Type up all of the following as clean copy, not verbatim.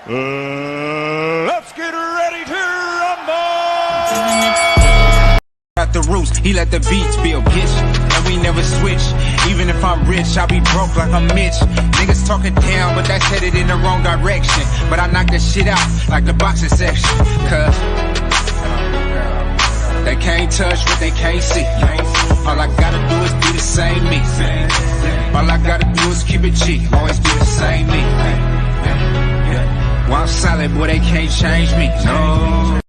Let's get ready to rumble! At the roots, he let the beats build, bitch. And we never switch. Even if I'm rich, I'll be broke like I'm Mitch. Niggas talking down, but that's headed in the wrong direction. But I knock that shit out like the boxing section. Cause they can't touch what they can't see. All I gotta do is be the same me. All I gotta do is keep it G. Always be the same me. While I'm solid, boy, they can't change me. No.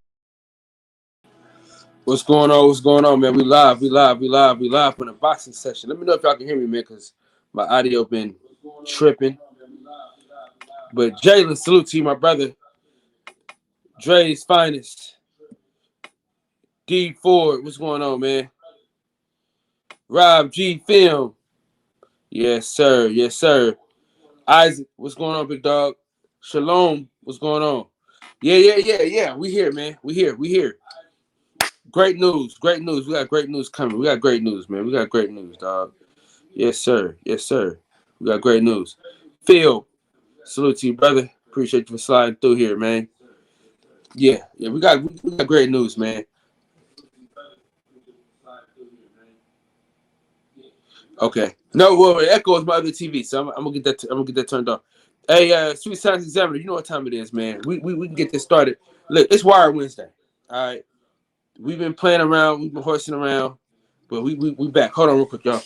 What's going on? What's going on, man? We live from the boxing session. Let me know if y'all can hear me, man, because my audio been tripping. But Jalen, salute to you, my brother. Dre's finest. D Ford, what's going on, man? Rob G Film. Yes, sir. Yes, sir. Isaac, what's going on, big dog? Shalom, what's going on? Yeah. We here, man. We here. Great news. We got great news coming. We got great news, man. We got great news, dog. Yes, sir. We got great news. Phil, salute to you, brother. Appreciate you for sliding through here, man. Yeah. We got great news, man. Okay. No, well, Echo is my other TV, so I'm gonna get that turned off. Hey, Sweet Science Examiner, you know what time it is, man. We can get this started. Look, it's Wire Wednesday. All right. We've been playing around, we've been horsing around, but we back. Hold on real quick, y'all.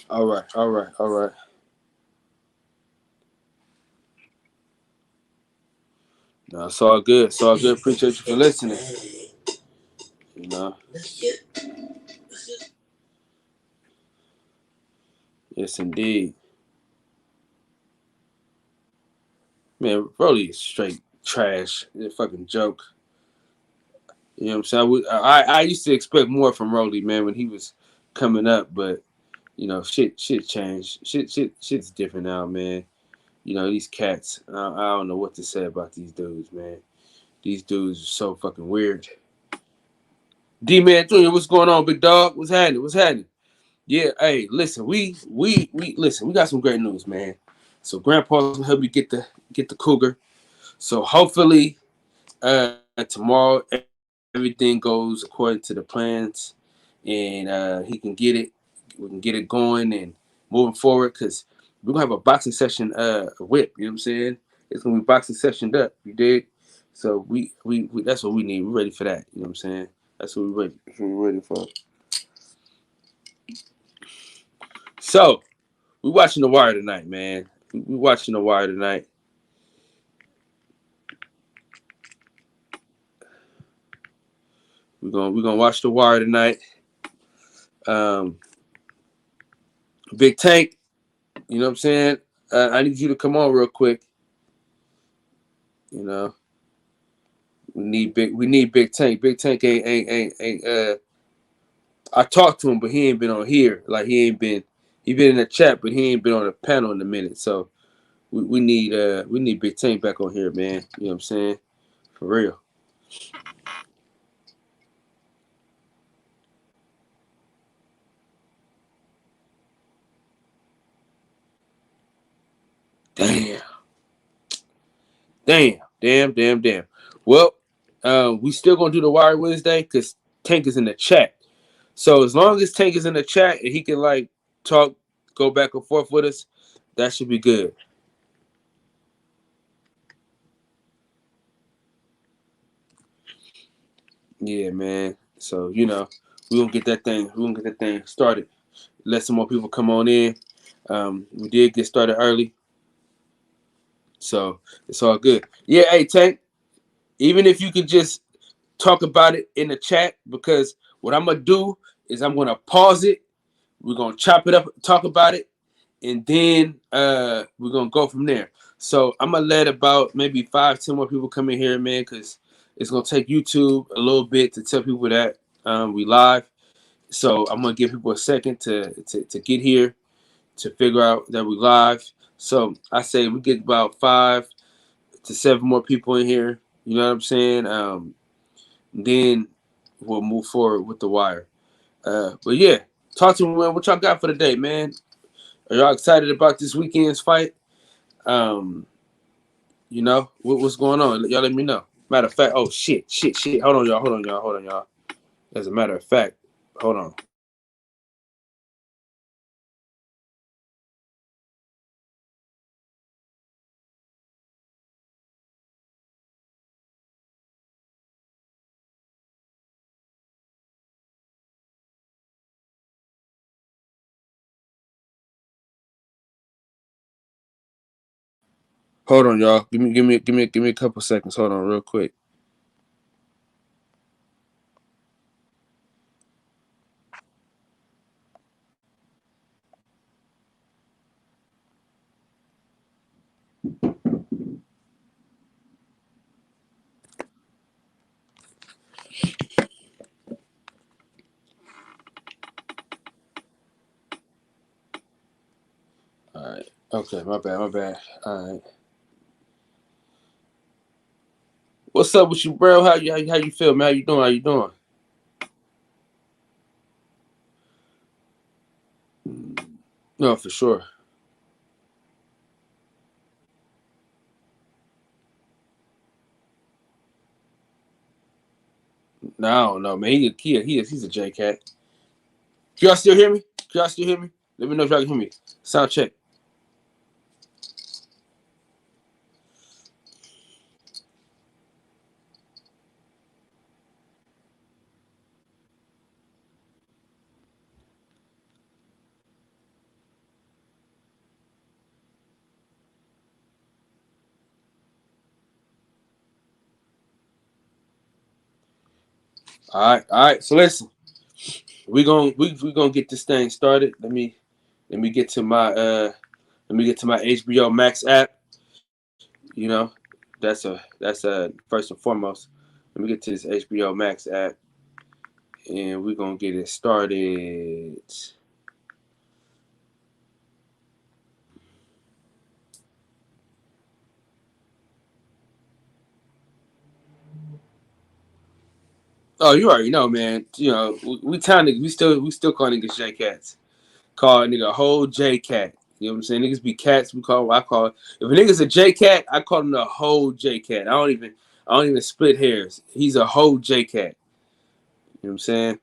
All right. No, it's all good. Appreciate you for listening. You know. Yes, indeed. Man, Rolly is straight trash. It's a fucking joke. You know what I'm saying? I used to expect more from Rolly, man, when he was coming up, but you know, shit changed. Shit's different now, man. You know, these cats, I don't know what to say about these dudes, man. These dudes are so fucking weird. D-Man Jr., what's going on, big dog? What's happening? Yeah, hey, listen, we got some great news, man. So Grandpa's gonna help me get the cougar. So hopefully tomorrow everything goes according to the plans and he can get it. We can get it going and moving forward because we're gonna have a boxing session whip, you know what I'm saying? It's gonna be boxing sessioned up, you dig? So we that's what we need. We're ready for that, you know what I'm saying? That's what we're ready for. So we're watching The Wire tonight, man. We're watching The Wire tonight. We're gonna watch The Wire tonight. Big Tank, you know what I'm saying? I need you to come on real quick. You know, we need Big Tank. Big Tank ain't. I talked to him, but he ain't been on here. Like he been in the chat, but he ain't been on the panel in a minute. So we need Big Tank back on here, man. You know what I'm saying? For real. Damn. Well, we still gonna do The Wire Wednesday because Tank is in the chat. So as long as Tank is in the chat and he can like talk, go back and forth with us, that should be good. Yeah, man. So you know, we're gonna get that thing started. Let some more people come on in. We did get started early. So it's all good. Yeah, hey Tank, even if you could just talk about it in the chat, because what I'm gonna do is I'm gonna pause it. We're gonna chop it up, talk about it, and then we're gonna go from there. So I'm gonna let about maybe 5-10 more people come in here, man, because it's gonna take YouTube a little bit to tell people that we live. So I'm gonna give people a second to get here, to figure out that we live. So I say we get about 5 to 7 more people in here. You know what I'm saying? Then we'll move forward with the wire. But yeah, talk to me, man. What y'all got for the day, man? Are y'all excited about this weekend's fight? You know, what's going on? Y'all let me know. Matter of fact, oh shit. Hold on, y'all. As a matter of fact, hold on. Hold on, y'all. Give me a couple seconds. Hold on, real quick. All right. Okay, my bad. All right. What's up with you, bro? How you feel, man? How you doing? No, for sure. No, I don't know, man. He's a J cat. Can y'all still hear me? Let me know if y'all can hear me. Sound check. All right. So listen, we gonna get this thing started. Let me get to my HBO Max app. You know, that's first and foremost. Let me get to this HBO Max app, and we're gonna get it started. Oh, you already know, man. You know, we still call niggas J cats. Call a nigga a whole J cat. You know what I'm saying? Niggas be cats. I call if a nigga's a J cat, I call him the whole J cat. I don't even split hairs. He's a whole J cat. You know what I'm saying?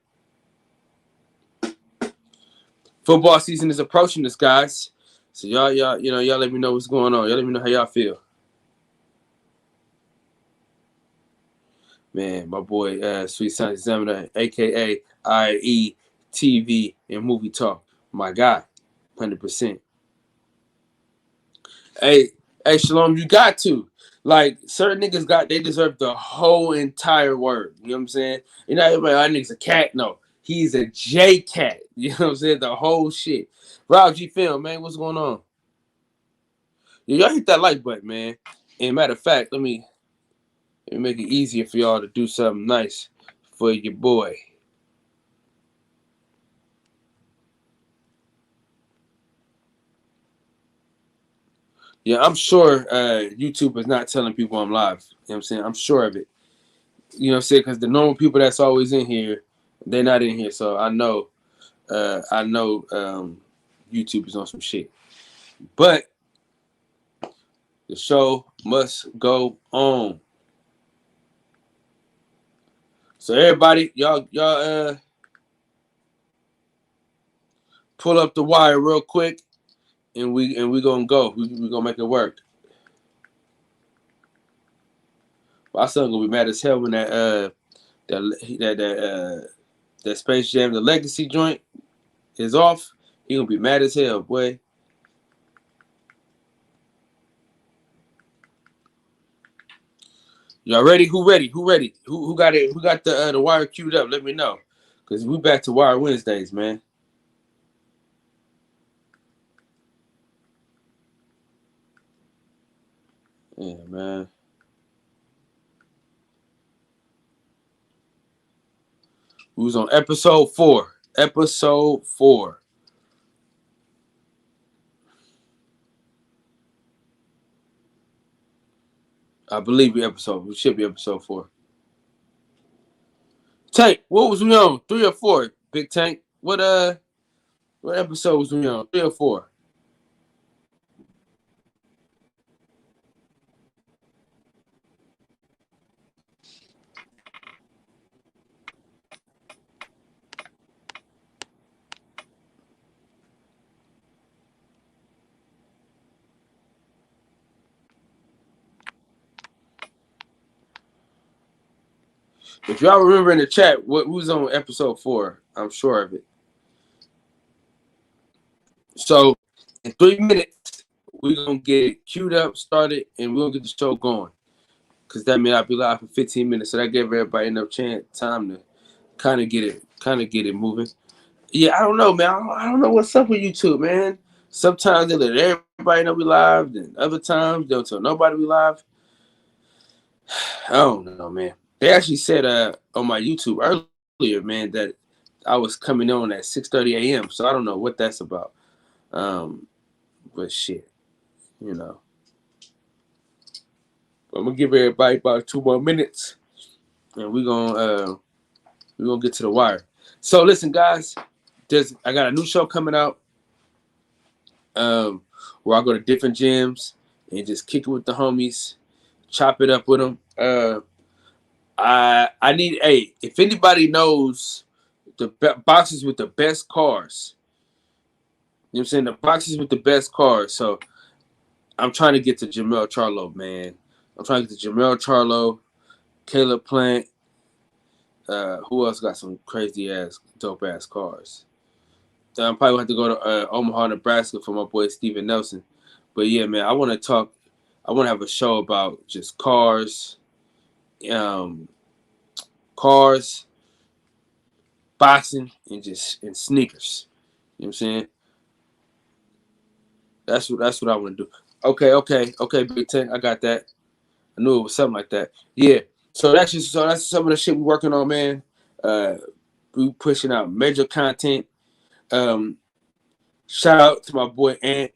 Football season is approaching us, guys. So y'all let me know what's going on. Y'all let me know how y'all feel. Man, my boy Sweet Sound Examiner, aka IE TV and Movie Talk. My guy, 100%. Hey, hey, Shalom, you got to. Like, certain niggas they deserve the whole entire word. You know what I'm saying? You know, everybody, that nigga's a cat. No, he's a J cat. You know what I'm saying? The whole shit. Rob G Film, man, what's going on? Yeah, y'all hit that like button, man. And matter of fact, let me make it easier for y'all to do something nice for your boy. Yeah, I'm sure YouTube is not telling people I'm live. You know what I'm saying? I'm sure of it. You know what I'm saying? Because the normal people that's always in here, they're not in here. So I know YouTube is on some shit. But the show must go on. So everybody, y'all pull up the wire real quick, and we gonna go. We gonna make it work. My son gonna be mad as hell when that Space Jam, the Legacy joint is off. He gonna be mad as hell, boy. Y'all ready? Who ready? Who ready? Who got it? Who got the wire queued up? Let me know, cause we back to Wire Wednesdays, man. Yeah, man. We was on episode 4. episode 4. I believe we should be episode 4. Tank, what was we on? 3 or 4? Big Tank. What episode was we on? 3 or 4? If y'all remember in the chat, what was on episode 4? I'm sure of it. So in 3 minutes, we're gonna get it queued up, started, and we're gonna get the show going. Cause that means I'll be live for 15 minutes. So that gave everybody enough time to kind of get it moving. Yeah, I don't know, man. I don't know what's up with YouTube, man. Sometimes they let everybody know we live, then other times they'll tell nobody we live. I don't know, man. They actually said on my YouTube earlier, man, that I was coming on at 6:30 a.m. So I don't know what that's about. But shit, you know. I'm gonna give everybody about 2 more minutes, and we're gonna get to the wire. So listen, guys, I got a new show coming out. Where I go to different gyms and just kick it with the homies, chop it up with them. I need if anybody knows the boxes with the best cars, you know what I'm saying, the boxes with the best cars. So I'm trying to get to Jamel Charlo, man. I'm trying to get to Jamel Charlo, Caleb Plant. Who else got some crazy ass, dope ass cars? I'm probably going to have to go to Omaha, Nebraska for my boy Steven Nelson. But yeah, man, I want to have a show about just cars, boxing, and sneakers. You know what I'm saying? That's what I want to do. Okay, Big Tank, I got that. I knew it was something like that. Yeah. So that's some of the shit we working on, man. We pushing out major content. Shout out to my boy Ant.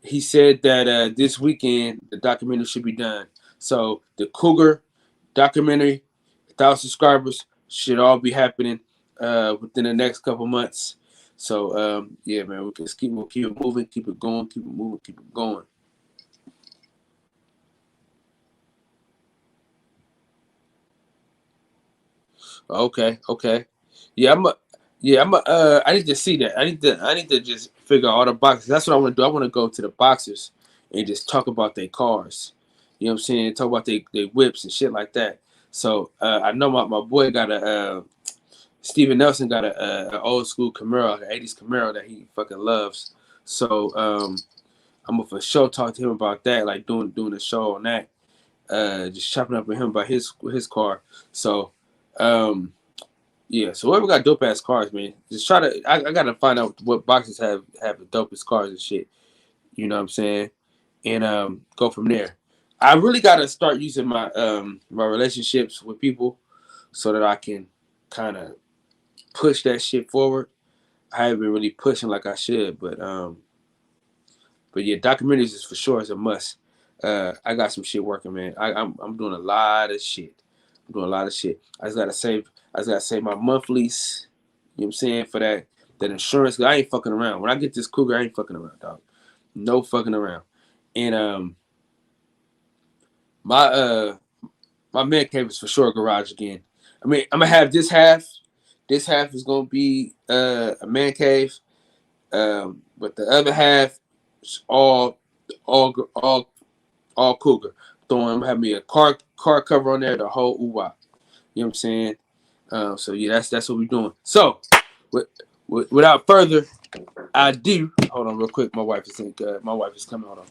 He said that this weekend the documentary should be done. So the Cougar documentary, 1,000 subscribers, should all be happening within the next couple months. So yeah, man, we'll keep it moving, keep it going, keep it moving, keep it going. Okay. Yeah, I need to see that. I need to just figure out all the boxes. That's what I want to do. I want to go to the boxers and just talk about their cars. You know what I'm saying? Talk about their whips and shit like that. So I know my boy got Steven Nelson got an old school Camaro, an 80s Camaro that he fucking loves. So I'm gonna for sure talk to him about that, like doing a show on that. Just chopping up with him about his car. So yeah, so whoever got dope ass cars, man, just try to. I gotta find out what boxes have the dopest cars and shit. You know what I'm saying? And go from there. I really gotta start using my my relationships with people so that I can kind of push that shit forward. I haven't been really pushing like I should, but yeah, documentaries is for sure is a must. I got some shit working, man. I'm doing a lot of shit. I just gotta save my monthlies. You know what I'm saying, for that insurance. I ain't fucking around. When I get this Cougar, I ain't fucking around, dog. No fucking around. And my man cave is for sure a garage again. I mean, I'm gonna have this half. This half is gonna be a man cave, but the other half is all Cougar. I'm having me a car cover on there, the whole ooh-wah. You know what I'm saying? So yeah, that's what we're doing. So without further ado, hold on real quick. My wife is coming. Hold on.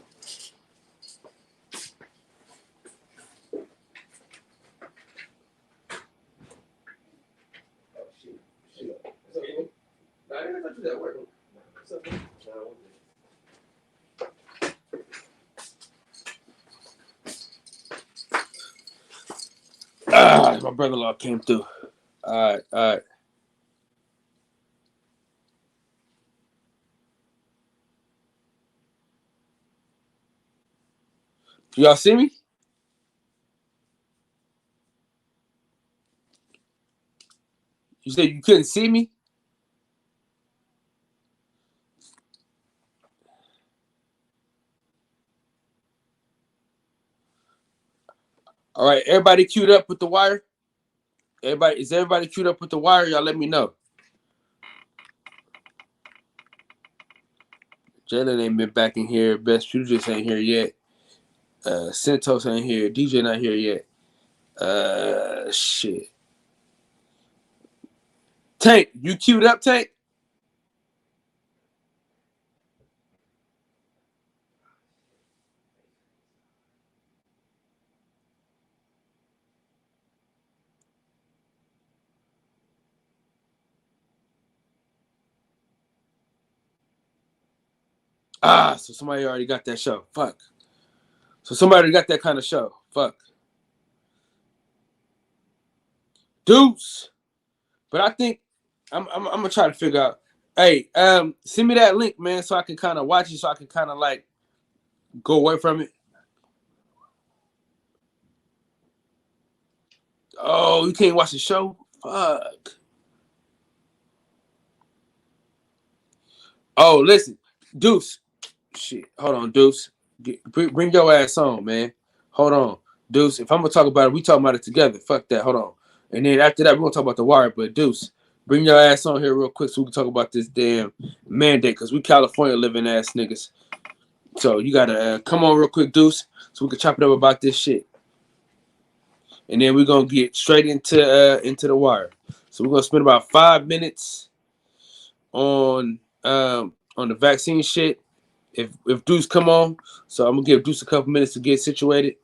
My brother-in-law came through. All right. Y'all see me? You said you couldn't see me? All right, everybody queued up with the wire? Is everybody queued up with the wire? Y'all let me know. Jalen ain't been back in here. Best Shooter just ain't here yet. Santos ain't here. DJ not here yet. Shit. Tank, you queued up, Tank? So somebody already got that show. Fuck. So somebody already got that kind of show. Fuck. Deuce. But I think I'm gonna try to figure out. Hey, send me that link, man, so I can kind of watch it, so I can kind of like go away from it. Oh, you can't watch the show? Fuck. Oh, listen, Deuce. Shit, hold on, Deuce. Bring your ass on, man. Hold on, Deuce. If I'm gonna talk about it, we talking about it together. Fuck that. Hold on. And then after that, we're gonna talk about the wire. But Deuce, bring your ass on here real quick so we can talk about this damn mandate, because we California living ass niggas. So you gotta come on real quick, Deuce, so we can chop it up about this shit. And then we're gonna get straight into the wire. So we're gonna spend about 5 minutes on the vaccine shit. If Deuce come on, so I'm gonna give Deuce a couple minutes to get situated,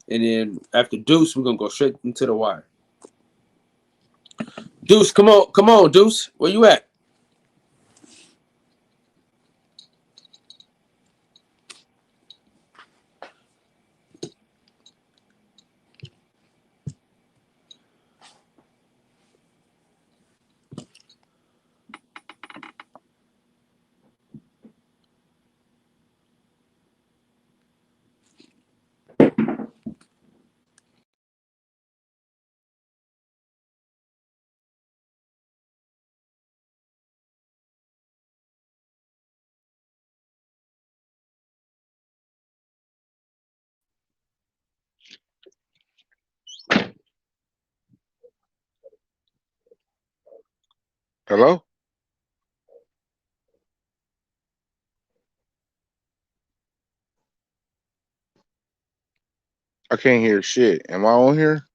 and then after Deuce, we're gonna go straight into the wire. Deuce, come on, Deuce, where you at? Hello? I can't hear shit. Am I on here?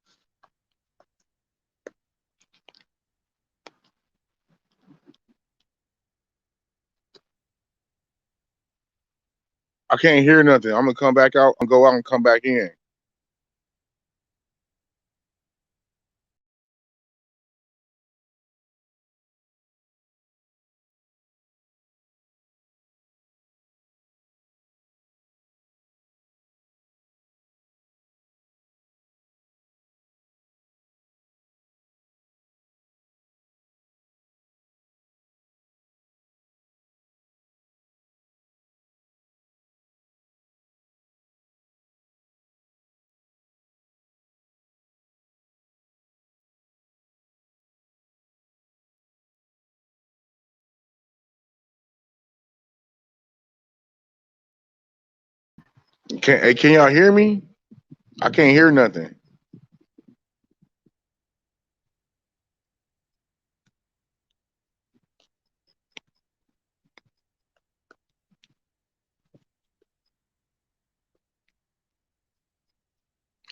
I can't hear nothing. I'm gonna come back out and go out and come back in. Can y'all hear me? I can't hear nothing.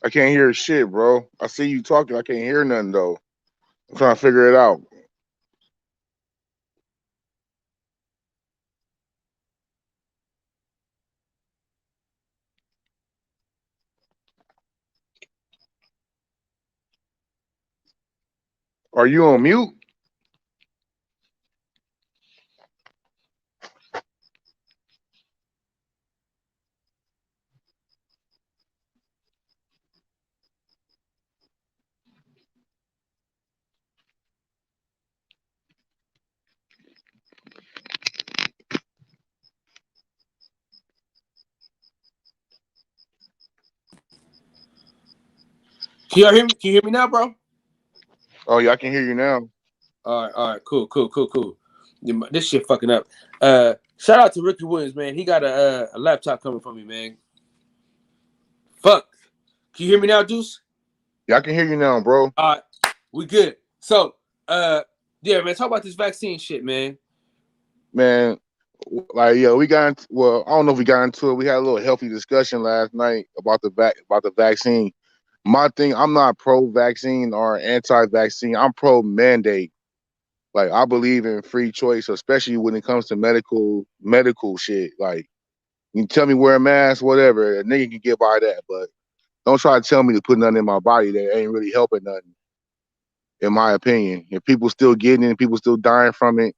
I can't hear shit, bro. I see you talking. I can't hear nothing though. I'm trying to figure it out. Are you on mute? Can you hear me? Can you hear me now, bro? Oh yeah, I can hear you now. All right, cool. This shit fucking up. Shout out to Ricky Williams, man. He got a laptop coming from me, man. Fuck. Can you hear me now, Juice? Yeah, I can hear you now, bro. All right, we good. So, yeah, man, talk about this vaccine shit, man. Man, like we got into, well, I don't know if we got into it. We had a little healthy discussion last night about the vaccine. My thing, I'm not pro-vaccine or anti-vaccine. I'm pro-mandate. Like I believe in free choice, especially when it comes to medical shit. Like you can tell me wear a mask, whatever. A nigga can get by that, but don't try to tell me to put nothing in my body that ain't really helping nothing. In my opinion, if people still getting it, people still dying from it,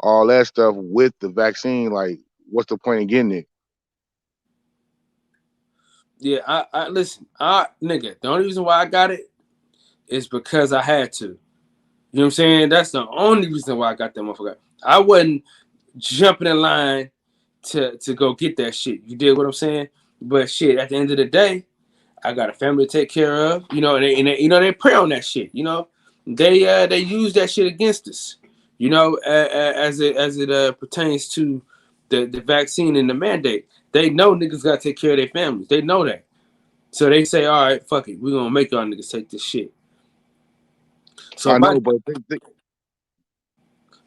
all that stuff with the vaccine, like what's the point of getting it? Yeah, I listen, nigga, the only reason why I got it is because I had to. You know what I'm saying? That's the only reason why I got that motherfucker. I wasn't jumping in line to go get that shit. You did what I'm saying? But shit, at the end of the day, I got a family to take care of. You know, and they prey on that shit. You know, they use that shit against us. You know, as it pertains to the vaccine and the mandate. They know niggas gotta take care of their families. They know that. So they say, all right, fuck it. We're gonna make y'all niggas take this shit. So I know, but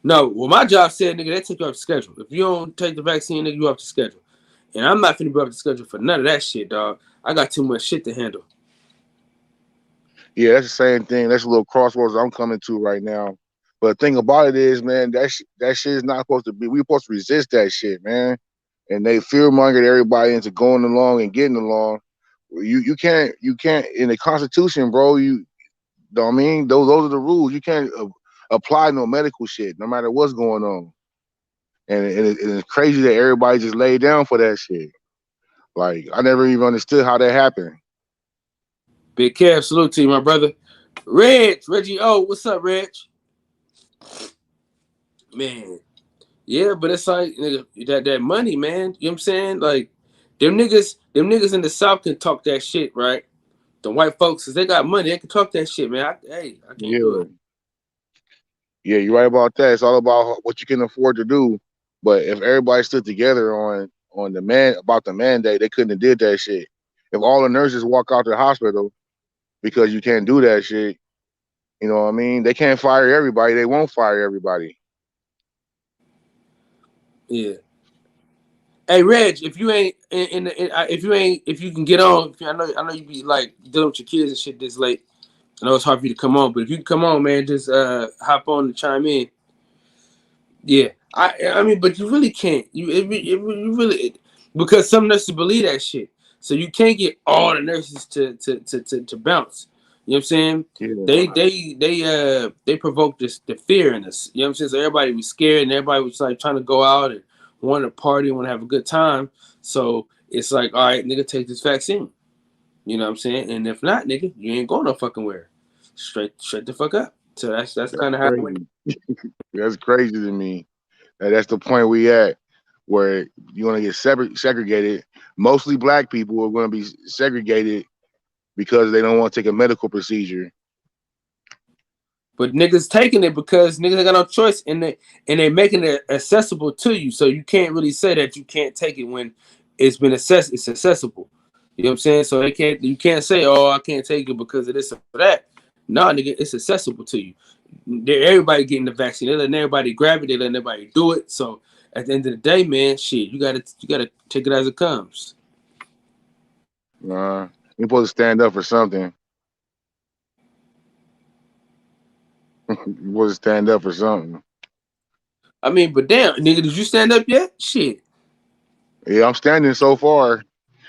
my job said, nigga, they take you off the schedule. If you don't take the vaccine, nigga, you off the schedule. And I'm not finna be off the schedule for none of that shit, dog. I got too much shit to handle. yeah, that's the same thing. That's a little crossroads I'm coming to right now. But the thing about it is, man, that shit is not supposed to be. We're supposed to resist that shit, man. And they fear mongered everybody into going along and getting along. You can't in the Constitution, bro. You know what I mean? Those are the rules. You can't apply no medical shit, no matter what's going on. And it's crazy that everybody just laid down for that shit. Like I never even understood how that happened. Big Kev, salute to you, my brother. Reggie O, what's up, Reg? Man, yeah, but it's like, nigga, that money, man. You know what I'm saying? Like, them niggas in the South can talk that shit, right? The white folks, if they got money, they can talk that shit, man. I can't do it. Yeah, you're right about that. It's all about what you can afford to do. But if everybody stood together on the mandate, they couldn't have did that shit. If all the nurses walk out the hospital because you can't do that shit, you know what I mean? They can't fire everybody. They won't fire everybody. Yeah. Hey, Reg, if you ain't if you can get on, I know you be like dealing with your kids and shit this late. I know it's hard for you to come on, but if you can come on, man, just hop on and chime in. Yeah, I mean, but you really can't. You really because some nurses believe that shit, so you can't get all the nurses to bounce. You know what I'm saying? Yeah. They provoke the fear in us. You know what I'm saying? So everybody was scared and everybody was like trying to go out and want to party, want to have a good time. So it's like, all right, nigga, take this vaccine. You know what I'm saying? And if not, nigga, you ain't going no fucking where. Straight the fuck up. So that's kind of how it went. That's crazy to me. And that's the point we at, where you want to get segregated. Mostly black people are going to be segregated because they don't want to take a medical procedure. But niggas taking it because niggas ain't got no choice, and they making it accessible to you. So you can't really say that you can't take it when it's accessible. You know what I'm saying? So you can't say, oh, I can't take it because of this or that. No, nigga, it's accessible to you. Everybody getting the vaccine. They letting everybody grab it. They letting everybody do it. So at the end of the day, man, shit, you gotta take it as it comes. You're supposed to stand up for something. You're supposed to stand up for something. I mean, but damn, nigga, did you stand up yet? Shit. Yeah, I'm standing so far.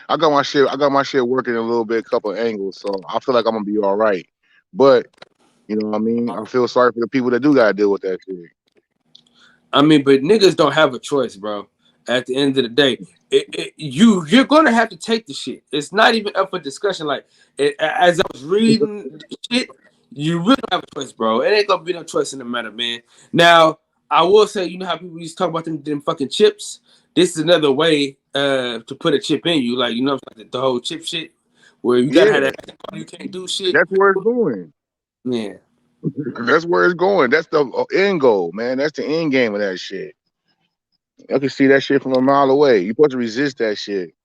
I got my shit working a little bit, a couple of angles, so I feel like I'm gonna be all right. But you know what I mean? I feel sorry for the people that do gotta deal with that shit. I mean, but niggas don't have a choice, bro. At the end of the day, you're gonna have to take the shit. It's not even up for discussion. Like as I was reading shit, you really don't have a choice, bro. It ain't gonna be no choice in the matter, man. Now, I will say, you know how people used to talk about them fucking chips? This is another way to put a chip in you, like, you know, like the whole chip shit. where you gotta have that, you can't do shit. That's where it's going. Yeah. That's where it's going. That's the end goal, man. That's the end game of that shit. I can see that shit from a mile away. You're supposed to resist that shit.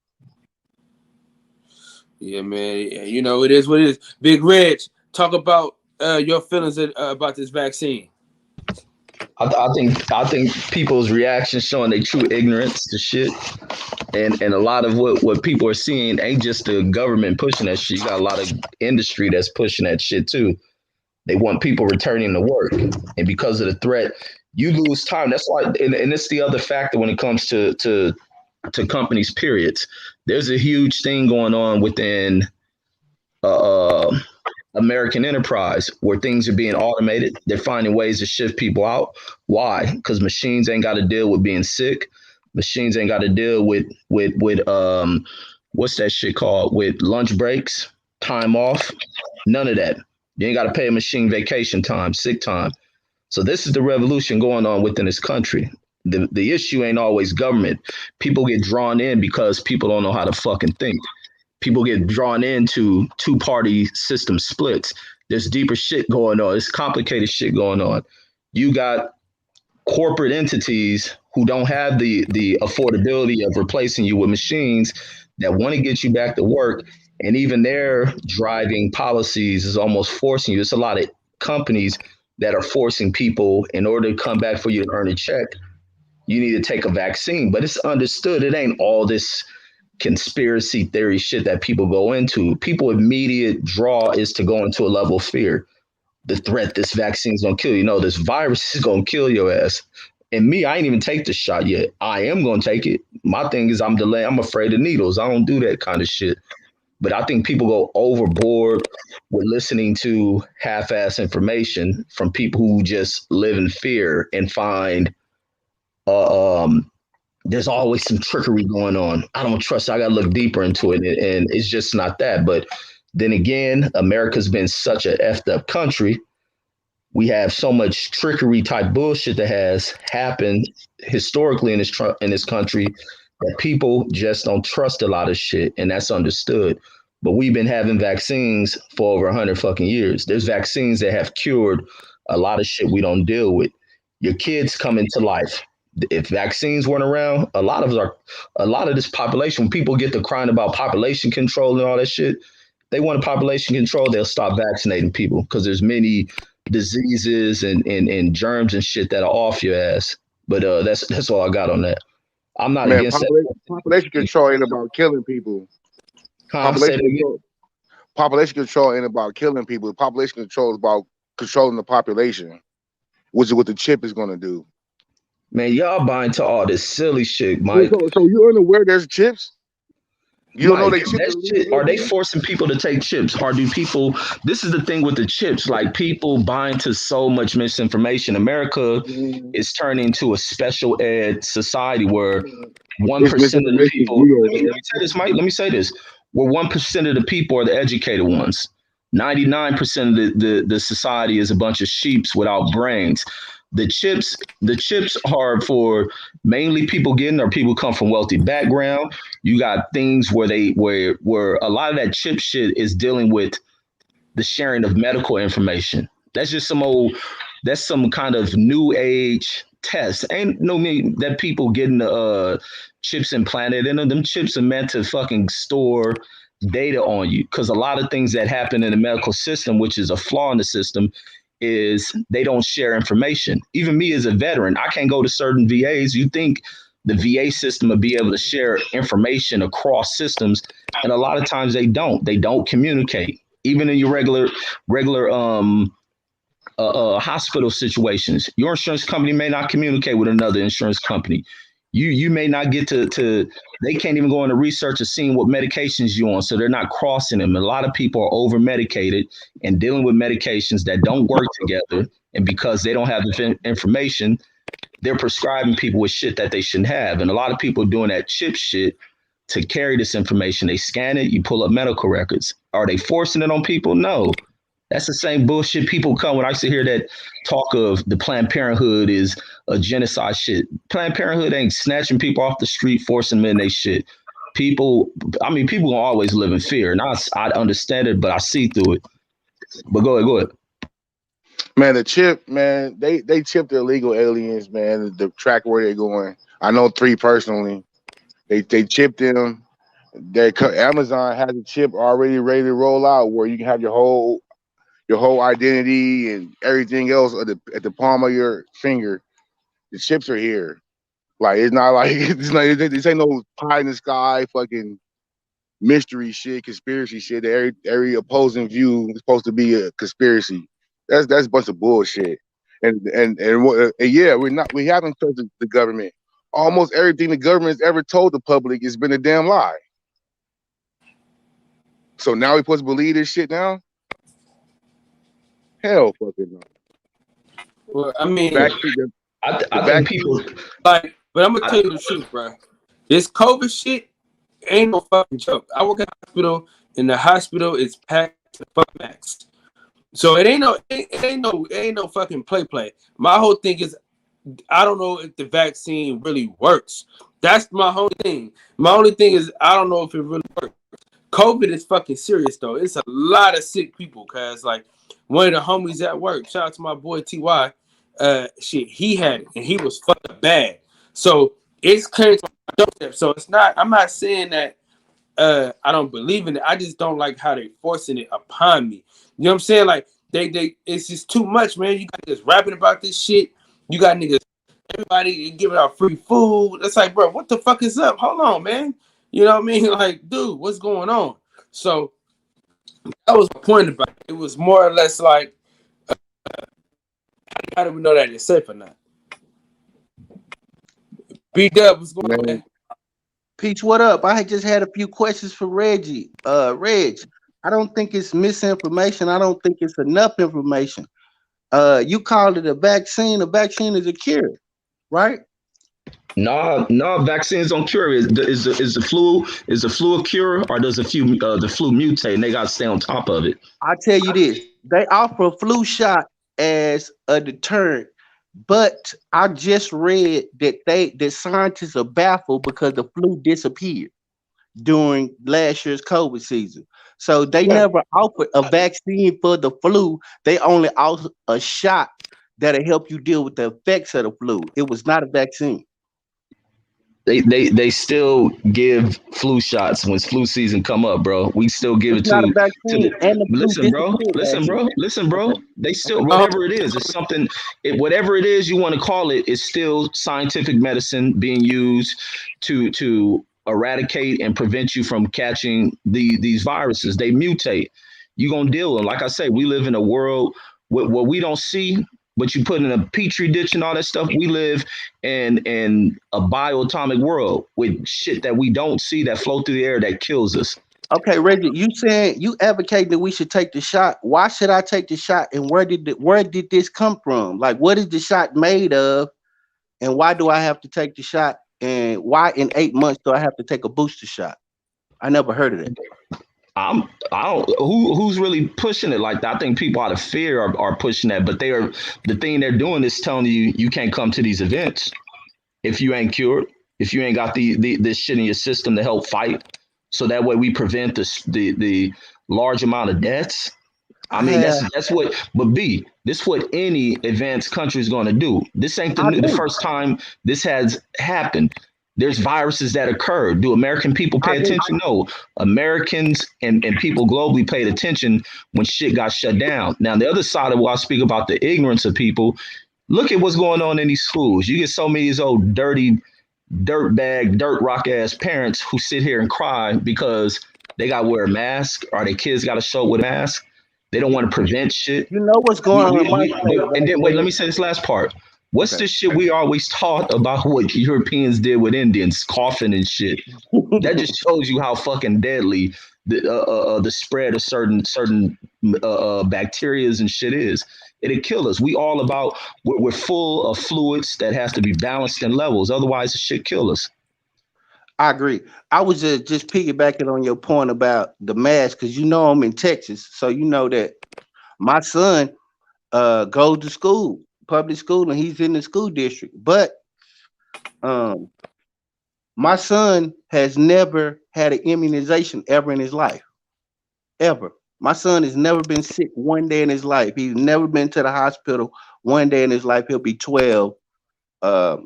Yeah, man. You know, it is what it is. Big Reg, talk about your feelings about this vaccine. I think people's reactions showing their true ignorance to shit, and a lot of what people are seeing ain't just the government pushing that shit. You got a lot of industry that's pushing that shit too. They want people returning to work, and because of the threat, you lose time. That's why, and it's the other factor when it comes to companies. Periods. There's a huge thing going on within American enterprise where things are being automated. They're finding ways to shift people out. Why? Because machines ain't got to deal with being sick. Machines ain't got to deal with what's that shit called? With lunch breaks, time off, none of that. You ain't got to pay a machine vacation time, sick time. So this is the revolution going on within this country. The issue ain't always government. People get drawn in because people don't know how to fucking think. People get drawn into two-party system splits. There's deeper shit going on. It's complicated shit going on. You got corporate entities who don't have the affordability of replacing you with machines that want to get you back to work. And even their driving policies is almost forcing you. There's a lot of companies that are forcing people in order to come back for you to earn a check. You need to take a vaccine, but it's understood. It ain't all this conspiracy theory shit that people go into. People immediate draw is to go into a level of fear. The threat, this vaccine's gonna kill you. No, this virus is gonna kill your ass. And me, I ain't even take the shot yet. I am gonna take it. My thing is I'm delaying. I'm afraid of needles. I don't do that kind of shit. But I think people go overboard with listening to half-ass information from people who just live in fear and find there's always some trickery going on. I don't trust it. I got to look deeper into it. And it's just not that. But then again, America's been such a effed up country. We have so much trickery type bullshit that has happened historically in this country that people just don't trust a lot of shit. And that's understood. But we've been having vaccines for over 100 fucking years. There's vaccines that have cured a lot of shit we don't deal with. Your kids come into life. If vaccines weren't around, a lot of this population, when people get to crying about population control and all that shit, they want population control, they'll stop vaccinating people because there's many diseases and germs and shit that are off your ass. But that's all I got on that. I'm not against population control ain't about killing people. Population control ain't about killing people. Population control is about controlling the population, which is what the chip is going to do. Man, y'all buying to all this silly shit, Mike. So you unaware there's chips? You don't know they chips. Are they forcing people to take chips? Or do people? This is the thing with the chips. Like people buying to so much misinformation. America is turning into a special ed society where 1% of the people. Let me say this, Mike. Let me say this. Where 1% of the people are the educated ones. 99% of the society is a bunch of sheeps without brains. The chips are for mainly people getting or people come from wealthy background. You got things where a lot of that chip shit is dealing with the sharing of medical information. That's just some kind of new age test. Ain't no mean that people getting the chips implanted in them. Them chips are meant to fucking store data on you, because a lot of things that happen in the medical system, which is a flaw in the system, is they don't share information. Even me as a veteran, I can't go to certain VAs. You think the VA system will be able to share information across systems, and a lot of times they don't. They don't communicate. Even in your regular hospital situations, your insurance company may not communicate with another insurance company. You may not get to they can't even go into research of seeing what medications you're on, so they're not crossing them. A lot of people are over medicated and dealing with medications that don't work together, and because they don't have the information, they're prescribing people with shit that they shouldn't have. And a lot of people are doing that chip shit to carry this information. They scan it, you pull up medical records. Are they forcing it on people? No. That's the same bullshit people come when I used to hear that talk of the Planned Parenthood is a genocide shit. Planned Parenthood ain't snatching people off the street, forcing them in they shit. People gonna always live in fear, and I understand it, but I see through it. But go ahead. Man, the chip, man, they chipped the illegal aliens, man. The track where they're going. I know 3 personally. They chipped them. Amazon has a chip already ready to roll out where you can have your whole identity and everything else at the palm of your finger. The chips are here. Like it's not like this ain't no pie in the sky fucking mystery shit, conspiracy shit. Every opposing view is supposed to be a conspiracy. That's a bunch of bullshit. And yeah, we haven't trusted the government. Almost everything the government's ever told the public has been a damn lie. So now we supposed to believe this shit now? Hell fucking no. Well, I mean, I think people like, but I'm gonna tell you the truth, bro. This COVID shit ain't no fucking joke. I work at a hospital, and the hospital is packed to the fuck max. So it ain't no fucking play. My whole thing is, I don't know if the vaccine really works. That's my whole thing. My only thing is, I don't know if it really works. COVID is fucking serious though. It's a lot of sick people. Cause like one of the homies at work, shout out to my boy Ty. He had it and he was fucking bad. So it's came to my doorstep. So it's not. I'm not saying that I don't believe in it. I just don't like how they forcing it upon me. You know what I'm saying? Like they it's just too much, man. You got niggas rapping about this shit. You got niggas, everybody giving out free food. It's like, bro, what the fuck is up? Hold on, man. You know what I mean? Like, dude, what's going on? So that was my point about it. It was more or less like, how do we know that it's safe or not? B-Dub, what's going on, man? Peach, what up? I just had a few questions for Reggie. Reg, I don't think it's misinformation. I don't think it's enough information. You called it a vaccine. A vaccine is a cure, right? No, vaccines don't cure. Is the flu a cure, or does the flu mutate and they gotta stay on top of it? I tell you this, they offer a flu shot as a deterrent, but I just read that scientists are baffled because the flu disappeared during last year's COVID season. So they never offered a vaccine for the flu. They only offered a shot that'll help you deal with the effects of the flu. It was not a vaccine. They still give flu shots when flu season come up, bro. We still give it's it to listen, bro. They still, whatever it is, it's something. Whatever it is you want to call it, it's still scientific medicine being used to eradicate and prevent you from catching these viruses. They mutate. You're gonna deal with them. Like I say, we live in a world where we don't see. But you put in a petri dish and all that stuff. We live in a bioatomic world with shit that we don't see that flow through the air that kills us. Okay, Reggie, you saying you advocate that we should take the shot. Why should I take the shot? And where did this come from? Like, what is the shot made of? And why do I have to take the shot? And why in 8 months do I have to take a booster shot? I never heard of it. Who's really pushing it like that? I think people out of fear are pushing that, but the thing they're doing is telling you can't come to these events if you ain't cured, if you ain't got this shit in your system to help fight. So that way we prevent the large amount of deaths. I mean, that's what, but this is what any advanced country is going to do. This ain't the first time this has happened. There's viruses that occur. Do American people pay attention? No. Americans and people globally paid attention when shit got shut down. Now, the other side of what I speak about the ignorance of people, look at what's going on in these schools. You get so many of these old dirty, dirtbag, dirt rock ass parents who sit here and cry because they got to wear a mask or their kids got to show up with a mask. They don't want to prevent shit. You know what's going on. And then, wait, let me say this last part. What's this shit we always taught about what Europeans did with Indians, coughing and shit? That just shows you how fucking deadly the spread of certain bacterias and shit is. It'll kill us. We're full of fluids that has to be balanced in levels. Otherwise, the shit kill us. I agree. I was just piggybacking on your point about the mask because I'm in Texas, so you know that my son goes to school. Public school, and he's in the school district, but My son has never had an immunization ever in his life, ever. My son has never been sick one day in his life. He's never been to the hospital one day in his life. He'll be 12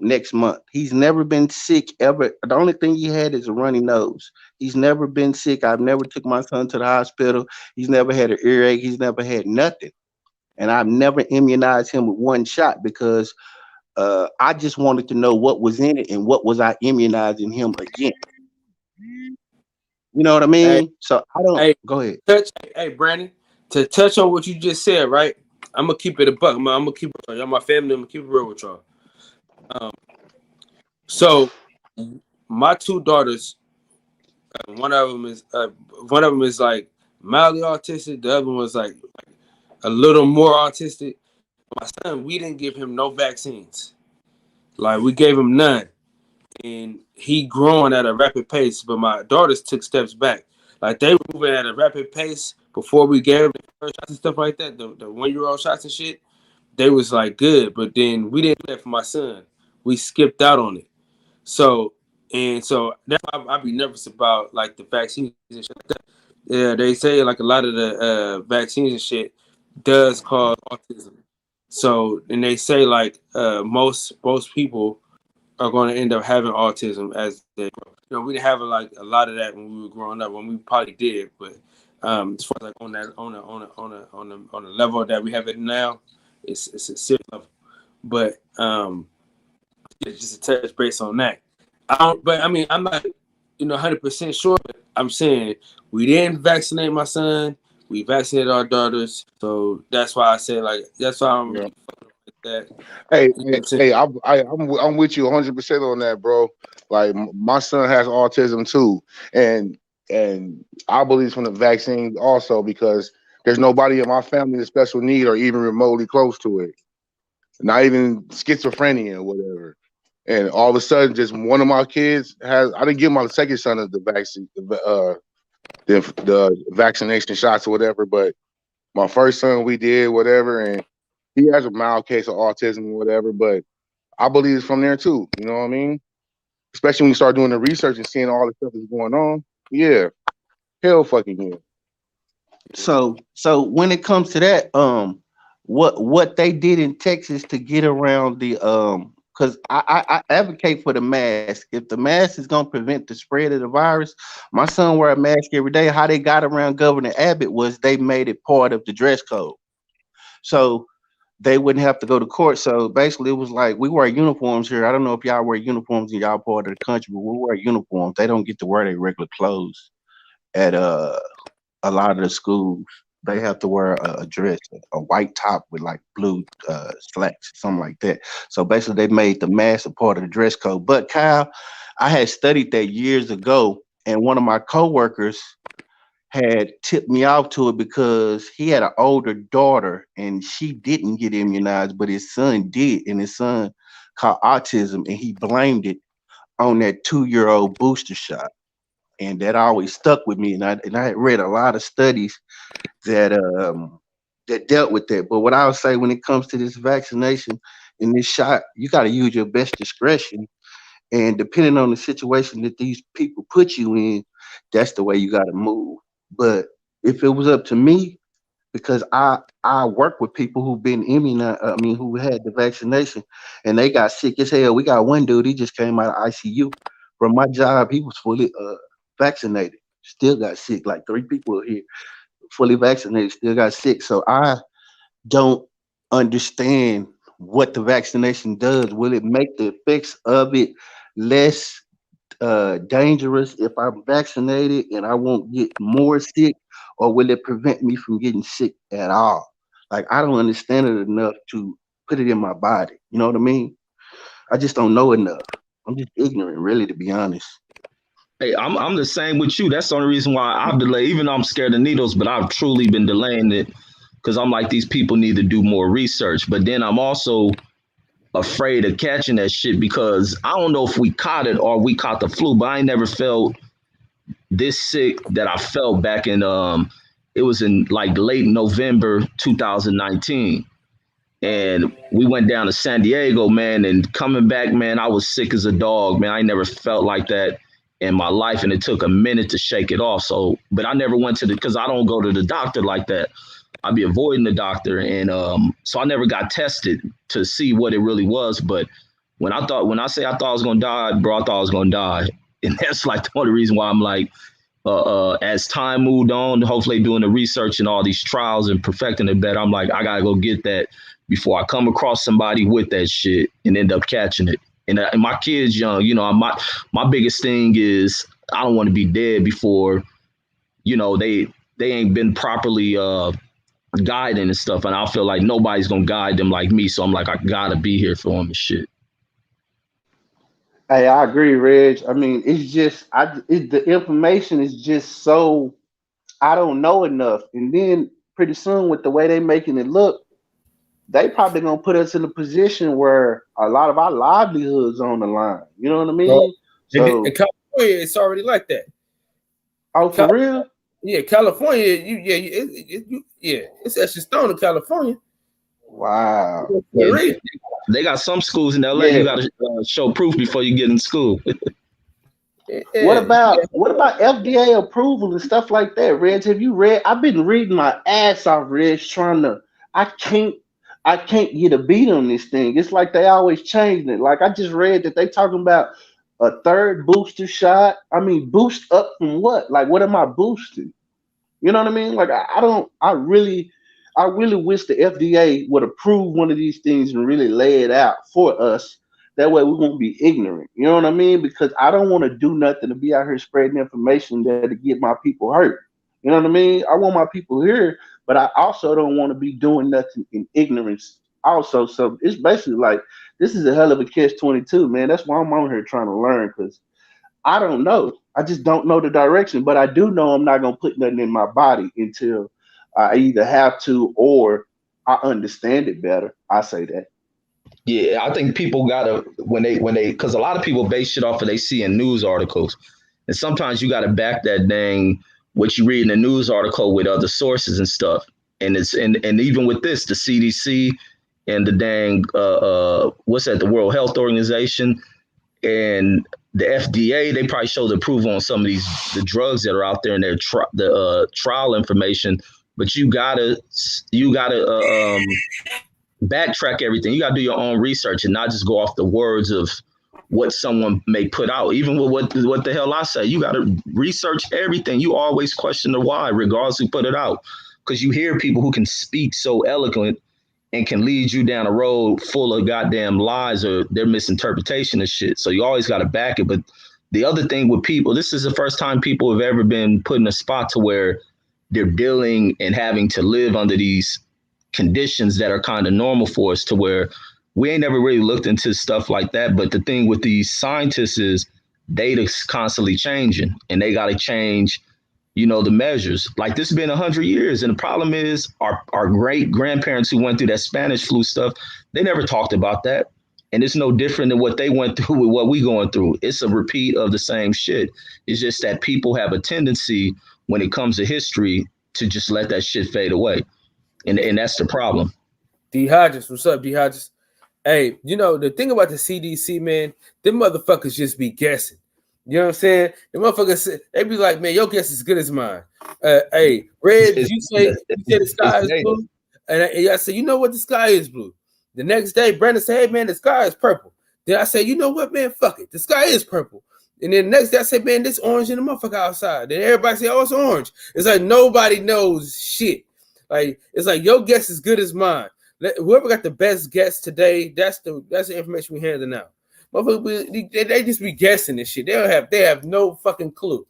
next month. He's never been sick ever. The only thing he had is a runny nose. He's never been sick. I've never took my son to the hospital. He's never had an earache. He's never had nothing. And I've never immunized him with one shot because I just wanted to know what was in it and what was I immunizing him against. You know what I Hey, mean? So I don't hey, go ahead. hey, Brandon. To touch on what you just said, right? I'm gonna keep it a buck. I'm gonna keep it. Y'all, my family. I'm gonna keep it real with y'all. So my two daughters, one of them is like mildly autistic. The other one was like a little more autistic. My son, we didn't give him no vaccines. Like we gave him none, and he growing at a rapid pace. But my daughters took steps back. Like they were moving at a rapid pace before we gave them the first shots and stuff like that. The 1-year-old shots and shit. They was like good, but then we didn't do that for my son. We skipped out on it. So that's why I be nervous about like the vaccines and shit like that. Yeah, they say like a lot of the vaccines and shit does cause autism. So and they say like most people are going to end up having autism as they grow. You know, we didn't have like a lot of that when we were growing up. When we probably did, but as far as like on the level that we have it now, it's a serious level. But yeah, just a touch base on that. But I mean, I'm not 100% sure. But I'm saying we didn't vaccinate my son. We vaccinated our daughters, so that's why I say like that's why I'm Yeah. really fucking with that. Hey, You know what I'm saying? hey, I'm with you 100% on that, bro. Like my son has autism too, and I believe from the vaccine also because there's nobody in my family with special need or even remotely close to it, not even schizophrenia or whatever. And all of a sudden, just one of my kids has. I didn't give my second son the vaccine, the vaccination shots or whatever, but my first son we did whatever, and he has a mild case of autism or whatever, but I believe it's from there too. You know what I mean? Especially when you start doing the research and seeing all the stuff that's going on. Yeah, hell fucking yeah. So when it comes to that, what they did in Texas to get around the because I advocate for the mask. If the mask is gonna prevent the spread of the virus, my son wear a mask every day. How they got around Governor Abbott was they made it part of the dress code. So they wouldn't have to go to court. So basically, it was like we wear uniforms here. I don't know if y'all wear uniforms in y'all part of the country, but we wear uniforms. They don't get to wear their regular clothes at a lot of the schools. They have to wear a dress, a white top with like blue slacks, something like that. So basically, they made the mask a part of the dress code. But Kyle, I had studied that years ago, and one of my coworkers had tipped me off to it because he had an older daughter and she didn't get immunized, but his son did, and his son caught autism, and he blamed it on that 2-year-old booster shot, and that always stuck with me. And I had read a lot of studies that that dealt with that. But what I would say when it comes to this vaccination and this shot, you got to use your best discretion, and depending on the situation that these people put you in, that's the way you got to move. But if it was up to me, because I work with people who've been immunized, I mean, who had the vaccination, and they got sick as hell. We got one dude, he just came out of ICU from my job. He was fully vaccinated, still got sick. Like 3 people here, fully vaccinated, still got sick. So I don't understand what the vaccination does. Will it make the effects of it less dangerous if I'm vaccinated and I won't get more sick, or will it prevent me from getting sick at all? Like I don't understand it enough to put it in my body. You know what I mean? I just don't know enough. I'm just ignorant, really, to be honest. Hey, I'm the same with you. That's the only reason why I've delayed. Even though I'm scared of needles, but I've truly been delaying it because I'm like, these people need to do more research. But then I'm also afraid of catching that shit because I don't know if we caught it or we caught the flu, but I ain't never felt this sick that I felt back in it was in like late November 2019. And we went down to San Diego, man, and coming back, man, I was sick as a dog, man. I never felt like that in my life, and it took a minute to shake it off. So, but I never went to because I don't go to the doctor like that. I'd be avoiding the doctor, and so I never got tested to see what it really was. But when I thought I was gonna die, bro, I thought I was gonna die, and that's like the only reason why I'm like, as time moved on, hopefully doing the research and all these trials and perfecting it better, I'm like, I gotta go get that before I come across somebody with that shit and end up catching it. And my kid's young, you know, my biggest thing is I don't want to be dead before, you know, they ain't been properly guiding and stuff. And I feel like nobody's going to guide them like me. So I'm like, I got to be here for them and shit. Hey, I agree, Reg. I mean, it's just the information is just so I don't know enough. And then pretty soon with the way they making it look, they probably gonna put us in a position where a lot of our livelihoods on the line. You know what I mean? Well, so, in California, it's already like that. Oh, for real? Yeah, California. It's actually stone in California. Wow. Yeah, they got some schools in LA. You got to show proof before you get in school. What about FDA approval and stuff like that, Reg? Have you read? I've been reading my ass off, Reg, trying to. I can't get a beat on this thing. It's like they always changing it. Like I just read that they talking about a third booster shot. I mean, boost up from what? Like, what am I boosting? You know what I mean? Like, I really wish the FDA would approve one of these things and really lay it out for us. That way we won't be ignorant. You know what I mean? Because I don't want to do nothing to be out here spreading information that to get my people hurt. You know what I mean? I want my people here, but I also don't want to be doing nothing in ignorance also. So it's basically like, this is a hell of a catch-22, man. That's why I'm on here trying to learn, because I don't know. I just don't know the direction, but I do know I'm not going to put nothing in my body until I either have to or I understand it better. I say that. Yeah, I think people gotta when they because a lot of people base shit off of they see in news articles, and sometimes you gotta back that dang what you read in a news article with other sources and stuff. And it's and even with this, the CDC and the dang what's that, the World Health Organization and the FDA, they probably showed approval on some of the drugs that are out there in their trial information, but you gotta backtrack everything. You got to do your own research and not just go off the words of what someone may put out. Even with what the hell I say, you got to research everything. You always question the why, regardless who put it out, because you hear people who can speak so eloquent and can lead you down a road full of goddamn lies or their misinterpretation of shit. So you always got to back it. But the other thing with people, this is the first time people have ever been put in a spot to where they're dealing and having to live under these conditions that are kind of normal for us, to where we ain't never really looked into stuff like that. But the thing with these scientists is data's constantly changing and they got to change, you know, the measures. Like this has been 100 years. And the problem is our great grandparents who went through that Spanish flu stuff, they never talked about that. And it's no different than what they went through with what we going through. It's a repeat of the same shit. It's just that people have a tendency when it comes to history to just let that shit fade away. And that's the problem. D Hodges, what's up, D Hodges? Hey, you know, the thing about the CDC, man, them motherfuckers just be guessing. You know what I'm saying? The motherfuckers, they be like, man, your guess is as good as mine. Hey, Red, you say the sky is blue? And I said, you know what? The sky is blue. The next day, Brandon said, hey, man, the sky is purple. Then I said, you know what, man? Fuck it. The sky is purple. And then the next day, I said, man, this orange in the motherfucker outside. Then everybody say, oh, it's orange. It's like nobody knows shit. Like, it's like your guess is good as mine. Whoever got the best guess today, that's the information we handing out. Motherfuckers, they just be guessing this shit. They have no fucking clue.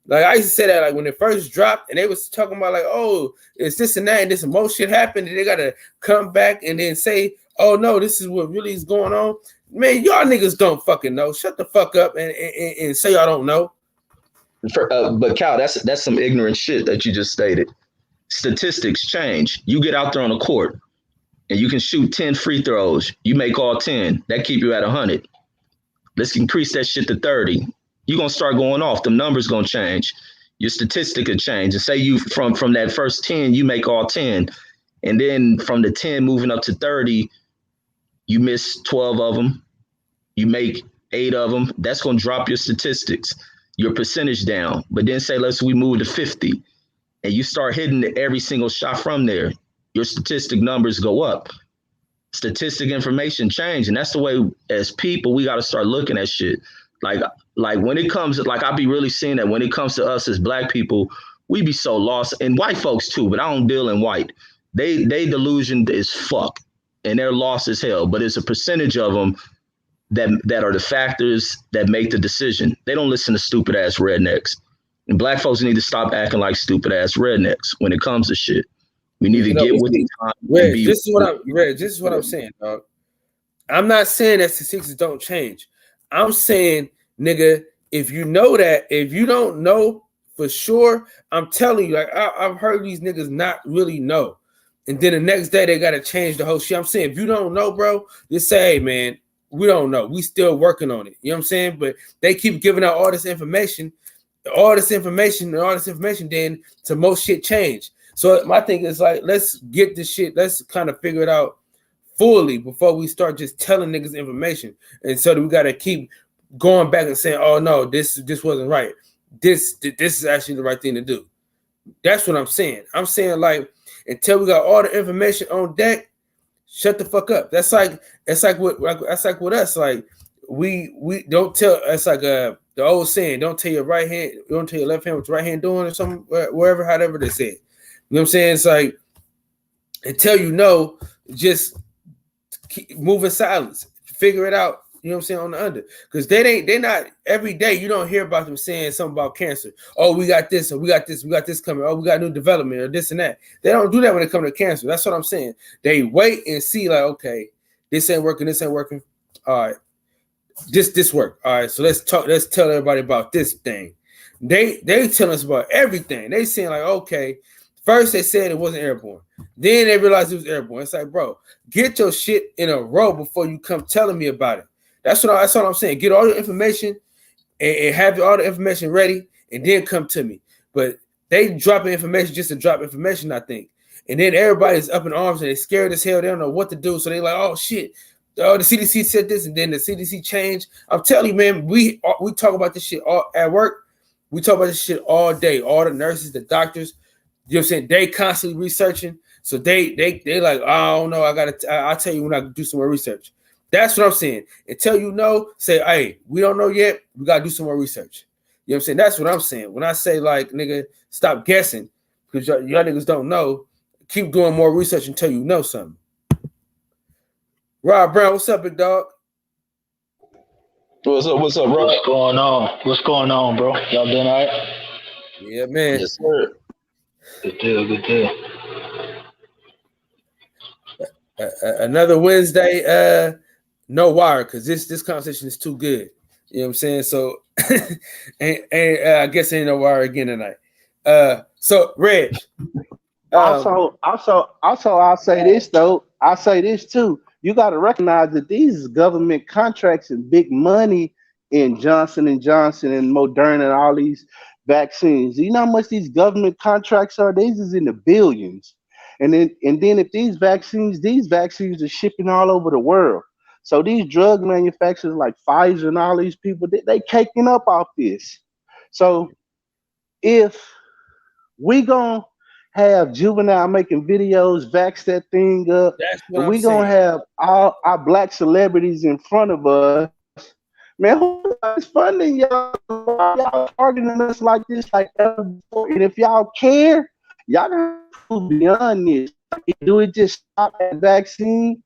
Like I used to say that, like when it first dropped, and they was talking about like, oh, it's this and that, and this and most shit happened, and they gotta come back and then say, oh no, this is what really is going on. Man, y'all niggas don't fucking know. Shut the fuck up and say y'all don't know. But Cal, that's some ignorant shit that you just stated. Statistics change. You get out there on the court and you can shoot 10 free throws. You make all 10. That keep you at 100. Let's increase that shit to 30. You're going to start going off. The numbers going to change. Your statistic will change. And say you from that first 10, you make all 10. And then from the 10 moving up to 30, you miss 12 of them. You make 8 of them. That's going to drop your statistics, your percentage down. But then say, we move to 50 and you start hitting every single shot from there. Your statistic numbers go up. Statistic information change. And that's the way as people, we got to start looking at shit. Like when it comes, like I be really seeing that when it comes to us as black people, we be so lost, and white folks too, but I don't deal in white. They delusion is fuck and they're lost as hell, but it's a percentage of them that are the factors that make the decision. They don't listen to stupid ass rednecks, and black folks need to stop acting like stupid ass rednecks when it comes to shit. We need to get with the time. This is what I'm saying, dog. I'm not saying that statistics don't change. I'm saying, nigga, if you know that, if you don't know for sure, I'm telling you, like I've heard these niggas not really know. And then the next day they gotta change the whole shit. I'm saying, if you don't know, bro, just say, hey man, we don't know. We still working on it. You know what I'm saying? But they keep giving out all this information, then to most shit change. So my thing is like, let's get this shit, let's kind of figure it out fully before we start just telling niggas information. And so we gotta keep going back and saying, oh no, this wasn't right. This is actually the right thing to do. That's what I'm saying. I'm saying, like, until we got all the information on deck, shut the fuck up. That's like with us. Like we don't tell. That's like the old saying: don't tell your right hand, don't tell your left hand what your right hand doing, or something. Wherever, however they say it. You know what I'm saying? It's like until you know, just keep move in silence. Figure it out. You know what I'm saying, on the under. Because they're not every day you don't hear about them saying something about cancer. Oh, we got this, or we got this coming. Oh, we got new development, or this and that. They don't do that when it comes to cancer. That's what I'm saying. They wait and see, like, okay, this ain't working. All right. This work. All right, so let's tell everybody about this thing. They tell us about everything. They saying like, okay, first they said it wasn't airborne. Then they realized it was airborne. It's like, bro, get your shit in a row before you come telling me about it. That's what I'm saying. Get all the information and have all the information ready, and then come to me. But they dropping information just to drop information, I think. And then everybody's up in arms and they're scared as hell. They don't know what to do. So they're like, oh shit. Oh, the CDC said this, and then the CDC changed. I'm telling you, man, we talk about this shit all at work. We talk about this shit all day. All the nurses, the doctors, you know what I'm saying? They constantly researching. So they like, I don't know. I'll tell you when I do some more research. That's what I'm saying. Until you know, say, hey, we don't know yet. We got to do some more research. You know what I'm saying? That's what I'm saying. When I say, like, nigga, stop guessing because y'all niggas don't know. Keep doing more research until you know something. Rob Brown, what's up, big dog? What's up, Rob? What's going on, bro? Y'all doing all right? Yeah, man. Yes, sir. Good deal. Another Wednesday, no wire, because this conversation is too good. You know what I'm saying? So, and I guess ain't no wire again tonight. So, Reg. Also, I'll say this though. I'll say this too. You got to recognize that these government contracts and big money in Johnson & Johnson and Moderna and all these vaccines. You know how much these government contracts are? These is in the billions. And then if these vaccines are shipping all over the world. So these drug manufacturers like Pfizer and all these people, they caking up off this. So if we gonna have Juvenile making videos, vax that thing up, we gonna have all our black celebrities in front of us. Man, who's funding y'all? Y'all targeting us like this, like ever before? And if y'all care, y'all gotta prove beyond this. Do it just stop at vaccine?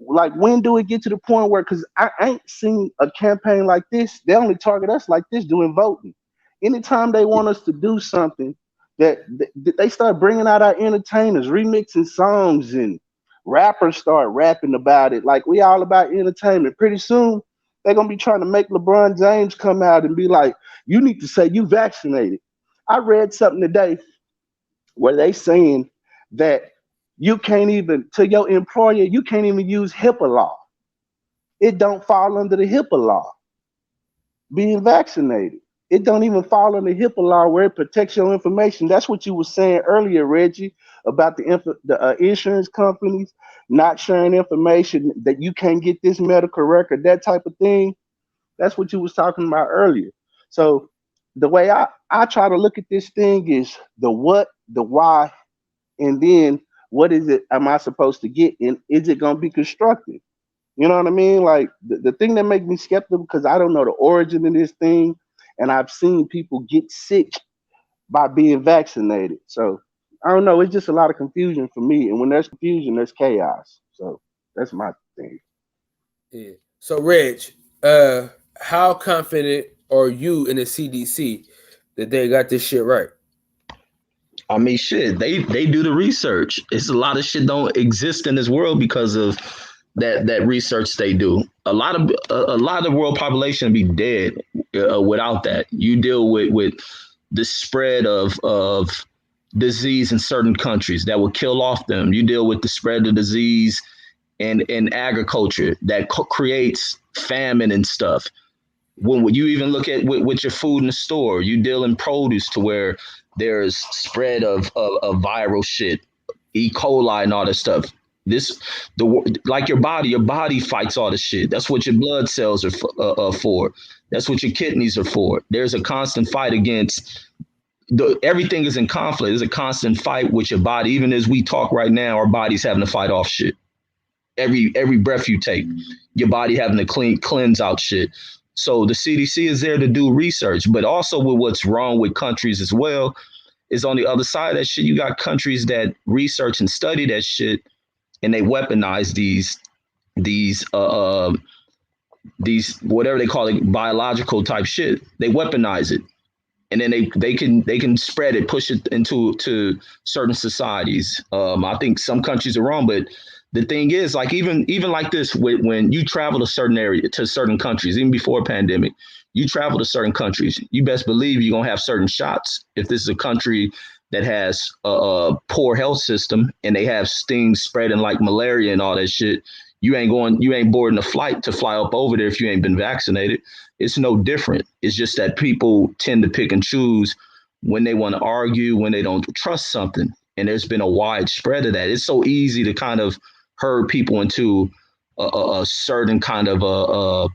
Like, when do it get to the point where, because I ain't seen a campaign like this, they only target us like this doing voting. Anytime they want us to do something, that they start bringing out our entertainers, remixing songs, and rappers start rapping about it. Like, we all about entertainment. Pretty soon, they're going to be trying to make LeBron James come out and be like, you need to say you vaccinated. I read something today where they saying that you can't even, to your employer, you can't even use HIPAA law. It don't fall under the HIPAA law, being vaccinated. It don't even fall under HIPAA law where it protects your information. That's what you were saying earlier, Reggie, about the insurance companies not sharing information that you can't get this medical record, that type of thing. That's what you was talking about earlier. So the way I try to look at this thing is the what, the why, and then what is it am I supposed to get, and is it going to be constructive? You know what I mean? Like the thing that makes me skeptical, because I don't know the origin of this thing, and I've seen people get sick by being vaccinated. So I don't know. It's just a lot of confusion for me, and when there's confusion, there's chaos. So that's my thing. Yeah. So Reg, how confident are you in the CDC that they got this shit right? I mean, shit, they do the research. It's a lot of shit don't exist in this world because of that research they do. A lot of the world population would be dead without that. You deal with the spread of disease in certain countries that will kill off them. You deal with the spread of disease in agriculture that creates famine and stuff. When you even look at with your food in the store, you deal in produce to where there's spread of viral shit, E. coli and all that stuff. Like your body fights all the shit. That's what your blood cells are for. That's what your kidneys are for. There's a constant fight against everything is in conflict. There's a constant fight with your body. Even as we talk right now, our body's having to fight off shit. Every breath you take, your body having to cleanse out shit. So the CDC is there to do research, but also with what's wrong with countries as well is on the other side of that shit. You got countries that research and study that shit, and they weaponize these whatever they call it, biological type shit. They weaponize it, and then they can spread it, push it into certain societies. I think some countries are wrong, but the thing is, like even like this, when you travel to certain countries, even before pandemic, you travel to certain countries, you best believe you're gonna have certain shots. If this is a country that has a poor health system and they have things spreading like malaria and all that shit, you ain't boarding a flight to fly up over there if you ain't been vaccinated. It's no different. It's just that people tend to pick and choose when they want to argue, when they don't trust something. And there's been a wide spread of that. It's so easy to kind of herd people into a certain kind of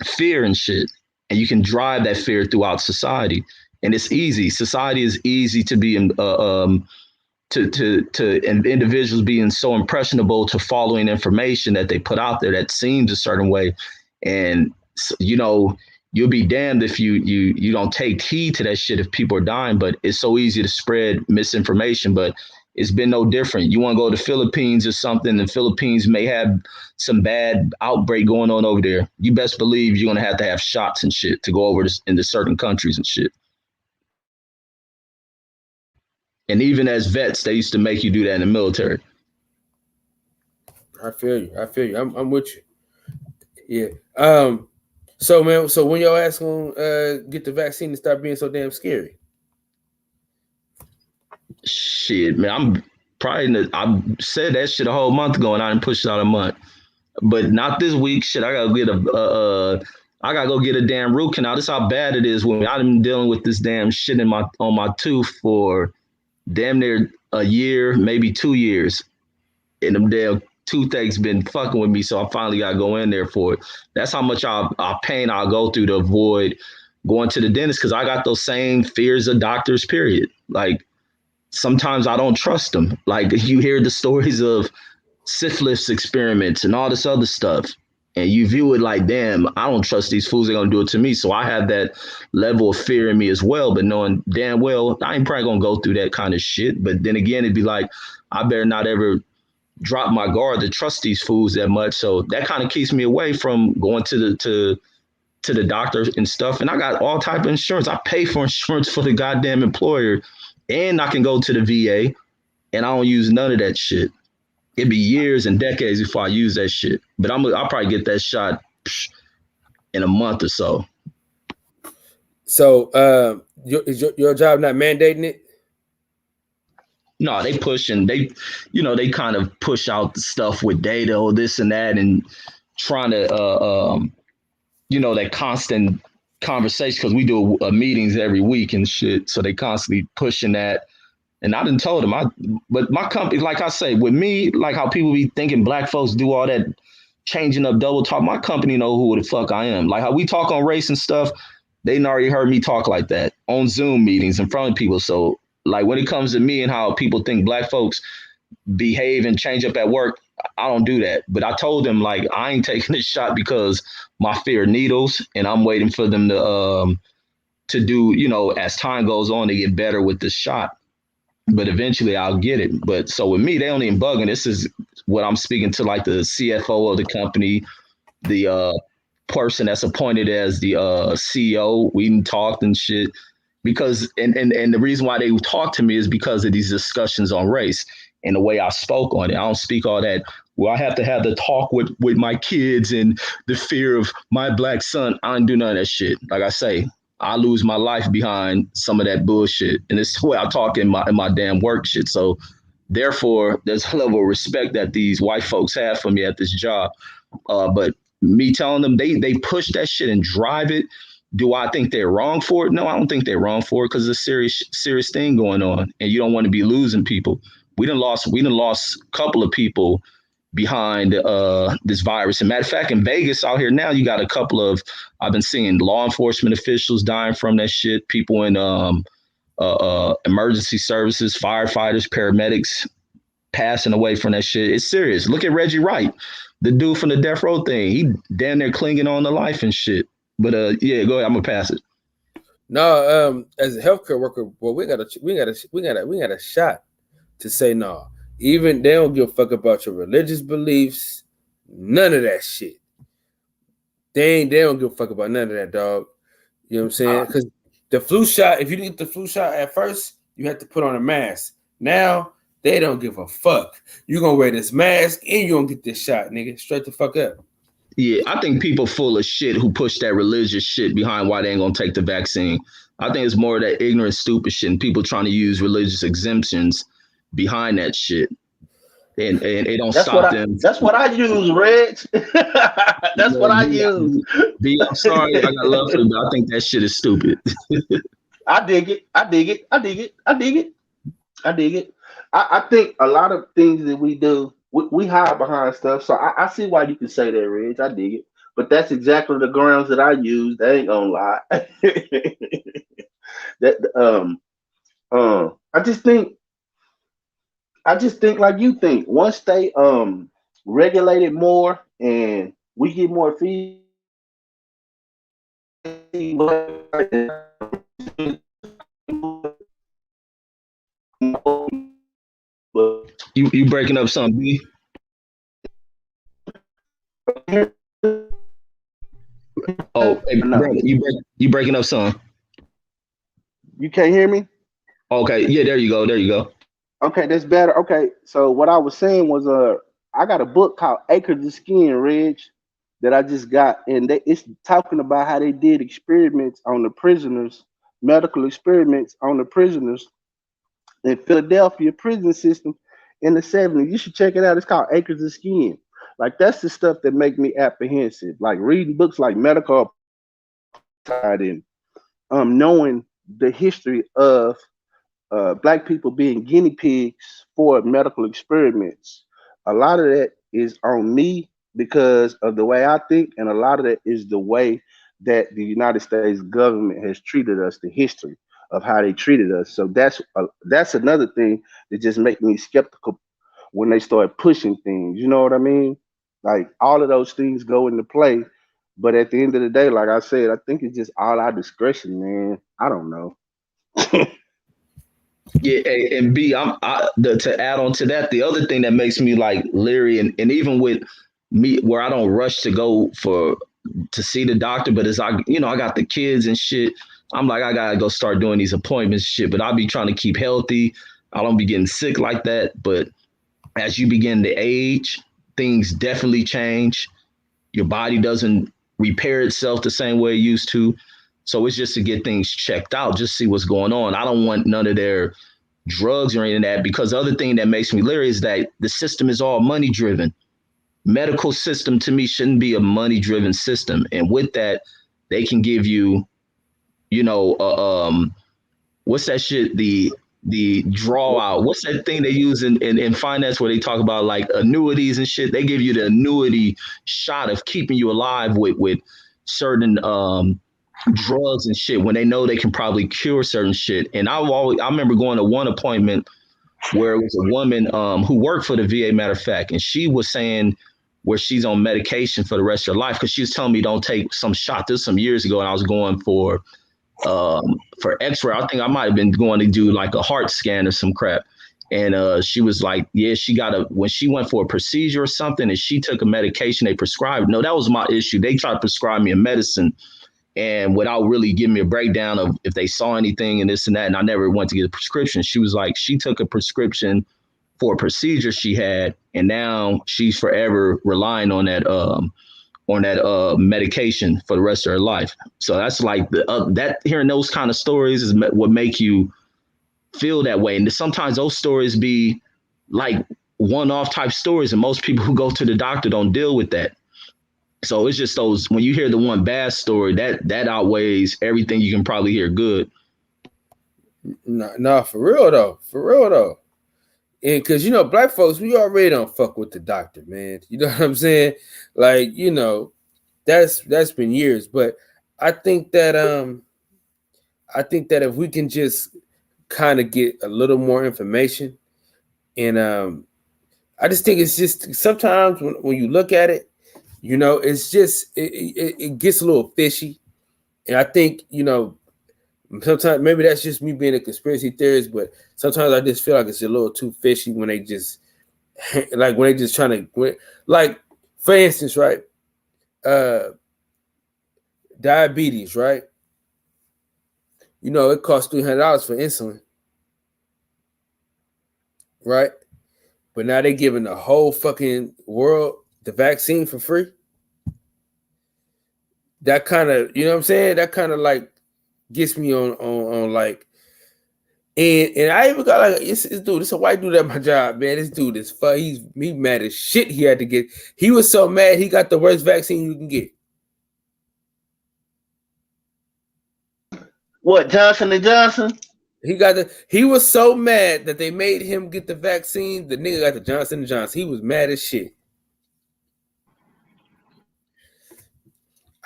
fear and shit. And you can drive that fear throughout society. And it's easy. Society is easy to be and individuals being so impressionable to following information that they put out there that seems a certain way. And, you know, you'll be damned if you don't take heed to that shit if people are dying. But it's so easy to spread misinformation. But it's been no different. You want to go to the Philippines or something, the Philippines may have some bad outbreak going on over there. You best believe you're going to have shots and shit to go over into certain countries and shit. And even as vets, they used to make you do that in the military. I feel you. I'm with you. Yeah. So man, when your ass gonna get the vaccine and stop being so damn scary? Shit, man, I said that shit a whole month ago and I didn't push it out a month. But not this week. Shit, I gotta go get a damn root canal. This is how bad it is when I've been dealing with this damn shit on my tooth for damn near a year, maybe 2 years. And them damn toothache's been fucking with me, so I finally gotta go in there for it. That's how much pain I'll go through to avoid going to the dentist, because I got those same fears of doctors, period. Like, sometimes I don't trust them. Like, you hear the stories of syphilis experiments and all this other stuff, and you view it like, damn, I don't trust these fools. They're going to do it to me. So I have that level of fear in me as well, but knowing damn well, I ain't probably going to go through that kind of shit. But then again, it'd be like, I better not ever drop my guard to trust these fools that much. So that kind of keeps me away from going to the doctor and stuff. And I got all type of insurance. I pay for insurance for the goddamn employer, and I can go to the VA, and I don't use none of that shit. It'd be years and decades before I use that shit. But I'll probably get that shot in a month or so. So is your job not mandating it? No, they pushing. They kind of push out the stuff with data or this and that, and trying to that constant conversation, because we do meetings every week and shit. So they constantly pushing that. And I done told him, but my company, like I say, with me, like how people be thinking black folks do all that changing up double talk. My company know who the fuck I am. Like how we talk on race and stuff, they already heard me talk like that on Zoom meetings in front of people. So like when it comes to me and how people think black folks behave and change up at work, I don't do that. But I told them like I ain't taking this shot because my fear of needles, and I'm waiting for them to do, you know, as time goes on to get better with this shot. But eventually I'll get it. But so with me, they don't even bugging. This is what I'm speaking to, like the CFO of the company, the person that's appointed as the CEO. We even talked and shit because and the reason why they talk to me is because of these discussions on race and the way I spoke on it. I don't speak all that. Well, I have to have the talk with my kids and the fear of my black son. I don't do none of that shit. Like I say, I lose my life behind some of that bullshit. And it's the way I talk in my damn work shit. So therefore, there's a level of respect that these white folks have for me at this job. But me telling them they push that shit and drive it. Do I think they're wrong for it? No, I don't think they're wrong for it because it's a serious thing going on. And you don't want to be losing people. We done lost a couple of people behind this virus. And matter of fact, in Vegas out here now, you got a couple of, I've been seeing law enforcement officials dying from that shit. People in emergency services, firefighters, paramedics passing away from that shit. It's serious. Look at Reggie Wright, the dude from the death row thing. He damn near clinging on to life and shit. But yeah, go ahead. I'm gonna pass it. No, as a healthcare worker, well, we got a shot to say no. Even they don't give a fuck about your religious beliefs, none of that shit. They don't give a fuck about none of that, dog. You know what I'm saying? Because the flu shot, if you didn't get the flu shot at first, you had to put on a mask. Now they don't give a fuck. You're gonna wear this mask and you're gonna get this shot, nigga. Straight the fuck up. Yeah, I think people full of shit who push that religious shit behind why they ain't gonna take the vaccine. I think it's more of that ignorant, stupid shit and people trying to use religious exemptions behind that shit. And they don't stop them. That's what I use, Reg. That's what I use. I'm sorry, I got love for you, but I think that shit is stupid. I dig it. I think a lot of things that we do, we hide behind stuff. So I see why you can say that, Reg. I dig it. But that's exactly the grounds that I use. They ain't gonna lie. I just think like you think. Once they regulate it more and we get more fees. You breaking up something, B? Oh, hey, brother, you breaking up something. You can't hear me? Okay, yeah, there you go. Okay, that's better. Okay, so what I was saying was I got a book called Acres of Skin, Reg, that I just got, and it's talking about how they did experiments on the prisoners, medical experiments on the prisoners in Philadelphia prison system in the 70s. You should check it out. It's called Acres of Skin. Like, that's the stuff that make me apprehensive. Like reading books like Medical and knowing the history of Black people being guinea pigs for medical experiments. A lot of that is on me because of the way I think, and a lot of that is the way that the United States government has treated us, the history of how they treated us. So that's another thing that just makes me skeptical when they start pushing things. You know what I mean? Like, all of those things go into play. But at the end of the day, like I said, I think it's just all our discretion, man. I don't know. Yeah, and B, to add on to that, the other thing that makes me like leery, and even with me, where I don't rush to go to see the doctor, but as I got the kids and shit, I'm like, I gotta go start doing these appointments and shit. But I'll be trying to keep healthy. I don't be getting sick like that. But as you begin to age, things definitely change. Your body doesn't repair itself the same way it used to. So it's just to get things checked out, just see what's going on. I don't want none of their drugs or any of that, because the other thing that makes me leery is that the system is all money driven. Medical system to me shouldn't be a money driven system. And with that, they can give you, what's that shit? The the draw out. What's that thing they use in finance where they talk about like annuities and shit? They give you the annuity shot of keeping you alive with certain drugs and shit when they know they can probably cure certain shit. And I remember going to one appointment where it was a woman who worked for the VA, matter of fact, and she was saying where she's on medication for the rest of her life because she was telling me don't take some shot. This was some years ago, and I was going for X-ray. I think I might have been going to do like a heart scan or some crap. And she was like, yeah, when she went for a procedure or something and she took a medication they prescribed. No, that was my issue. They tried to prescribe me a medicine and without really giving me a breakdown of if they saw anything and this and that. And I never went to get a prescription. She was like, she took a prescription for a procedure she had. And now she's forever relying on that medication for the rest of her life. So that's like that hearing those kind of stories is what make you feel that way. And sometimes those stories be like one-off type stories, and most people who go to the doctor don't deal with that. So it's just those, when you hear the one bad story, that outweighs everything you can probably hear good. No, for real though. And because, black folks, we already don't fuck with the doctor, man. You know what I'm saying? Like, that's been years. But I think that if we can just kind of get a little more information, and I just think it's just sometimes when you look at it, it's just it gets a little fishy. And I think, sometimes maybe that's just me being a conspiracy theorist, but sometimes I just feel like it's a little too fishy when they just trying to, like, for instance, right? Diabetes, right? It costs $300 for insulin, right? But now they're giving the whole fucking world the vaccine for free. That kind of, you know what I'm saying? That kind of like gets me on like, and I even got like this dude. This a white dude at my job, man. This dude is fun. He mad as shit. He had to get. He was so mad. He got the worst vaccine you can get. What, Johnson & Johnson? He was so mad that they made him get the vaccine. The nigga got the Johnson & Johnson. He was mad as shit.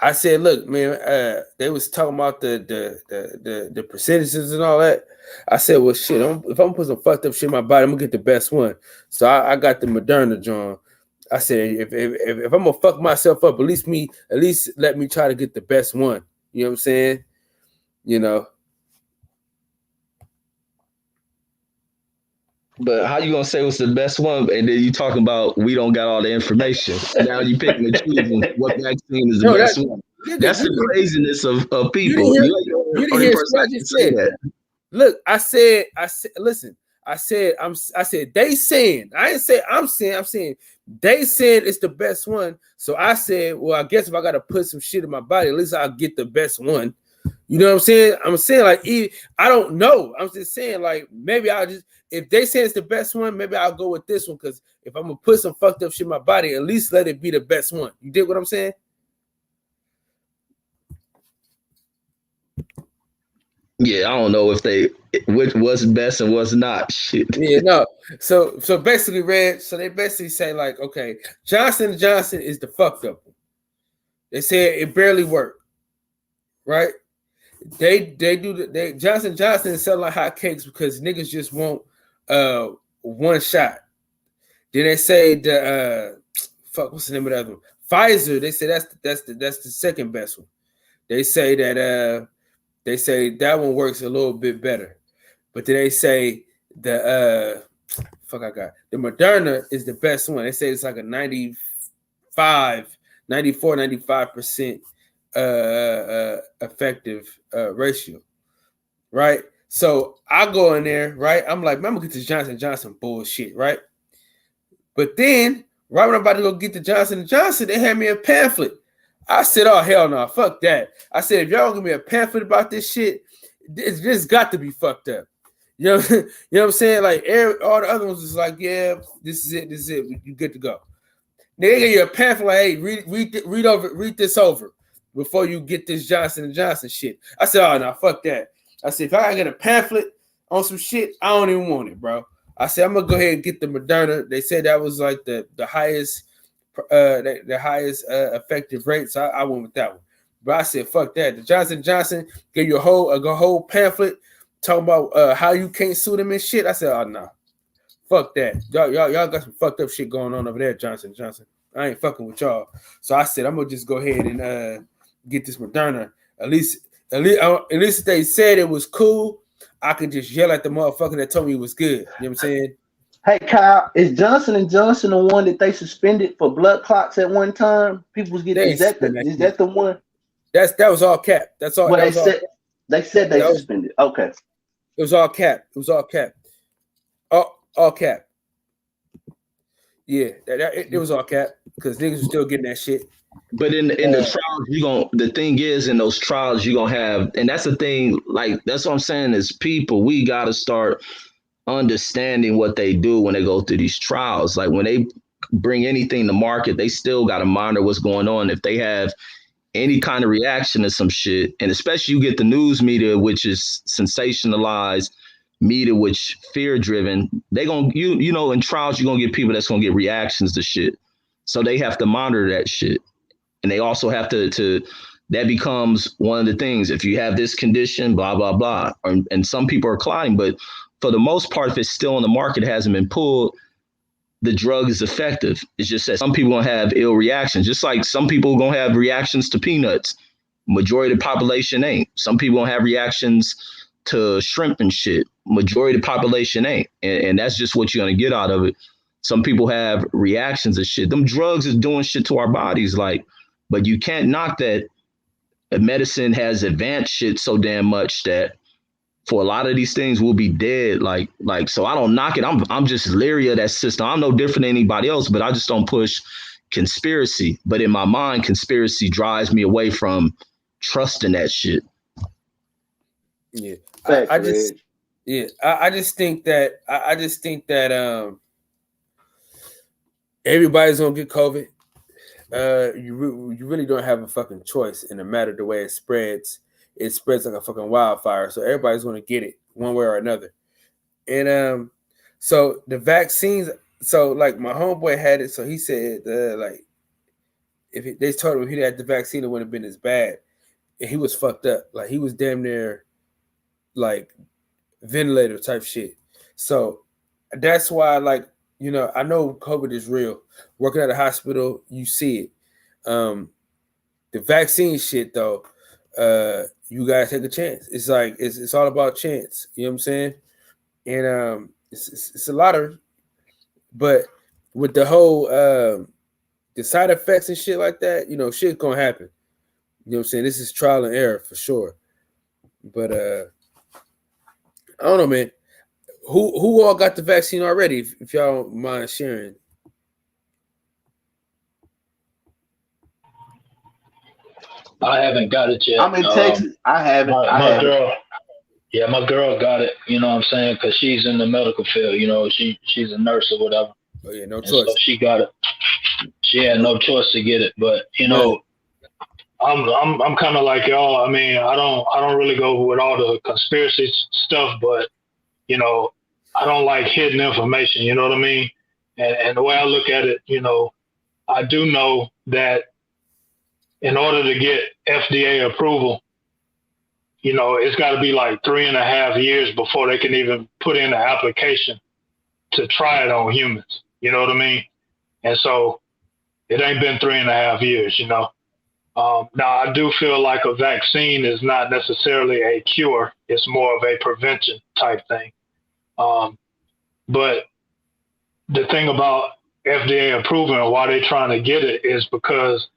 I said, look, man, they was talking about the percentages and all that. I said, well, shit, if I'm put some fucked up shit in my body, I'm gonna get the best one. So I got the Moderna, John. I said, if I'm gonna fuck myself up, at least let me try to get the best one. You know what I'm saying? But how you gonna say what's the best one, and then you talking about we don't got all the information? Now you picking and choosing what vaccine is the best one. That's the craziness of people. You didn't hear what I just said. That. Look, I said, listen. I said they saying. I didn't say I'm saying. I'm saying they said it's the best one. So I said, well, I guess if I gotta put some shit in my body, at least I'll get the best one. You know what I'm saying? I'm saying like I don't know. I'm just saying like maybe I'll just, if they say it's the best one, maybe I'll go with this one, because if I'm gonna put some fucked up shit in my body, at least let it be the best one. You dig what I'm saying? Yeah, I don't know which was best and what's not. Shit. Yeah, no. So basically, Red. So they basically say like, okay, Johnson & Johnson is the fucked up one. They say it barely worked, right? Johnson & Johnson is selling like hotcakes because niggas just want one shot. Then they say what's the name of the other one? Pfizer. They say that's the second best one. They say that that one works a little bit better, but then they say the Moderna is the best one. They say it's like a 94-95% effective ratio, right? So I go in there, right? I'm like, man, I'm gonna get this Johnson & Johnson bullshit, right? But then, right when I'm about to go get the Johnson & Johnson, they hand me a pamphlet. I said, oh, hell no, fuck that. I said, if y'all give me a pamphlet about this shit, this got to be fucked up. You know what I'm saying? Like, all the other ones is like, yeah, this is it, you good to go. They give you a pamphlet, like, hey, read this over before you get this Johnson & Johnson shit. I said, oh, no, fuck that. I said, if I get a pamphlet on some shit. I don't even want it, bro. I said I'm gonna go ahead and get the Moderna. They said that was like the highest, the highest effective rate. So I went with that one. But I said fuck that. The Johnson Johnson gave you a whole pamphlet talking about how you can't sue them and shit. I said, oh no, fuck that. Y'all got some fucked up shit going on over there, Johnson Johnson. I ain't fucking with y'all. So I said I'm gonna just go ahead and get this Moderna. At least they said it was cool. I could just yell at the motherfucker that told me it was good. You know what I'm saying? Hey Kyle, is Johnson & Johnson the one that they suspended for blood clots at one time? People was getting is that the one? That was all cap. That's all. Well, they said they suspended. Okay. It was all cap. It was all cap. All cap. Yeah, it was all cap because niggas were still getting that shit. But in the trials, the thing is, in those trials, you're gonna have, and that's the thing, like that's what I'm saying is people, we gotta start understanding what they do when they go through these trials. Like when they bring anything to market, they still gotta monitor what's going on. If they have any kind of reaction to some shit, and especially you get the news media, which is sensationalized media, which fear driven, they gonna you know in trials you're gonna get people that's gonna get reactions to shit. So they have to monitor that shit. And they also have to that becomes one of the things. If you have this condition, blah, blah, blah. And some people are clotting, but for the most part, if it's still on the market, it hasn't been pulled, the drug is effective. It's just that some people gonna have ill reactions, just like some people gonna have reactions to peanuts. Majority of the population ain't. Some people gonna have reactions to shrimp and shit. Majority of the population ain't. And that's just what you're gonna get out of it. Some people have reactions to shit. Them drugs is doing shit to our bodies, like, but you can't knock that medicine has advanced shit so damn much that for a lot of these things we'll be dead. Like, so I don't knock it. I'm just leery of that system. I'm no different than anybody else, but I just don't push conspiracy. But in my mind, conspiracy drives me away from trusting that shit. Yeah. I just think that everybody's gonna get COVID. You really don't have a fucking choice in the matter of the way it spreads. It spreads like a fucking wildfire. So everybody's gonna get it one way or another. And so the vaccines. So like my homeboy had it. So he said like if they told him if he had the vaccine, it wouldn't have been as bad. And he was fucked up. Like he was damn near like ventilator type shit. So that's why like. You know, I know COVID is real. Working at a hospital, you see it. The vaccine shit, though, you guys take a chance. It's like it's all about chance. You know what I'm saying? And it's a lot of, but with the whole the side effects and shit like that, you know, shit's gonna happen. You know what I'm saying? This is trial and error for sure. But I don't know, man. Who all got the vaccine already? If y'all don't mind sharing. I haven't got it yet. I'm in Texas. I haven't. My girl got it. You know what I'm saying? Because she's in the medical field. You know, she's a nurse or whatever. Oh yeah, no choice. So she got it. She had no choice to get it. But you know, I'm kind of like y'all. I mean, I don't really go with all the conspiracy stuff, but you know, I don't like hidden information, you know what I mean? And the way I look at it, you know, I do know that in order to get FDA approval, you know, it's got to be like 3.5 years before they can even put in an application to try it on humans, you know what I mean? And so it ain't been 3.5 years, you know? Now, I do feel like a vaccine is not necessarily a cure. It's more of a prevention type thing. But the thing about FDA approval and why they're trying to get it is because,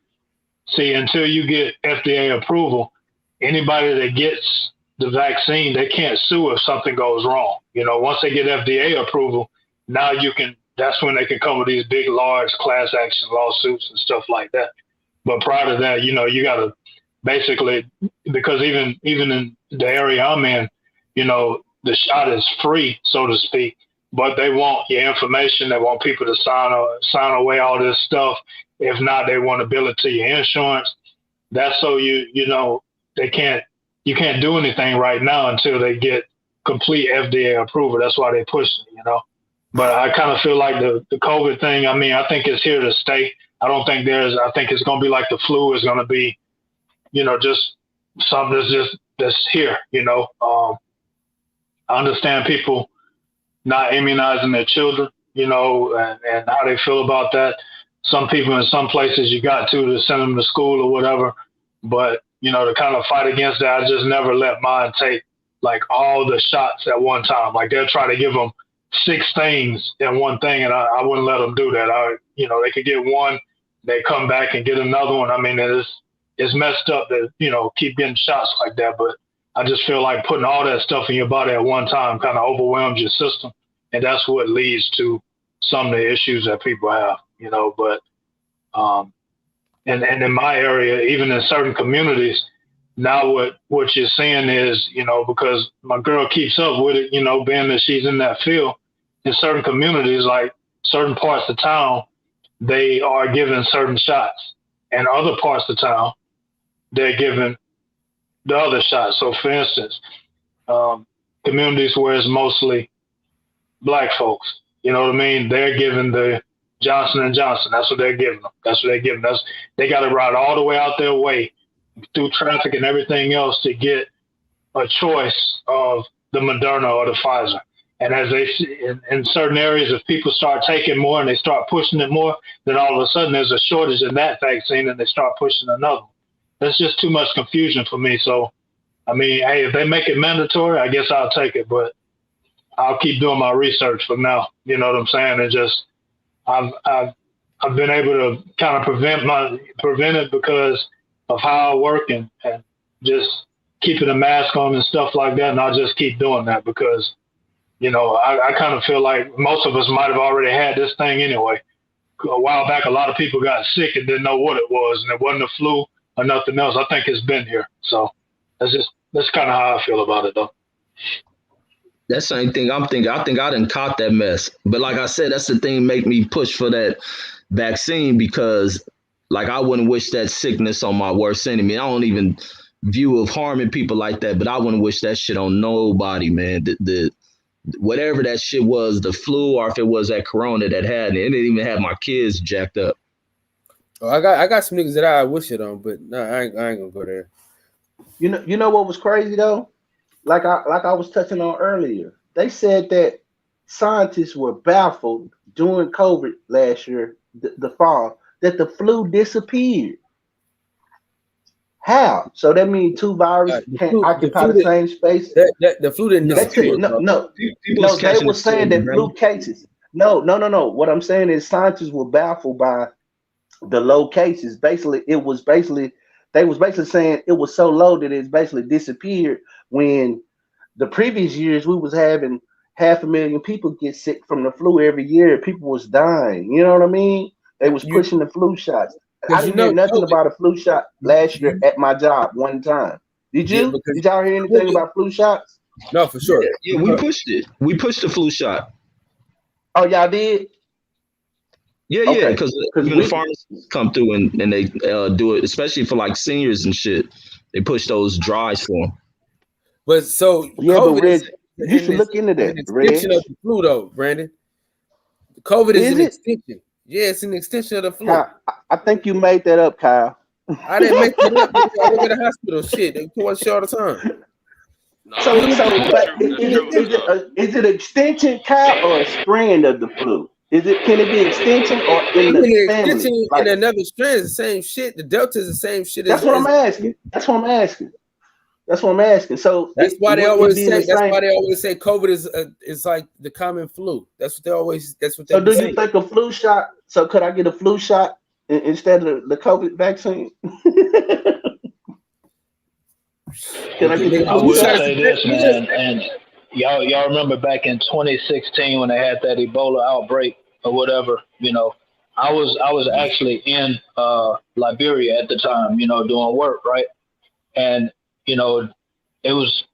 see, until you get FDA approval, anybody that gets the vaccine, they can't sue if something goes wrong. You know, once they get FDA approval, now that's when they can come with these big, large class action lawsuits and stuff like that. But prior to that, you know, you got to basically, because even in the area I'm in, you know, the shot is free, so to speak, but they want your information. They want people to sign away all this stuff. If not, they want to bill it to your insurance. That's so you know, you can't do anything right now until they get complete FDA approval. That's why they pushed it, you know. But I kind of feel like the COVID thing, I mean, I think it's here to stay. I think it's going to be like the flu is going to be, you know, just something that's here, you know. I understand people not immunizing their children, you know, and how they feel about that. Some people in some places you got to send them to school or whatever. But, you know, to kind of fight against that, I just never let mine take like all the shots at one time. Like they'll try to give them 6 things in one thing, and I wouldn't let them do that. You know, they could get one, they come back and get another one. I mean, it's messed up that, you know, keep getting shots like that. But I just feel like putting all that stuff in your body at one time kind of overwhelms your system. And that's what leads to some of the issues that people have, you know. But and in my area, even in certain communities, now what you're seeing is, you know, because my girl keeps up with it, you know, being that she's in that field, in certain communities, like certain parts of town, they are giving certain shots. And other parts of town, they're giving the other shots. So for instance, communities where it's mostly Black folks, you know what I mean? They're giving the Johnson & Johnson. That's what they're giving them. They got to ride all the way out their way through traffic and everything else to get a choice of the Moderna or the Pfizer. And as they see in certain areas, if people start taking more and they start pushing it more, then all of a sudden there's a shortage in that vaccine and they start pushing another. That's just too much confusion for me. So, I mean, hey, if they make it mandatory, I guess I'll take it, but I'll keep doing my research for now. You know what I'm saying? And just, I've been able to kind of prevent it because of how I work and just keeping a mask on and stuff like that. And I'll just keep doing that because, you know, I kind of feel like most of us might have already had this thing anyway. A while back, a lot of people got sick and didn't know what it was, and it wasn't a flu or nothing else. I think it's been here. So that's kind of how I feel about it, though. That same thing I'm thinking. I think I done caught that mess. But like I said, that's the thing make me push for that vaccine because, like, I wouldn't wish that sickness on my worst enemy. I don't even view of harming people like that, but I wouldn't wish that shit on nobody, man. The whatever that shit was, the flu, or if it was that corona that had it, it didn't even have my kids jacked up. Oh, I got some niggas that I wish it on, but no, I ain't gonna go there. You know what was crazy though? Like I was touching on earlier, they said that scientists were baffled during COVID last year, the fall, that the flu disappeared. How? So that means two viruses can't occupy the same space. The flu didn't disappear. No. They were saying that flu cases. No. What I'm saying is scientists were baffled by the low cases. Basically, they was basically saying it was so low that it's basically disappeared. When the previous years we was having 500,000 people get sick from the flu every year, people was dying. You know what I mean? They was pushing the flu shots. I didn't hear nothing about a flu shot last year at my job one time. Did you? Yeah, did y'all hear anything about flu shots? No, for sure. Yeah, we pushed it. We pushed the flu shot. Oh, y'all did? Yeah, because the pharmacists come through and they do it, especially for like seniors and shit. They push those drives for them. But so COVID Reg, you should look into that. An extension of the flu, though, Brandon. COVID is an extension. Yeah, it's an extension of the flu. Kyle, I think you made that up, Kyle. I didn't make it up. I work at the hospital. Shit, they watch shit all the time. So is it an extension, Kyle, or a strand of the flu? Can it be extension or in the family? Extension and another strand is the same shit. The Delta is the same shit. That's what I'm asking. So that's why they always say. That's why they always say COVID is like the common flu. That's what they always. That's what they. So do you think a flu shot? So could I get a flu shot instead of the COVID vaccine? Can I get the flu shot? I will say this, man, and y'all remember back in 2016 when they had that Ebola outbreak or whatever. You know, I was actually in Liberia at the time. You know, doing work, right, and you know, it was,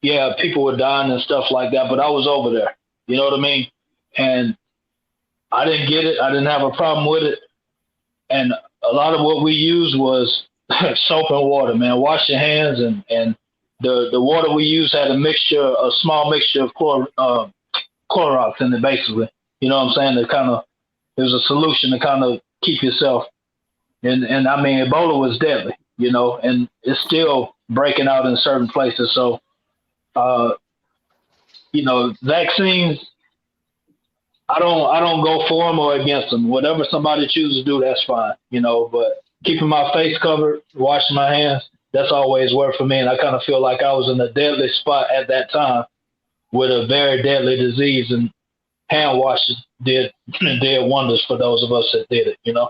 people were dying and stuff like that, but I was over there. You know what I mean? And I didn't get it. I didn't have a problem with it. And a lot of what we used was soap and water, man. Wash your hands and the water we used had a small mixture of Clorox in it, basically. You know what I'm saying? There's a solution to kind of keep yourself. And I mean, Ebola was deadly, you know, and it's still breaking out in certain places. So, you know, vaccines, I don't go for them or against them. Whatever somebody chooses to do, that's fine, you know. But keeping my face covered, washing my hands, that's always worked for me. And I kind of feel like I was in a deadly spot at that time with a very deadly disease, and hand washing did wonders for those of us that did it, you know.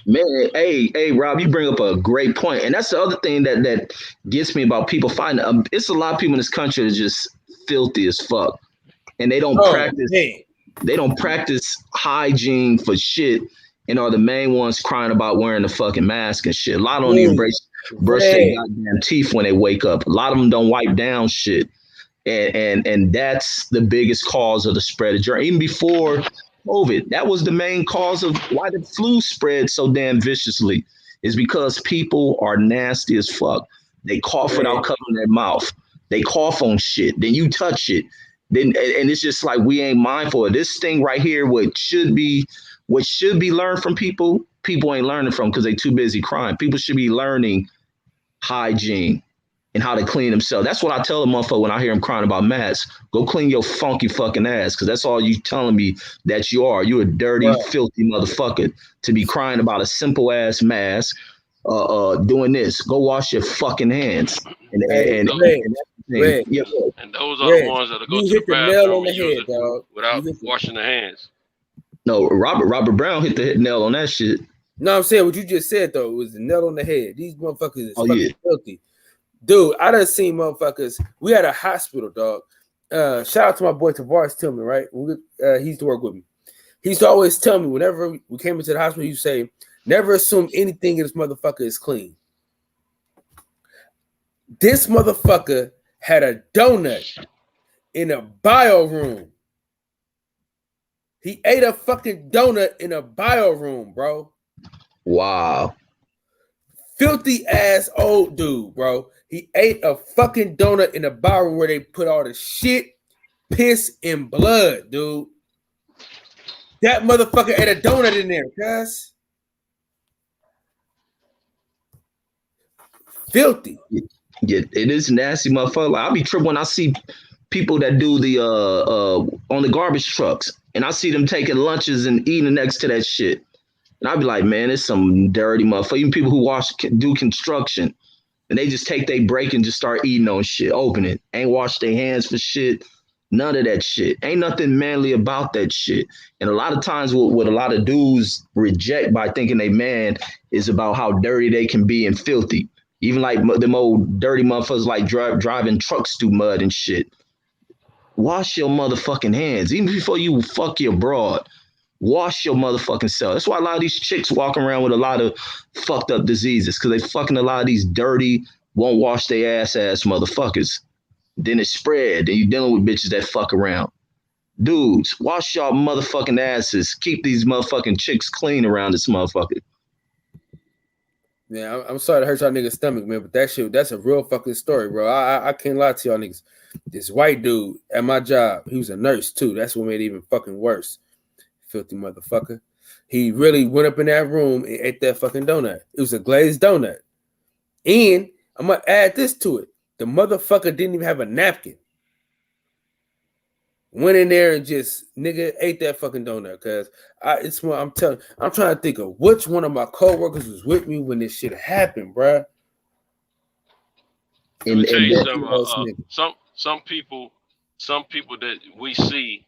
Man, hey, Rob, you bring up a great point, and that's the other thing that gets me about people finding. It's a lot of people in this country that are just filthy as fuck, and they don't practice. Man. They don't practice hygiene for shit, and are the main ones crying about wearing the fucking mask and shit. A lot don't even brush their goddamn teeth when they wake up. A lot of them don't wipe down shit, and that's the biggest cause of the spread of germ. Even before COVID, that was the main cause of why the flu spread so damn viciously, is because people are nasty as fuck. They cough without covering their mouth. They cough on shit. Then you touch it. Then and it's just like we ain't mindful of this thing right here. What should be learned from people ain't learning from because they too busy crying. People should be learning hygiene and how to clean themselves. That's what I tell a motherfucker when I hear him crying about masks. Go clean your funky fucking ass, because that's all you telling me that you are. You're a dirty, filthy motherfucker to be crying about a simple ass mask. Doing this. Go wash your fucking hands. And those are the ones that go to the bathroom and use it without washing their hands. No, Robert Brown hit the nail on that shit. No, I'm saying what you just said though was the nail on the head. These motherfuckers is fucking filthy. Dude, I done seen motherfuckers. We had a hospital, dog. Shout out to my boy Tavares Tillman, right? He used to work with me. He used to always tell me whenever we came into the hospital, he used to say, never assume anything in this motherfucker is clean. This motherfucker had a donut in a bio room. He ate a fucking donut in a bio room, bro. Wow. Filthy ass old dude, bro. He ate a fucking donut in a bio room where they put all the shit, piss, and blood, dude. That motherfucker ate a donut in there, cuz. Filthy. Yeah, it is nasty, motherfucker. Like, I'll be tripping when I see people that do the on the garbage trucks, and I see them taking lunches and eating next to that shit. And I'll be like, man, it's some dirty motherfucker. Even people who do construction, and they just take their break and just start eating on shit, open it. Ain't wash their hands for shit. None of that shit. Ain't nothing manly about that shit. And a lot of times what a lot of dudes reject by thinking they man is about how dirty they can be and filthy. Even like them old dirty motherfuckers like driving trucks through mud and shit. Wash your motherfucking hands. Even before you fuck your broad, wash your motherfucking self. That's why a lot of these chicks walking around with a lot of fucked up diseases, because they fucking a lot of these dirty, won't wash their ass motherfuckers. Then it spread. Then you dealing with bitches that fuck around. Dudes, wash y'all motherfucking asses. Keep these motherfucking chicks clean around this motherfucker. Yeah, I'm sorry to hurt y'all niggas' stomach, man, but that's a real fucking story, bro. I can't lie to y'all niggas. This white dude at my job, he was a nurse too. That's what made it even fucking worse. Filthy motherfucker. He really went up in that room and ate that fucking donut. It was a glazed donut. And I'm gonna add this to it. The motherfucker didn't even have a napkin. Went in there and just ate that fucking donut, cause I'm trying to think of which one of my coworkers was with me when this shit happened, bruh. Let me tell you some people that we see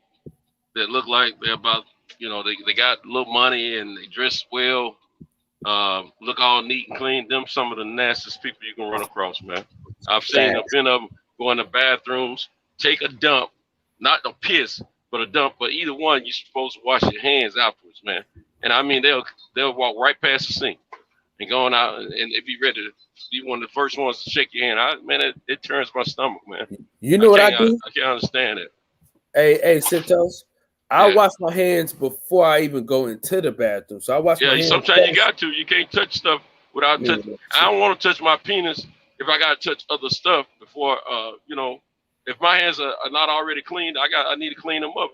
that look like they're about, they got a little money and they dress well, look all neat and clean. Them some of the nastiest people you can run across, man. I've seen a bit of them go in the bathrooms, take a dump, not a piss, but a dump. But either one, you're supposed to wash your hands afterwards, man. And I mean, they'll walk right past the sink and going out, and if you're ready to be one of the first ones to shake your hand, it turns my stomach, man. You know what I do? I can't understand it. Hey, Santos. I wash my hands before I even go into the bathroom. So I wash my hands. Sometimes you got to. You can't touch stuff without touching. I don't want to touch my penis if I gotta touch other stuff before, if my hands are not already clean, I need to clean them up.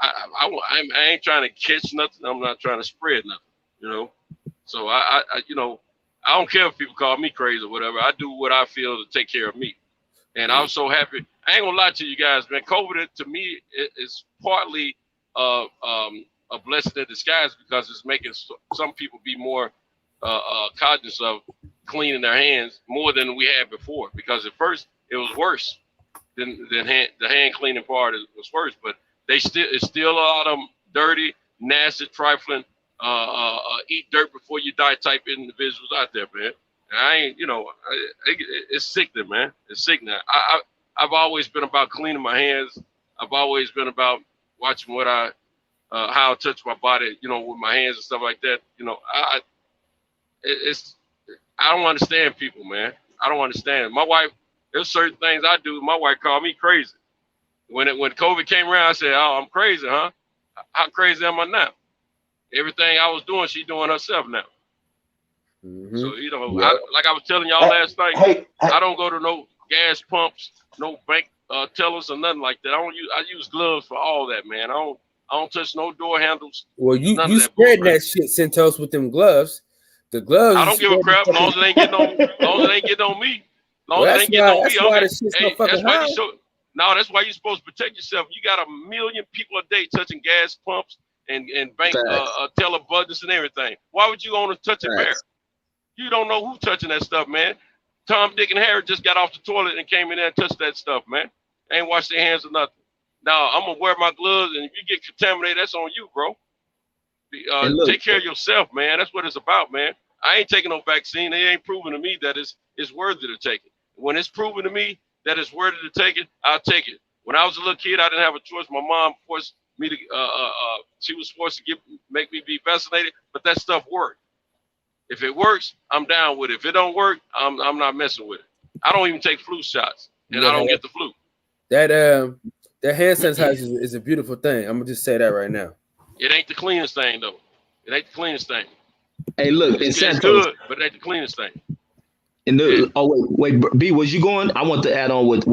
I ain't trying to catch nothing. I'm not trying to spread nothing. So I don't care if people call me crazy or whatever. I do what I feel to take care of me. And I'm so happy. I ain't gonna lie to you guys, man. COVID to me is partly a blessing in disguise because it's making some people be more conscious of cleaning their hands more than we had before. Because at first it was worse than the hand cleaning part was worse. But it's still a lot of them dirty, nasty, trifling, eat dirt before you die type individuals out there, man. And I ain't, it's sickening, man. It's sickening. I've always been about cleaning my hands. I've always been about watching how I touch my body, with my hands and stuff like that. I don't understand people, man. I don't understand. My wife, there's certain things I do. My wife called me crazy. When COVID came around, I said, "Oh, I'm crazy, huh? How crazy am I now?" Everything I was doing, she doing herself now. Mm-hmm. So like I was telling y'all last night, I don't go to no gas pumps, no bank tellers or nothing like that. I use gloves for all that, man. I don't touch no door handles. Well, you spread that shit, Centos, with them gloves. The gloves. I don't give a crap as long as it ain't getting on. As long as it ain't getting on me. As long as it ain't getting on me. That's why you're supposed to protect yourself. You got 1 million people a day touching gas pumps and bank teller buttons and everything. Why would you want to touch it bare? You don't know who touching that stuff, man. Tom, Dick, and Harry just got off the toilet and came in there and touched that stuff, man. Ain't washed their hands or nothing. Now, I'm going to wear my gloves, and if you get contaminated, that's on you, bro. Take care of yourself, man. That's what it's about, man. I ain't taking no vaccine. It ain't proven to me that it's worthy to take it. When it's proven to me that it's worthy to take it, I'll take it. When I was a little kid, I didn't have a choice. My mom forced me to, she was forced to make me be vaccinated, but that stuff worked. If it works, I'm down with it. If it don't work, I'm not messing with it. I don't even take flu shots, and I don't get the flu. That hand sanitizer is a beautiful thing. I'm gonna just say that right now. It ain't the cleanest thing though. It ain't the cleanest thing. Hey, look, it's good, but it ain't the cleanest thing. Wait, B, was you going? I want to add on what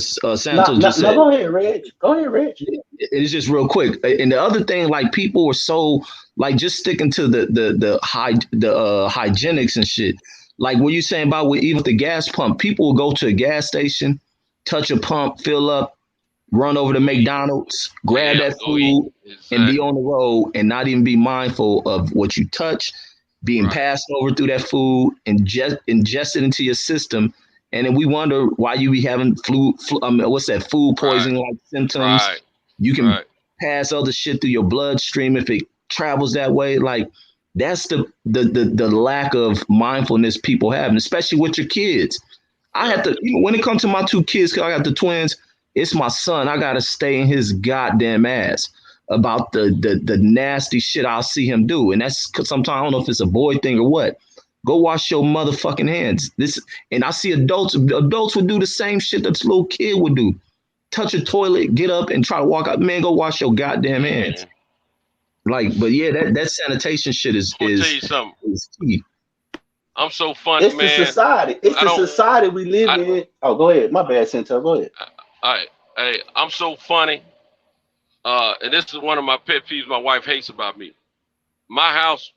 Santos just said. No, go ahead, Reg. It's just real quick. And the other thing, like, people were so like just sticking to the hygienics and shit. Like what you saying about even the gas pump, people will go to a gas station, touch a pump, fill up, run over to McDonald's, grab that food, and be on the road and not even be mindful of what you touch, being passed over through that food, ingested into your system. And then we wonder why you be having food poisoning like symptoms. You can pass other shit through your bloodstream if it travels that way. Like, that's the lack of mindfulness people have, and especially with your kids. I have to, when it comes to my 2 kids, because I got the twins, it's my son. I got to stay in his goddamn ass about the nasty shit I'll see him do. And that's because sometimes I don't know if it's a boy thing or what. Go wash your motherfucking hands. And I see adults would do the same shit that this little kid would do. Touch a toilet, get up and try to walk out. Man, go wash your goddamn hands. Like, but yeah, that sanitation shit is tell you something. Is key. I'm so funny, man. It's the society. It's the society we live in. Oh, go ahead. My bad, Centel. Go ahead. All right. Hey, I'm so funny. And this is one of my pet peeves my wife hates about me. My house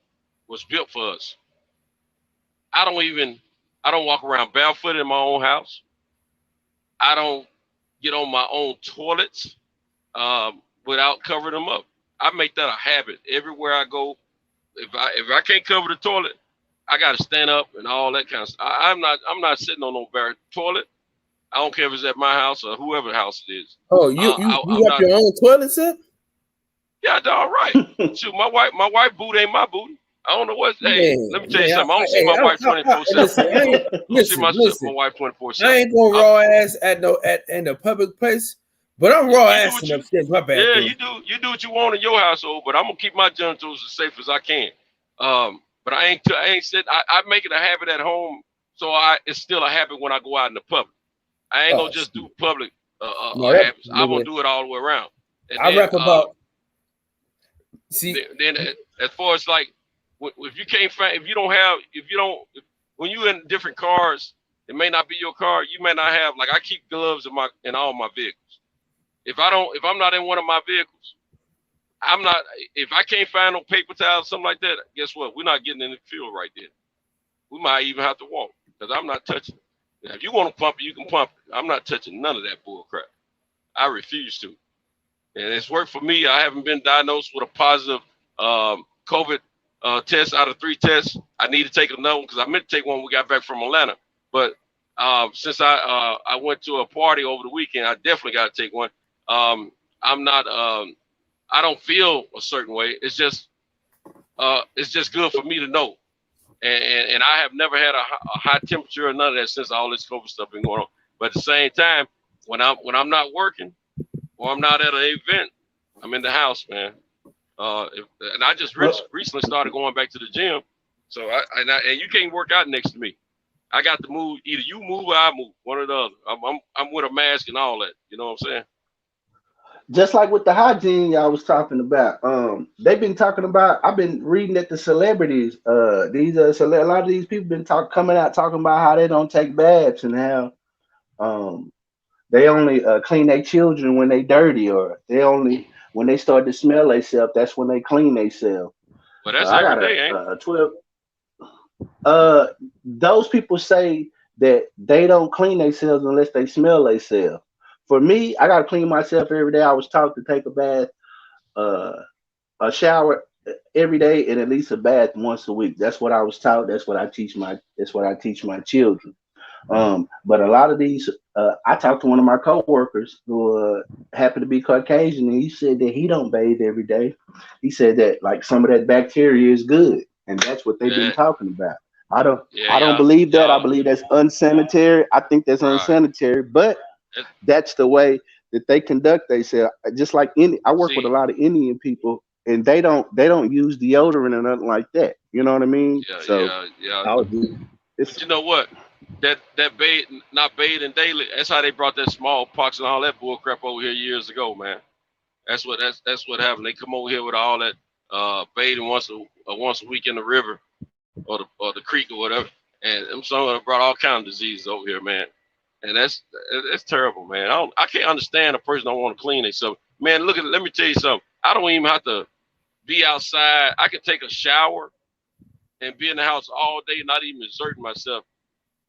was built for us. I don't walk around barefoot in my own house. I don't get on my own toilets without covering them up. I make that a habit everywhere I go. If I can't cover the toilet, I got to stand up and all that kind of stuff. I'm not sitting on no bare toilet. I don't care if it's at my house or whoever house it is. Oh, you got your own toilet set? Yeah, all right. Shoot, my wife booty ain't my booty. I don't know what's. Hey, let me tell you something. I don't see my wife 24/7. Listen, my wife 24/7. I ain't going raw ass in the public place, but I'm raw ass in upstairs. My bad. Yeah, you do what you want in your household, but I'm gonna keep my genitals as safe as I can. But I ain't sitting. I make it a habit at home, so it's still a habit when I go out in the public. I ain't gonna just do public habits. I'm gonna do it all the way around. And I rap about. Then as far as like, if you can't find, if you don't when you in different cars, it may not be your car. You may not have, like, I keep gloves in all my vehicles. If I'm not in one of my vehicles, if I can't find no paper towels, something like that, guess what? We're not getting in the field right there. We might even have to walk because I'm not touching it. Now, if you want to pump it, you can pump it. I'm not touching none of that bull crap. I refuse to. And it's worked for me. I haven't been diagnosed with a positive COVID test out of 3 tests. I need to take another one because I meant to take one when we got back from Atlanta. But since I went to a party over the weekend, I definitely got to take one. I'm not. I don't feel a certain way. It's just good for me to know. And I have never had a high temperature or none of that since all this COVID stuff been going on. But at the same time, when I'm not working or I'm not at an event, I'm in the house, man. And I just recently started going back to the gym. So and you can't work out next to me. I got to move. Either you move or I move, one or the other. I'm with a mask and all that. You know what I'm saying? Just like with the hygiene y'all was talking about, they've been talking about. I've been reading that the celebrities, a lot of these people been coming out talking about how they don't take baths and how they only clean their children when they dirty, or they only when they start to smell themselves, that's when they clean themselves. But that's every day, ain't 12. Those people say that they don't clean themselves unless they smell themselves. For me, I gotta clean myself every day. I was taught to take a bath, a shower every day, and at least a bath once a week. That's what I was taught. That's what I teach my children. But a lot of these, I talked to one of my coworkers who happened to be Caucasian, and he said that he don't bathe every day. He said that like some of that bacteria is good, and that's what they've been talking about. I don't believe that. I believe that's unsanitary. I think that's unsanitary, but that's the way that they conduct themselves. Just like I work with a lot of Indian people, and they don't use deodorant or nothing like that. You know what I mean? But you know what? That not bathing daily. That's how they brought that smallpox and all that bull crap over here years ago, man. That's what happened. They come over here with all that bathing once a week in the river or the creek or whatever, and some of them brought all kinds of diseases over here, man. And that's terrible, man. I can't understand a person don't want to clean themselves. Man, let me tell you something. I don't even have to be outside. I can take a shower and be in the house all day, not even exerting myself.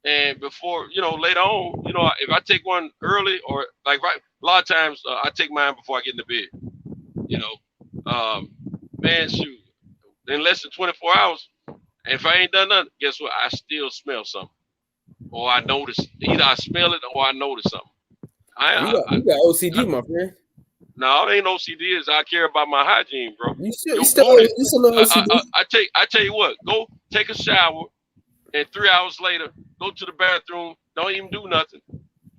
And before, later on, if I take one early or a lot of times I take mine before I get into bed. Man, shoot, in less than 24 hours, and if I ain't done nothing, guess what? I still smell something. Or I notice, either I smell it or I notice something. You got OCD, my friend. No, it ain't OCD. I care about my hygiene, bro. You still OCD. I tell you what, go take a shower, and 3 hours later, go to the bathroom. Don't even do nothing.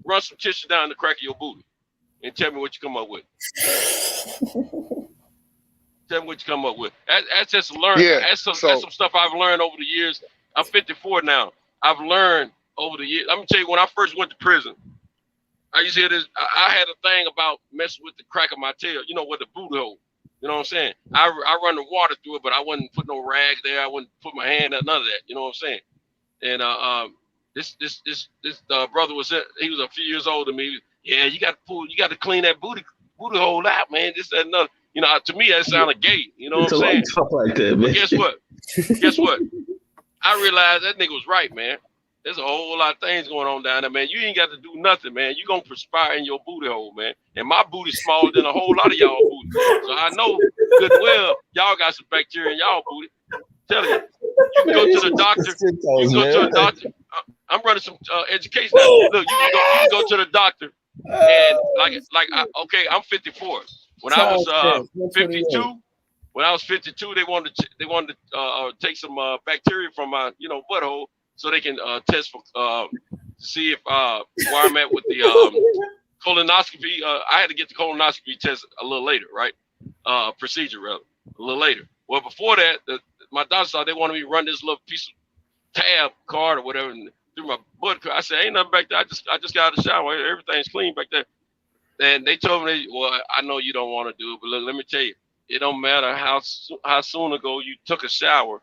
Run some tissue down the crack of your booty, and tell me what you come up with. Tell me what you come up with. That's just learning. Yeah, that's some stuff I've learned over the years. I'm 54 now. I've learned over the years. Let me tell you, when I first went to prison, I used to hear this. I had a thing about messing with the crack of my tail, with the booty hole. You know what I'm saying? I run the water through it, but I wouldn't put no rag there. I wouldn't put my hand in, none of that. You know what I'm saying? And this brother he was a few years older than me. Yeah, you got to clean that booty hole out, man. This, that, and another. To me that sounded gay. You know what I'm saying? Like that, man. But guess what? I realized that nigga was right, man. There's a whole lot of things going on down there, man. You ain't got to do nothing, man. You gonna perspire in your booty hole, man. And my booty's smaller than a whole lot of y'all booty. So I know good well y'all got some bacteria in y'all booty. Tell you, you can go to the doctor. You can go to a doctor. I'm running some education now. Look, you can go to the doctor, and I'm 54. When I was 52, they wanted to take some bacteria from my butthole so they can test for to see if where I'm at with the colonoscopy. I had to get the colonoscopy test a little later, right? Procedure rather, a little later. Well, before that, my doctor said they wanted me to run this little piece of tab card or whatever through my butt. I said, ain't nothing back there. I just got out of the shower. Everything's clean back there. And they told me, well, I know you don't want to do it, but look, let me tell you, it don't matter how soon ago you took a shower.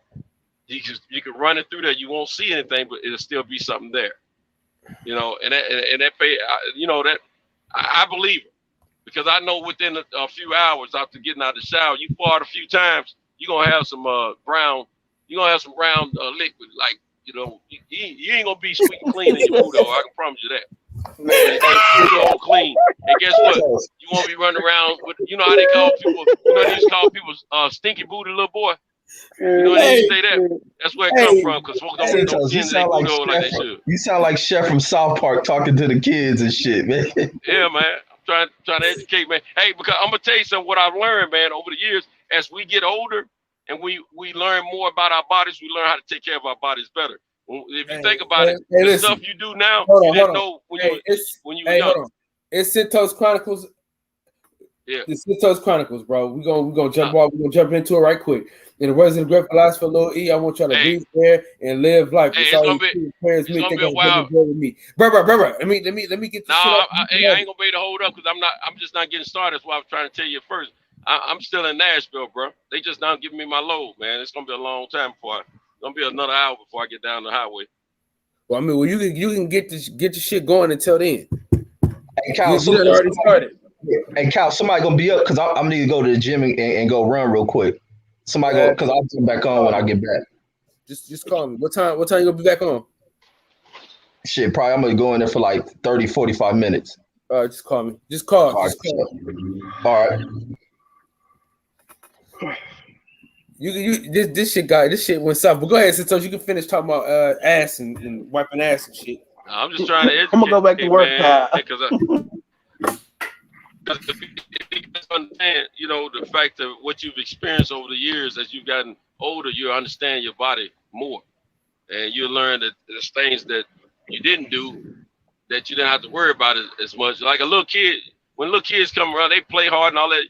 you can run it through there. You won't see anything, but it'll still be something there. You know, and that pay, you know, that I believe it, because I know within a few hours after getting out of the shower, you fart a few times, you're gonna have some brown liquid, like, you know, you ain't gonna be squeaky clean in your booty. I can promise you that. You all clean, and guess what? You won't be running around with, you know how they call people, you know, they used to call people stinky booty little boy. You know, they used to say that. That's where it comes from, because folks don't tend to their booty hole like they should. You sound like Chef from South Park talking to the kids and shit, man. Yeah, man. I'm trying to educate, man. Hey, because I'm gonna tell you something. What I've learned, man, over the years, as we get older and we learn more about our bodies, we learn how to take care of our bodies better. If you think about it, the stuff you do now, you didn't know when you were young. Hold on. It's Cinto's Chronicles. Yeah. The Cinto's Chronicles, bro. We're gonna jump off. We're gonna jump into it right quick. In the words of the great philosopher Lil E, I want y'all to be there and live life. It's gonna be a while with me. Bro. Let me get this shit up. I ain't gonna be able to hold up because I'm just not getting started. That's why I was trying to tell you first. I'm still in Nashville, bro. They just not giving me my load, man. It's gonna be a long time before it's gonna be another hour before I get down the highway. Well, I mean, you can get your shit going until then. Hey, Cal, somebody already started. Hey, Cal, somebody gonna be up because I'm gonna need to go to the gym and go run real quick. Somebody go, because I'll come back on when I get back. Just call me. What time you gonna be back on? Shit, probably I'm gonna go in there for like 30, 45 minutes. All right, just call me. Just call. All right. This shit went south. But go ahead, so you can finish talking about ass and wiping ass and shit. I'm just trying to educate. I'm gonna go back to work, Kyle. If you understand, you know, the fact of what you've experienced over the years, as you've gotten older, you understand your body more, and you learn that there's things that you didn't do that you didn't have to worry about as much. Like a little kid, when little kids come around, they play hard and all that.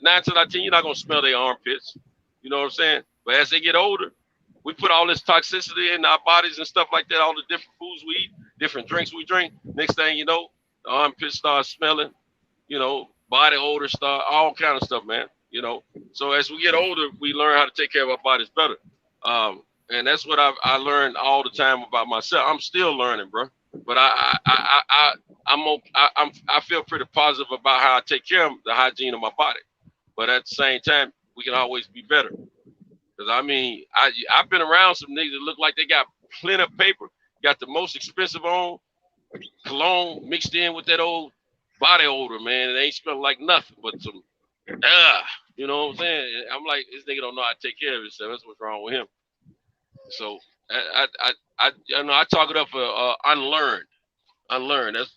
9 times out of 10, you're not gonna smell their armpits. You know what I'm saying? But as they get older, we put all this toxicity in our bodies and stuff like that. All the different foods we eat, different drinks we drink. Next thing you know, the armpits start smelling. You know, body odor stuff, all kind of stuff, man. You know, so as we get older, we learn how to take care of our bodies better. And that's what I learned all the time about myself. I'm still learning, bro. But I feel pretty positive about how I take care of the hygiene of my body. But at the same time, we can always be better. Because I mean, I've been around some niggas that look like they got plenty of paper, got the most expensive on cologne mixed in with that old body odor, man. It ain't smelling like nothing but some, you know what I'm saying? I'm like, this nigga don't know how to take care of himself. That's what's wrong with him. So I talk it up for unlearned. That's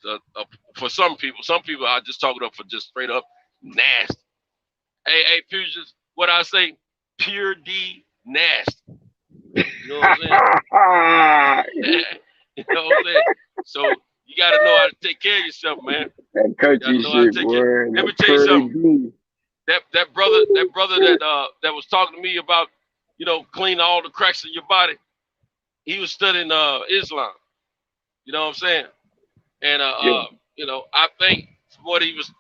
for some people. Some people I just talk it up for just straight up nasty. Hey, pure, just what I say, pure D nasty. You know what I'm saying? You know what I'm saying? So you got to know how to take care of yourself, man. That country shit, boy. Let me tell you something. That brother that was talking to me about, you know, cleaning all the cracks in your body. He was studying Islam. You know what I'm saying? And you know, I think what he was,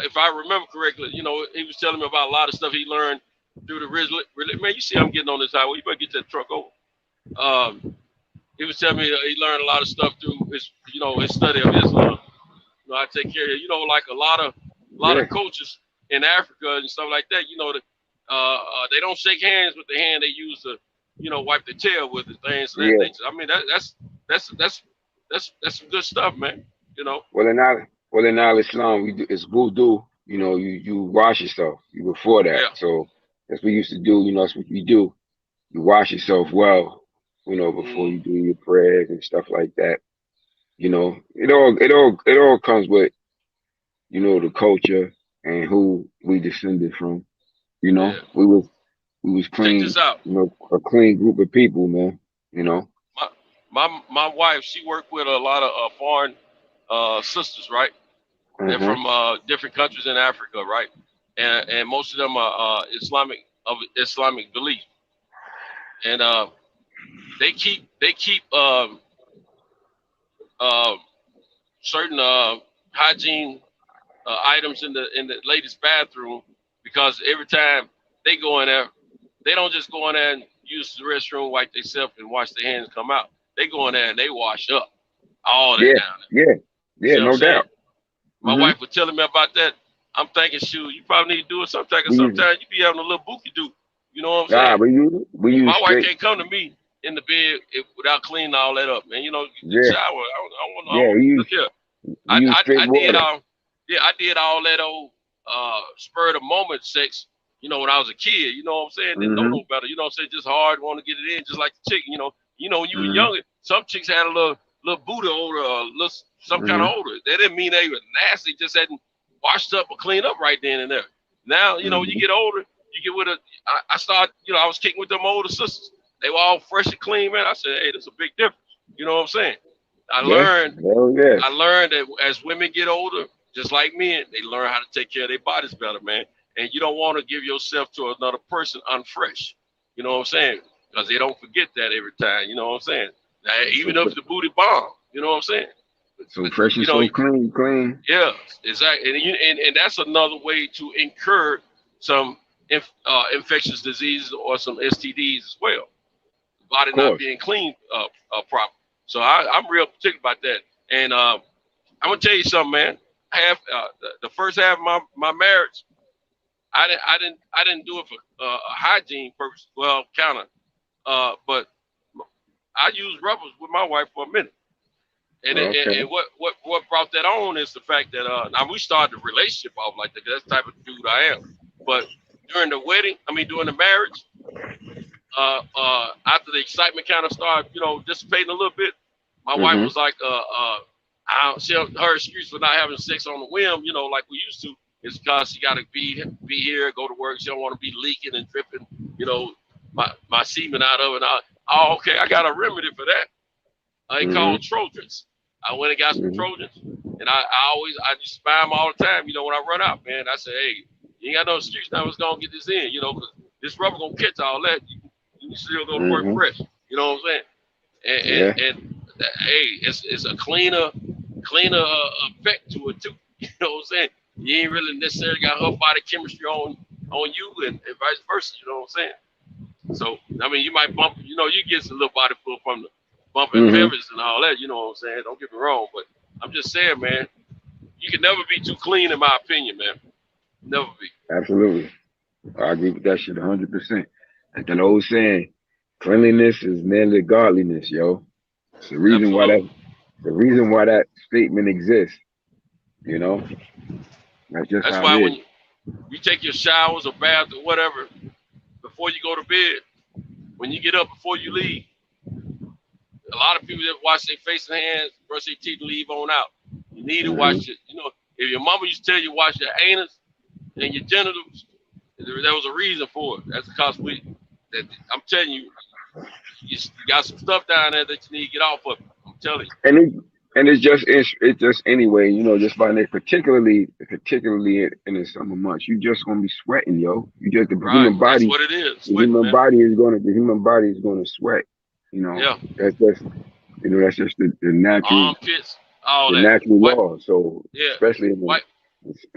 if I remember correctly, you know, he was telling me about a lot of stuff he learned through the religion. Man, you see, I'm getting on this highway. You better get that truck over. He was telling me he learned a lot of stuff through his, you know, his study of Islam. You know, I take care of, you know, like a lot of coaches in Africa and stuff like that. You know, they don't shake hands with the hand they use to, you know, wipe their tail with and things of that nature. I mean, that's some good stuff, man. You know. Well, in Al Islam, it's wudu. You know, you wash yourself before that. Yeah. So that's what we used to do. You know, that's what you do. You wash yourself well. You know, before you do your prayers and stuff like that. You know, it all comes with, you know, the culture and who we descended from. You know, we was clean. Check this out. You know, a clean group of people, man. You know. My wife, she worked with a lot of foreign sisters, right? Mm-hmm. They're from different countries in Africa, right? And most of them are Islamic belief. And they keep certain hygiene items in the ladies' bathroom, because every time they go in there, they don't just go in there and use the restroom, wipe themselves, and wash their hands, come out. They go in there and they wash up all that down there. Yeah, no doubt. My wife was telling me about that. I'm thinking, shoot, you probably need to do it sometime. Cause sometimes you be having a little bookie do. You know what I'm saying? My wife can't come to me in the bed without cleaning all that up, man. You know, shower. I did all that old spur of the moment sex. You know, when I was a kid. You know what I'm saying? Didn't know no better. You know what I'm saying? Just hard, want to get it in, just like the chick. You know, when you were younger, some chicks had a little booty odor, some kind of odor. That didn't mean they were nasty. Just hadn't washed up or cleaned up right then and there. Now, you know, when you get older, you get with I started, you know, I was kicking with them older sisters. They were all fresh and clean, man. I said, hey, there's a big difference. You know what I'm saying? I learned that as women get older, just like men, they learn how to take care of their bodies better, man. And you don't want to give yourself to another person unfresh. You know what I'm saying? Because they don't forget that every time. You know what I'm saying? Now, even if the booty bomb, you know what I'm saying? So fresh and so clean. Yeah, exactly. And that's another way to incur some infectious diseases or some STDs as well. The body not being clean proper. So I'm real particular about that. And I'm gonna tell you something, man. The first half of my marriage, I didn't do it for hygiene purposes. Well, kind of, but I used rubbers with my wife for a minute. And what brought that on is the fact that now we started the relationship off like that. That's the type of dude I am. But during the marriage, after the excitement kind of started, you know, dissipating a little bit, my wife was like, her excuse for not having sex on the whim, you know, like we used to, is because she got to be here, go to work. She don't want to be leaking and dripping, you know, my semen out of it. Oh, okay, I got a remedy for that. They called Trojans. I went and got some Trojans, and I just buy them all the time. You know, when I run out, man, I say, hey, you ain't got no excuse now. Let's go and get this in, you know, because this rubber gonna catch all that. You still gonna work fresh. You know what I'm saying? And hey, it's a cleaner effect to it too. You know what I'm saying? You ain't really necessarily got her body chemistry on you, and vice versa. You know what I'm saying? So I mean, you might bump. You know, you get some little body fluid from the bumping pivots and all that. You know what I'm saying? Don't get me wrong, but I'm just saying, man, you can never be too clean, in my opinion, man. Never be. Absolutely. I agree with that shit 100%. Like that old saying, cleanliness is nearly godliness, yo. It's the reason why that statement exists. You know? That's why when you take your showers or bath or whatever, before you go to bed, when you get up before you leave, a lot of people that wash their face and hands, brush their teeth, and leave on out. You need to wash it. You know, if your mama used to tell you wash your anus and your genitals, there was a reason for it. That's because I'm telling you, you got some stuff down there that you need to get off of. I'm telling you. And it's just anyway, you know, just by that, particularly in the summer months, you just gonna be sweating, yo. You just the human body. That's what it is. The human body is gonna sweat. You know, that's just the natural armpits, all the that. natural law. So especially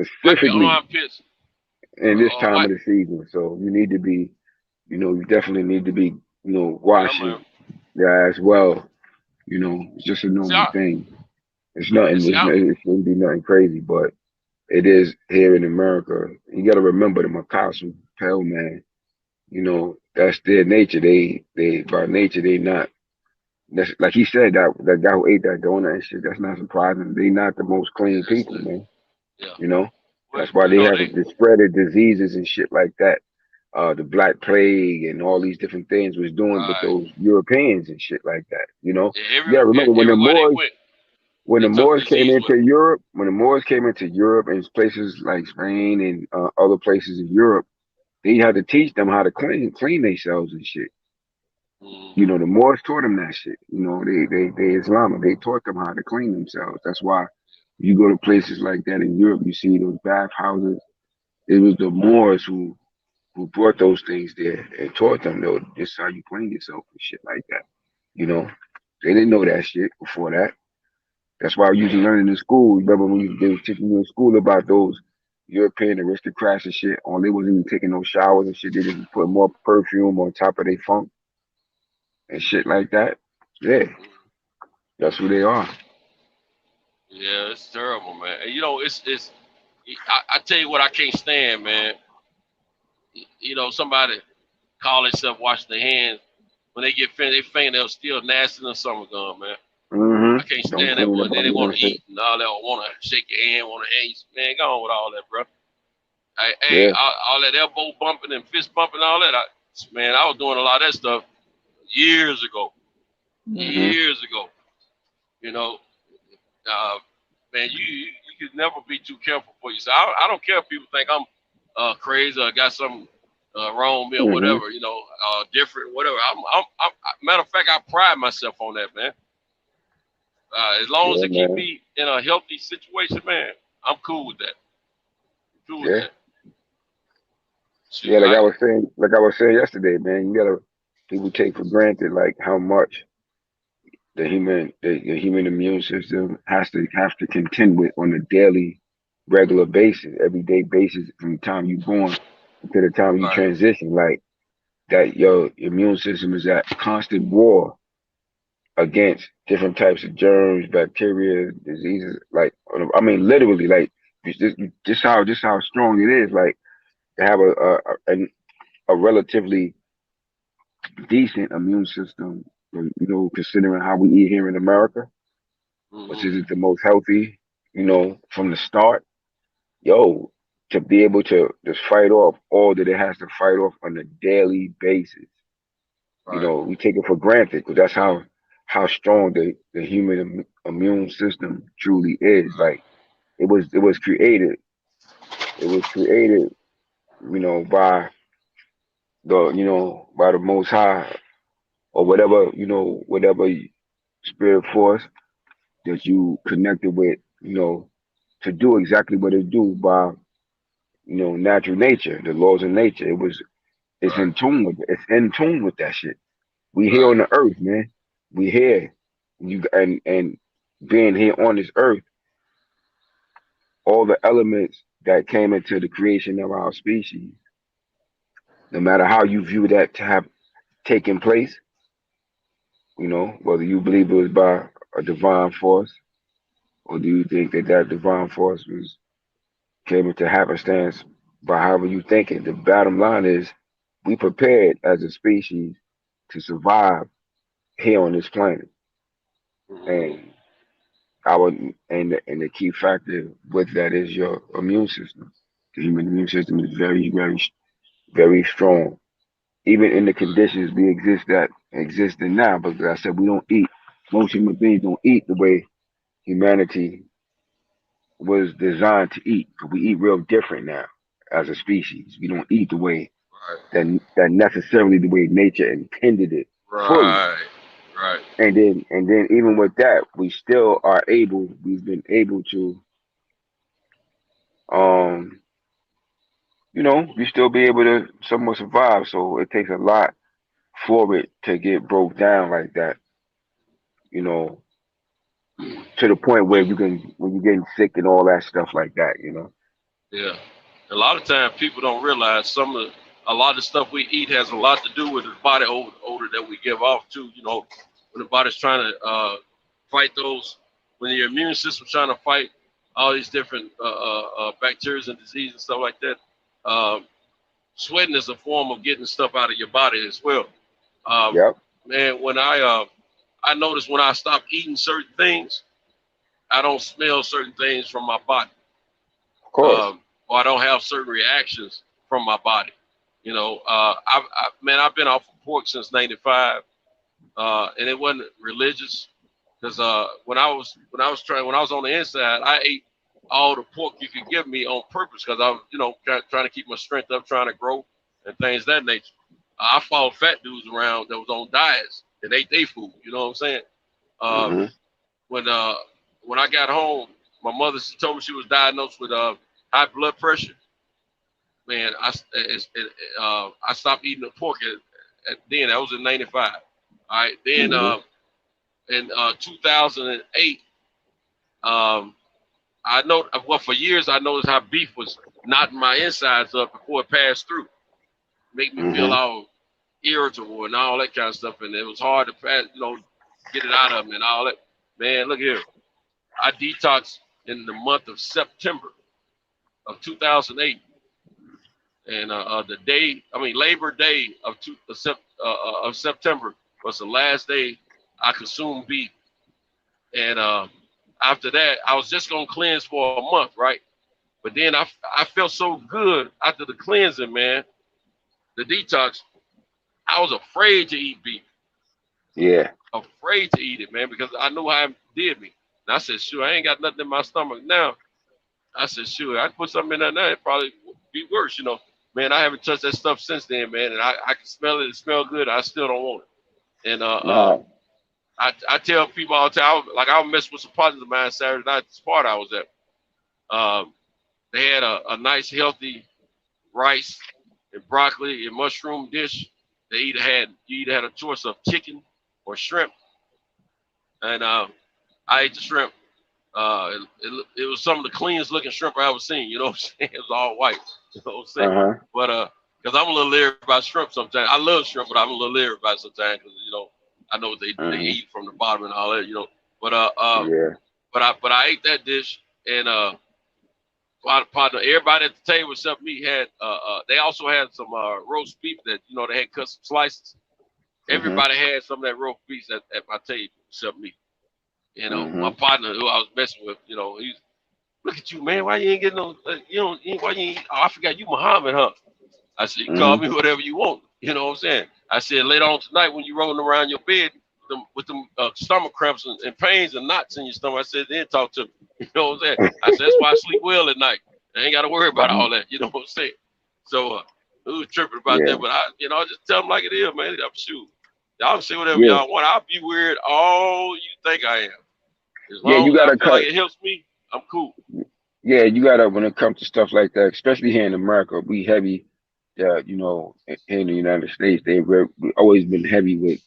specifically in this time of the season. So you need to be, you know, you definitely need to be, you know, washing as well. You know, it's just a normal thing. It's nothing. It shouldn't be nothing crazy, but it is here in America. You got to remember the Makasu Pale Man. You know, that's their nature. They by nature they not. That's like he said, that guy who ate that donut and shit. That's not surprising. They not the most clean people, man. Yeah. You know, that's why they have the spread of diseases and shit like that. The Black Plague and all these different things was doing with those Europeans and shit like that. You know, remember when the Moors came into Europe, and places like Spain and other places in Europe, they had to teach them how to clean themselves and shit. You know, the Moors taught them that shit. You know, they Islamic, they taught them how to clean themselves. That's why you go to places like that in Europe, you see those bath houses. It was the Moors who brought those things there and taught them, though, this is how you clean yourself and shit like that. You know, they didn't know that shit before that. That's why I usually learning in school. Remember when they was teaching you in school about those European aristocrats and shit? They wasn't even taking no showers and shit. They just put more perfume on top of their funk. and shit like that. Yeah, that's who they are. Yeah, it's terrible, man. And, you know, it's. I tell you what, I can't stand, man. You know, somebody call themselves washing their hands when they get finished. Their fingernails still nasty than summer gun, man. I can't stand that one. Then they want to eat and all that. Want to shake your hand, want to hang. Man, go on with all that, bro. Hey, all that elbow bumping and fist bumping, all that. Man, I was doing a lot of that stuff years ago. Years ago. You know, man, you could never be too careful for yourself. I don't care if people think I'm crazy or got something wrong with me or whatever. You know, different, whatever. I'm matter of fact, I pride myself on that, man. As long as it keep me in a healthy situation, man, I'm cool with that. Cool with that. Yeah, like I was saying yesterday, man, people take for granted like how much the human immune system has to contend with on a daily, regular basis, everyday basis, from the time you're born to the time you transition. Like that, your immune system is at constant war against different types of germs, bacteria, diseases. Like, I mean, literally, like just how strong it is. Like to have a relatively decent immune system, you know, considering how we eat here in America, which isn't the most healthy, you know, from the start. Yo, to be able to just fight off all that it has to fight off on a daily basis. You know, we take it for granted because that's how strong the human immune system truly is. Like it was created, you know, by the Most High or whatever, you know, whatever spirit force that you connected with, you know, to do exactly what it do by, you know, natural nature, the laws of nature. It's in tune with that shit. We here on the earth, man. We here. And being here on this earth, all the elements that came into the creation of our species, no matter how you view that to have taken place, you know, whether you believe it was by a divine force, or do you think that divine force came into happenstance by however you think it? The bottom line is we prepared as a species to survive here on this planet. And the key factor with that is your immune system. The human immune system is very, very, very strong. Even in the conditions we exist in now, because I said we don't eat. Most human beings don't eat the way humanity was designed to eat. We eat real different now as a species. We don't eat the way that necessarily the way nature intended it fully. Right. And then even with that, we've been able to you know, we still be able to somewhat survive. So it takes a lot for it to get broke down like that, you know, to the point where when you're getting sick and all that stuff like that, you know. Yeah. A lot of times people don't realize a lot of the stuff we eat has a lot to do with the body odor that we give off too. You know, when the body's trying to fight when your immune system's trying to fight all these different bacteria and diseases and stuff like that. Sweating is a form of getting stuff out of your body as well. Man, when I notice when I stop eating certain things, I don't smell certain things from my body. Of course. Or I don't have certain reactions from my body. You know, I've been off of pork since '95, and it wasn't religious because when I was on the inside, I ate all the pork you could give me on purpose because I was, you know, trying to keep my strength up, trying to grow and things of that nature. I followed fat dudes around that was on diets and ate their food. You know what I'm saying? When I got home, my mother told me she was diagnosed with high blood pressure. Man, I stopped eating the pork then. That was in '95. All right. Then in 2008, for years I noticed how beef was knotting my insides up before it passed through. Make me feel all irritable and all that kind of stuff, and it was hard to pass, get it out of them and all that. Man, look here, I detoxed in the month of September of 2008, and Labor Day of September was the last day I consumed beef, and after that, I was just gonna cleanse for a month, right? But then I felt so good after the cleansing, man, the detox. I was afraid to eat beef. Yeah. Afraid to eat it, man, because I knew how it did me. And I said, sure, I ain't got nothing in my stomach now. I said, sure, I put something in there now, it probably would be worse, Man, I haven't touched that stuff since then, man, and I can smell it. It smells good. I still don't want it. And I tell people all the time, I mess with some partners of mine Saturday night at the spot I was at. They had a nice, healthy rice and broccoli and mushroom dish. You either had a choice of chicken or shrimp, and I ate the shrimp. It was some of the cleanest looking shrimp I ever seen. You know what I'm saying? It was all white. You know what I'm saying? But because I'm a little leery about shrimp sometimes. I love shrimp, but I'm a little leery about it sometimes because I know what they eat from the bottom and all that. But but I ate that dish, and partner, everybody at the table except me had they also had some roast beef that they had cut some slices. Everybody had some of that roast beef at my table except me. My partner who I was messing with, he's, look at you, man. Why you ain't getting no? Why you ain't? Oh, I forgot you Muhammad, huh? I said, you call me whatever you want. You know what I'm saying? I said, later on tonight when you rolling around your bed with them stomach cramps and pains and knots in your stomach, I said, then talk to me. You know what I'm saying? I said, that's why I sleep well at night. I ain't got to worry about all that. You know what I'm saying? So we was tripping about that, but I just tell them like it is, man. I'm sure. Y'all can say whatever y'all want. I'll be weird all you think I am. As long you gotta as I feel like it helps me, I'm cool. Yeah, you gotta, when it comes to stuff like that, especially here in America, we heavy. In the United States, we've always been heavy with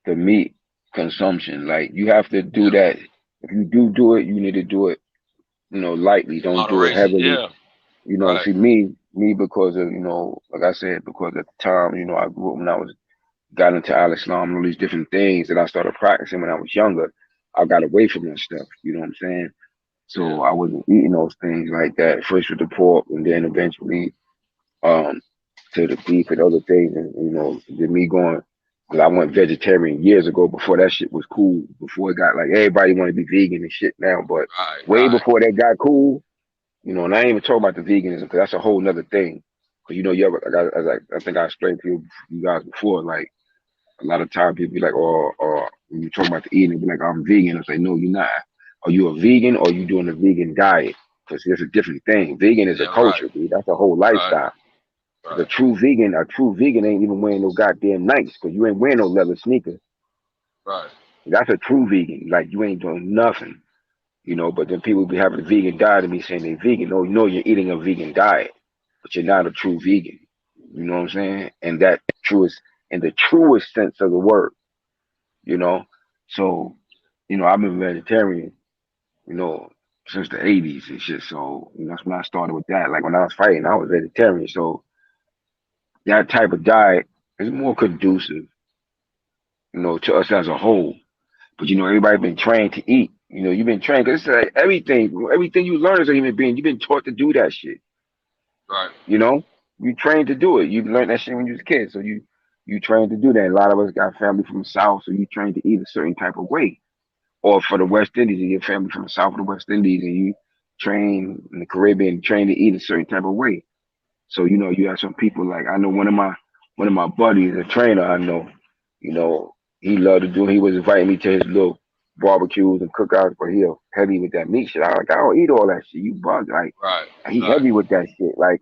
the meat consumption. Like you have to do that. If you do it, you need to do it, lightly. Don't do it heavily. Right. See me because of, like I said, because at the time, I grew up when I got into Al-Islam and all these different things that I started practicing when I was younger. I got away from that stuff. You know what I'm saying? So I wasn't eating those things like that. First with the pork, and then eventually to the beef and other things, and then me going, because I went vegetarian years ago before that shit was cool. Before it got like everybody want to be vegan and shit now, but way before that got cool, and I ain't even talking about the veganism because that's a whole nother thing. Because I think I explained to you guys before, like a lot of times people be like, or when you talk about the eating, they be like, I'm vegan. I say, no, you're not. Are you a vegan or are you doing a vegan diet? Because there's a different thing. Vegan is a culture, dude. That's a whole lifestyle. A true vegan ain't even wearing no goddamn Nikes because you ain't wearing no leather sneakers. Right. That's a true vegan. Like you ain't doing nothing, But then people be having a vegan diet and be saying they vegan. No, you're eating a vegan diet, but you're not a true vegan. You know what I'm saying? And that in the truest sense of the word, So, I've been vegetarian, since the 80s and shit. So, that's when I started with that. Like when I was fighting, I was vegetarian. So that type of diet is more conducive, to us as a whole. But everybody been trained to eat. You've been trained because it's like everything you learn as a human being, you've been taught to do that shit. Right. You trained to do it. You learned that shit when you was a kid. So you trained to do that. A lot of us got family from the South, so you trained to eat a certain type of way. Or for the West Indies, you get family from the South of the West Indies, and you train in the Caribbean, trained to eat a certain type of way. So you have some people like I know one of my buddies, a trainer I know, he loved to do. He was inviting me to his little barbecues and cookouts, but he heavy with that meat shit. I was like, I don't eat all that shit. You bug, like he heavy with that shit, like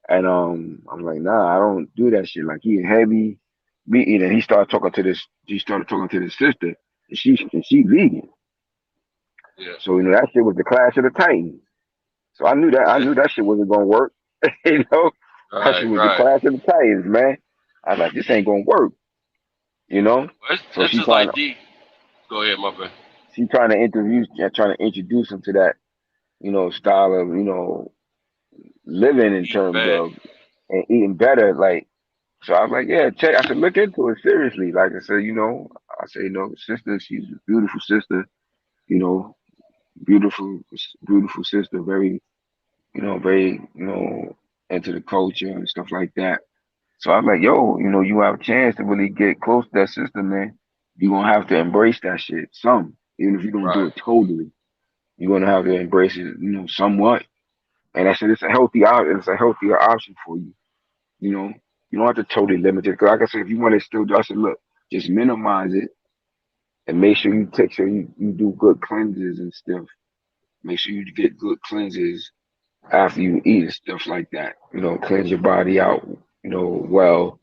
and I'm like, nah, I don't do that shit. Like he heavy meat eater. He started talking to this sister, and she vegan. Yeah. So that shit was the Clash of the Titans. So I knew that shit wasn't gonna work. That shit was the Clash of the Titans, man. I was like, this ain't gonna work. So she's like Go ahead, my friend. She's trying to introduce him to that, style of, living in terms of and eating better. Like So I was like, yeah, check. I said, look into it seriously. Like I said, I say, sister, she's a beautiful sister, you know, beautiful, beautiful sister, very, very, into the culture and stuff like that. So I was like, yo, you have a chance to really get close to that sister, man. You're gonna have to embrace that shit. Even if you don't do Right. it totally, you're gonna have to embrace it, somewhat. And I said it's a healthier option for you. You know, you don't have to totally limit it. Because like I said, if you want to still do, I said, look, just minimize it and make sure you take sure you do good cleanses and stuff. Make sure you get good cleanses after you eat and stuff like that. Cleanse your body out, well,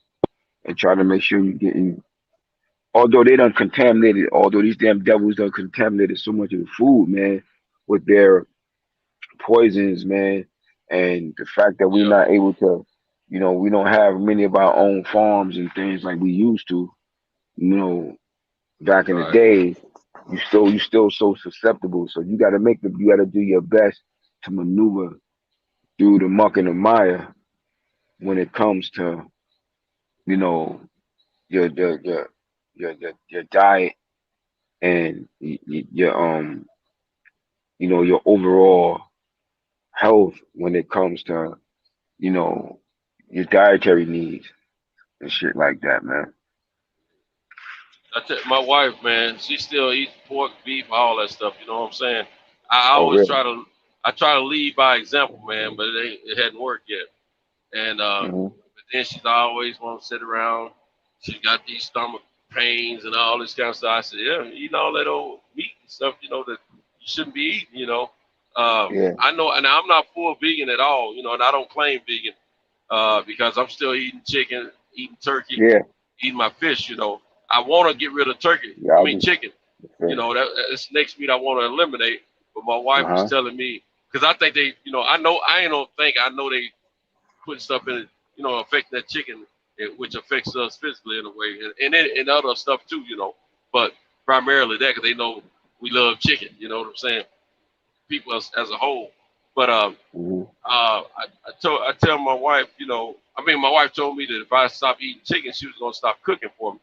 and try to make sure you're getting. Although they done contaminated, although these damn devils done contaminated so much of the food, man, with their poisons, man, and the fact that we're Yeah. not able to, we don't have many of our own farms and things like we used to, you know, back in the Right. day. You still so susceptible. So you gotta do your best to maneuver through the muck and the mire when it comes to, you know, your diet and your overall health when it comes to, you know, your dietary needs and shit like that, man. My wife, man, she still eats pork, beef, all that stuff. You know what I'm saying? I Oh, always really? try to lead by example, man, but it hadn't worked yet. And Hmm. but then she's always want to sit around. She got these stomach pains and all this kind of stuff. I said, yeah, eating all that old meat and stuff, that you shouldn't be eating. Yeah, I know, and I'm not full vegan at all, and I don't claim vegan because I'm still eating chicken, eating turkey, yeah, eating my fish. I want to get rid of turkey. yeah. I I'll mean be. chicken. Okay. That's next meat I want to eliminate. But my wife was Uh-huh. telling me because I think they, I know they put stuff in it, affecting that chicken, which affects us physically in a way, and other stuff too, But primarily that because they know we love chicken. You know what I'm saying? People as a whole. But Hmm. I tell my wife, my wife told me that if I stop eating chicken, she was gonna stop cooking for me.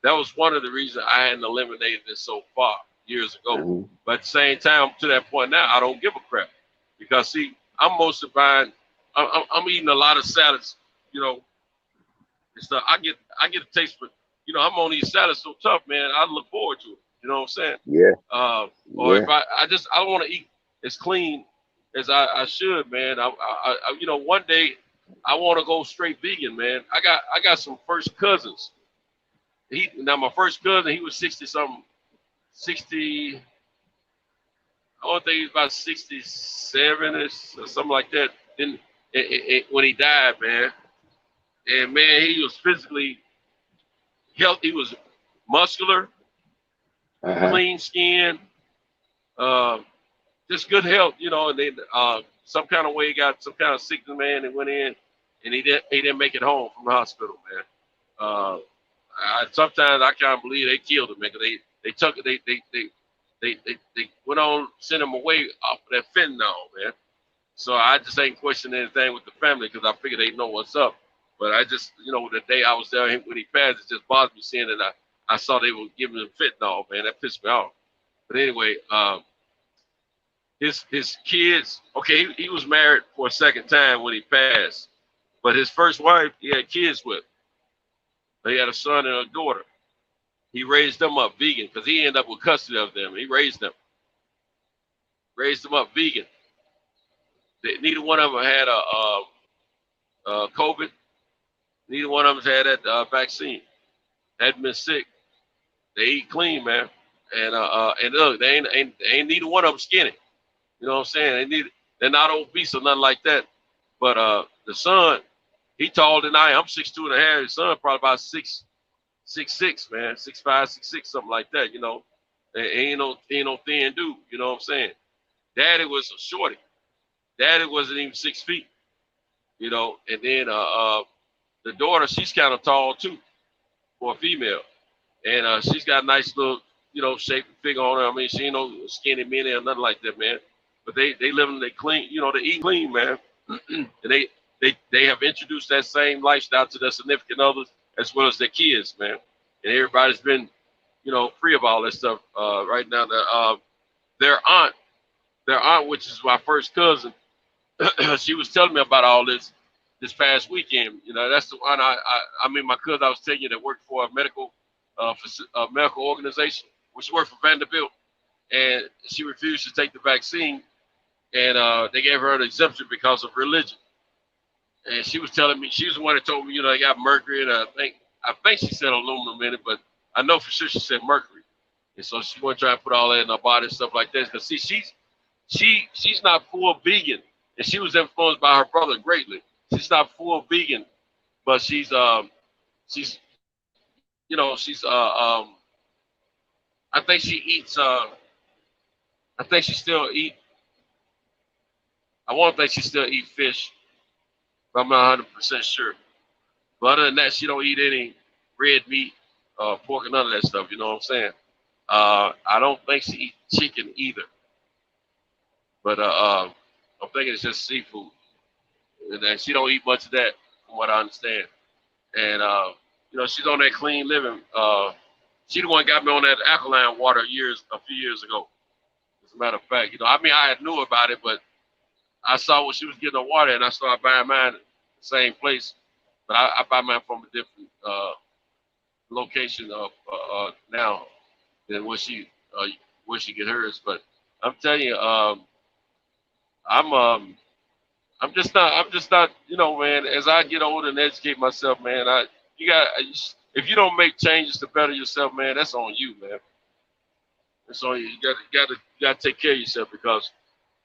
That was one of the reasons I hadn't eliminated it so far years ago. Hmm. But at the same time, to that point now, I don't give a crap because see, I'm mostly buying. I'm eating a lot of salads, you know, and stuff. I get a taste, but I'm on these salads so tough, man. I look forward to it. You know what I'm saying? Yeah, Or if yeah. I don't want to eat as clean as I should, man. One day I want to go straight vegan, man. I got some first cousins. My first cousin, he was 60 something, 60. I don't think he was about 67 or something like that. Then when he died, man, and man, he was physically healthy. He was muscular, Uh-huh. clean skin, uh, just good health, And then some kind of way he got some kind of sickness, man, and went in, and he didn't make it home from the hospital, man. Uh, sometimes I can't believe they killed him, man. 'Cause they took it, they went on send him away off of that fentanyl, man. So I just ain't questioning anything with the family because I figured they know what's up. But I just, the day I was there when he passed, it just bothered me seeing that I saw they were giving him fentanyl, man. That pissed me off. But anyway, his kids, okay, he was married for a second time when he passed, but his first wife he had kids with. He had a son and a daughter. He raised them up vegan because he ended up with custody of them. He raised them up vegan. Neither one of them had COVID. Neither one of them had that vaccine. Hadn't been sick. They eat clean, man. And look, they ain't neither one of them skinny. You know what I'm saying? They're not obese or nothing like that. But the son, he taller than I am. I'm 6'2" and a half. His son probably about 6'6", man, 6'5", 6'6", something like that. Ain't no thin dude. You know what I'm saying? Daddy was a shorty. Daddy wasn't even 6 feet. And then the daughter, she's kind of tall too for a female, and she's got a nice little, shape and figure on her. I mean, she ain't no skinny mini or nothing like that, man. But they live in they clean, they eat clean, man. And they have introduced that same lifestyle to their significant others as well as their kids, man. And everybody's been, free of all that stuff right now. Their aunt, which is my first cousin, she was telling me about all this past weekend. That's the one my cousin I was telling you that worked for a medical organization, which worked for Vanderbilt, and she refused to take the vaccine, and they gave her an exemption because of religion. And she was telling me, she was the one that told me, they got mercury, and I think she said aluminum in it, but I know for sure she said mercury. And so she want to try to put all that in her body and stuff like that. Because see, she's not full vegan, and she was influenced by her brother greatly. She's not full vegan, but she's I think she eats I think she still eat I want to think she still eat fish, but I'm not 100% sure. But other than that, she don't eat any red meat, pork, and none of that stuff. You know what I'm saying? I don't think she eats chicken either. But I'm thinking it's just seafood. And then she don't eat much of that, from what I understand. And she's on that clean living. She the one got me on that alkaline water a few years ago. As a matter of fact, I knew about it, but I saw what she was getting on water, and I started buying mine at the same place. But I buy mine from a different location now than where she get hers. But I'm telling you, I'm just not, man. As I get older and educate myself, man, if you don't make changes to better yourself, man, that's on you, man. That's on you. You gotta take care of yourself, because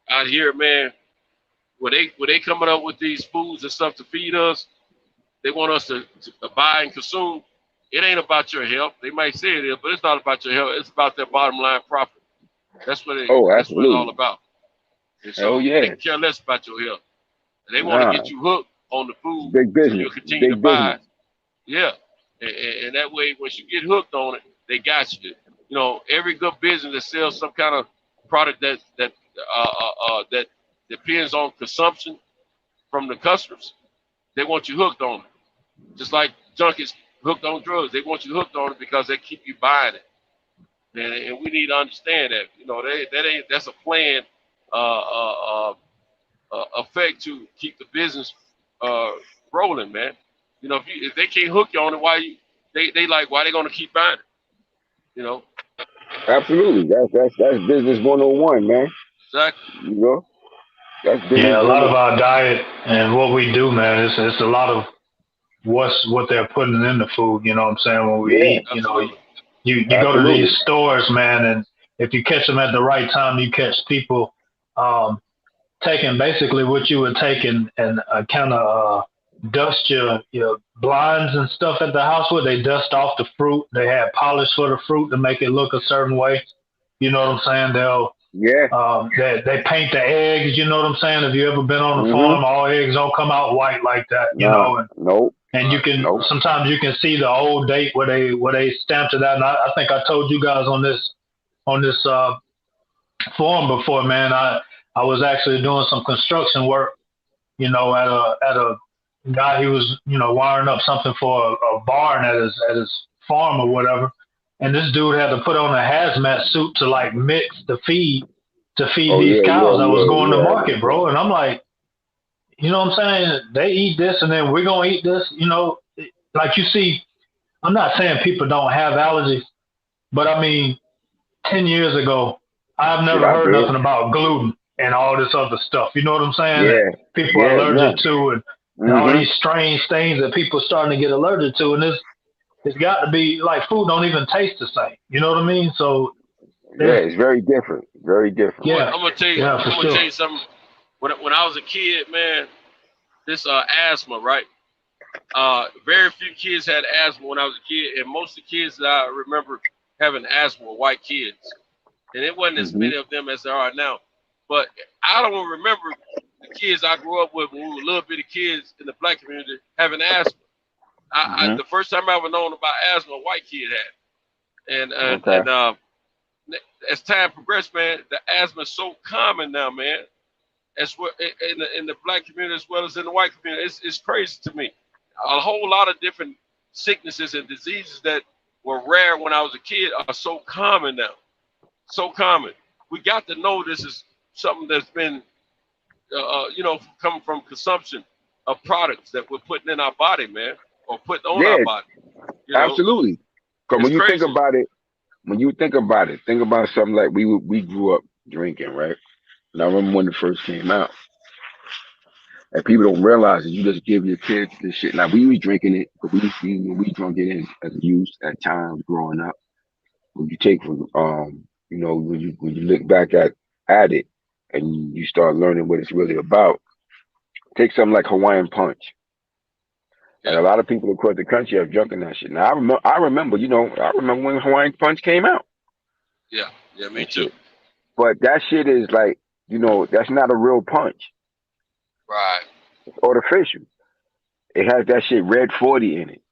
out here, man, when they coming up with these foods and stuff to feed us, they want us to buy and consume. It ain't about your health. They might say it is, but it's not about your health. It's about their bottom line profit. That's what that's what it's all about. And so they care less about your health. And they want to get you hooked on the food. Big business. So you'll continue to buy. Yeah. And that way, once you get hooked on it, they got you. Every good business that sells some kind of product that depends on consumption from the customers, they want you hooked on it. Just like junkies hooked on drugs, they want you hooked on it because they keep you buying it. And we need to understand that. That's a planned effect to keep the business rolling, man. If they can't hook you on it, why they gonna keep buying it? Absolutely. That's business 101, man. Exactly. That's business. Yeah, a lot of our diet and what we do, man, it's a lot of what they're putting in the food. You know what I'm saying? When we eat, you go to these stores, man, and if you catch them at the right time, you catch people taking basically what you would take and kind of dust your blinds and stuff at the house with. They dust off the fruit. They have polish for the fruit to make it look a certain way. You know what I'm saying? They paint the eggs. You know what I'm saying? Have you ever been on a farm? All eggs don't come out white like that. Nope. And you can sometimes you can see the old date where they stamped it out. And I think I told you guys on this forum before, man. I was actually doing some construction work, at a guy. He was wiring up something for a barn at his farm or whatever. And this dude had to put on a hazmat suit to mix the feed to feed these cows that was going to market, bro. And I'm like, you know what I'm saying? They eat this and then we're going to eat this, like you see, I'm not saying people don't have allergies, but 10 years ago, I've never heard nothing about gluten and all this other stuff. You know what I'm saying? Yeah. People are allergic to and all these strange things that people are starting to get allergic to. And it's got to be like food don't even taste the same. You know what I mean? So it's very different. Very different. Yeah. I'm gonna tell you. I'm gonna tell you something. When I was a kid, man, this asthma, right? Very few kids had asthma when I was a kid, and most of the kids that I remember having asthma were white kids, and it wasn't as many of them as there are now. But I don't remember the kids I grew up with when we were little bitty kids in the black community having asthma. The first time I ever known about asthma, a white kid had, and as time progressed, man, the asthma is so common now, man. as well in the black community as well as in the white community. It's crazy to me. A whole lot of different sicknesses and diseases that were rare when I was a kid are so common now. So common. We got to know this is something that's been, coming from consumption of products that we're putting in our body, man, or putting on our body. Absolutely. Because when you think about it, think about something like we grew up drinking, right? And I remember when it first came out. And people don't realize that you just give your kids this shit. Like we was drinking it, but we drunk it as youth at times growing up. When you take from when you look back at it and you start learning what it's really about, take something like Hawaiian Punch. And a lot of people across the country have drunk that shit. Now I remember when Hawaiian Punch came out. Yeah, me too. But that shit is like, that's not a real punch. Right. It's artificial. It has that shit Red 40 in it.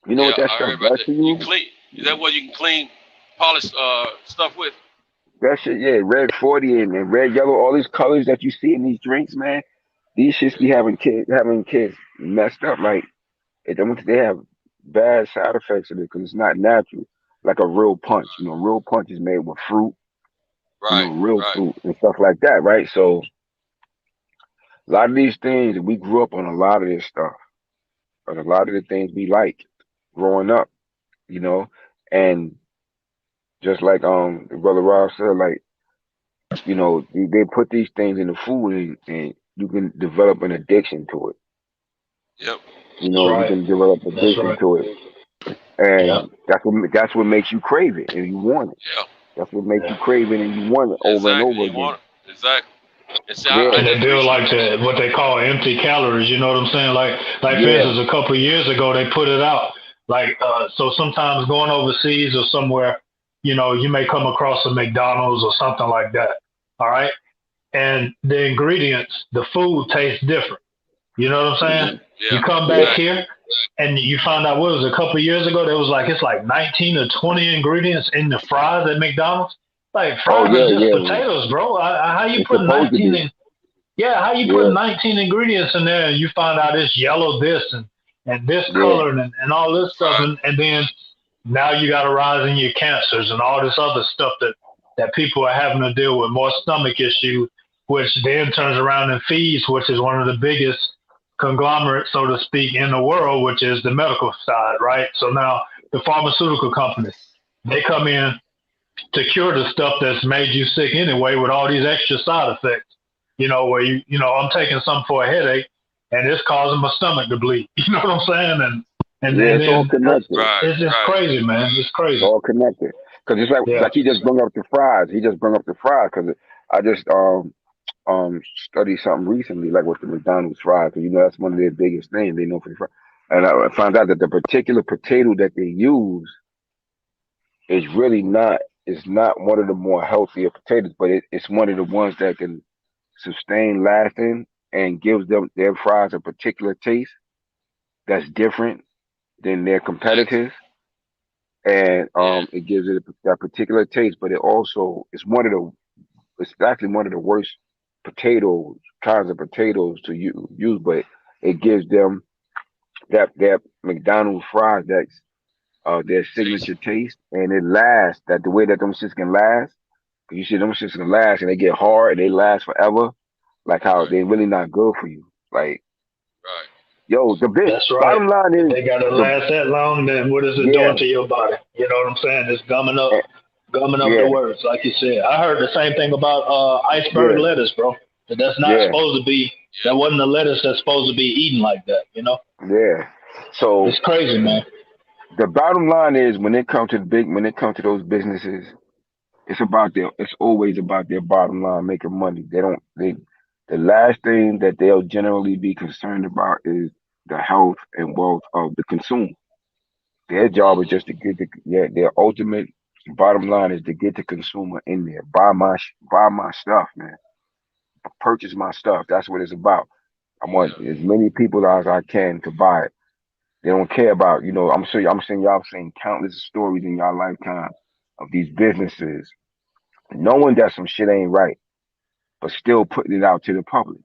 You know what that stuff does to you? Is that what you can clean, polish stuff with? That shit, yeah, Red 40 and red, yellow, all these colors that you see in these drinks, man. These shits be having kids messed up. Like they have bad side effects of it because it's not natural. Like a real punch, real punch is made with fruit, real fruit and stuff like that, right? So a lot of these things, we grew up on a lot of this stuff, but a lot of the things we liked growing up, and just like the brother Rob said, like, they put these things in the food and you can develop an addiction to it. Yep. You can develop addiction to it. And that's what makes you crave it and you want it. Yeah. That's what makes you crave it and you want it over and over again. Exactly. And they build like what they call empty calories. You know what I'm saying? Like for instance, a couple of years ago they put it out. Like so sometimes going overseas or somewhere, you may come across a McDonald's or something like that. All right, and the ingredients, the food tastes different. You know what I'm saying? Yeah. You come back here and you find out what was a couple of years ago. There was it's like 19 or 20 ingredients in the fries at McDonald's. Like fries are just potatoes, bro. How you put 19 in? Yeah, how you put 19 ingredients in there and you find out it's yellow this and this color and all this stuff and then now you got a rise in your cancers and all this other stuff that people are having to deal with, more stomach issues, which then turns around and feeds, which is one of the biggest conglomerates, so to speak, in the world, which is the medical side, right? So now the pharmaceutical companies, they come in to cure the stuff that's made you sick anyway with all these extra side effects. Where I'm taking something for a headache and it's causing my stomach to bleed. You know what I'm saying? And then it's all connected. It's just crazy, man. It's crazy. It's all connected. Because it's like he just brought up the fries. Because I just studied something recently, like with the McDonald's fries. Because that's one of their biggest things they know for the fries. And I found out that the particular potato that they use is really not. It's not one of the more healthier potatoes, but it's one of the ones that can sustain lasting and gives them their fries a particular taste that's different than their competitors. And it gives it that particular taste, but it's actually one of the worst kinds of potatoes to use, but it gives them that McDonald's fries that's their signature taste, and it lasts. That the way that them shits can last, you see them shits can last, and they get hard and they last forever. Like how they really not good for you. Like, yo, the big bottom line is they gotta last that long. Then what is it doing to your body? You know what I'm saying? It's gumming up the words, like you said. I heard the same thing about iceberg lettuce, bro. That's not supposed to be. That wasn't the lettuce that's supposed to be eaten like that. Yeah. So it's crazy, man. The bottom line is when it comes to those businesses, it's always about their bottom line, making money. The last thing that they'll generally be concerned about is the health and wealth of the consumer. Their job is just to get their ultimate bottom line is to get the consumer in there. Buy my stuff, man. Purchase my stuff. That's what it's about. I want as many people as I can to buy it. They don't care about, I'm sure y'all have seen countless stories in y'all lifetime of these businesses knowing that some shit ain't right, but still putting it out to the public.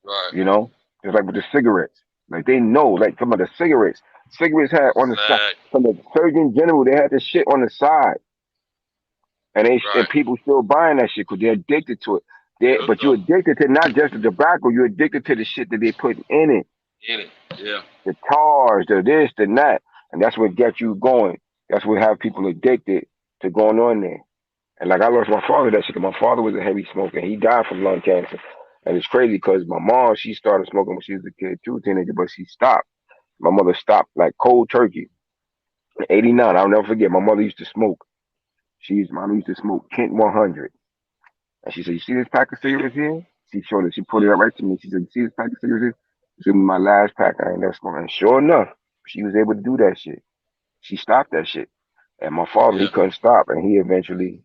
Right. You know, just like with the cigarettes. Like they know, like some of the cigarettes had on the side. From the Surgeon General, they had this shit on the side, and and people still buying that shit because they're addicted to it. But you're addicted to not just the tobacco, you're addicted to the shit that they put in it. Yeah. The tars, the this, the that, and that's what gets you going. That's what have people addicted to going on there. And like I lost my father that shit. 'Cause my father was a heavy smoker. He died from lung cancer. And it's crazy because my mom, she started smoking when she was a kid too, teenager, but she stopped. My mother stopped like cold turkey. In '89, I'll never forget. My mother used to smoke. Mom used to smoke Kent 100. And she said, "You see this pack of cigarettes here?" She showed it. She put it up right to me. She said, "You see this pack of cigarettes here? This is my last pack. I ain't never smoking." And sure enough, she was able to do that shit. She stopped that shit. And my father, he couldn't stop, and he eventually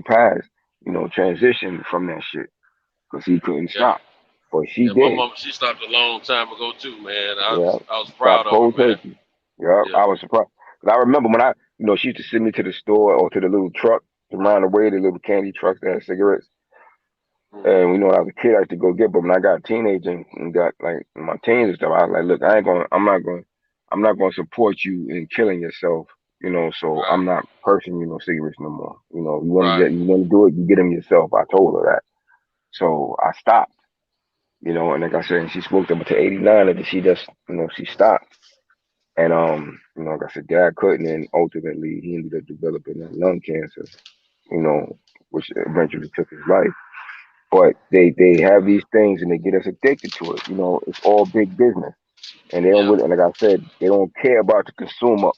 passed. You know, transitioned from that shit because he couldn't stop. But she did. My mom, she stopped a long time ago too, man. I was proud of her, man. Yeah, I was surprised. Cause I remember when she used to send me to the store or to the little truck around the way, the little candy trucks that had cigarettes. And when I was a kid, I used to go get. But when I got a teenager and got like in my teens and stuff, I was like, look, I'm not gonna support you in killing yourself. So I'm not purchasing cigarettes no more. You want to do it, you get them yourself. I told her that. So I stopped. And like I said, she smoked up to '89, and then she just, she stopped. And like I said, Dad couldn't, and ultimately he ended up developing lung cancer, which eventually took his life. But they have these things and they get us addicted to it. It's all big business, and they don't really, like I said, they don't care about the consumer,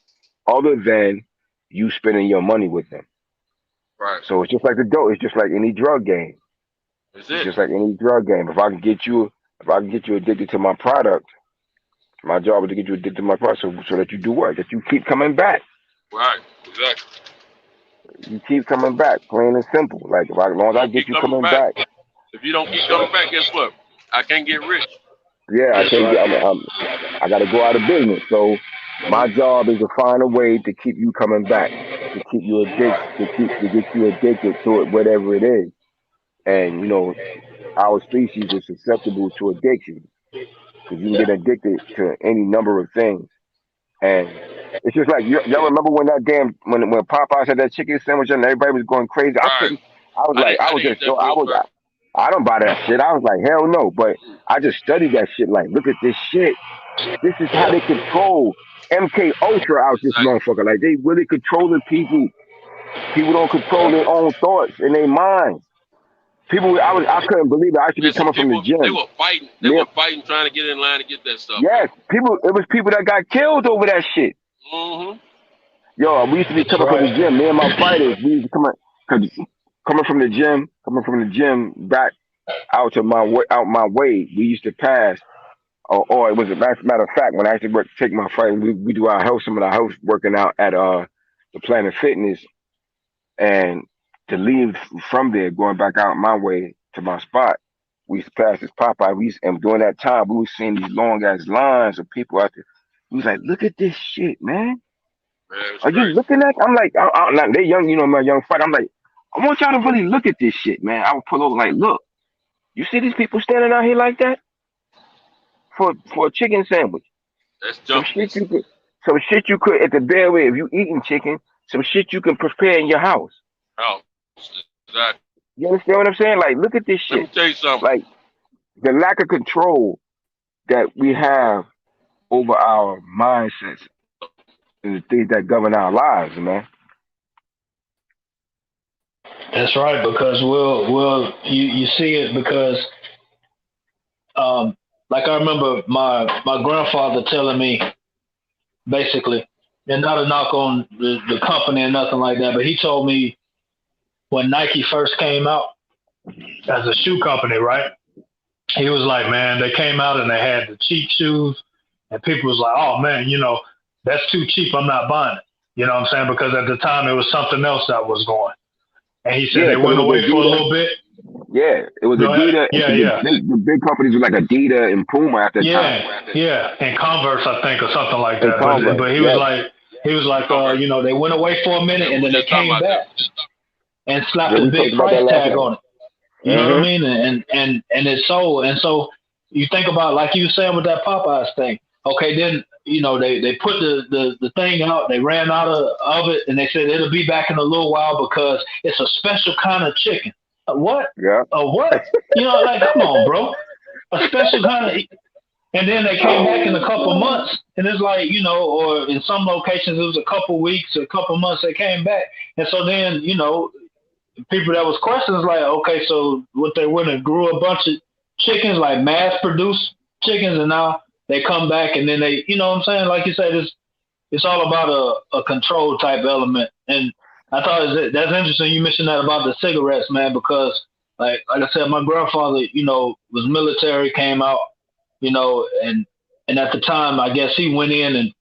other than you spending your money with them. Right. So it's just like the dope. It's just like any drug game. It's just like any drug game. If I can get you addicted to my product, my job is to get you addicted to my product, so that you do what? That you keep coming back. Right. Exactly. You keep coming back, plain and simple. Like as long as I get you coming back. If you don't keep coming back, guess what? I can't get rich. Yeah, I can't. I got to go out of business. So my job is to find a way to keep you coming back, to keep you addicted, to get you addicted to it, whatever it is. And our species is susceptible to addiction because you can get addicted to any number of things. And it's just like y'all remember when that when Popeyes had that chicken sandwich and everybody was going crazy. I don't buy that shit. I was like, hell no. But I just studied that shit. Like, look at this shit. This is how they control MK Ultra out this motherfucker. Like, they really controlling people. People don't control their own thoughts and their minds. People, I couldn't believe it. I should be coming from the gym. They were fighting. They were fighting, trying to get in line to get that stuff. Yes, it was people that got killed over that shit. Mm-hmm. Yo, we used to be coming from the gym. Me and my fighters, we used to coming from the gym back out my way. We used to pass. Or it was a matter of fact, when I used to take my fight, we do some of our health working out at the Planet Fitness, and to leave from there, going back out my way to my spot, we used to pass this Popeye. And during that time, we were seeing these long ass lines of people out there. We was like, look at this shit, man. Are you looking at? I'm like, they young, my young fighter. I'm like, I want y'all to really look at this shit, man. I would pull over like, look, you see these people standing out here like that for a chicken sandwich? That's some shit you could at the bare way, if you eating chicken, some shit you can prepare in your house. Oh, exactly. You understand what I'm saying? Like, look at this shit. Let me tell you something. Like, the lack of control that we have over our mindsets and the things that govern our lives, man. That's right, because you see it because like I remember my grandfather telling me, basically, and not a knock on the company and nothing like that, but he told me when Nike first came out as a shoe company, right? He was like, man, they came out and they had the cheap shoes, and people was like, oh man, that's too cheap, I'm not buying it. You know what I'm saying? Because at the time it was something else that was going. And he said they went away for a little bit. Yeah, it was Adidas. The big companies were like Adidas and Puma at the time. Yeah, and Converse, I think, or something like that. But he was like, they went away for a minute and then they came back and slapped a big price tag on it. You know what I mean? And it's so, and so you think about, like you were saying with that Popeyes thing. Okay, then, you know, they put the thing out, they ran out of it, and they said it'll be back in a little while because it's a special kind of chicken. What? Yeah. What? You know, like, come on, bro. A special kind of. And then they came back in a couple months, and it's like, you know, or in some locations it was a couple weeks, a couple months they came back. And so then, you know, people that was questioning like, okay, so what they went and grew a bunch of chickens, like mass produced chickens, and now they come back and then they, you know what I'm saying? Like you said, it's all about a control type element. And I thought that's interesting you mentioned that about the cigarettes, man, because like I said, my grandfather, you know, was military, came out, you know, and at the time, I guess he went in and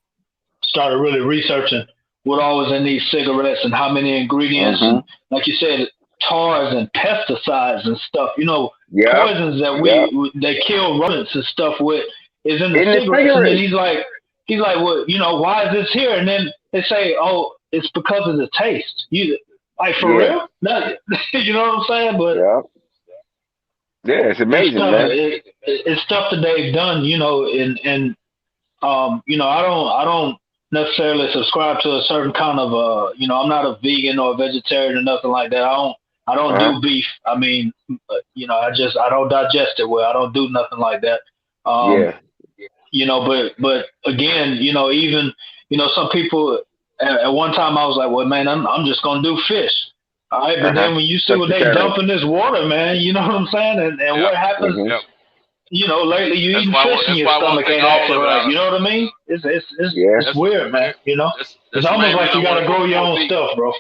started really researching what all was in these cigarettes and how many ingredients, and like you said, tars and pesticides and stuff, you know, poisons that they kill rodents and stuff with is in the cigarettes. And then he's like, well, you know, why is this here? And then they say, oh, it's because of the taste. You like for real? No, you know what I'm saying? But yeah, it's amazing, man. It's stuff that they've done, you know, and you know, I don't necessarily subscribe to a certain kind of you know, I'm not a vegan or a vegetarian or nothing like that. I don't do beef. I mean, you know, I don't digest it well. I don't do nothing like that. You know, but again, you know, even, you know, some people at one time I was like, well, man, I'm just gonna do fish. All right, but then when you see what they dump in this water, man, you know what I'm saying? And what happens, you know, lately you eating fish in your stomach ain't acting right. You know what I mean? It's weird, man. You know? It's almost like you gotta grow your own stuff, bro.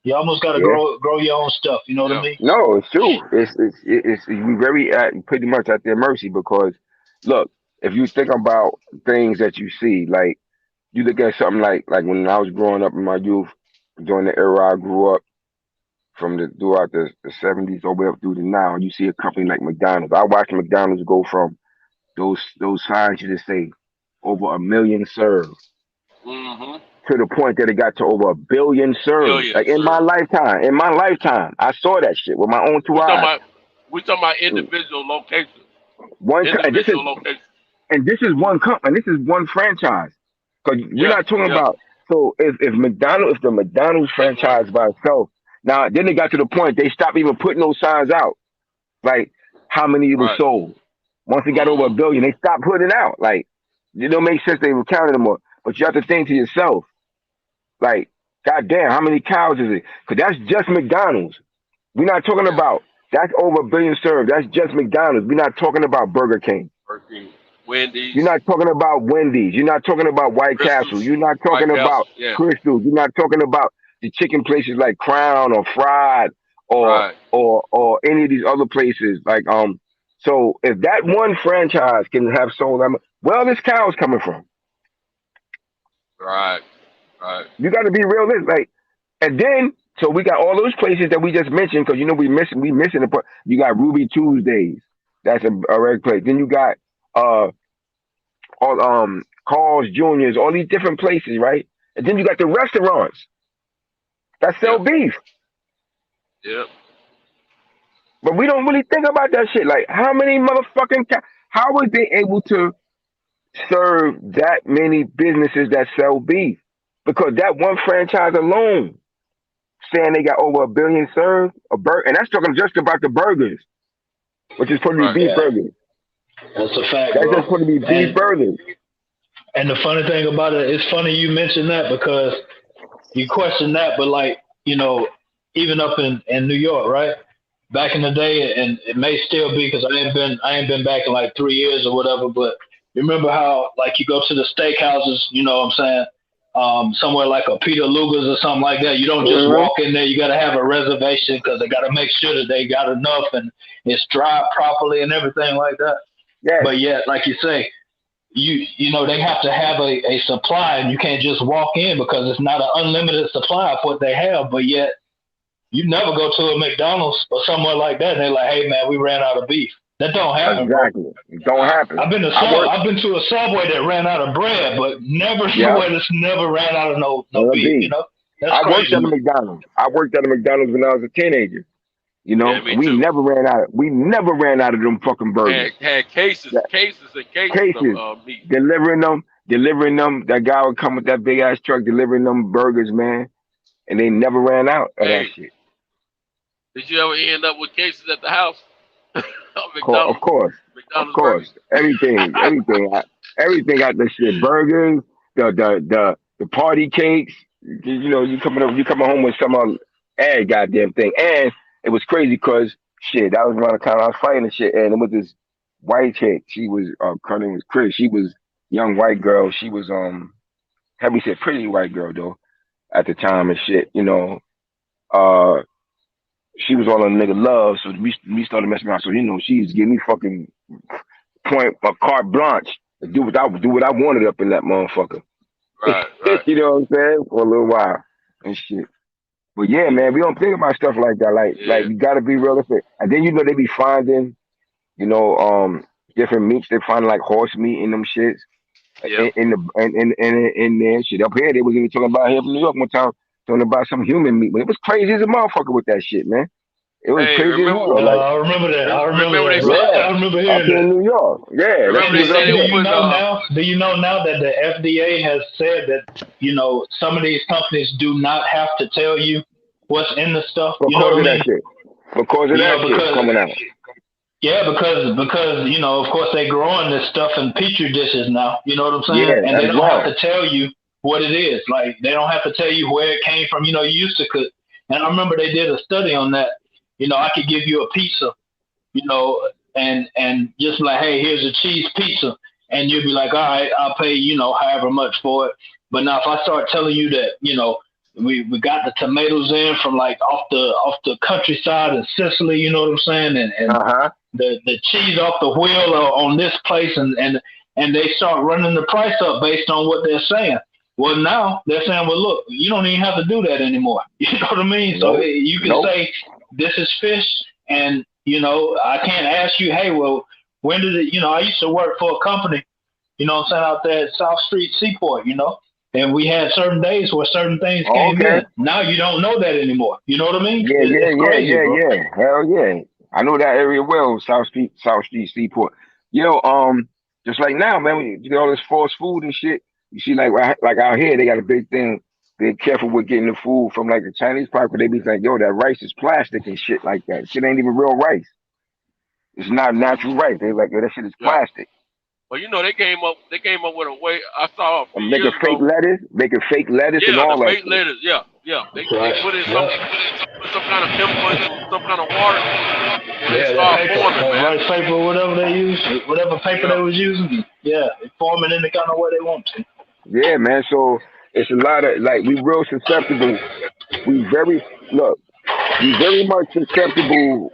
You almost gotta grow your own stuff, you know what I mean? No, it's true. It's you very pretty much at their mercy, because look, if you think about things that you see, like you look at something like when I was growing up in my youth, during the era I grew up, from throughout the 70s all the way up through to now, you see a company like McDonald's. I watched McDonald's go from those signs you just say over 1 million served to the point that it got to over 1 billion served. Like in my lifetime, I saw that shit with my own two eyes. We're talking about individual locations. And this is one company. This is one franchise. Because we're not talking about. So if the McDonald's franchise by itself. Now, then it got to the point they stopped even putting those signs out, like how many were sold. Once it got over 1 billion, they stopped putting it out. Like, it don't make sense they were counting them more. But you have to think to yourself, like, goddamn, how many cows is it? Because that's just McDonald's. We're not talking about, that's over 1 billion served. That's just McDonald's. We're not talking about Burger King. Wendy's. You're not talking about Wendy's. You're not talking about White Castle. You're not talking about Crystal. You're not talking about the chicken places like Crown or Fried or any of these other places. Like so if that one franchise can have sold that, where this cow's coming from? Right. You got to be realistic. Like, and then so we got all those places that we just mentioned, because you know we missing the part. You got Ruby Tuesdays. That's a red place. Then you got all Carl's Juniors, all these different places, right? And then you got the restaurants that sell beef. Yep. But we don't really think about that shit. Like, how many motherfucking how was they able to serve that many businesses that sell beef? Because that one franchise alone, saying they got over 1 billion served, and that's talking just about the burgers, which is supposed to be beef burgers. That's a fact. That's just supposed to be beef burgers. And the funny thing about it, it's funny you mentioned that, because you question that, but like, you know, even up in New York, right? Back in the day, and it may still be, because I ain't been back in like 3 years or whatever, but remember how like you go to the steakhouses, you know what I'm saying? Somewhere like a Peter Luger's or something like that. You don't just walk in there. You got to have a reservation, because they got to make sure that they got enough and it's dried properly and everything like that. Yeah. But yet, like you say, you know, they have to have a supply, and you can't just walk in, because it's not an unlimited supply of what they have. But yet, you never go to a McDonald's or somewhere like that, and they're like, "Hey, man, we ran out of beef." That don't happen. Exactly. Bro. It don't happen. I've been to a Subway that ran out of bread, but never somewhere that's never ran out of no beef. You know, that's I crazy. worked at a McDonald's. I worked at a McDonald's when I was a teenager, You know, Yeah, me we too. never ran out. We never ran out of them fucking burgers. Had cases and cases of meat. delivering them. That guy would come with that big ass truck delivering them burgers, man, and they never ran out of that shit. Did you ever end up with cases at the house? Of course. Burgers. Everything got the shit. Burgers, the party cakes. You know, you coming home with some every goddamn thing. And it was crazy because shit, that was around the time I was fighting and shit. And it was this white chick. She was her name was Chris. She was young white girl. She was heavy set, pretty white girl though at the time and shit. You know, she was all on nigga love, so we started messing around. So you know, she used to give me fucking carte blanche to do what I wanted up in that motherfucker. Right. You know what I'm saying? For a little while and shit. But yeah, man, we don't think about stuff like that. Like you gotta be realistic. And then you know they be finding, you know, different meats. They find like horse meat in them shits. Yeah. In there shit. Up here they was even talking about here from New York one time, talking about some human meat. But it was crazy as a motherfucker with that shit, man. It was crazy as hell. I remember that. I remember hearing that. In New York. Yeah. Do you know now that the FDA has said that, you know, some of these companies do not have to tell you what's in the stuff? You know what I mean? Because of that shit coming out. Yeah, because you know, of course they growing this stuff in petri dishes now. You know what I'm saying? Yeah, and they don't have to tell you what it is. Like they don't have to tell you where it came from. You know, you used to cook. And I remember they did a study on that. You know, I could give you a pizza, you know, and just like, hey, here's a cheese pizza. And you'd be like, all right, I'll pay, you know, however much for it. But now if I start telling you that, you know, we got the tomatoes in from like off the countryside in Sicily, you know what I'm saying? And the cheese off the wheel on this place and they start running the price up based on what they're saying. Well, now they're saying, well, look, you don't even have to do that anymore. You know what I mean? So you can say, this is fish, and, you know, I can't ask you, hey, well, when did it, you know, I used to work for a company, you know what I'm saying, out there at South Street Seaport, you know, and we had certain days where certain things came in. Now you don't know that anymore. You know what I mean? Yeah. Hell yeah. I know that area well, South Street Seaport. You know, just like now, man, you get all this fast food and shit. You see, like out here, they got a big thing. They're careful with getting the food from like the Chinese part, they be like, yo, that rice is plastic and shit like that. Shit ain't even real rice. It's not natural rice. They like, yo, that shit is plastic. Well, you know, they came up with a way. I saw making fake lettuce and all that. Fake lettuce, yeah. They put in some kind of chemical, some kind of water. And they start forming, man. Rice paper or whatever they use, whatever paper they was using. Yeah, they form it in the kind of way they want to. Yeah, man. So it's a lot of like we real susceptible. We very much susceptible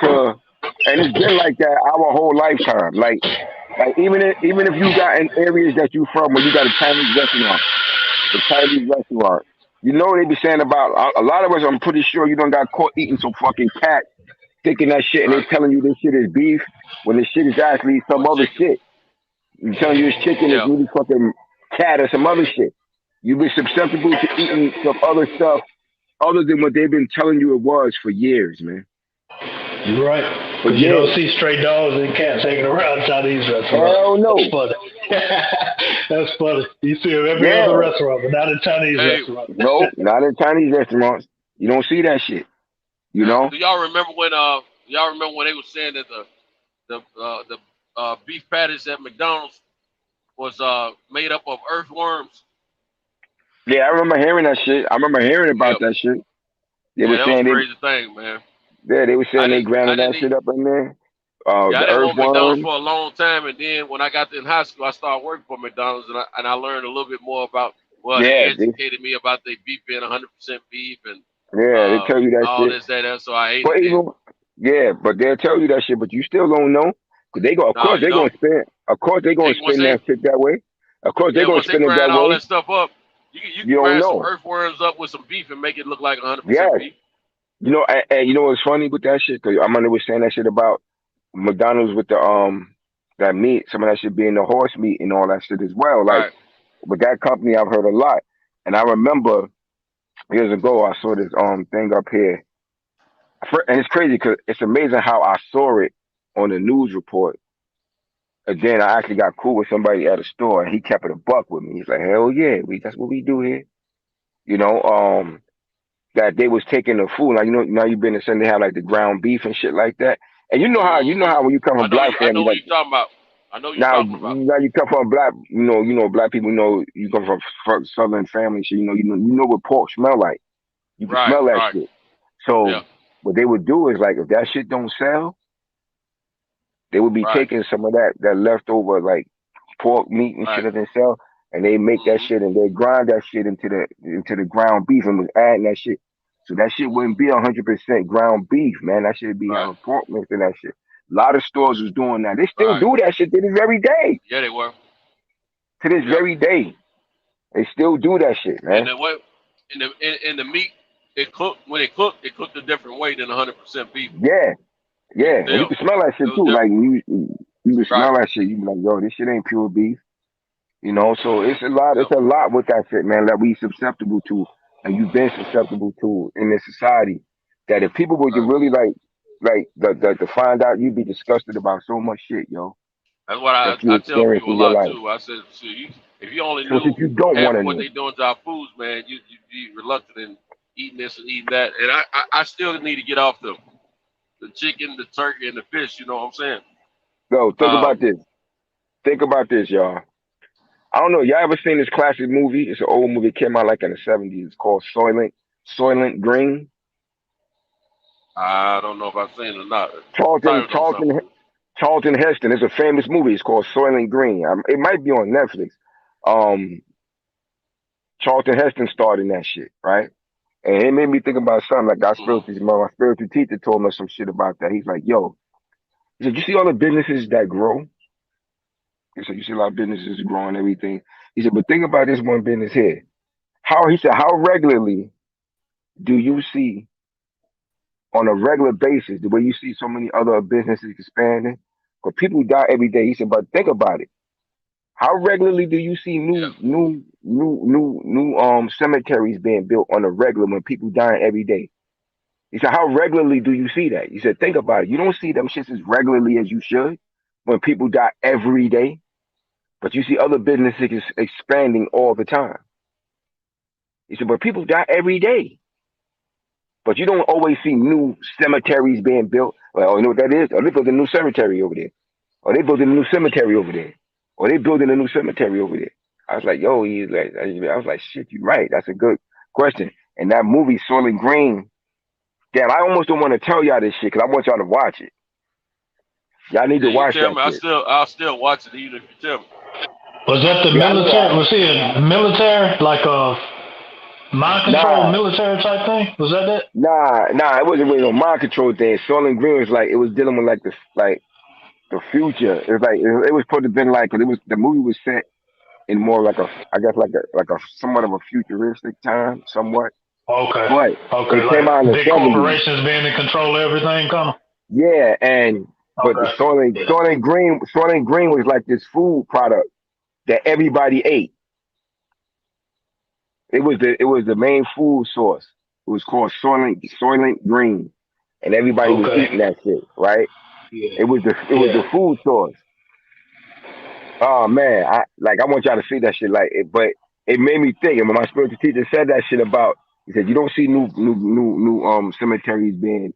to, and it's been like that our whole lifetime. Like even if you got in areas that you from where you got a Chinese restaurant, you know they be saying about a lot of us. I'm pretty sure you done got caught eating some fucking cat, thinking that shit, and they telling you this shit is beef when this shit is actually some other shit. You telling you this chicken is really fucking cat or some other shit. You be susceptible to eating some other stuff other than what they've been telling you it was for years, man. You're right. But you don't see stray dogs and cats hanging around Chinese restaurants. Hell no. That's funny. That's funny. You see them every other restaurant, but not in Chinese restaurants. No, not in Chinese restaurants. You don't see that shit. You know? Do y'all remember when they were saying that the beef patties at McDonald's was made up of earthworms? Yeah, I remember hearing that shit. I remember hearing about that shit. They were saying that was a crazy thing, man. Yeah, they were saying they grounded that shit up in there. I didn't want McDonald's for a long time, and then when I got in high school, I started working for McDonald's, and I learned a little bit more about. Well, they educated me about their beef being 100% beef, and they tell you that all shit. This, that, so I ate it. But they'll tell you that shit, but you still don't know. Cause they go, of course they're gonna spin that shit that way. Of course they're gonna spin it that way. All that stuff up. You can grind some earthworms up with some beef and make it look like 100% beef. You know, and you know what's funny with that shit? Cause Amanda was saying that shit about McDonald's with the that meat, some of that shit being the horse meat and all that shit as well. Like with that company, I've heard a lot, and I remember years ago I saw this thing up here. I and it's crazy because it's amazing how I saw it on the news report. And then I actually got cool with somebody at a store, and he kept it a buck with me. He's like, "Hell yeah, that's what we do here." You know, that they was taking the food. Like, now you've been to Sunday, they have like the ground beef and shit like that. And you know how when you come from black I know family, what like you're talking about. I know what you're now talking about. now you come from black, black people know you come from southern family, so you know what pork smell like. You can smell that Right. shit. So Yeah. what they would do is, like, if that shit don't sell, they would be Right. taking some of that leftover, like, pork meat and shit that didn't sell, and they make that shit and they grind that shit into the ground beef and was adding that shit. So that shit wouldn't be 100% ground beef, man. That shit would be having pork mixed in that shit. A lot of stores was doing that. They still do that shit to this very day. Yeah, they were. To this very day, they still do that shit, man. And the way, and the meat, when it cooked a different way than 100% beef. Yeah, and you can smell that shit too. Like, you can smell that shit. You be like, yo, this shit ain't pure beef. So it's a lot. It's a lot with that shit, man, that we susceptible to, and you've been susceptible to in this society. That if people were to really to find out, you'd be disgusted about so much shit, yo. That's what I tell people a lot too. I said, if you only knew you don't half want of to what know. they doing to our foods, man, you'd be reluctant in eating this and eating that. And I still need to get off the chicken, the turkey, and the fish. You know what I'm saying? Yo, think about this. Think about this, y'all. I don't know. Y'all ever seen this classic movie? It's an old movie. It came out like in the 70s. It's called Soylent Green. I don't know if I've seen it or not. Charlton Heston. It's a famous movie. It's called Soylent Green. It might be on Netflix. Charlton Heston starred in that shit, right? And it made me think about something. Like, my spiritual teacher told me some shit about that. He's like, yo, he said, you see all the businesses that grow? He said, you see a lot of businesses growing and everything. He said, but think about this one business here. How regularly do you see, on a regular basis, the way you see so many other businesses expanding? Because people die every day. He said, but think about it. How regularly do you see new cemeteries being built on a regular when people dying every day? He said, how regularly do you see that? He said, think about it. You don't see them shits as regularly as you should when people die every day. But you see other businesses expanding all the time. He said, but people die every day. But you don't always see new cemeteries being built. Well, you know what that is? Oh, they built a new cemetery over there. Or they building a new cemetery over there. Or they building a new cemetery over there. I was like, yo, I was like, shit, you're right. That's a good question. And that movie, Soylent Green, damn, I almost don't want to tell y'all this shit because I want y'all to watch it. Y'all need to watch that shit. I'll still watch it even if you tell me. Was that the military? Was he a military, like a mind control military type thing? Was that it? Nah, it wasn't really no mind control thing. Soylent Green was like, it was dealing with the future. It was like it was supposed to have been like, cause the movie was set in more like a somewhat of a futuristic time, somewhat. Okay. But it came out in the 70s. Corporations being in control of everything, kind of. Yeah, but the Soylent Green was like this food product that everybody ate. It was the main food source. It was called Soylent Green, and everybody was eating that shit, right? Yeah. It was the food source. Oh man, I want y'all to see that shit, but it made me think. And when my spiritual teacher said that shit about, he said you don't see new cemeteries being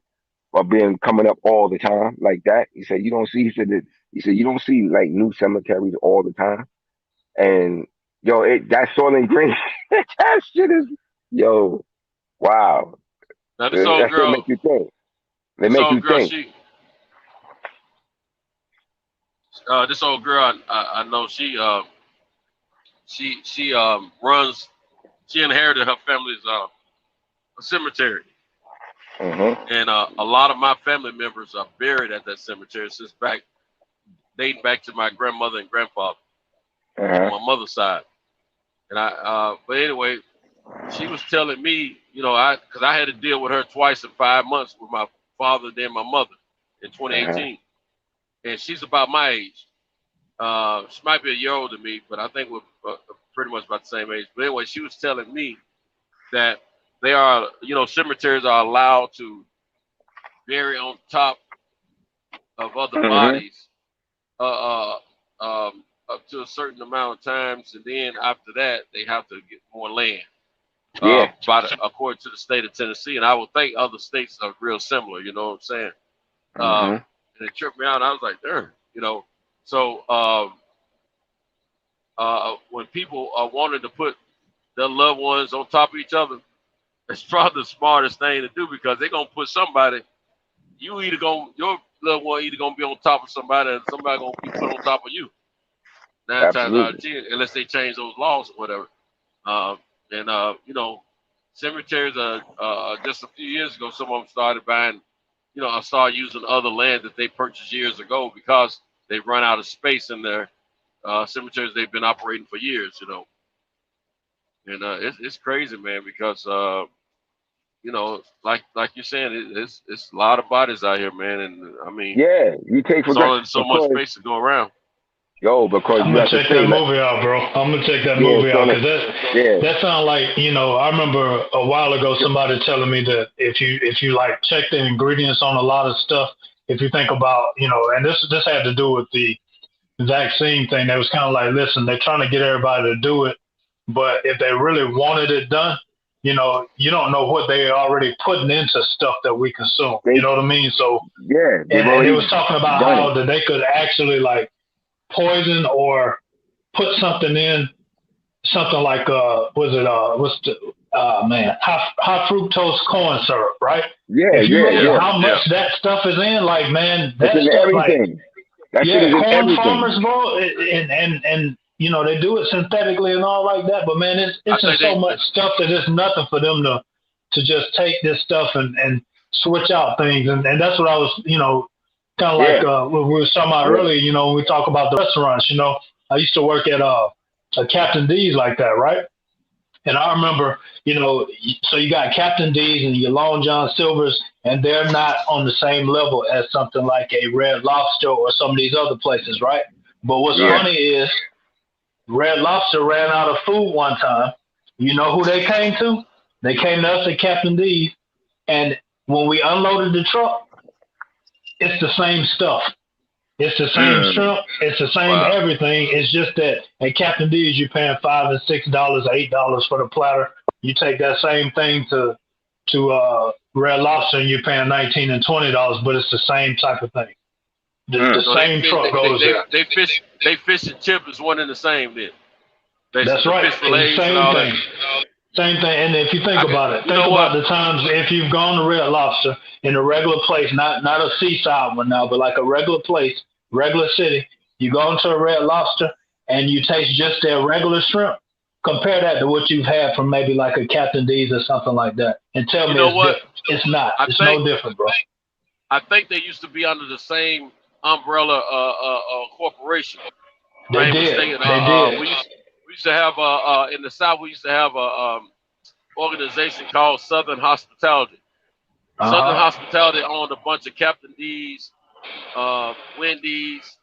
coming up all the time like that. He said you don't see. He said you don't see like new cemeteries all the time. And yo, that Soylent Green, that shit is, yo, wow. Now this old girl, what make you think. They make you think. This old girl, I know she runs. She inherited her family's cemetery, and a lot of my family members are buried at that cemetery since dating back to my grandmother and grandfather on my mother's side. And but anyway, she was telling me, because I had to deal with her twice in 5 months with my father, then my mother in 2018. And she's about my age. She might be a year older than me, but I think we're pretty much about the same age. But anyway, she was telling me that they are, cemeteries are allowed to very on top of other bodies up to a certain amount of times, and then after that they have to get more land. According to the state of Tennessee, and I would think other states are real similar. You know what I'm saying? And it tripped me out. I was like, darn, you know. So when people are wanting to put their loved ones on top of each other, it's probably the smartest thing to do, because they're gonna put somebody. Your loved one either gonna be on top of somebody, and somebody gonna be put on top of you. 9 times out of 10, unless they change those laws or whatever. You know, cemeteries are just a few years ago, some of them started buying, you know, started using other land that they purchased years ago because they've run out of space in their cemeteries they've been operating for years, you know. And it's crazy, man, because you know, like you're saying, it's a lot of bodies out here, man. And I mean, you take for granted so much space to go around. Yo, because I'm gonna check that movie out, bro. I'm gonna check that movie out, because that sounds like, you know, I remember a while ago somebody telling me that if you like check the ingredients on a lot of stuff, if you think about, you know, and this had to do with the vaccine thing. They was kind of like, listen, they're trying to get everybody to do it, but if they really wanted it done, you know, you don't know what they already putting into stuff that we consume. You know what I mean? So and they was talking about how that they could actually like poison or put something in, something like high fructose corn syrup, right? If you look at how much that stuff is in, like, man, that stuff, everything. Like, corn farmers, bro, and you know, they do it synthetically and all like that, but man, it's just so much stuff that it's nothing for them to just take this stuff and switch out things, and that's what I was, you know, kind of like what we were talking about earlier, you know, when we talk about the restaurants, you know, I used to work at a Captain D's like that, right? And I remember, you know, so you got Captain D's and your Long John Silver's, and they're not on the same level as something like a Red Lobster or some of these other places, right? But what's funny is Red Lobster ran out of food one time. You know who they came to? They came to us at Captain D's, and when we unloaded the truck, it's the same stuff. It's the same shrimp. It's the same everything. It's just that at Captain D's, you're paying $5 and $6, $8 for the platter. You take that same thing to Red Lobster, and you're paying $19 and $20, but it's the same type of thing. The so same truck goes there. They fish and chip is one and the same then. That's right. It's the same thing. Same thing. And if you think about it, think about the times if you've gone to Red Lobster in a regular place, not a seaside one now, but like a regular place, regular city, you go into a Red Lobster and you taste just their regular shrimp. Compare that to what you've had from maybe like a Captain D's or something like that, and tell me it's different. It's not. It's no different, bro. I think they used to be under the same umbrella corporation. They did. They did. We used to have in the South. We used to have a organization called Southern Hospitality. Southern Hospitality owned a bunch of Captain D's, Wendy's,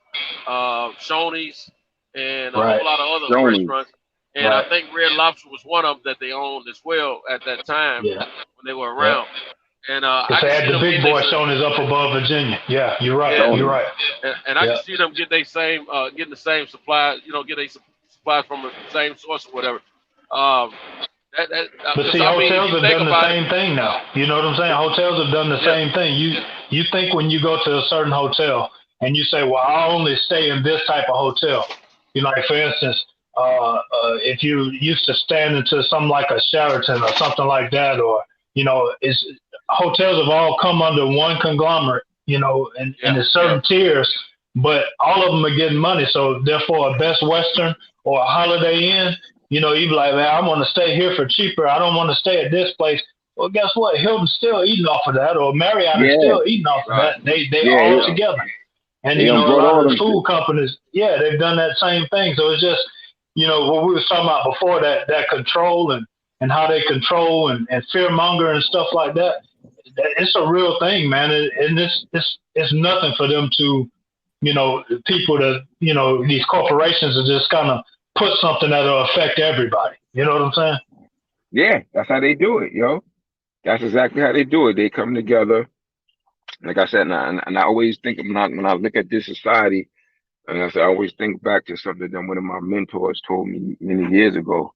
Shoney's, and a whole lot of other restaurants. And I think Red Lobster was one of them that they owned as well at that time when they were around. And they had the big boy Shoney's up above Virginia. Yeah, you're right. You're right. And I can see them get their same, getting the same supply. You know, get their supplies from the same source or whatever. But see, hotels have done the same thing now. You know what I'm saying? Hotels have done the same thing. You think when you go to a certain hotel and you say, well, I only stay in this type of hotel. You know, like for instance, if you used to stand into something like a Sheraton or something like that, or, you know, hotels have all come under one conglomerate, you know, and there's certain tiers, but all of them are getting money. So therefore a Best Western or a Holiday Inn, you know, you be like, man, I want to stay here for cheaper. I don't want to stay at this place. Well, guess what? Hilton's still eating off of that, or Marriott is still eating off of that. They all together. And, you know, a lot of the food companies, they've done that same thing. So it's just, you know, what we were talking about before, that control and how they control and fear monger and stuff like that. It's a real thing, man. And it's nothing for them to, you know, people that, you know, these corporations are just kind of put something that'll affect everybody. You know what I'm saying? Yeah, that's how they do it, yo. That's exactly how they do it. They come together Like I said, and I always think when I look at this society, and I said I always think back to something that one of my mentors told me many years ago.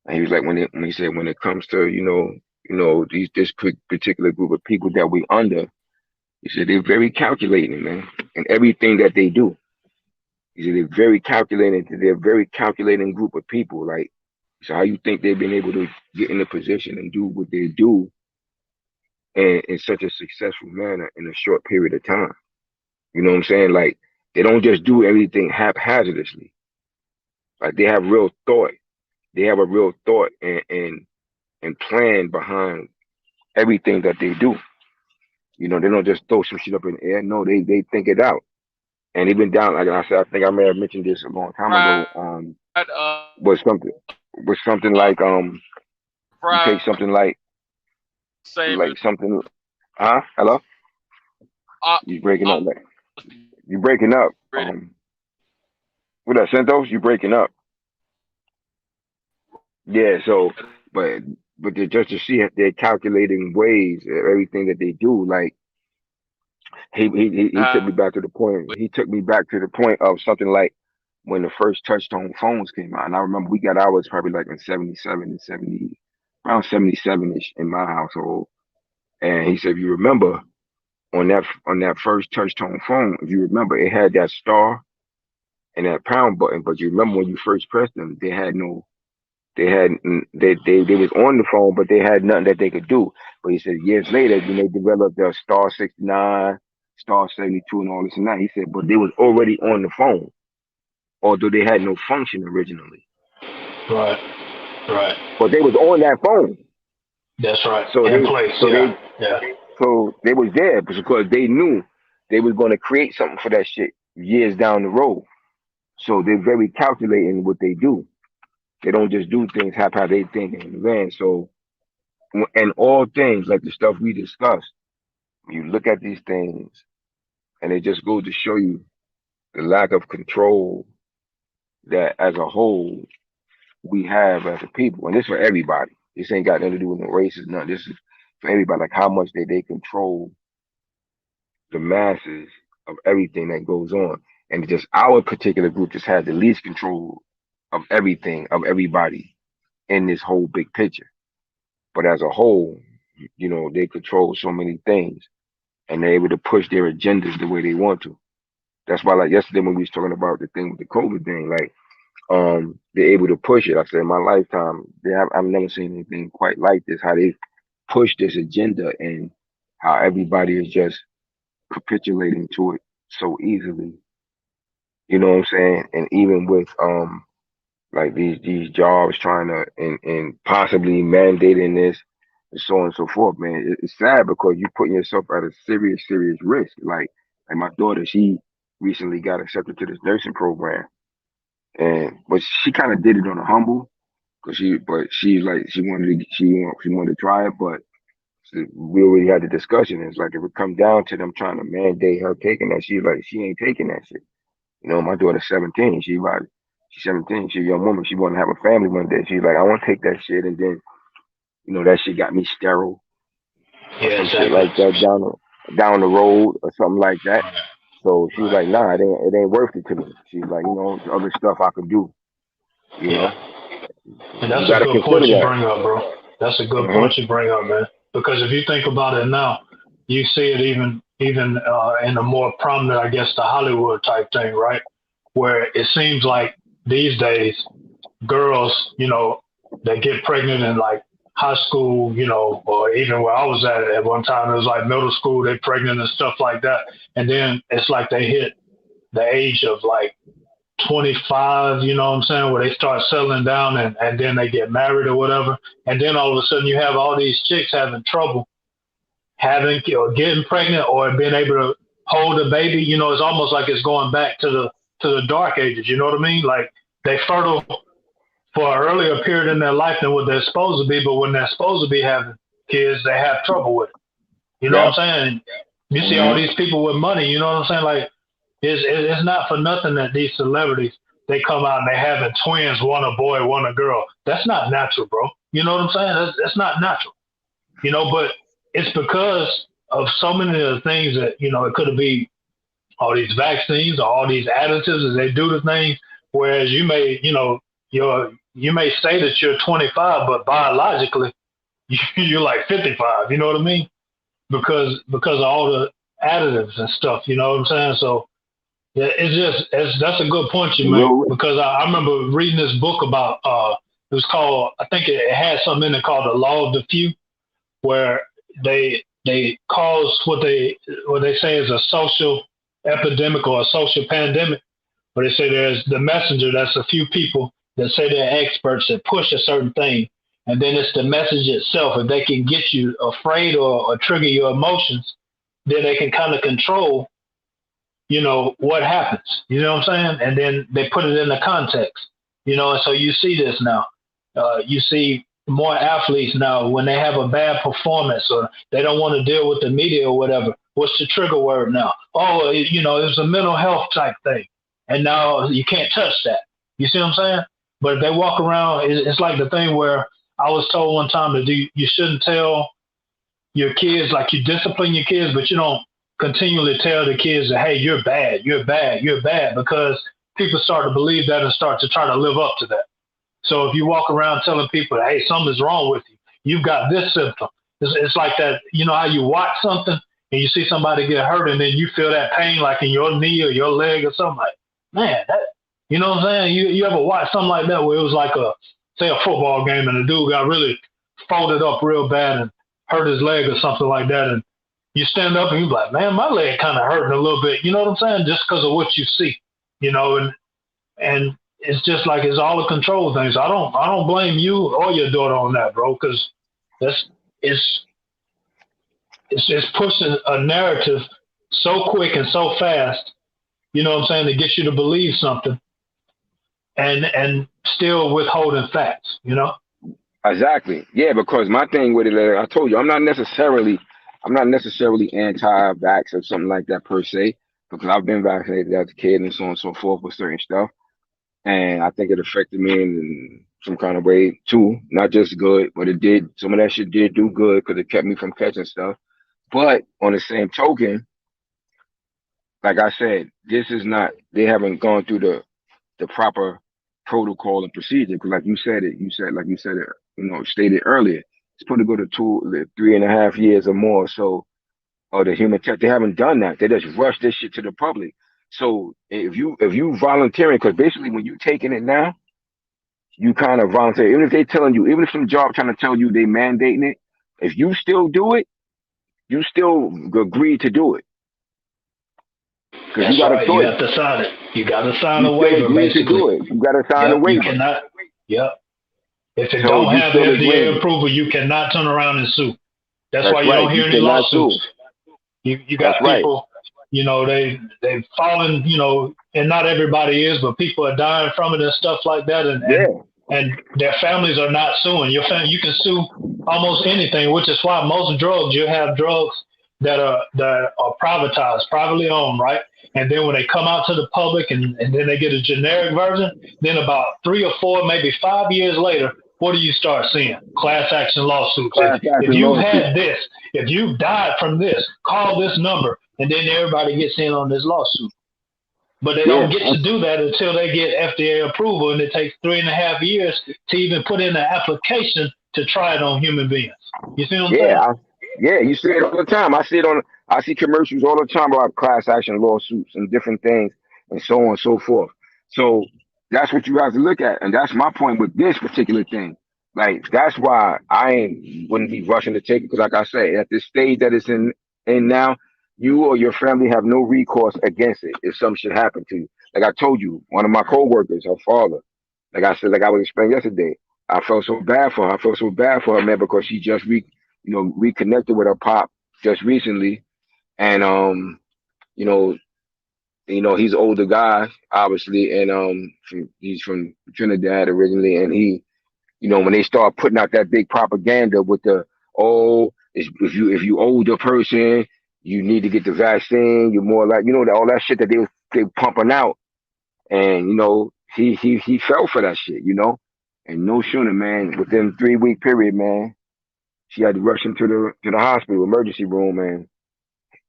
And he was like, when he said, when it comes to, this particular group of people that we under, he said they're very calculating, man, in everything that they do. He said they're very calculating. They're a very calculating group of people. Like, so how you think they've been able to get in a position and do what they do in such a successful manner in a short period of time? You know what I'm saying? Like, they don't just do everything haphazardly. Like, they have real thought. They have a real thought and plan behind everything that they do. You know, they don't just throw some shit up in the air. No, they think it out. And even down, like I said, I think I may have mentioned this a long time ago. Was something like you take something like something. Huh? Hello? You breaking up? You breaking up? What that, Santos? You breaking up? Yeah. So, but just to see they're calculating ways of everything that they do. Like he took me back to the point. He took me back to the point of something like when the first touch-tone phones came out. And I remember we got ours probably like in 77 and 70, around 77-ish in my household. And he said, you remember on that first touch-tone phone, if you remember, it had that star and that pound button. But you remember when you first pressed them, they was on the phone, but they had nothing that they could do. But he said years later, when they developed the star 69, star 72, and all this and that, he said, but they was already on the phone, although they had no function originally. Right. But they was on that phone. That's right. So in place. So they was there because they knew they was going to create something for that shit years down the road. So they're very calculating what they do. They don't just do things how they think in advance. So, and all things like the stuff we discussed, you look at these things, and it just goes to show you the lack of control that, as a whole, we have as a people. And this for everybody. This ain't got nothing to do with no races, none. This is for everybody. Like how much they control the masses of everything that goes on, and just our particular group just has the least control of everything, of everybody in this whole big picture. But as a whole, they control so many things and they're able to push their agendas the way they want to. That's why, like yesterday when we was talking about the thing with the COVID thing, like they're able to push it. I said in my lifetime, I've never seen anything quite like this, how they push this agenda and how everybody is just capitulating to it so easily. You know what I'm saying? And even with like these jobs trying to and possibly mandating this and so on and so forth, man. It's sad because you're putting yourself at a serious risk. Like my daughter, she recently got accepted to this nursing program, but she kind of did it on a humble, she wanted to try it, but we already had the discussion. It's like if it come down to them trying to mandate her taking that, she's like, she ain't taking that shit. My daughter's 17. She's 17. She's a young woman. She want to have a family one day. She's like, I want to take that shit, and then, that shit got me sterile. Yeah, shit like that down the road or something like that. So she was like, nah, it ain't worth it to me. She's like, the other stuff I could do. You know. And that's a good point you bring up, bro. That's a good point you bring up, man. Because if you think about it now, you see it even in a more prominent, I guess, the Hollywood type thing, right? Where it seems like these days, girls, they get pregnant in like high school, or even where I was at one time, it was like middle school, they're pregnant and stuff like that. And then it's like they hit the age of like 25, you know what I'm saying, where they start settling down and then they get married or whatever. And then all of a sudden you have all these chicks having trouble getting pregnant or being able to hold a baby. It's almost like it's going back to the dark ages. You know what I mean? Like they fertile for an earlier period in their life than what they're supposed to be, but when they're supposed to be having kids, they have trouble with it. You know what I'm saying? You see all these people with money, you know what I'm saying? Like it's not for nothing that these celebrities, they come out and they having twins, one a boy, one a girl. That's not natural, bro. You know what I'm saying? That's not natural. But it's because of so many of the things that, it could be all these vaccines or all these additives as they do the things. Whereas you may, you may say that you're 25, but biologically you're like 55. You know what I mean? Because of all the additives and stuff. You know what I'm saying? So yeah, that's a good point you make, because I remember reading this book about it was called, I think it had something in it called The Law of the Few, where they cause what they say is a social epidemic or a social pandemic. But they say there's the messenger, that's a few people that say they're experts that push a certain thing. And then it's the message itself. If they can get you afraid or trigger your emotions, then they can kind of control, what happens. You know what I'm saying? And then they put it in the context, and so you see this now. You see more athletes now when they have a bad performance or they don't want to deal with the media or whatever. What's the trigger word now? Oh, it's a mental health type thing. And now you can't touch that. You see what I'm saying? But if they walk around, it's like the thing where I was told one time that you shouldn't tell your kids, like you discipline your kids, but you don't continually tell the kids that, hey, you're bad, you're bad, you're bad, because people start to believe that and start to try to live up to that. So if you walk around telling people, hey, something's wrong with you, you've got this symptom. It's like that, how you watch something and you see somebody get hurt and then you feel that pain like in your knee or your leg or something, like, man, that, you know what I'm saying? You ever watch something like that where it was like a football game and the dude got really folded up real bad and hurt his leg or something like that, and you stand up and you're like, man, my leg kind of hurting a little bit. You know what I'm saying? Just because of what you see, and it's just like it's all a control thing. So I don't blame you or your daughter on that, bro, because it's pushing a narrative so quick and so fast. You know what I'm saying, to get you to believe something, and still withholding facts. Exactly. Yeah, because my thing with it, I told you, I'm not necessarily anti-vax or something like that per se, because I've been vaccinated as a kid and so on and so forth with certain stuff. And I think it affected me in some kind of way too, not just good, but it did. Some of that shit did do good because it kept me from catching stuff. But on the same token, like I said, they haven't gone through the proper protocol and procedure. Because like you said it, stated earlier, it's supposed to go to 3.5 years or more. So, or the human test, they haven't done that. They just rush this shit to the public. So if you volunteering, because basically when you taking it now, you kind of volunteer. Even if they telling you, even if some job trying to tell you they mandating it, if you still do it, you still agree to do it. That's right. You have to sign it. You got to sign a waiver, basically. You got to sign a waiver. You cannot. Yep. If it don't have FDA approval, you cannot turn around and sue. That's why you don't hear any lawsuits. You got people. They've fallen, and not everybody is, but people are dying from it and stuff like that. And their families are not suing. Your family, you can sue almost anything, which is why most drugs, you have drugs that are privatized, privately owned, right? And then when they come out to the public and then they get a generic version, then about 3 or 4, maybe 5 years later, what do you start seeing? Class action lawsuits. If you had this, if you died from this, call this number, and then everybody gets in on this lawsuit. But they don't get to do that until they get FDA approval, and it takes 3.5 years to even put in an application to try it on human beings. You see what I'm saying? Yeah, you see it all the time. I see commercials all the time about class action lawsuits and different things and so on and so forth. So that's what you have to look at. And that's my point with this particular thing. Like, that's why I wouldn't be rushing to take it. Because like I say, at this stage that it's in now, you or your family have no recourse against it if something should happen to you. Like I told you, one of my coworkers, her father, like I said, like I was explaining yesterday, I felt so bad for her. Man, because she just reconnected with her pop just recently. And he's an older guy, obviously, and he's from Trinidad originally, and he, when they start putting out that big propaganda with if you older person, you need to get the vaccine, you're more like, all that shit that they pumping out, and he fell for that shit, and no sooner, man, within 3-week period, man, she had to rush him to the hospital emergency room, man.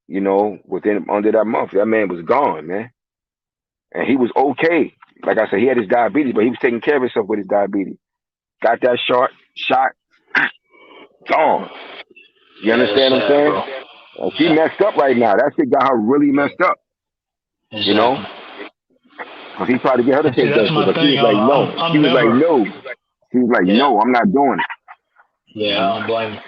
you know, within under that month, that man was gone, man. And he was okay. Like I said, he had his diabetes, but he was taking care of himself with his diabetes. Got that shot, gone. You understand what I'm saying? And she messed up right now. That shit got her really messed up. Exactly. You know? Because he tried to get her to take that shit, but she was like, no. She was like, no. She was like, no, I'm not doing it. Yeah, I don't blame her.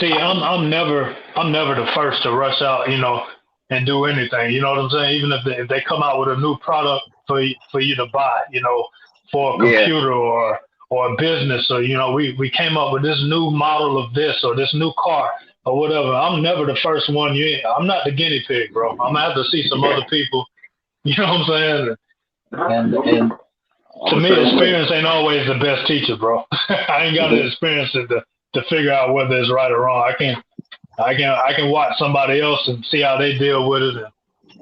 See, I'm never the first to rush out, you know, and do anything. You know what I'm saying? Even if they come out with a new product for you to buy, you know, for a computer or a business, or, you know, we came up with this new model of this or this new car or whatever. I'm never the first one. I'm not the guinea pig, bro. I'm gonna have to see some other people. You know what I'm saying? And to me, experience ain't always the best teacher, bro. I ain't got the experience to figure out whether it's right or wrong. I can watch somebody else and see how they deal with it. And,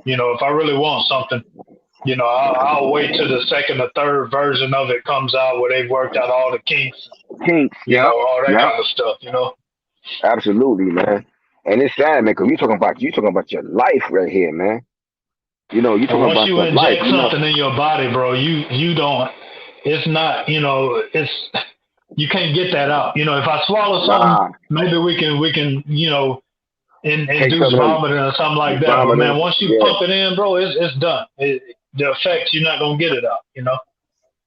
you know, if I really want something, you know, I'll wait till the second or third version of it comes out where they've worked out all the kinks, you know, all that kind of stuff, you know. Absolutely, man. And it's sad, man, because you talking about your life right here, man. You know, you talking about your life. Once you inject something in your body, bro, you don't. It's not, you know, you can't get that out. You know, if I swallow something, maybe we can, you know, induce vomiting or something like that. But man, once you pump it in, bro, it's done. The effects, you're not gonna get it out. You know.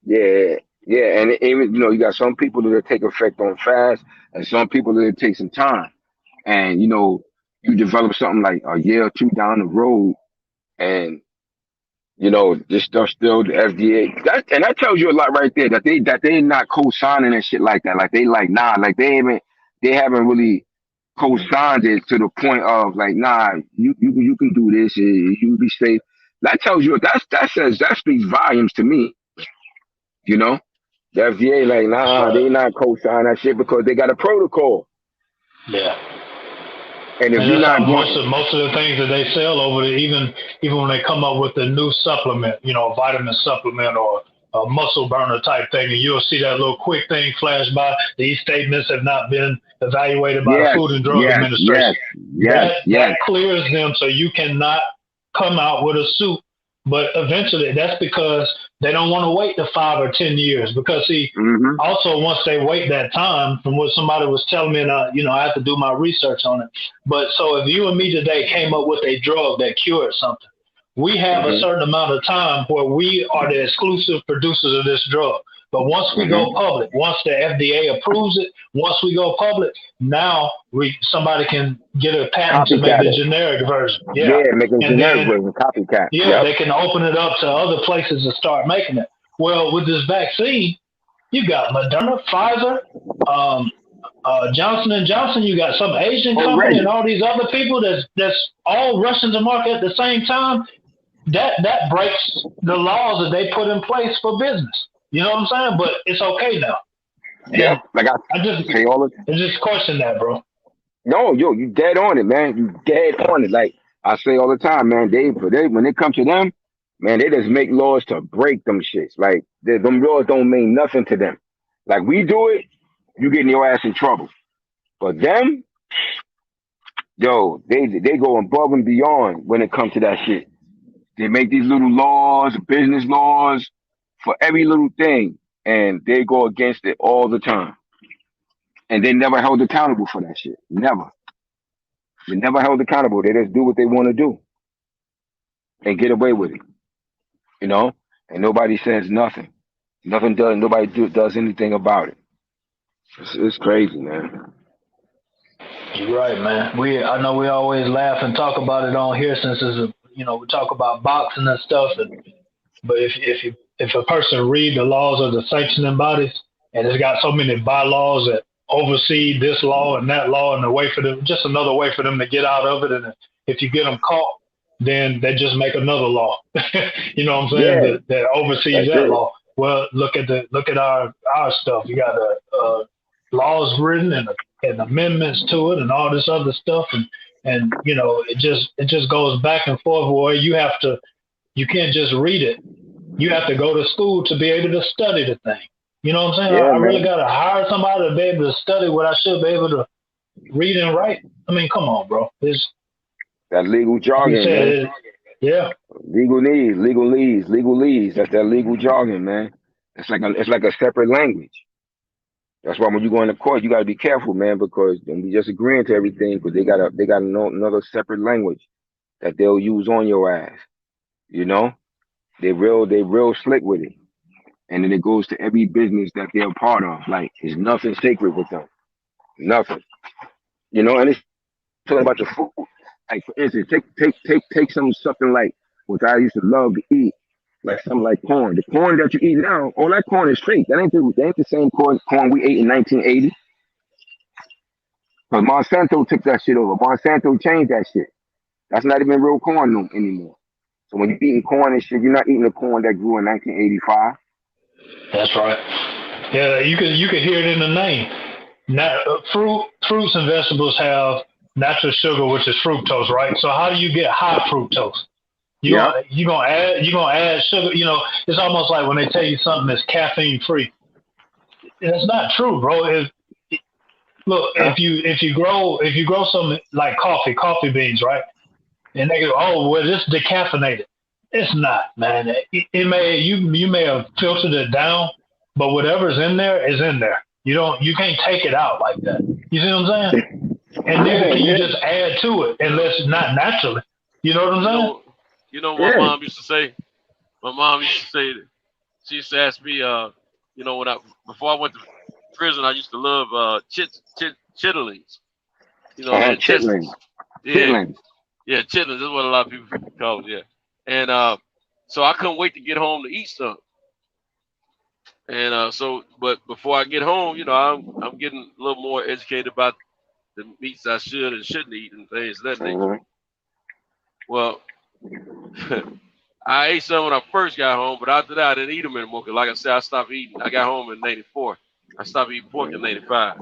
Yeah, and even, you know, you got some people that take effect on fast, and some people that it takes some time. And you know, you develop something like a year or two down the road, and you know, this stuff still the FDA. That tells you a lot right there, that they not co-signing and shit like that. Like they like, nah, like they haven't really co-signed it to the point of like, nah, you can do this, you be safe. That tells you that speaks volumes to me. You know, the FDA like, nah, they not co-signing that shit because they got a protocol. Yeah. And if you're not most of the things that they sell over there, even when they come up with a new supplement, you know, a vitamin supplement or a muscle burner type thing, and you'll see that little quick thing flash by. These statements have not been evaluated by the Food and Drug Administration. That clears them, so you cannot come out with a suit. But eventually, that's because they don't want to wait the 5 or 10 years. Because see, also once they wait that time, from what somebody was telling me, and you know, I have to do my research on it. But so if you and me today came up with a drug that cured something, we have a certain amount of time where we are the exclusive producers of this drug. But once we go public, once the FDA approves it, once we go public, now somebody can get a patent to make the generic version. Make a generic version, copycat. They can open it up to other places to start making it. Well, with this vaccine, you got Moderna, Pfizer, Johnson & Johnson, you got some Asian company and all these other people that's all rushing to market at the same time. That breaks the laws that they put in place for business. You know what I'm saying? But it's okay now. Yeah, like I just say all the time. Just question that, bro. No, you dead on it, man. You dead on it. Like I say all the time, man. They when it comes to them, man, they just make laws to break them shits. Like them laws don't mean nothing to them. Like we do it, you getting your ass in trouble. But them, they go above and beyond when it comes to that shit. They make these little laws, business laws, for every little thing, and they go against it all the time. And they never held accountable for that shit. Never. They never held accountable. They just do what they want to do and get away with it. You know? And nobody says nothing. Nobody does anything about it. It's crazy, man. You're right, man. I know we always laugh and talk about it on here since we talk about boxing and stuff. But if a person read the laws of the sanctioning bodies, and it's got so many bylaws that oversee this law and that law, and just another way for them to get out of it. And if you get them caught, then they just make another law. You know what I'm saying? That oversees that law. Well, look at our stuff. You got laws written and amendments to it and all this other stuff, and you know, it just goes back and forth where you can't just read it. You have to go to school to be able to study the thing. You know what I'm saying? I really got to hire somebody to be able to study what I should be able to read and write. I mean, come on, bro. That legal jargon, man. Yeah. Legalese. That's that legal jargon, man. It's like a separate language. That's why when you go into court, you got to be careful, man, because don't be just agreeing to everything, because they got another separate language that they'll use on your ass. You know, they real slick with it, and then it goes to every business that they're a part of. Like, there's nothing sacred with them, nothing. You know, and it's talking about the food. Like, for instance, take something like what I used to love to eat, like something like corn. The corn that you eat now, all that corn is fake. That ain't the same corn we ate in 1980. Because Monsanto took that shit over. Monsanto changed that shit. That's not even real corn anymore. So when you're eating corn and shit, you're not eating the corn that grew in 1985. That's right. Yeah, you can hear it in the name. Now, fruits and vegetables have natural sugar, which is fructose, right? So how do you get high fructose? You gonna add sugar. You know, it's almost like when they tell you something that's caffeine free. It's not true, bro. Look, if you grow something like coffee beans, right? And they go, oh, well, this is decaffeinated. It's not, man. You may have filtered it down, but whatever's in there is in there. You can't take it out like that. You see what I'm saying? And neither can you just add to it unless it's not naturally. You know what I'm saying? You know what my mom used to say? My mom used to say that she used to ask me, you know, before I went to prison, I used to love chitterlings. You know, chitlins. Chitlins. Yeah, chitlins. That's what a lot of people call it. Yeah, and so I couldn't wait to get home to eat some. And but before I get home, you know, I'm getting a little more educated about the meats I should and shouldn't eat and things of that nature. Well, I ate some when I first got home, but after that, I didn't eat them anymore. Cause like I said, I stopped eating. I got home in '94. I stopped eating pork in '95.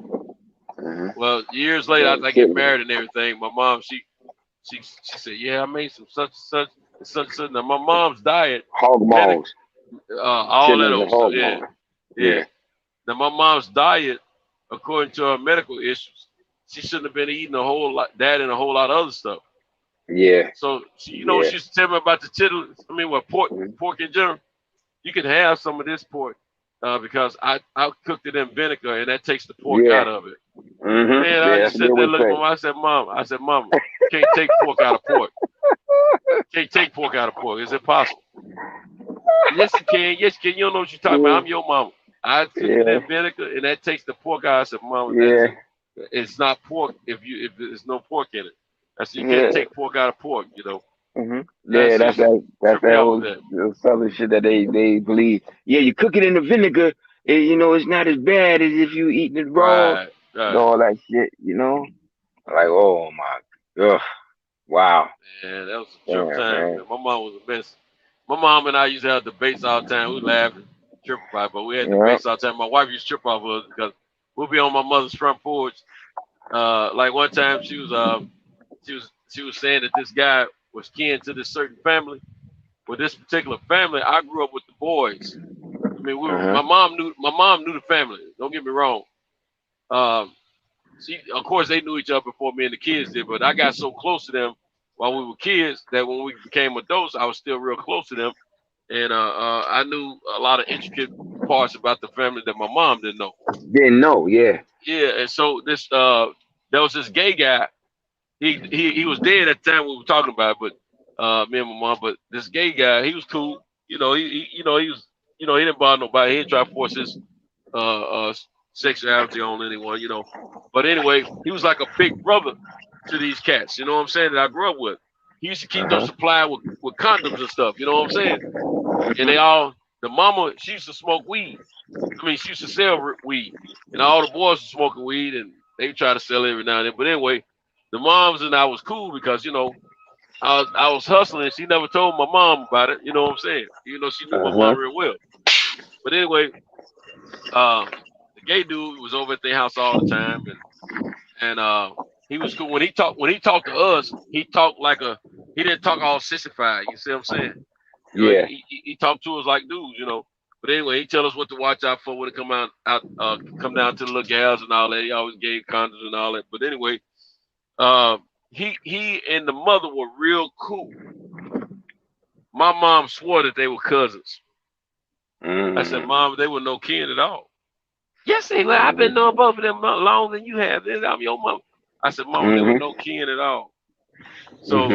Well, years later, after I get married and everything, my mom, she said, "Yeah, I made some such and such." Now, my mom's diet, hog balls, all that old stuff. Yeah. Now, my mom's diet, according to her medical issues, she shouldn't have been eating a whole lot that and a whole lot of other stuff. Yeah. So she used to tell me about the chitlins. I mean, pork in general. You can have some of this pork because I cooked it in vinegar and that takes the pork out of it. Man, I just sat there looking at Mom. I said, Mom, you can't take pork out of pork. Can't take pork out of pork. Is it possible? Yes, you can. Yes, you can. You don't know what you're talking about. I'm your mama. I cooked it in vinegar and that takes the pork out. I said, Mom, it's not pork if there's no pork in it. I said, you can't take pork out of pork, you know. Yeah, that's that old southern shit that they believe. Yeah, you cook it in the vinegar, and, you know, it's not as bad as if you eating it raw. Right. And all that shit, you know. Like, oh my god, wow. Yeah, that was a trip time. Man. My mom was a mess. My mom and I used to have debates all the time. We laughed and trip about it, but we had debates all the time. My wife used to trip off of us because we'll be on my mother's front porch. Like one time she was saying that this guy was kin to this certain family. With this particular family, I grew up with the boys. I mean, my mom knew the family. Don't get me wrong. Of course, they knew each other before me and the kids did, but I got so close to them while we were kids that when we became adults, I was still real close to them, and I knew a lot of intricate parts about the family that my mom didn't know. Yeah. Yeah, and so there was this gay guy. He was dead at the time we were talking about it, but me and my mom. But this gay guy, he was cool. You know, he didn't bother nobody. He didn't try to force his sexuality on anyone. You know, but anyway, he was like a big brother to these cats. You know what I'm saying? That I grew up with. He used to keep them supplied with condoms and stuff. You know what I'm saying? And the mama, she used to smoke weed. I mean, she used to sell weed, and all the boys were smoking weed, and they try to sell it every now and then. But anyway, the moms and I was cool because, you know, I was hustling. And she never told my mom about it. You know what I'm saying? You know, she knew my mom real well. But anyway, the gay dude was over at their house all the time, and he was cool. When he talked to us, he talked he didn't talk all sissified. You see what I'm saying? You know, he talked to us like dudes, you know. But anyway, he tell us what to watch out for when it come down to the little gals and all that. He always gave condoms and all that. But anyway, he and the mother were real cool. My mom swore that they were cousins. I said, Mom, they were no kin at all. Yes, they were. I've been knowing both of them longer than you have. I'm your mom. I said, Mom, they were no kin at all. So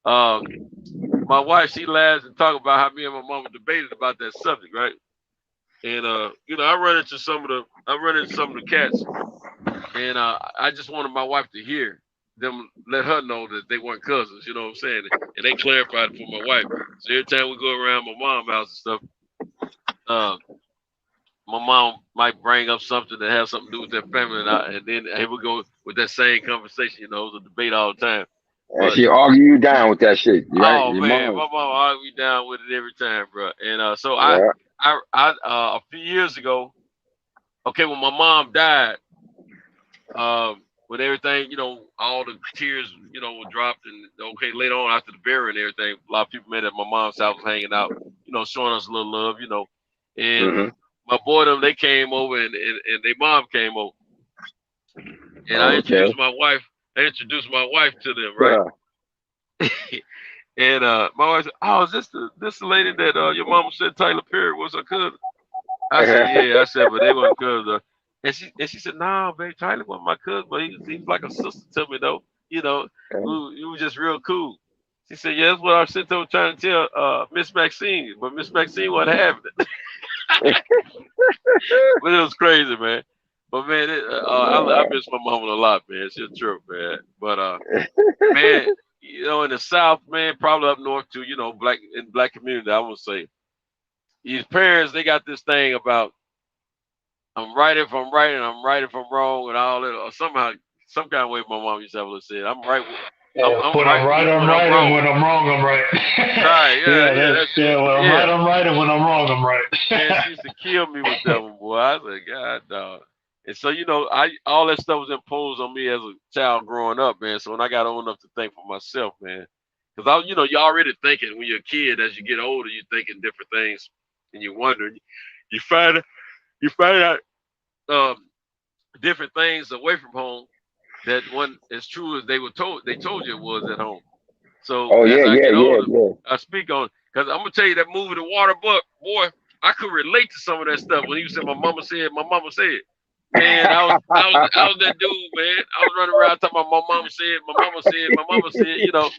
my wife, she laughs and talk about how me and my mama debated about that subject, right? And you know, I run into some of the cats, and I just wanted my wife to hear them, let her know that they weren't cousins, you know what I'm saying? And they clarified it for my wife. So every time we go around my mom's house and stuff, my mom might bring up something that has something to do with their family, and then here we go with that same conversation. You know, it was a debate all the time. And she argue you down with that shit, right? Oh man, my mom argue me down with it every time, bro. And so I a few years ago, okay, when my mom died, with everything, you know, all the tears, you know, were dropped, and okay, later on after the burial and everything, a lot of people met at my mom's house, hanging out, you know, showing us a little love, you know, and my boy them, they came over, and their mom came over, and I introduced my wife. I introduced my wife to them, right? And my wife said, "Oh, is this the lady that your mama said Tyler Perry was her cousin?" I said, "Yeah." I said, "But they weren't cousins." And she said, "Nah, babe, Tyler wasn't my cousin, but he was like a sister to me, though. You know, we were just real cool." She said, "Yeah, that's what I sent over trying to tell Miss Maxine, but Miss Maxine wasn't having it." But it was crazy, man. But man, I miss my mama a lot, man. She's a trip, man. But man, you know, in the South, man, probably up north too, you know, black community, I would say, these parents, they got this thing about I'm right if I'm right and I'm right if I'm wrong and all that. Or somehow, some kind of way, my mom used to have to say it. I'm right. I'm when right, I'm right, I'm right, and when I'm wrong, I'm right. Right, yeah, when I'm right, I'm right, and when I'm wrong, I'm right. Man, she used to kill me with that one, boy. I said, God, dog. And so, you know, all that stuff was imposed on me as a child growing up, man. So when I got old enough to think for myself, man, because you know, you're already thinking when you're a kid. As you get older, you're thinking different things, and you wonder. You find out different things away from home that wasn't as true as they told you it was at home. So as I get older, I speak on, because I'm gonna tell you that movie, The Water Book, boy, I could relate to some of that stuff when you said my mama said. Man, I was that dude, man. I was running around talking about my mama said, you know.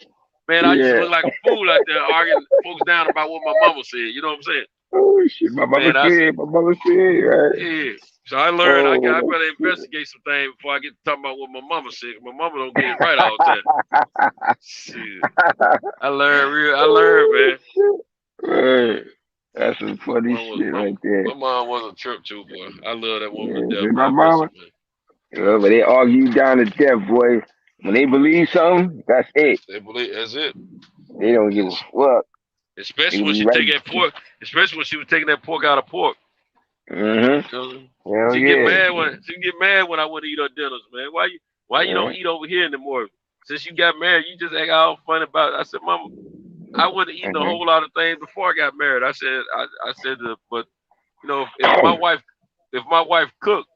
Man, I used to look like a fool out there arguing folks down about what my mama said, you know what I'm saying? Oh shit, my mama said, right? Yeah. So I learned I better investigate some things before I get to talking about what my mama said. My mama don't get it right all the time. Shit. I learned, man. Right. That's some funny shit right there. My mom was a trip too, boy. I love that woman to death. My mama. But they argue down to death, boy. When they believe something, that's it. They believe that's it. They don't give a fuck. Especially when she take that pork. Especially when she was taking that pork out of pork. She get mad when I went to eat her dinners, man. Why you don't eat over here anymore? Since you got married, you just act all funny about it. I said, Mama, I wasn't eating a whole lot of things before I got married. I said, but you know, if my wife cooked,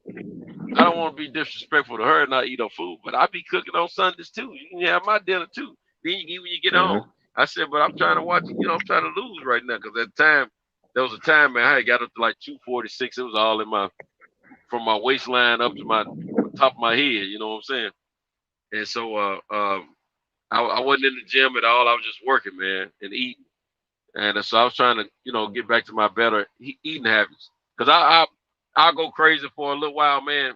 I don't want to be disrespectful to her and not eat her food, but I be cooking on Sundays too. You can have my dinner too. Then you eat when you get home. I said, but I'm trying to watch, you know, I'm trying to lose right now, because at the time, there was a time, man, I got up to like 246. It was all in from my waistline up to my top of my head, you know what I'm saying? And so I wasn't in the gym at all. I was just working, man, and eating. And so I was trying to, you know, get back to my better eating habits. Because I'll go crazy for a little while, man,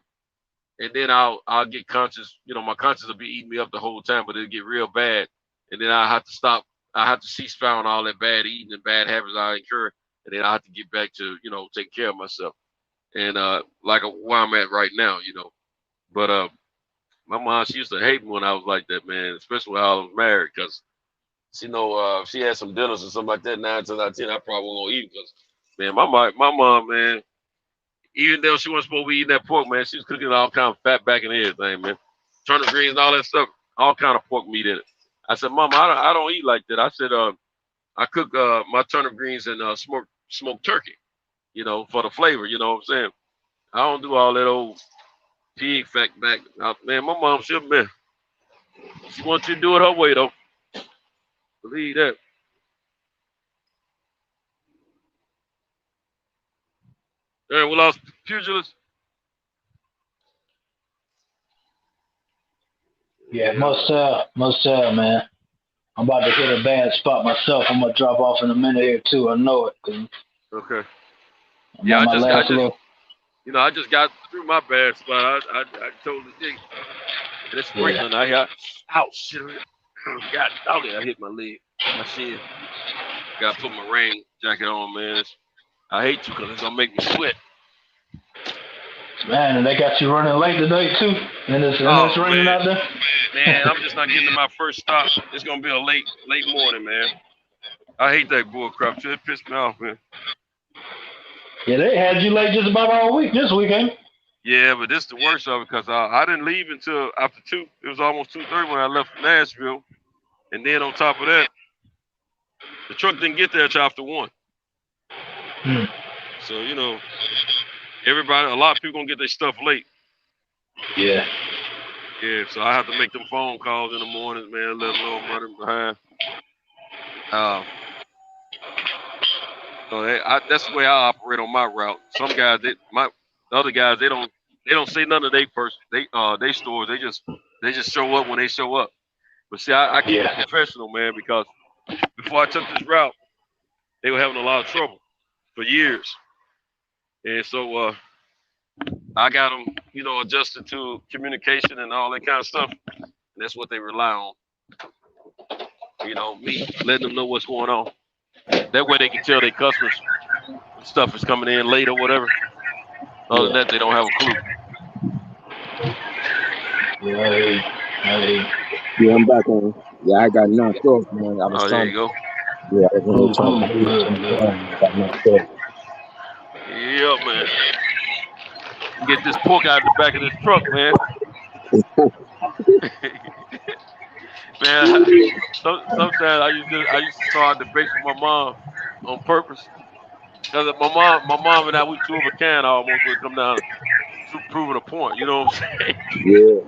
and then I'll get conscious. You know, my conscience will be eating me up the whole time, but it'll get real bad. And then I have to stop. I have to cease on all that bad eating and bad habits I incur. And then I have to get back to, you know, taking care of myself. And like where I'm at right now, you know. But my mom, she used to hate me when I was like that, man, especially when I was married, because, you know, if she had some dinners or something like that, 9 times out of 10, I probably won't eat, because, man, my mom, man, even though she wasn't supposed to be eating that pork, man, she was cooking all kind of fat back and everything, man. Turnip greens and all that stuff, all kind of pork meat in it. I said, Mama, I don't eat like that. I said, I cook my turnip greens and smoked turkey, you know, for the flavor, you know what I'm saying? I don't do all that old pig fat back. Man, my mom, she'll man. She wants you to do it her way, though. Believe that. All right, well, pugilist. Yeah, must have, man. I'm about to hit a bad spot myself. I'm gonna drop off in a minute here too. I know it. Okay. Yeah, I just got through my bad spot. I told the thing. And it's sprinkling. Yeah. Ouch, shit. God, I hit my leg, my shin. Got to put my rain jacket on, man. I hate you because it's gonna make me sweat. Man, and they got you running late today too. And it's raining out there. Man, I'm just not getting to my first stop. It's gonna be a late morning, man. I hate that bull crap. It pissed me off, man. Yeah, they had you late just about all week this weekend. Yeah, but this is the worst of it because I didn't leave until after 2. It was almost 2:30 when I left Nashville, and then on top of that, the truck didn't get there until after 1. So a lot of people gonna get their stuff late. Yeah. Yeah, so I have to make them phone calls in the mornings, man. Let them know I'm running behind. So that's the way I operate on my route. Some guys, the other guys, they don't say none of they stores. They just show up when they show up. But see, I keep it professional, man, because before I took this route, they were having a lot of trouble for years, and so I got them, adjusted to communication and all that kind of stuff. And that's what they rely on. Me letting them know what's going on. That way they can tell their customers stuff is coming in late or whatever. Other than that, they don't have a clue. Yeah, I'm back on. Yeah, I got knocked off, man. There you go. Yeah, I got knocked off. Yeah, man. Get this pork out of the back of this truck, man. Man, sometimes I used to start debates with my mom on purpose. Because my mom and I, we two of a kind almost would come down to proving a point, you know what I'm saying? Yeah.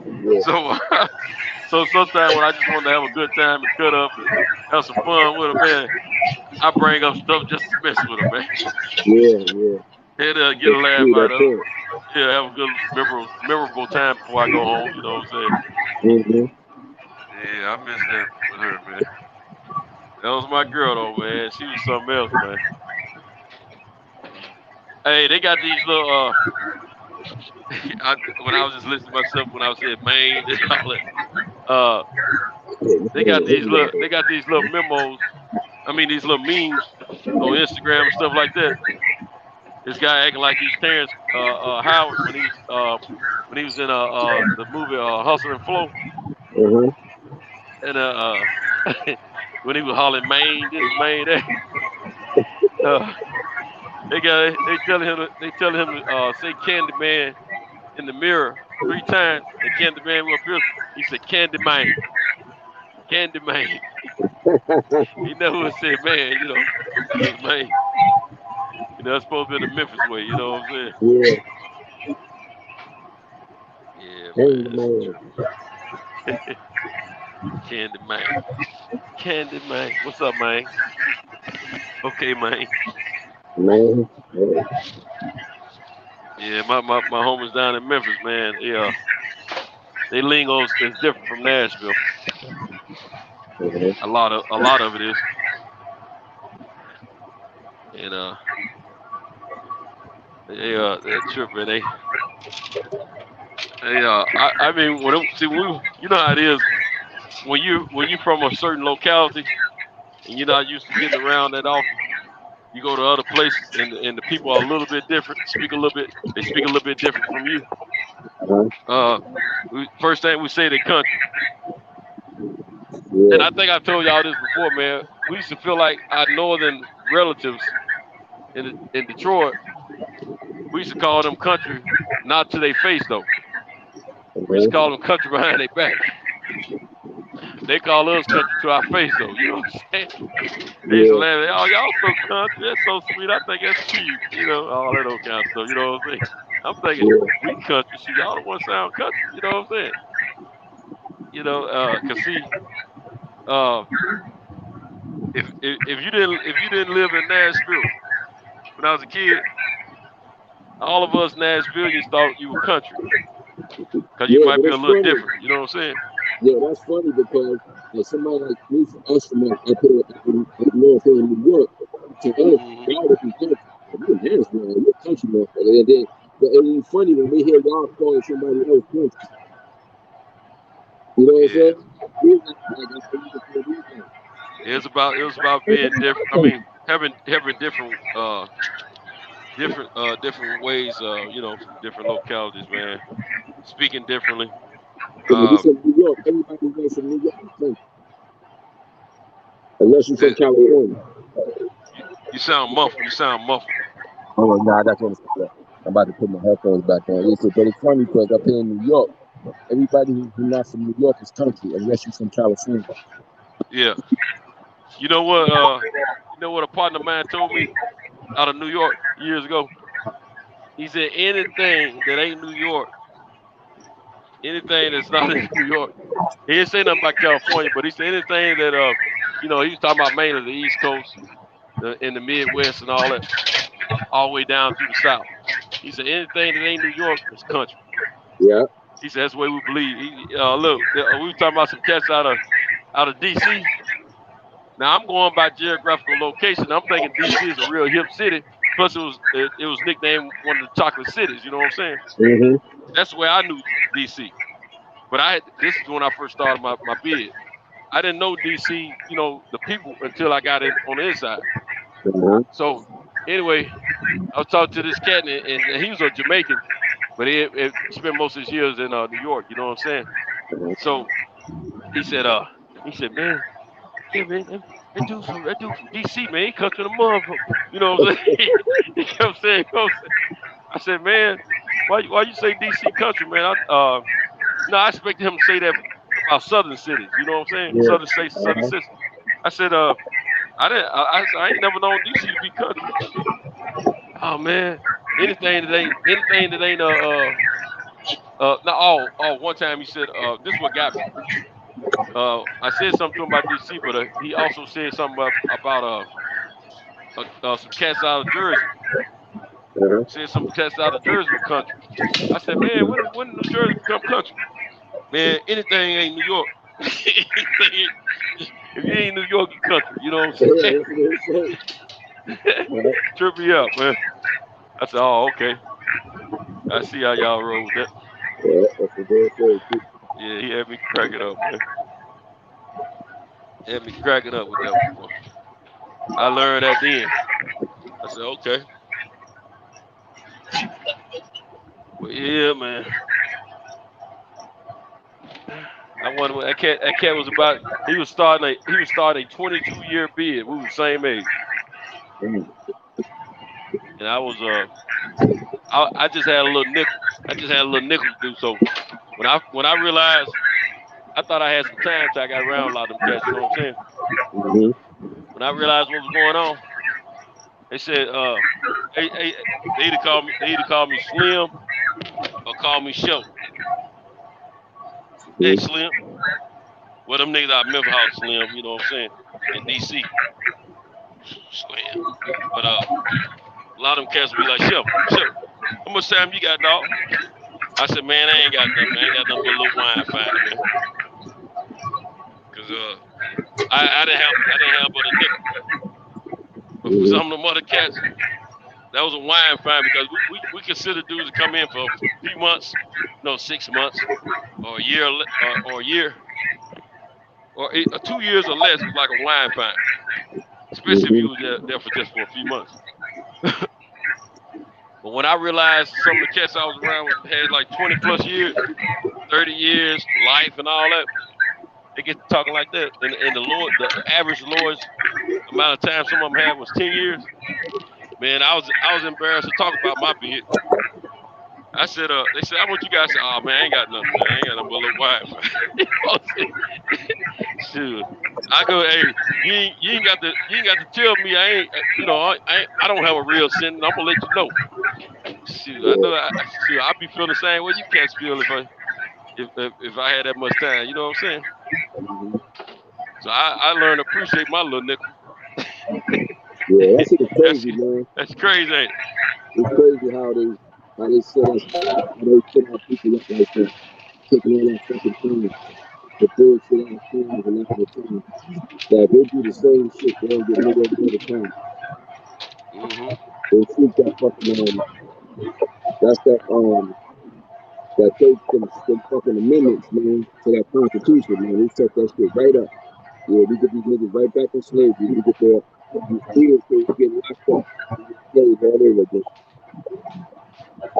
So sometimes when I just want to have a good time and cut up and have some fun with her, man, I bring up stuff just to mess with her, man. Yeah. And get a laugh out of it. Yeah, have a good, memorable time before I go home, you know what I'm saying? Mm-hmm. Yeah, I miss that with her, man. That was my girl, though, man. She was something else, man. Hey, they got these little, when I was just listening to myself when I was in Maine and all that, they got these little memos. I mean, these little memes on Instagram and stuff like that. This guy acting like he's Terrence Howard when he was in the movie Hustle and Flow. Mm-hmm. And when he was hollering Maine, this Maine, that. They tell him to say Candyman in the mirror 3 times, and Candyman will appear. He said Candyman. He never said man, it was man. It's supposed to be the Memphis way, you know what I'm saying? Yeah. man. Candyman. What's up, man? Okay, man. Man. Yeah, my homies down in Memphis, man. Yeah, they lingo is different from Nashville. A lot of it is, and they're tripping. I mean, you know how it is when you from a certain locality and you're not used to getting around that often. You go to other places and the people are a little bit different. They speak a little bit different from you. First thing we say, the country. Yeah. And I think I told y'all this before, man. We used to feel like our northern relatives in Detroit, we used to call them country, not to their face though. We used to call them country behind their back. They call us country to our face though, you know what I'm saying? They used to laugh, oh, y'all so country, that's so sweet, I think that's cute, all that old kind of stuff, you know what I'm saying? I'm thinking, we country, so y'all don't want to sound country, you know what I'm saying? You know, cause see, if you didn't live in Nashville when I was a kid, all of us Nashvillians thought you were country, cause you might be a little different. You know what I'm saying? Yeah, that's funny because somebody like me from us from up here up north here in New York, to us, y'all would be country. You're Nashville, you're country motherfucker. And then, but it's funny when we hear y'all calling somebody else country. You know what I'm saying? It was about being different. I mean, having different different ways, you know, from different localities, man. Speaking differently. New York, everybody goes from New York. Unless you're from California. You sound muffled. Oh, nah, that's what I'm about to put my headphones back on. Yeah, but it's funny because up here in New York, everybody who's not from New York is country, unless you're from California. Yeah. You know what a partner of mine told me out of New York years ago? He said anything that ain't New York, anything that's not in New York. He didn't say nothing about California, but he said anything that you know, he was talking about mainly the East Coast, in the Midwest and all that, all the way down through the South. He said anything that ain't New York is country. Yeah. He said that's the way we believe. Look, we were talking about some cats out of DC. Now I'm going by geographical location. I'm thinking DC is a real hip city. Plus it was nicknamed one of the chocolate cities. You know what I'm saying? Mm-hmm. That's the way I knew DC. But this is when I first started my bid. I didn't know DC, you know, the people until I got in on the inside. Mm-hmm. So anyway, I was talking to this cat, and he was a Jamaican, but he spent most of his years in New York. You know what I'm saying? So he said, man, yeah, man, that dude from DC, man, he country the motherfucker. You know what I'm saying? He kept saying, I said, man, why you say DC country, man? I expected him to say that about southern cities. You know what I'm saying? Yeah. Southern states, southern cities. I said, I ain't never known DC to be country. Oh man, anything that ain't one time he said, this is what got me. I said something to him about DC, but he also said something about some cats out of Jersey. Said some cats out of Jersey were country. I said, man, when did New Jersey become country? Man, anything ain't New York. If you ain't New York, you country. You know what I'm saying? Trip me up, man. I said, oh, okay. I see how y'all roll with that. Yeah, that's a good thing. Yeah, he had me cracking up, man. Had me cracking up with that one, boy. I learned that then. I said, okay. But yeah, man. I wonder what that cat was about. He was starting a 22-year bid. We were the same age. And I was I just had a little nickel. I just had a little nickel to do. So when I realized, I thought I had some time till I got around a lot of them cats, you know what I'm saying? Mm-hmm. When I realized what was going on, they said they either call me Slim or call me Show. Hey Slim. Well, them niggas out of Memphis House Slim, you know what I'm saying? In DC. Slim. But a lot of them cats will be like, Show, how much time you got, dog? I said, man, I ain't got nothing. I ain't got nothing but a little wine finding, man. Cause I didn't have but a nickel. But for some of them other cats, that was a wine find because we consider dudes to come in for a few months, 6 months, or a year, or 2 years or less was like a wine find. Especially if you was there for just for a few months. But when I realized some of the cats I was around had like 20 plus years, 30 years, life and all that, they get to talking like that. And the average lawyer's amount of time some of them had was 10 years. Man, I was embarrassed to talk about my bid. I said, they said, I want you guys to say, oh man, I ain't got nothing, man. I ain't got nothing but a little wine. Shoot. I go, hey, you ain't got to tell me I don't have a real sentence. I'm gonna let you know. Shoot, I know I'll be feeling the same way you cats feel if if I had that much time. You know what I'm saying? So I learned to appreciate my little nickel. Yeah, that shit is crazy, man. That's crazy, ain't it? It's crazy how they set us, how they put our people up like that, taking all that fucking time, the bullshit out of things and that time. That they do the same shit, they don't get rid of it all the time. They sleep that fucking that's that takes them fucking amendments, man, to that Constitution, man. They set that shit right up. Yeah, we get these niggas right back in slavery. We get their kids get locked up. Slaves all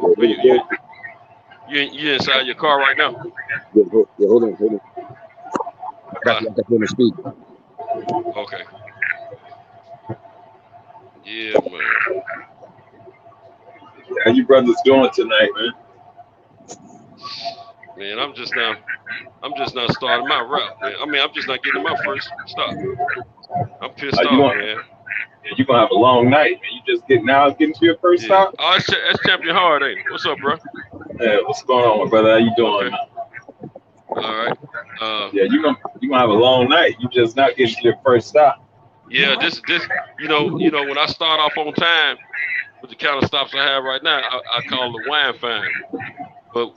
over again. You inside your car right now? Yeah, hold on. I got you on the speak. Okay. Yeah, man. How you brothers doing tonight, man? Man, I'm just now starting my route, man. I mean, I'm just not getting my first stop. I'm pissed off, man. Yeah, you're gonna have a long night, man. You just getting to your first stop? Oh, that's Champion Hard, ain't it? What's up, bro? Yeah, what's going on, my brother? How you doing? Okay. All right. Yeah, you're gonna have a long night. You just not getting to your first stop. Yeah, this you know when I start off on time with the kind of stops I have right now, I call the wine fine. But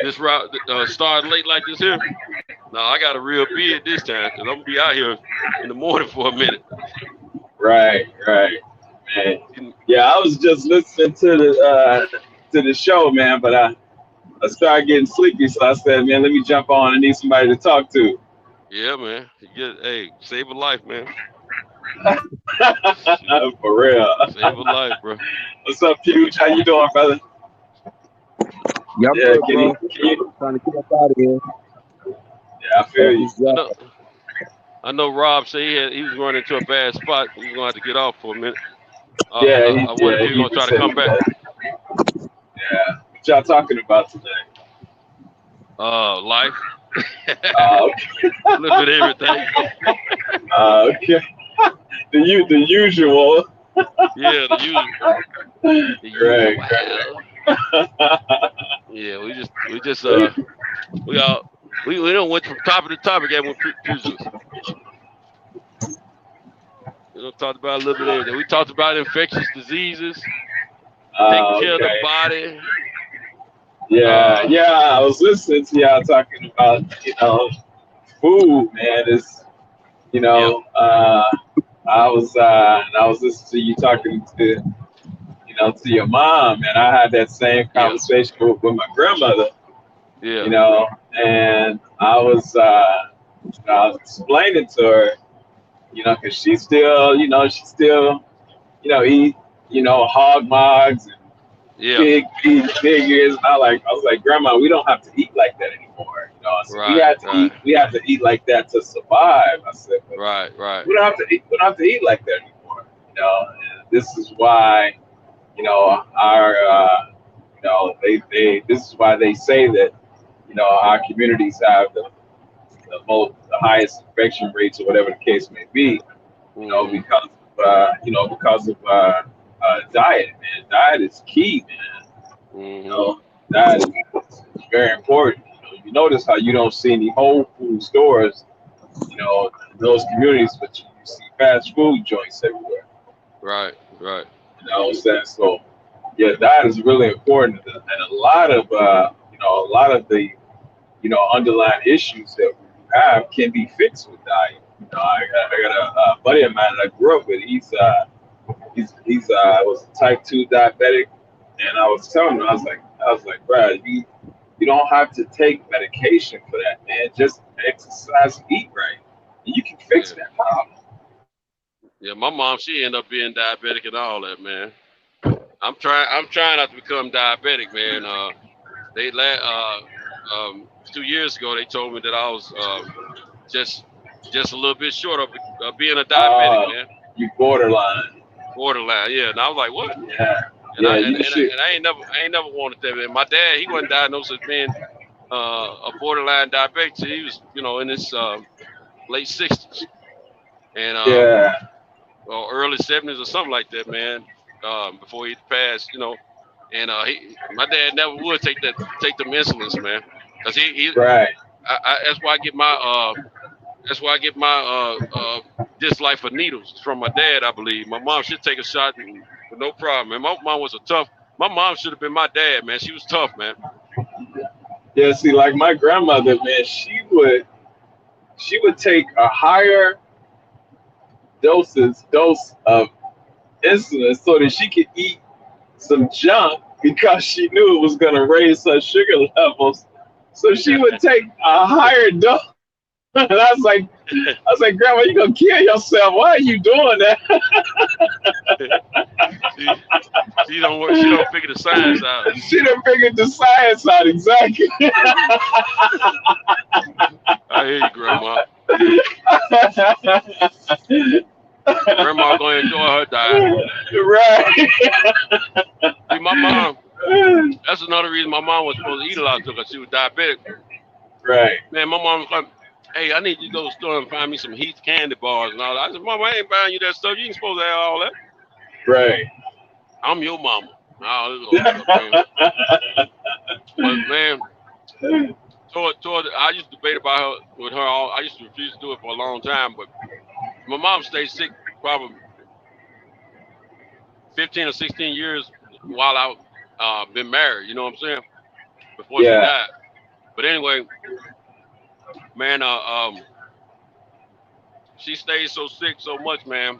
this route starting late like this here. No, I got a real beard this time because I'm gonna be out here in the morning for a minute. Right. Man. Yeah, I was just listening to the show, man, but I started getting sleepy, so I said, man, let me jump on. I need somebody to talk to. Yeah, man. Hey, save a life, man. For real. Save a life, bro. What's up, Fuge? How you doing, brother? Yeah, can you trying to get up out of here. Yeah, I feel you. I know Rob said he was running into a bad spot. He was gonna have to get off for a minute. I wonder if he's gonna try to come back. Yeah. What y'all talking about today? Life. Okay. A little bit of everything. Okay. The usual. Yeah, the usual. Right. Yeah, we don't went from topic to topic again with Pugils. We talked about a little bit of everything. We talked about infectious diseases, taking care of the body. Yeah, I was listening to y'all talking about, food, man. It's, I was listening to you talking to, to your mom, and I had that same conversation with my grandmother. Yeah. And I was explaining to her, because she still, eat, hog mogs and big figures. And I was like, Grandma, we don't have to eat like that anymore. So we have to eat like that to survive. I said, right. We don't have to eat like that anymore. And this is why, this is why they say that, our communities have the highest infection rates or whatever the case may be, because of diet, man. Diet is key, man. Diet is very important. You notice how you don't see any whole food stores, in those communities, but you see fast food joints everywhere. Right. You know what I'm saying? So, yeah, diet is really important, and a lot of the underlying issues that we have can be fixed with diet. I got a buddy of mine that I grew up with. He's was type 2 diabetic, and I was telling him, I was like, Brad, you don't have to take medication for that, man. Just exercise, eat right, and you can fix that problem. Yeah, my mom, she ended up being diabetic and all that, man. I'm trying not to become diabetic, man. 2 years ago, they told me that I was just a little bit short of being a diabetic, man. You borderline. Yeah. And I was like, what? Yeah. And I ain't never wanted that, man. My dad, he wasn't diagnosed as being a borderline diabetic. So he was, in his late 60s and or early 70s or something like that, man. Before he passed, And my dad never would take them insulins, man. Cause he right. That's why I get my dislike for needles from my dad. I believe my mom should take a shot with no problem. And my mom was my mom should have been my dad, man. She was tough, man. Yeah, see, like my grandmother, man, she would take a higher dose of insulin so that she could eat some junk because she knew it was going to raise her sugar levels. So she would take a higher dose. And I was like, Grandma, you gonna kill yourself? Why are you doing that? She don't figure the science out. She done figured the science out, exactly. I hear you, Grandma. Grandma gonna enjoy her diet. Right. See, my mom. That's another reason my mom was supposed to eat a lot because she was diabetic. Right. Man, my mom was like, hey, I need you to go to the store and find me some Heath candy bars and all that. I said, Mama, I ain't buying you that stuff. You ain't supposed to have all that. Right. I'm your mama. Oh, this is stuff, man. But man, I used to debate about her with her. I used to refuse to do it for a long time, but my mom stayed sick probably 15 or 16 years while I been married. You know what I'm saying? Before she died. But anyway, man, she stayed so sick so much, man.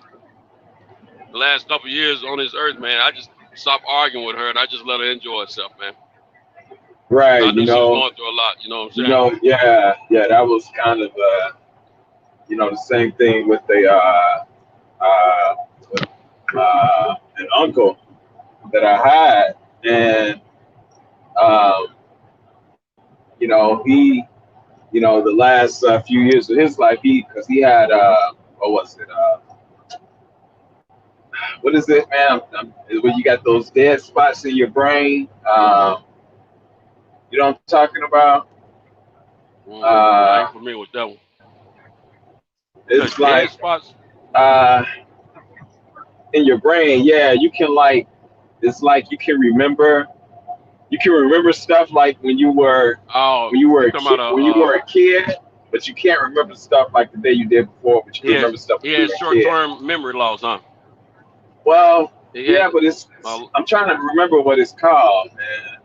The last couple of years on this earth, man, I just stopped arguing with her and I just let her enjoy herself, man. Right, I knew she was going through a lot, you know what I'm saying? Yeah, that was kind of the same thing with an uncle that I had, and he, the last few years of his life, because he had what is it, man? When you got those dead spots in your brain, you know what I'm talking about? I ain't familiar with that one. It's like spots? In your brain, yeah. You can it's like you can remember stuff like when you were a kid, but you can't remember stuff like the day you did before. But you can remember stuff. He has short-term memory loss, huh? Well, yeah, but I'm trying to remember what it's called, man.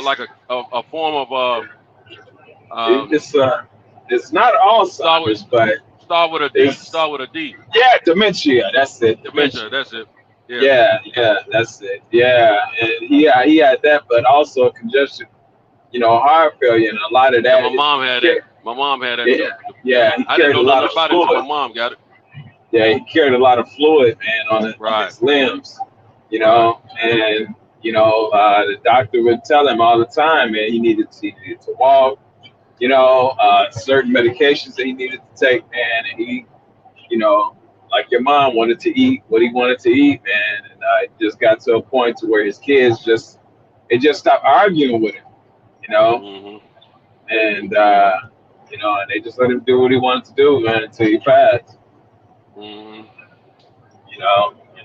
Like a form of it's not Alzheimer's, but start with a D. Yeah, dementia. That's it. Dementia. That's it. Yeah, that's it. Yeah, and he had that, but also congestion, heart failure, and a lot of that. Yeah, my mom had that. My mom had that. Yeah, he carried a lot of fluid. My mom got it. Yeah, he carried a lot of fluid, man, on his limbs, and the doctor would tell him all the time, man, he needed to walk, certain medications that he needed to take, man, and he, like your mom wanted to eat what he wanted to eat, man, and it just got to a point to where his kids just stopped arguing with him, Mm-hmm. and and they just let him do what he wanted to do, man, until he passed. Mm-hmm. And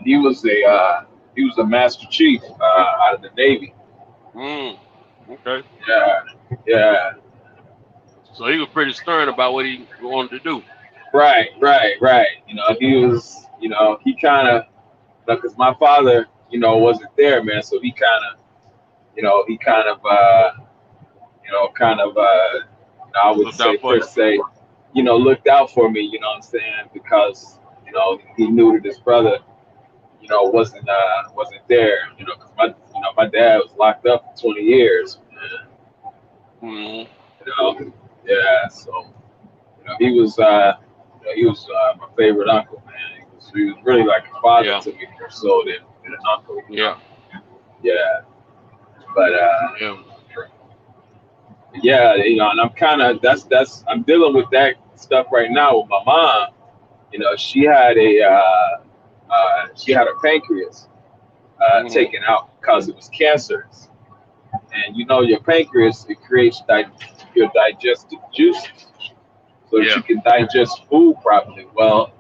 he was a Master Chief out of the Navy. Okay. Yeah. So he was pretty stern about what he wanted to do. Right. He was, he kind of, because my father, wasn't there, man. So he kind of, I would say, looked out for me, you know what I'm saying? Because, he knew that his brother, wasn't there, because my dad was locked up for 20 years. Mm-hmm. Yeah, so, he was my favorite uncle, man. He was really like a father to me more so than an uncle. Yeah. But and I'm kind of I'm dealing with that stuff right now with my mom. She had a pancreas taken out because it was cancerous, and your pancreas, it creates your digestive juices so that you can digest food properly. Well,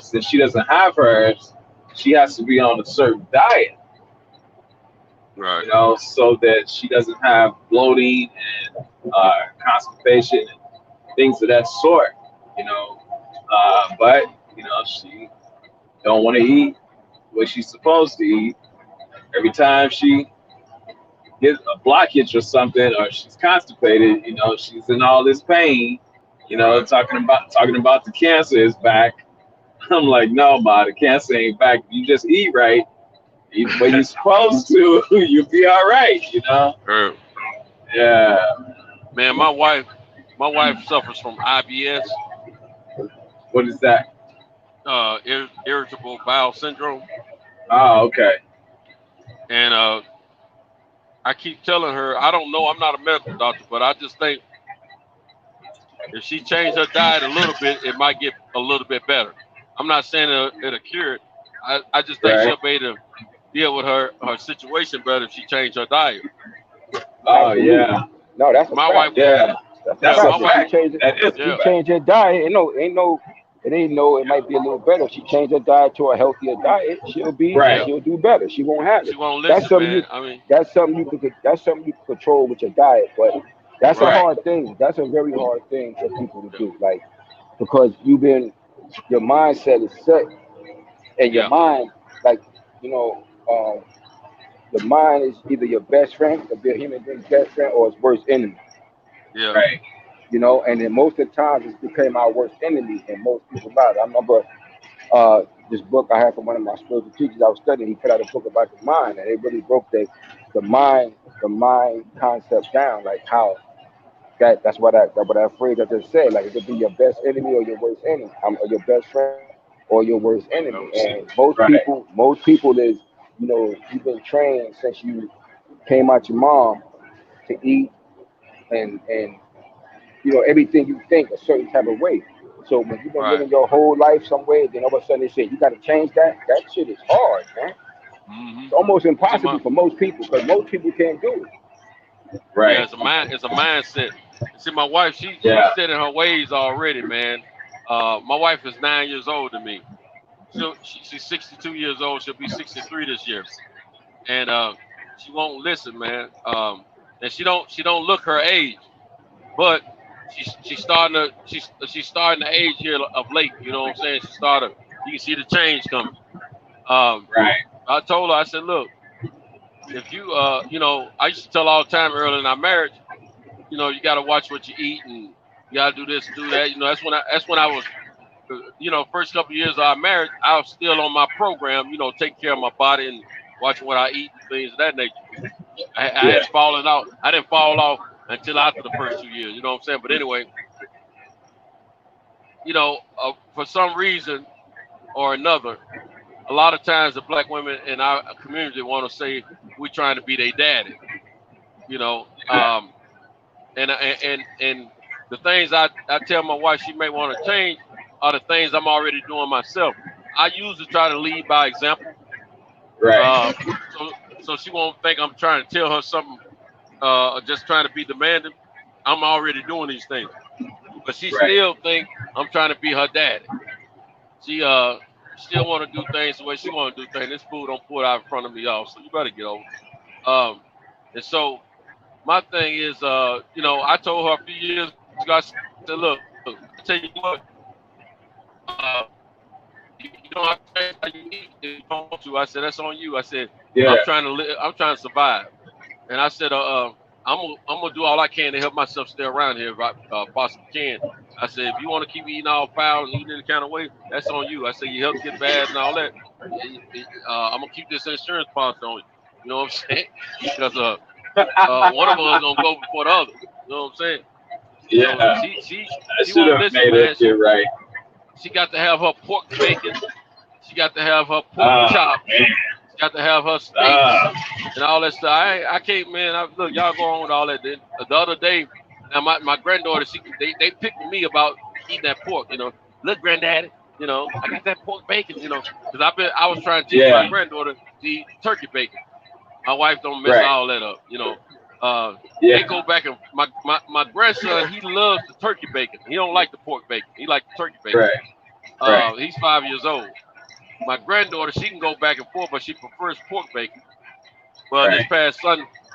since she doesn't have hers, she has to be on a certain diet. Right. You know, so that she doesn't have bloating and constipation and things of that sort. You know, but you know she don't want to eat what she's supposed to eat. Every time she gets a blockage or something, or she's constipated, you know, she's in all this pain. You know, talking about the cancer is back. I'm like, no, ma, the cancer ain't back. You just eat right, eat what you're supposed to, you'll be all right. You know. Yeah. Man, my wife suffers from IBS. What is that? Irritable bowel syndrome. Oh, okay. And I keep telling her, I don't know, I'm not a medical doctor, but I just think if she changed her diet a little bit, it might get a little bit better. I'm not saying it'll cure it. I just think she'll be able to deal with her situation better if she changed her diet. Oh, yeah. No, that's my wife. Yeah. That's my a wife. If she change her diet, it might be a little better. If she change her diet to a healthier diet, she'll do better. She won't have it. She won't listen, that's something you can control with your diet, but that's a hard thing. That's a very hard thing for people to do. Like, because your mindset is set, and your mind, like, the mind is either your best friend, the human being's best friend, or its worst enemy. Yeah. Right. And then most of the times it's became our worst enemy in most people's lives. I remember this book I had from one of my spiritual teachers I was studying. He put out a book about the mind, and it really broke the mind concept down, like how that's what that phrase I just said. Like, it could be your best enemy or your worst enemy, or your best friend or your worst enemy. And most people is, you've been trained since you came out your mom to eat and everything you think a certain type of way. So when you've been living your whole life some way, then all of a sudden they say you got to change that. That shit is hard, man. Mm-hmm. It's almost impossible for most people, because most people can't do it. Right. Yeah, it's a mindset. See, my wife, she's set in her ways already, man. My wife is 9 years older than me. She's 62 years old. She'll be 63 this year, and she won't listen, man. And she don't look her age, but she's starting to age here of late. You know what I'm saying? You can see the change coming. I told her, I said, look, if you I used to tell all the time early in our marriage, you got to watch what you eat, and you got to do this, do that. That's when I was, first couple of years of our marriage, I was still on my program, taking care of my body and watching what I eat and things of that nature. I hadn't fallen out. I didn't fall off until after the first 2 years. You know what I'm saying? But anyway, for some reason or another, a lot of times the black women in our community want to say we're trying to be their daddy. And the things I tell my wife she may want to change are the things I'm already doing myself. I usually try to lead by example. Right. So she won't think I'm trying to tell her something, just trying to be demanding. I'm already doing these things. But she still think I'm trying to be her daddy. She still want to do things the way she want to do things. This food don't put out in front of me, y'all, so you better get over it. And so my thing is, I told her a few years ago, I said, look, I tell you what, you don't have to change how you eat if you don't want to. I said, that's on you. I said, I'm trying to survive. And I said, I'm gonna do all I can to help myself stay around here if I possibly can. I said, if you want to keep eating all foul and eating any kind of way, that's on you. I said, your health get bad and all that. I'm gonna keep this insurance policy on you. You know what I'm saying? Because one of us gonna go before the other. You know what I'm saying? Yeah. She should have made that shit right. She got to have her pork bacon. She got to have her pork chops. Man. She got to have her steaks and all that stuff. I can't, man. Look, y'all go on with all that. The other day, now my granddaughter, they picked me about eating that pork. Look, granddaddy, I got that pork bacon. Because I was trying to teach my granddaughter to eat turkey bacon. My wife don't mess all that up. They go back and my grandson, he loves the turkey bacon. He don't like the pork bacon. He like the turkey bacon. He's 5 years old. My granddaughter, she can go back and forth, but she prefers pork bacon. Well,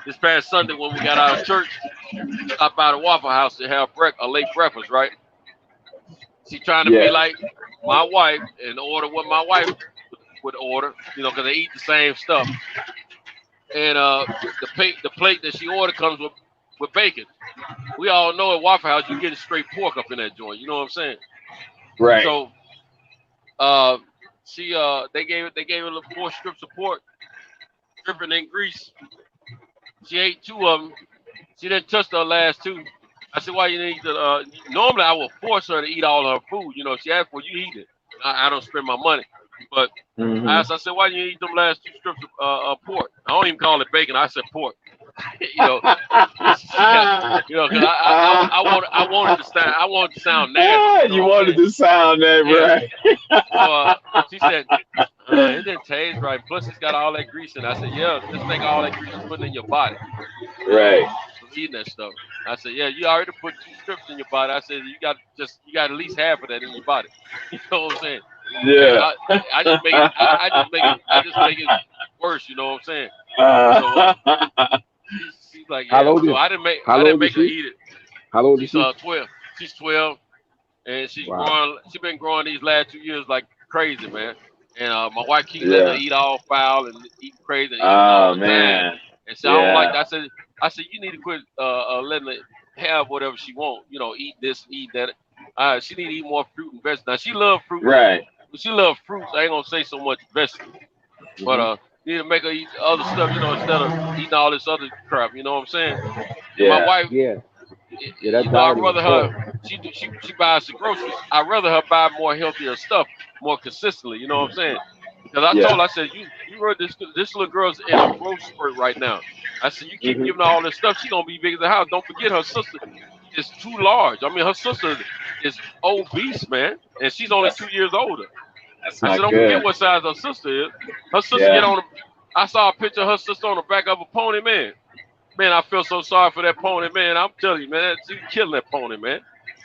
this past Sunday when we got out of church, stopped by the Waffle House to have a late breakfast, right? She trying to be like my wife and order what my wife would order, because they eat the same stuff. And the plate that she ordered comes with bacon. We all know at Waffle House you get straight pork up in that joint. You know what I'm saying? Right. So, they gave her 4 strips of pork, dripping in grease. She ate 2 of them. She didn't touch the last 2. I said, "Why you need to?" Normally, I would force her to eat all her food. If she asked for it, you eat it. I don't spend my money. But I said, "Why you eat them last 2 strips of pork?" I don't even call it bacon. I said pork. Because I wanted to sound nasty. You wanted to sound that, right? So, she said, "It didn't taste right. Plus, it's got all that grease in it." I said, "Yeah, just think all that grease is putting in your body." Right. Eating that stuff. I said, "Yeah, you already put 2 strips in your body." I said, you got at least half of that in your body." You know what I'm saying? Yeah. I just make it worse. You know what I'm saying? So, she's like, "Yeah." So I didn't make her eat it. How old is she? 12. She's 12, and she's growing. She's been growing these last 2 years like crazy, man. And my wife keeps letting her eat all foul and eat crazy. And all man. Time. And so I don't like that. I said, you need to quit letting her have whatever she wants. Eat this, eat that. She need to eat more fruit and vegetables. Now she loves fruit. Right. She loves fruits. I ain't gonna say so much vegetables, but you need to make her eat other stuff. Instead of eating all this other crap. You know what I'm saying? Yeah. My wife. Yeah. I'd rather her. She buys the groceries. I'd rather her buy more healthier stuff more consistently. You know what I'm saying? Because I told her, I said, you heard this little girl's in a growth spurt right now. I said, you keep giving her all this stuff, she's gonna be big as a house. Don't forget her sister is too large. I mean, her sister is obese, man, and she's only 2 years older. I said, don't forget what size her sister is. Her sister get on. I saw a picture of her sister on the back of a pony, man. Man, I feel so sorry for that pony, man. I'm telling you, man, she's killing that pony, man.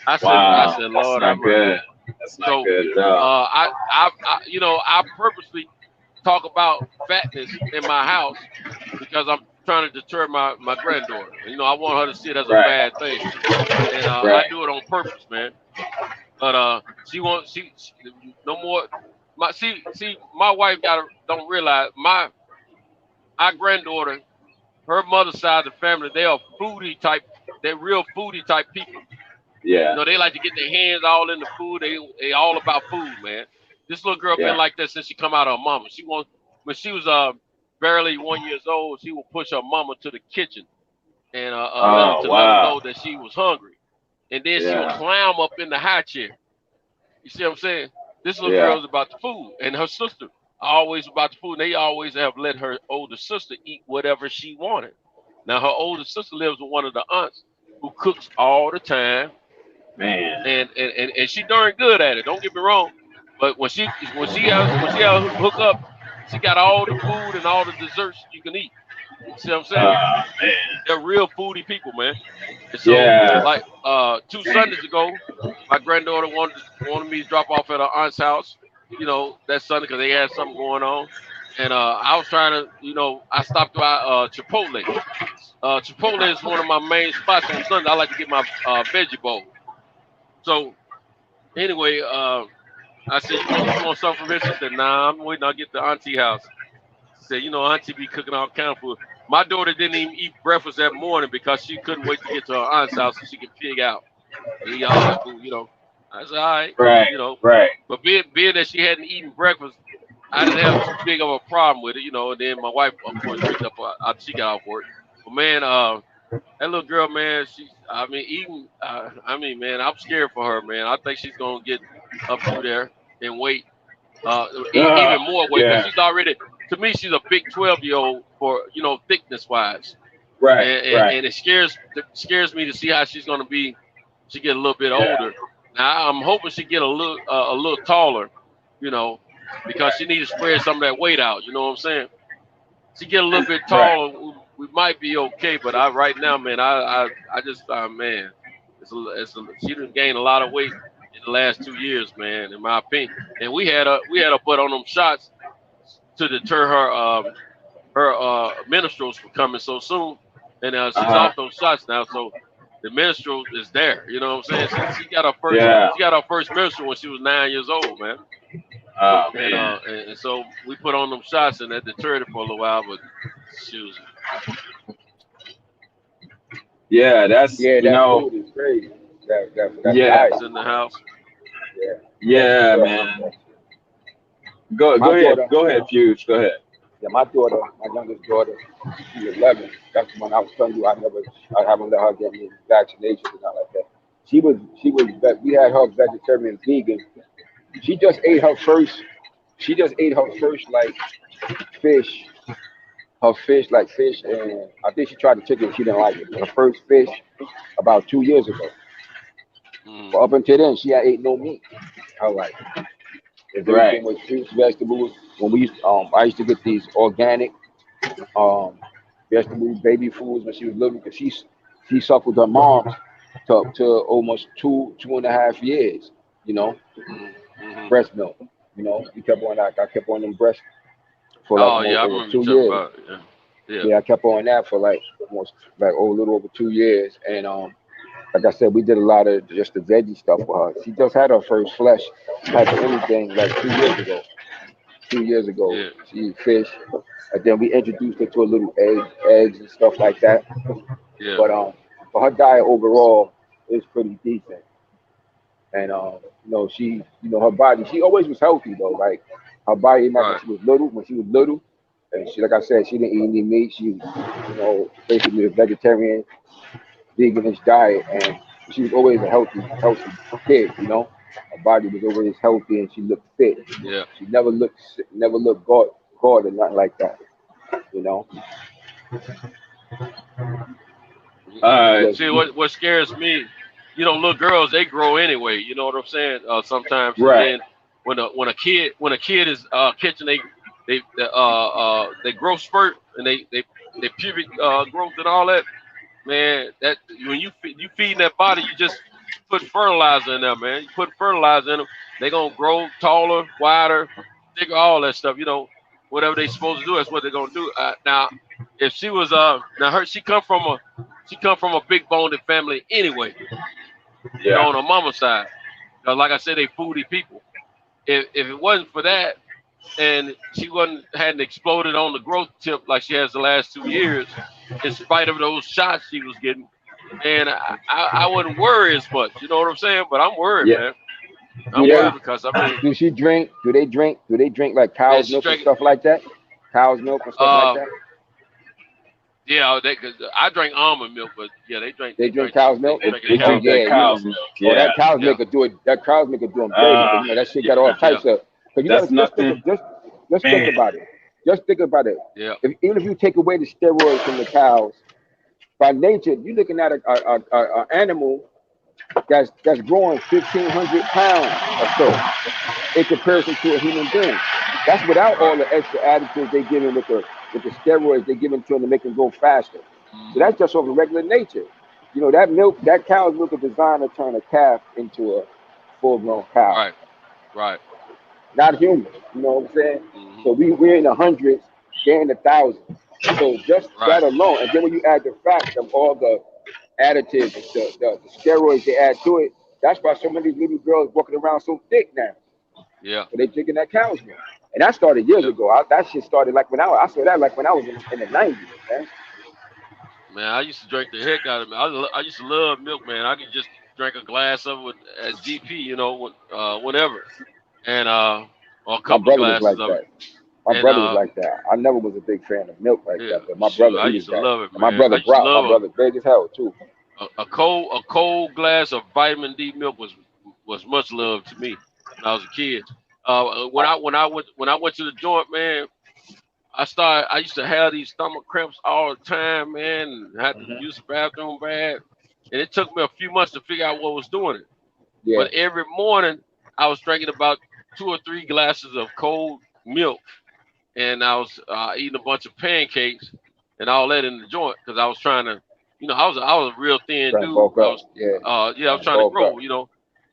I said, Lord, I'm good. That's not good at all. I purposely talk about fatness in my house because I'm trying to deter my granddaughter. I want her to see it as a bad thing, and I do it on purpose, man. But she no more. My wife don't realize my granddaughter, her mother's side of the family, they are foodie type. They're real foodie type people. Yeah. They like to get their hands all in the food. They all about food, man. This little girl been like that since she come out of her mama. When she was barely 1 year old, she would push her mama to the kitchen and let her know that she was hungry. And then she would climb up in the high chair. You see what I'm saying? This little girl's about the food, and her sister always about the food. And they always have let her older sister eat whatever she wanted. Now her older sister lives with one of the aunts who cooks all the time. Man, and she darn good at it. Don't get me wrong, but when she hook up, she got all the food and all the desserts you can eat. You see what I'm saying? Man. They're real foodie people, man. And so, like 2 Sundays ago, my granddaughter wanted me to drop off at her aunt's house. That Sunday because they had something going on, and I was trying to, I stopped by Chipotle. Chipotle is one of my main spots on Sunday. I like to get my veggie bowl. So, anyway, I said, you want something from here? She said, nah, I'm waiting. I'll get the auntie house. She said, auntie be cooking all kind of food. My daughter didn't even eat breakfast that morning because she couldn't wait to get to her aunt's house so she could pig out and eat all that food, I said, all right. Right. But being that she hadn't eaten breakfast, I didn't have too big of a problem with it, and then my wife, of course, picked up she got off work. But, man, that little girl, man, man, I'm scared for her, man. I think she's going to get up through there and weight, even more weight. Yeah. She's already, to me, she's a big 12-year-old for, thickness-wise. Right, and it scares me to see how she's going to be. She get a little bit older. Now, I'm hoping she get a little taller, because she needs to spread some of that weight out. You know what I'm saying? She get a little bit taller, we might be okay. But right now, man, I just man, she done gained a lot of weight in the last 2 years, man, in my opinion. And we had her put on them shots to deter her her minstrels were coming so soon, and she's off those shots now. So the minstrel is there. You know what I'm saying? She got her first. She got her first minstrel when she was 9 years old, man. And so we put on them shots, and that deterred it for a little while. But she was. Yeah, that's that you know. food is crazy. That's It's in the house. Yeah, man. Go ahead, Fuse. Go ahead. Yeah, my daughter, my youngest daughter, she's 11. That's the one I was telling you I haven't let her get any vaccinations and not like that. We had her vegetarian vegan. She just ate her first like fish. Her fish, and I think she tried the chicken. She didn't like it. Her first fish about 2 years ago. But up until then, she had ate no meat. I was like, everything was fruits, vegetables. When we I used to get these organic vegetables, baby foods when she was little, because she suffered her mom to almost 2.5 years. You know, breast milk. You know, we kept on that. I kept on them breast for like over 2 years. Yeah, I kept on that for like almost like a little over 2 years, and like I said, we did a lot of just the veggie stuff for her. She just had her first flesh type of anything like 2 years ago. 2 years ago, she ate fish, and then we introduced her to a little eggs and stuff like that. Yeah. But her diet overall is pretty decent, and she, her body, she always was healthy though. Like her body, when she was little, and she, like I said, she didn't eat any meat. She was, basically a vegetarian, veganish diet, and she was always a healthy kid. Her body was always healthy, and she looked fit. Yeah. She never looked gaunt or nothing like that. See, what scares me, little girls, they grow anyway. You know what I'm saying? Sometimes, right. And then when a kid is catching they growth spurt and they pubic growth and all that, man. That when you feeding that body, you just put fertilizer in there, man. You put fertilizer in them, they gonna grow taller, wider, thicker, all that stuff. Whatever they supposed to do, that's what they're gonna do. Now, if she was she come from a big boned family anyway. On her mama's side, like I said, they foodie people. If it wasn't for that, and she hadn't exploded on the growth tip like she has the last 2 years, in spite of those shots she was getting, and I wouldn't worry as much. You know what I'm saying? But I'm worried, man. I'm worried because do she drink? Do they drink like cow's milk and stuff like that? Cow's milk and stuff like that. Yeah, I drink almond milk, but yeah, they drink cow's milk. They drink that cow's milk. Yeah, that cow's milk will do it. That cow's milk will do them crazy. That shit got all types of. But you gotta just think about it. Just think about it. Yeah. Even if you take away the steroids from the cows, by nature, you're looking at an animal that's growing 1,500 pounds or so in comparison to a human being. That's without all the extra additives they give in with the steroids they give them to them to make them go faster. So that's just over regular nature. That cow's milk is designed to turn a calf into a full-grown cow. Right. Not human. You know what I'm saying? Mm-hmm. So we're in the hundreds, they're in the thousands. So just that alone, and then when you add the fact of all the additives, the steroids they add to it, that's why so many little girls walking around so thick now. Yeah. So they drinking that cow's milk. And that started years ago. That shit started like when I saw that like when I was in the 90s, man. Man, I used to drink the heck out of it. I used to love milk, man. I could just drink a glass of it at GP, whenever. And or a couple of glasses of it. My brother was like that. I never was a big fan of milk like that, but my brother, I used to love it, man. My brother big as hell too. A cold glass of vitamin D milk was much love to me when I was a kid. When I went to the joint, man, I used to have these stomach cramps all the time, man, and had to use the bathroom bad. And it took me a few months to figure out what was doing it. Yeah. But every morning I was drinking about 2 or 3 glasses of cold milk, and I was eating a bunch of pancakes and all that in the joint because I was trying to, I was a real thin dude. I was trying to grow,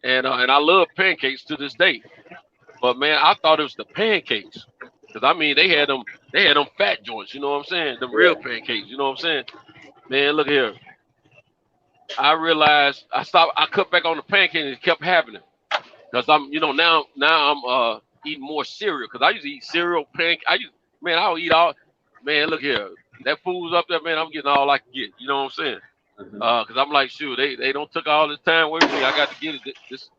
and I love pancakes to this day. But man, I thought it was the pancakes, because they had them They had them fat joints, you know what I'm saying? The real pancakes, you know what I'm saying? Man, look here. I realized I cut back on the pancakes and it kept happening. Because I'm, now I'm eating more cereal. Because I used to eat cereal, I'll eat all, man, look here. That food's up there, man, I'm getting all I can get. You know what I'm saying? Because I'm like, shoot, they don't took all this time away from me. I got to get it. This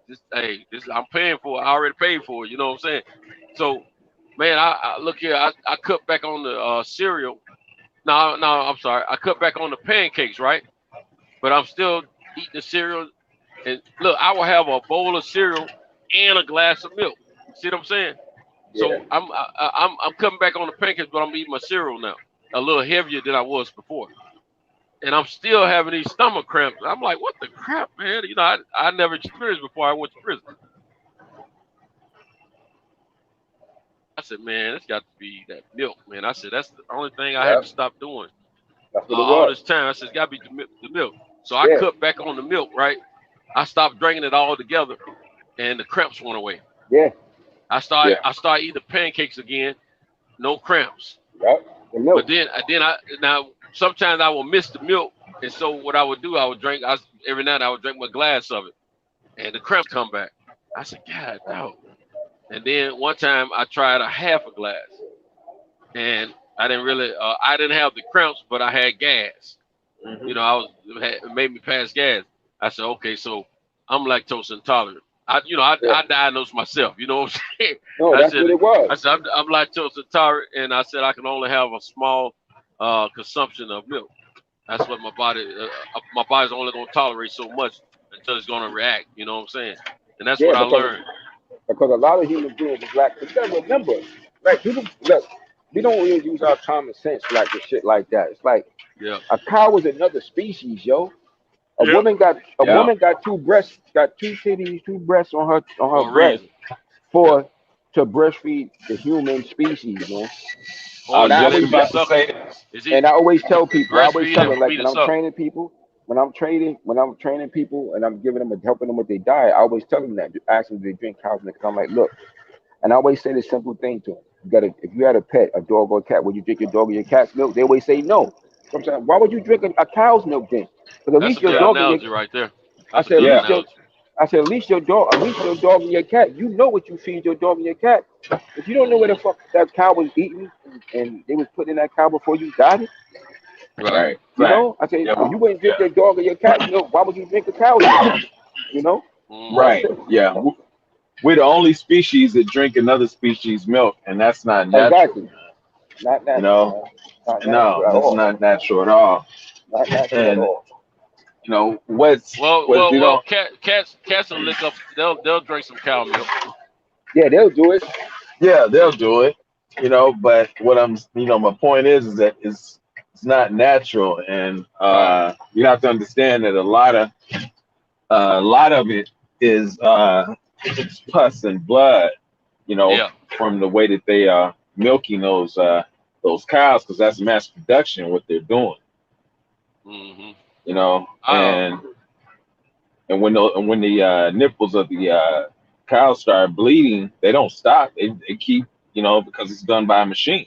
I'm paying for it. I already paid for it. You know what I'm saying? So, man, I look here. I cut back on the cereal. No, I'm sorry. I cut back on the pancakes, right? But I'm still eating the cereal. And look, I will have a bowl of cereal and a glass of milk. See what I'm saying? Yeah. So I'm cutting back on the pancakes, but I'm eating my cereal now, a little heavier than I was before. And I'm still having these stomach cramps. I'm like, what the crap, man? I never experienced before I went to prison. I said, man, it's got to be that milk, man. I said, that's the only thing I had to stop doing. All this time. I said, it's got to be the milk. So I cut back on the milk, right? I stopped drinking it all together, and the cramps went away. Yeah. I started eating the pancakes again, no cramps. Right. The milk. But then now sometimes I will miss the milk, and so what I would do, every night I would drink my glass of it, and the cramps come back. I said, God, no. And then one time I tried a half a glass, and I didn't have the cramps, but I had gas. Mm-hmm. It made me pass gas. I said, okay, so I'm lactose intolerant. I diagnosed myself. You know what I'm saying? No, that's what it was. I said, I'm lactose intolerant, and I said I can only have a small consumption of milk. That's what my body's only going to tolerate so much until it's going to react. You know what I'm saying? And that's what I learned. Because a lot of human beings is like, you gotta remember, like people, look, we don't really use our common sense like the shit like that. It's like a cow is another species, yo. A woman got two breasts, got two titties, two breasts on her breast to breastfeed the human species, man. I was about to say that. And I always tell people, like when I'm training people, when I'm training people and I'm helping them with their diet, I always tell them that, ask them if they drink cow's milk. I'm like, look, and I always say this simple thing to them. If you had a pet, a dog or a cat, would you drink your dog or your cat's milk? They always say no. So I'm saying, why would you drink a cow's milk then? Because at least your dog and your right there. I said, at least your dog and your cat, you know what you feed your dog and your cat. If you don't know where the fuck that cow was eating and they was putting in that cow before you got it. Right. You know, I said, if you wouldn't drink your dog or your cat milk, why would you drink a cow's milk? You know? Right. Yeah. We're the only species that drink another species' milk, and that's not natural. Exactly. Not natural. You know? No, that's not natural at all. Not natural at all. You know cats will lick up. They'll drink some cow milk. Yeah, they'll do it. Yeah, they'll do it. You know, but my point is that it's not natural, and you have to understand that a lot of it is it's pus and blood. You know, from the way that they are milking those cows, because that's mass production what they're doing. Mm-hmm. You know, and when the nipples of the cows start bleeding, they don't stop. They keep, because it's done by a machine.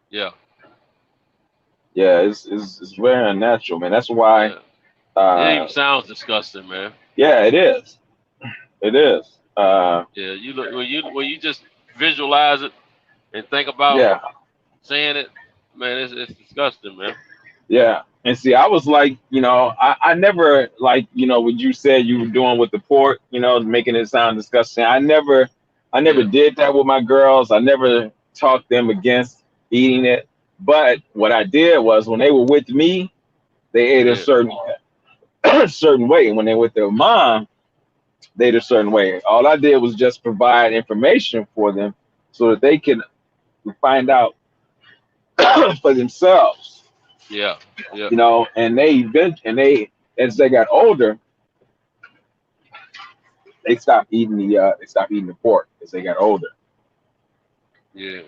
Yeah. Yeah, it's very unnatural, man. That's why. It even sounds disgusting, man. Yeah, it is. It is. You look when you just visualize it and think about saying it, man. It's disgusting, man. Yeah. And see, I was like, I never like, what you said you were doing with the pork, making it sound disgusting. I never did that with my girls. I never talked them against eating it. But what I did was when they were with me, they ate a certain way. And when they were with their mom, they ate a certain way. All I did was just provide information for them so that they can find out for themselves. Yeah. And as they got older, they stopped eating the pork as they got older. Yeah.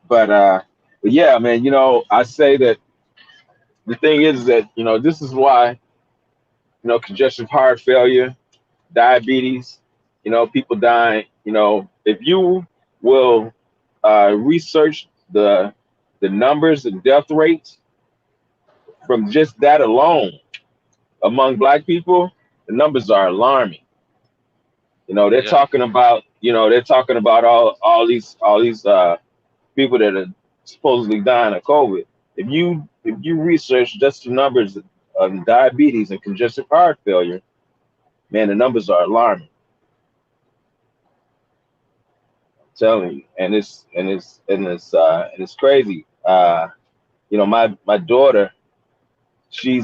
But yeah, man, I say that the thing is that, this is why, congestive heart failure, diabetes, people dying, if you will research the numbers and death rates from just that alone among Black people, the numbers are alarming. You know, they're talking about, all these people that are supposedly dying of COVID. If you research just the numbers of diabetes and congestive heart failure, man, the numbers are alarming. I'm telling you, and it's crazy. You know, my daughter, she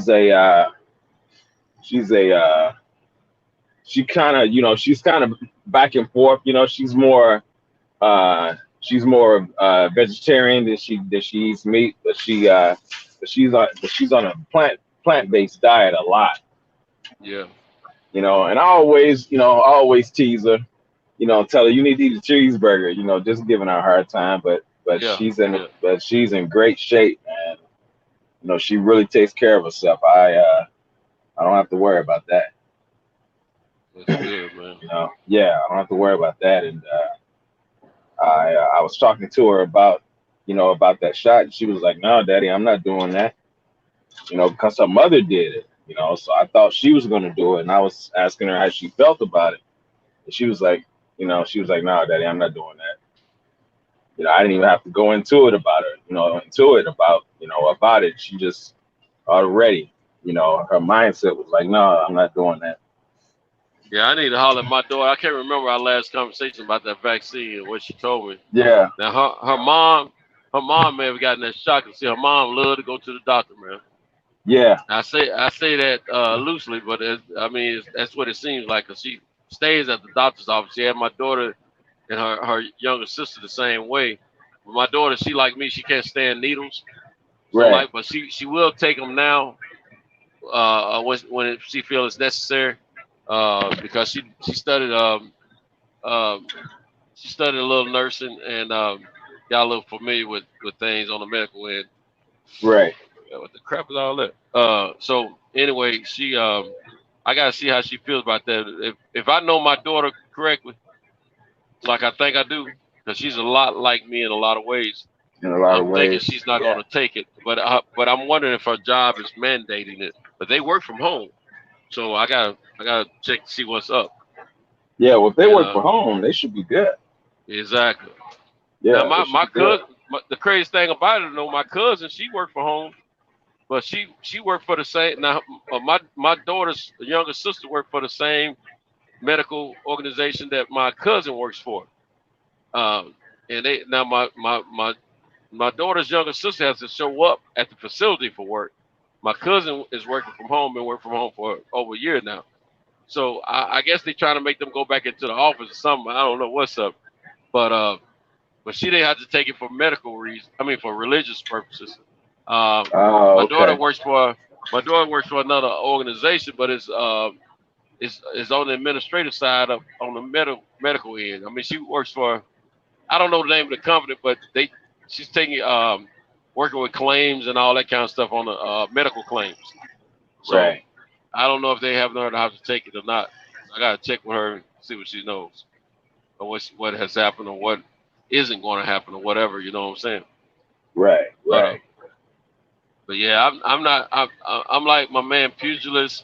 kind of, she's kind of back and forth. You know, she's more vegetarian than she eats meat, but she's on a plant-based diet a lot. Yeah. You know, and I always tease her, tell her you need to eat a cheeseburger, just giving her a hard time, but she's in great shape, and she really takes care of herself. I don't have to worry about that. That's good, man. I don't have to worry about that. And I was talking to her about that shot, and she was like, "No, Daddy, I'm not doing that." Because her mother did it. So I thought she was going to do it, and I was asking her how she felt about it, and she was like, "No, Daddy, I'm not doing that." I didn't even have to go into it about her, about it. She just already, her mindset was like, "No, I'm not doing that." Yeah, I need to holler at my daughter. I can't remember our last conversation about that vaccine and what she told me. Yeah. Now her mom may have gotten that shock and see her mom loved to go to the doctor, man. Yeah. I say that loosely, but that's what it seems like, because she stays at the doctor's office. She had my daughter and her younger sister the same way. But my daughter, she like me, she can't stand needles. So right. But she will take them now when she feels it's necessary. Because she studied a little nursing and got a little familiar with things on the medical end. Right. What the crap is all that? So anyway, she I gotta see how she feels about that. If I know my daughter correctly, like I think I do, because she's a lot like me in a lot of ways. I'm thinking she's not gonna take it, but I'm wondering if her job is mandating it. But they work from home. So I gotta check to see what's up. Yeah, well, if they work from home, they should be good. Exactly. Yeah. Now my cousin, the craziest thing about it, my cousin, she worked from home, but she worked for the same. Now my daughter's younger sister worked for the same medical organization that my cousin works for. And my daughter's younger sister has to show up at the facility for work. My cousin is working from home and worked from home for over a year now. So I guess they're trying to make them go back into the office or something. I don't know what's up. But she didn't have to take it for medical reasons. I mean, for religious purposes. My daughter works for another organization, but it's on the administrative side on the medical end. I mean, she works for, I don't know the name of the company, but she's taking working with claims and all that kind of stuff on the medical claims. So right. I don't know if they have learned how to take it or not. I gotta check with her and see what she knows, or what has happened, or what isn't going to happen, or whatever. You know what I'm saying? Right. But yeah, I'm like my man Pugilist.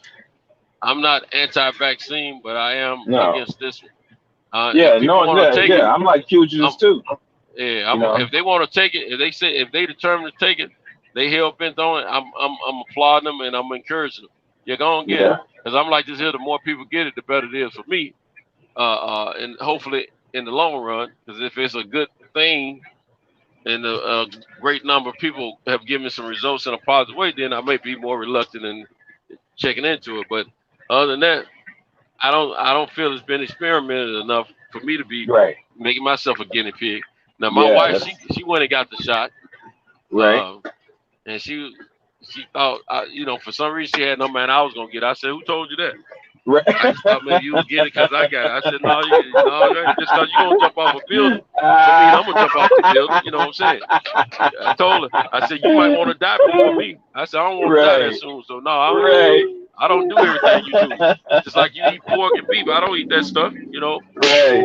I'm not anti-vaccine, but I am against this one. I'm like Pugilist too. Yeah, if they want to take it, if they determine to take it, they hell bent on it. I'm applauding them and I'm encouraging them. You're gonna get it, because I'm like this here. The more people get it, the better it is for me, and hopefully in the long run. Because if it's a good thing, and a great number of people have given some results in a positive way, then I may be more reluctant in checking into it. But other than that, I don't feel it's been experimented enough for me to be making myself a guinea pig. Now my wife, she went and got the shot, right? And she thought, for some reason she had no man I was gonna get it. I said, "Who told you that?" Right. I just thought maybe you would get it because I got it. I said, "No, just because you gonna jump off a building, I'm gonna jump off the building." You know what I'm saying? I told her, I said, "You might want to die before me." I said, "I don't want to die that soon." So no, I don't do everything you do. Just like you eat pork and beef, I don't eat that stuff. Right,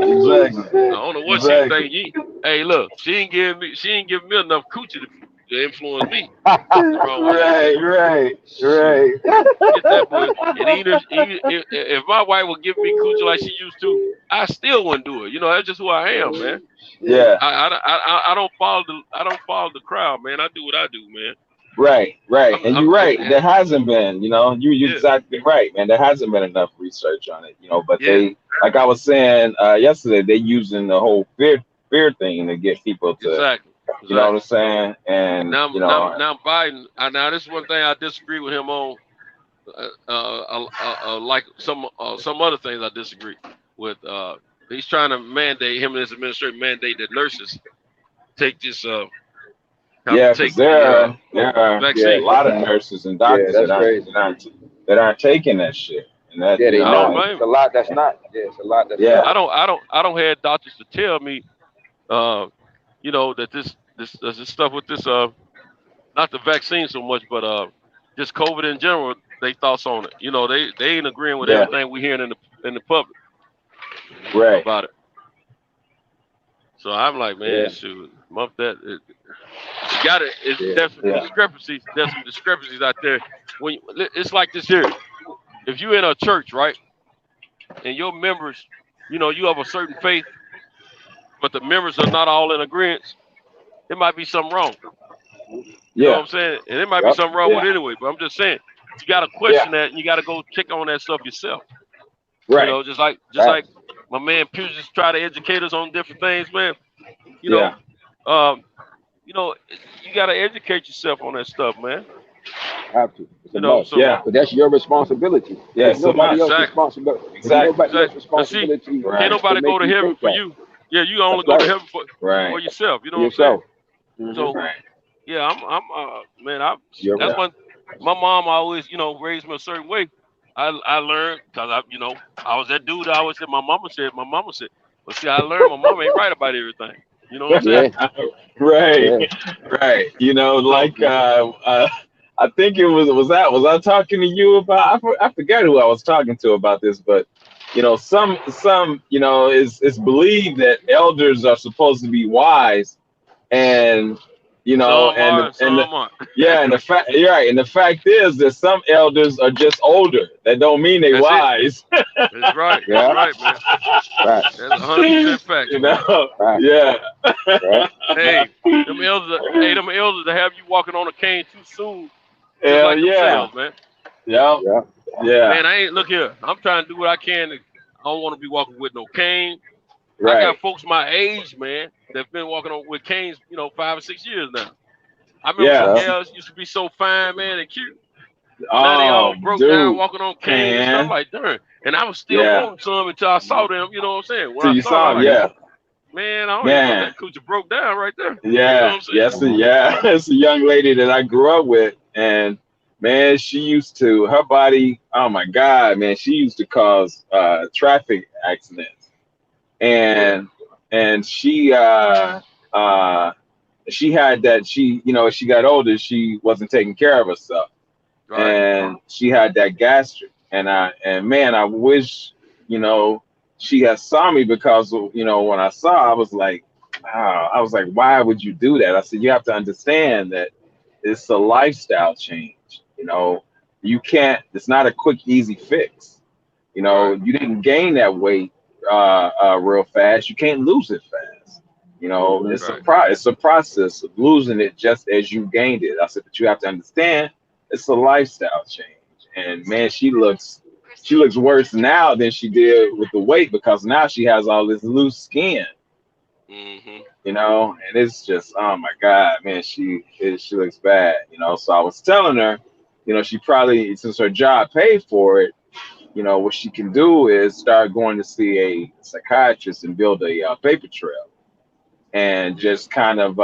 exactly. I don't know what you think you eat. Hey, look, she ain't giving me enough coochie to influence me. Right. Get that boy. And even if my wife would give me coochie like she used to, I still wouldn't do it. You know, that's just who I am, man. Yeah. I don't follow the crowd, man. I do what I do, man. Right. And you're right. There hasn't been, you know, you're exactly right, man. There hasn't been enough research on it, you know, but they, like I was saying yesterday, they're using the whole fear thing to get people to, exactly. You know what I'm saying? And now, you know, now Biden. Now this is one thing I disagree with him on. Like some other things I disagree with. He's trying to mandate, him and his administration mandate that nurses take this. Because there are a lot of nurses and doctors that aren't taking that shit. And that, they know. It's a lot that's not. Yeah, it's a lot that's not. I don't have doctors to tell me, you know, that this stuff with this not the vaccine so much, but just COVID in general, they thoughts on it. You know, they ain't agreeing with everything we hearing in the public about it. So I'm like, man, shoot, mump that. You got it. There's some discrepancies. There's some discrepancies out there. When it's like this here, if you're in a church, right, and your members, you know, you have a certain faith, but the members are not all in agreement, there might be something wrong. You know what I'm saying? And there might be something wrong with it anyway. But I'm just saying, you got to question that, and you got to go check on that stuff yourself. Right. You know, just like my man Pew just try to educate us on different things, man. You know, you got to educate yourself on that stuff, man. Have to. You know, but that's your responsibility. Yeah, it's nobody else's responsibility. Exactly. Nobody else's responsibility. Can't nobody go to heaven for you. Yeah, you only go to heaven for yourself. You know what I'm saying? So, yeah, that's one. My mom always, you know, raised me a certain way. I learned because I was that dude. I always said my mama said. But see, I learned my mama ain't right about everything. You know what I'm saying? Right. You know, like I think it was I talking to you about? I forgot who I was talking to about this, but you know, some you know, it's believed that elders are supposed to be wise, and you know, and the fact, you're right, and the fact is that some elders are just older. That don't mean they wise. That's right. That's right, man. That's 100% fact. You know, Hey, them elders to have you walking on a cane too soon. Hell like themselves, man. Yeah. Man, look here. I'm trying to do what I can. I don't want to be walking with no cane. I got folks my age, man, that's been walking on with canes, you know, 5 or 6 years now. I remember some girls used to be so fine, man, and cute. Now they all broke down walking on canes and stuff like that. And I was still wanting some until I saw them, you know what I'm saying? When you saw them, man, I don't even know that coochie broke down right there. Yeah, you know it's a young lady that I grew up with, and man, she used to, her body, oh my God, man, she used to cause traffic accidents. And she had that, you know, as she got older, she wasn't taking care of herself. And she had that gastric. And man, I wish, you know, she had saw me, because, you know, when I saw, I was like, why would you do that? I said, you have to understand that it's a lifestyle change. You know, you can't, it's not a quick, easy fix. You know, you didn't gain that weight real fast. You can't lose it fast. You know, it's a process of losing it just as you gained it. I said, but you have to understand it's a lifestyle change. And man, she looks worse now than she did with the weight, because now she has all this loose skin. You know, and it's just, oh my God, man, she looks bad. You know, so I was telling her, you know, she probably, since her job paid for it, you know, what she can do is start going to see a psychiatrist and build a paper trail, and just kind of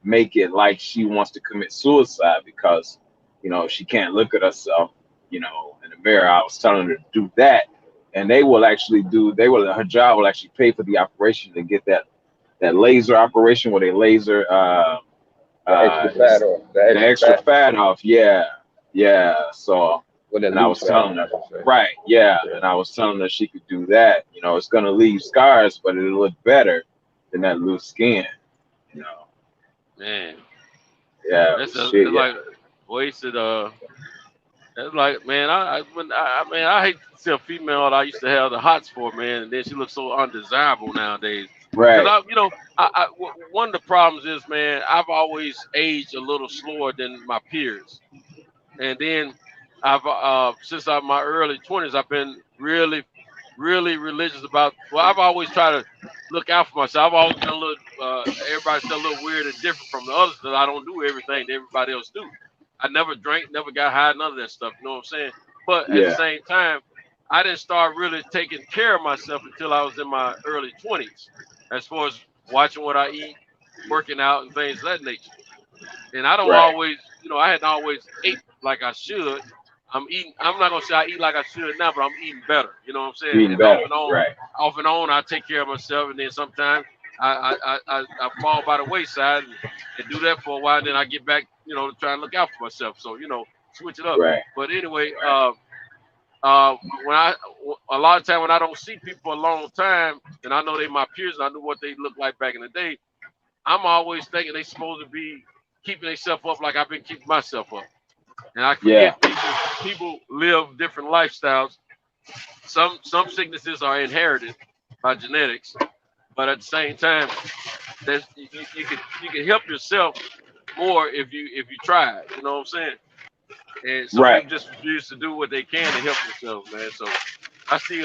make it like she wants to commit suicide, because, you know, she can't look at herself, you know, in the mirror. I was telling her to do that, and her job will actually pay for the operation to get that laser operation where they laser the extra fat off. Yeah. So. And I was telling her, and I was telling her she could do that. You know, it's gonna leave scars, but it'll look better than that loose skin. You know. Man. Yeah. It's Shit. like wasted. It's like, man, I hate to see a female that I used to have the hots for, man, and then she looks so undesirable nowadays. Right. One of the problems is, man, I've always aged a little slower than my peers, and then I've since my early 20s, I've been really religious about. Well, I've always tried to look out for myself. I've always been a little. Everybody's a little weird and different from the others because I don't do everything that everybody else do. I never drank, never got high, none of that stuff. You know what I'm saying? But at the same time, I didn't start really taking care of myself until I was in my early 20s, as far as watching what I eat, working out, and things of that nature. And I don't always, I hadn't always ate like I should. I'm not gonna say I eat like I should now, but I'm eating better. You know what I'm saying? Eating better, off and on, I take care of myself, and then sometimes I fall by the wayside and do that for a while, and then I get back, to try and look out for myself. So, switch it up. Right. But anyway, when a lot of time when I don't see people a long time, and I know they my peers, and I knew what they looked like back in the day, I'm always thinking they supposed to be keeping themselves up like I've been keeping myself up. And I forget people live different lifestyles. Some sicknesses are inherited by genetics, but at the same time, you can help yourself more if you try it. You know what I'm saying? And some people just refuse to do what they can to help themselves, man. So I see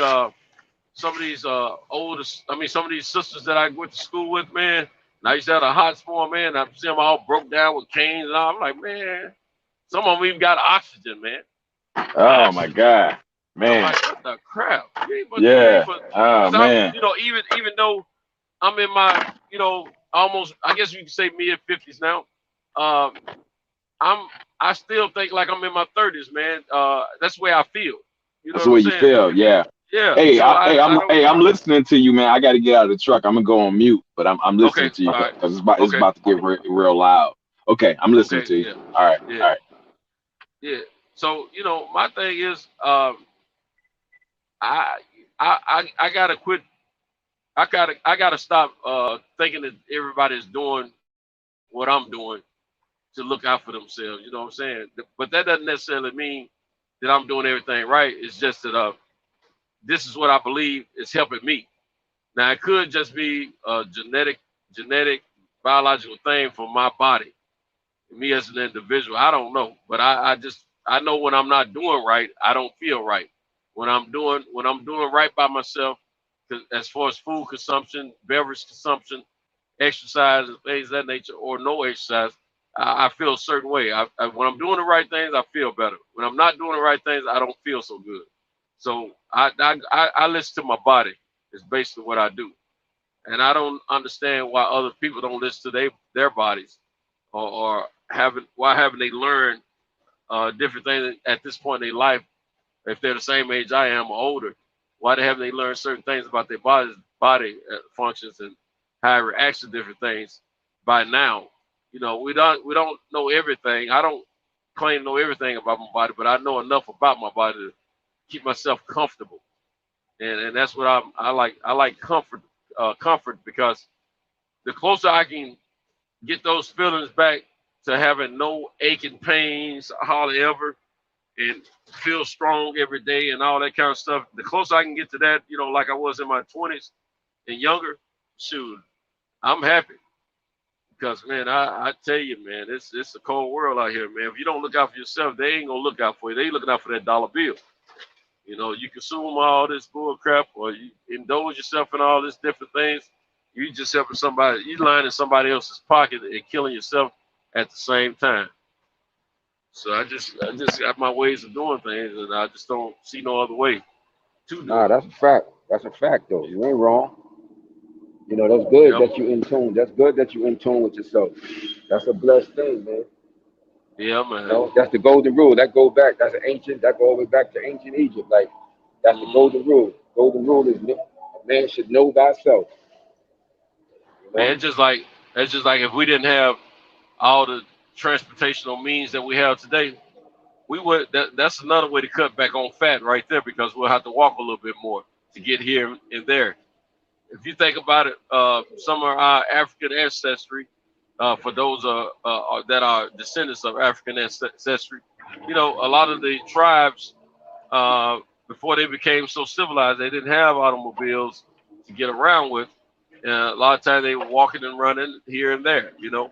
some of these some of these sisters that I went to school with, man. And I used to have a hot for man. I see them all broke down with canes and all. I'm like, man, some of them even got oxygen, man. Oh my God, man. I'm like, what the crap? Man. Even though I'm in my, almost, I guess you can say mid-50s now. I still think like I'm in my 30s, man. That's the way I feel. That's the way you feel, yeah. Yeah. Hey, so I'm listening to you, man. I got to get out of the truck. I'm gonna go on mute, but I'm listening to you because it's about to get real loud. Okay, I'm listening to you. Yeah. All right. Yeah. All right. Yeah. So my thing is, I gotta quit. I gotta stop thinking that everybody's doing what I'm doing to look out for themselves. You know what I'm saying? But that doesn't necessarily mean that I'm doing everything right. It's just that this is what I believe is helping me. Now it could just be a genetic biological thing for my body, me as an individual. I don't know, but I know when I'm not doing right, I don't feel right. When I'm doing right by myself, as far as food consumption, beverage consumption, exercise, and things of that nature, or no exercise, I feel a certain way. When I'm doing the right things, I feel better. When I'm not doing the right things, I don't feel so good. So I listen to my body. It's basically what I do, and I don't understand why other people don't listen to their bodies, or why haven't they learned different things at this point in their life? If they're the same age I am or older, why haven't they learned certain things about their body functions and how it reacts to different things by now? We don't know everything. I don't claim to know everything about my body, but I know enough about my body to keep myself comfortable. And that's what I like. I like comfort because the closer I can get those feelings back to having no aching pains hardly ever and feel strong every day and all that kind of stuff, the closer I can get to that, like I was in my 20s and younger, shoot, I'm happy. Because, man, I tell you, man, it's a cold world out here, man. If you don't look out for yourself, they ain't going to look out for you. They looking out for that dollar bill. You consume all this bull crap or you indulge yourself in all these different things, you just helping somebody, you lining somebody else's pocket and killing yourself at the same time. So I just got my ways of doing things, and I just don't see no other way to do it. That's a fact. That's a fact, though. You ain't wrong. That's good that you in tune. That's good that you in tune with yourself. That's a blessed thing, man. Yeah, man. That's the golden rule. That go back. That's that go all the way back to ancient Egypt. Like that's the golden rule. Golden rule is a man should know thyself. Man, it's just like if we didn't have all the transportational means that we have today, we would. That's another way to cut back on fat right there, because we'll have to walk a little bit more to get here and there. if you think about it, some of our African ancestry, for those that are descendants of African ancestry, you know, a lot of the tribes, before they became so civilized, they didn't have automobiles to get around with. A lot of times they were walking and running here and there, you know.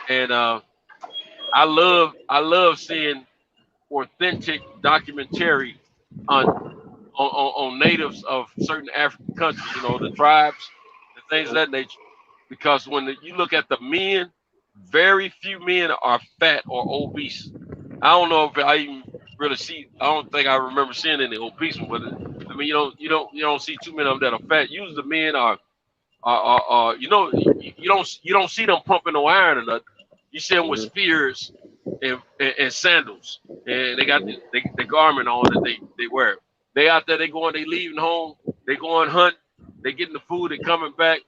And I love seeing authentic documentary on natives of certain African countries, you know, the tribes and things of that nature. Because when you look at the men, very few men are fat or obese. I don't know if I even really see. I don't think I remember seeing any obese ones. But I mean, you don't see too many of them that are fat. Usually the men are you know, you don't see them pumping no iron or nothing. You see them with spears and sandals, and they got the garment on that they wear. They out there, they leaving home, they going hunt, they getting the food, they coming back,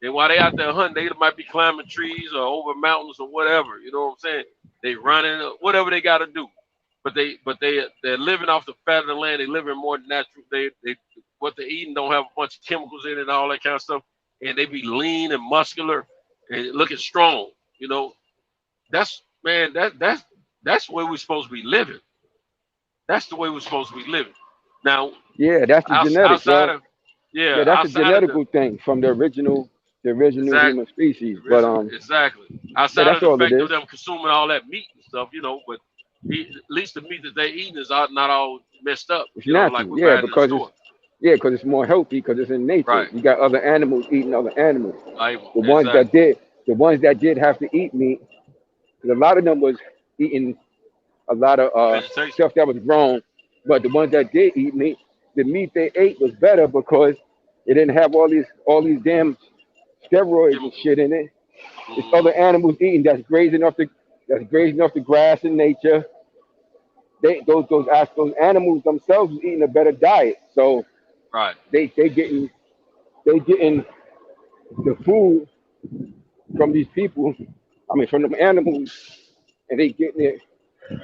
and while they out there hunting, they might be climbing trees or over mountains or whatever. You know what I'm saying? They running, whatever they got to do, but they're living off the fat of the land. They living more natural. They what they're eating don't have a bunch of chemicals in it and all that kind of stuff, and they be lean and muscular and looking strong. You know, that's the way we're supposed to be living. That's the way we're supposed to be living. Now, yeah, that's the genetics, outside of, yeah, that's the genetical thing from the original exactly, human species. But exactly. Outside of the fact of them consuming all that meat and stuff, you know, but at least the meat that they eating is not all messed up. It's natural, like yeah, because it's more healthy because it's in nature. Right. You got other animals eating other animals. The ones that did have to eat meat, because a lot of them was eating a lot of stuff that was grown, but the ones that did eat meat, the meat they ate was better because it didn't have all these damn steroids and shit in it. It's other animals eating that's grazing off the grass in nature. Those animals themselves was eating a better diet, so right. They getting the food from these people. I mean, from them animals, and they getting it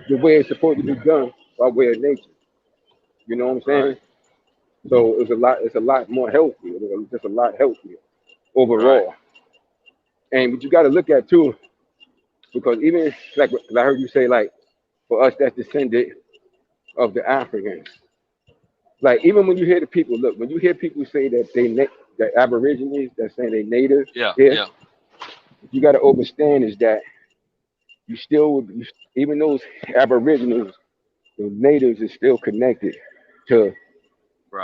the way it's supposed to be done by way of nature. You know what I'm saying? Right. So it's a lot more healthy. It's just a lot healthier overall. Right. And what you got to look at too, because even like I heard you say, like for us that's descended of the Africans. Like even when you hear the people, when you hear people say that that Aborigines, that's saying they native, yeah. You got to understand is that even those Aboriginals, the natives is still connected to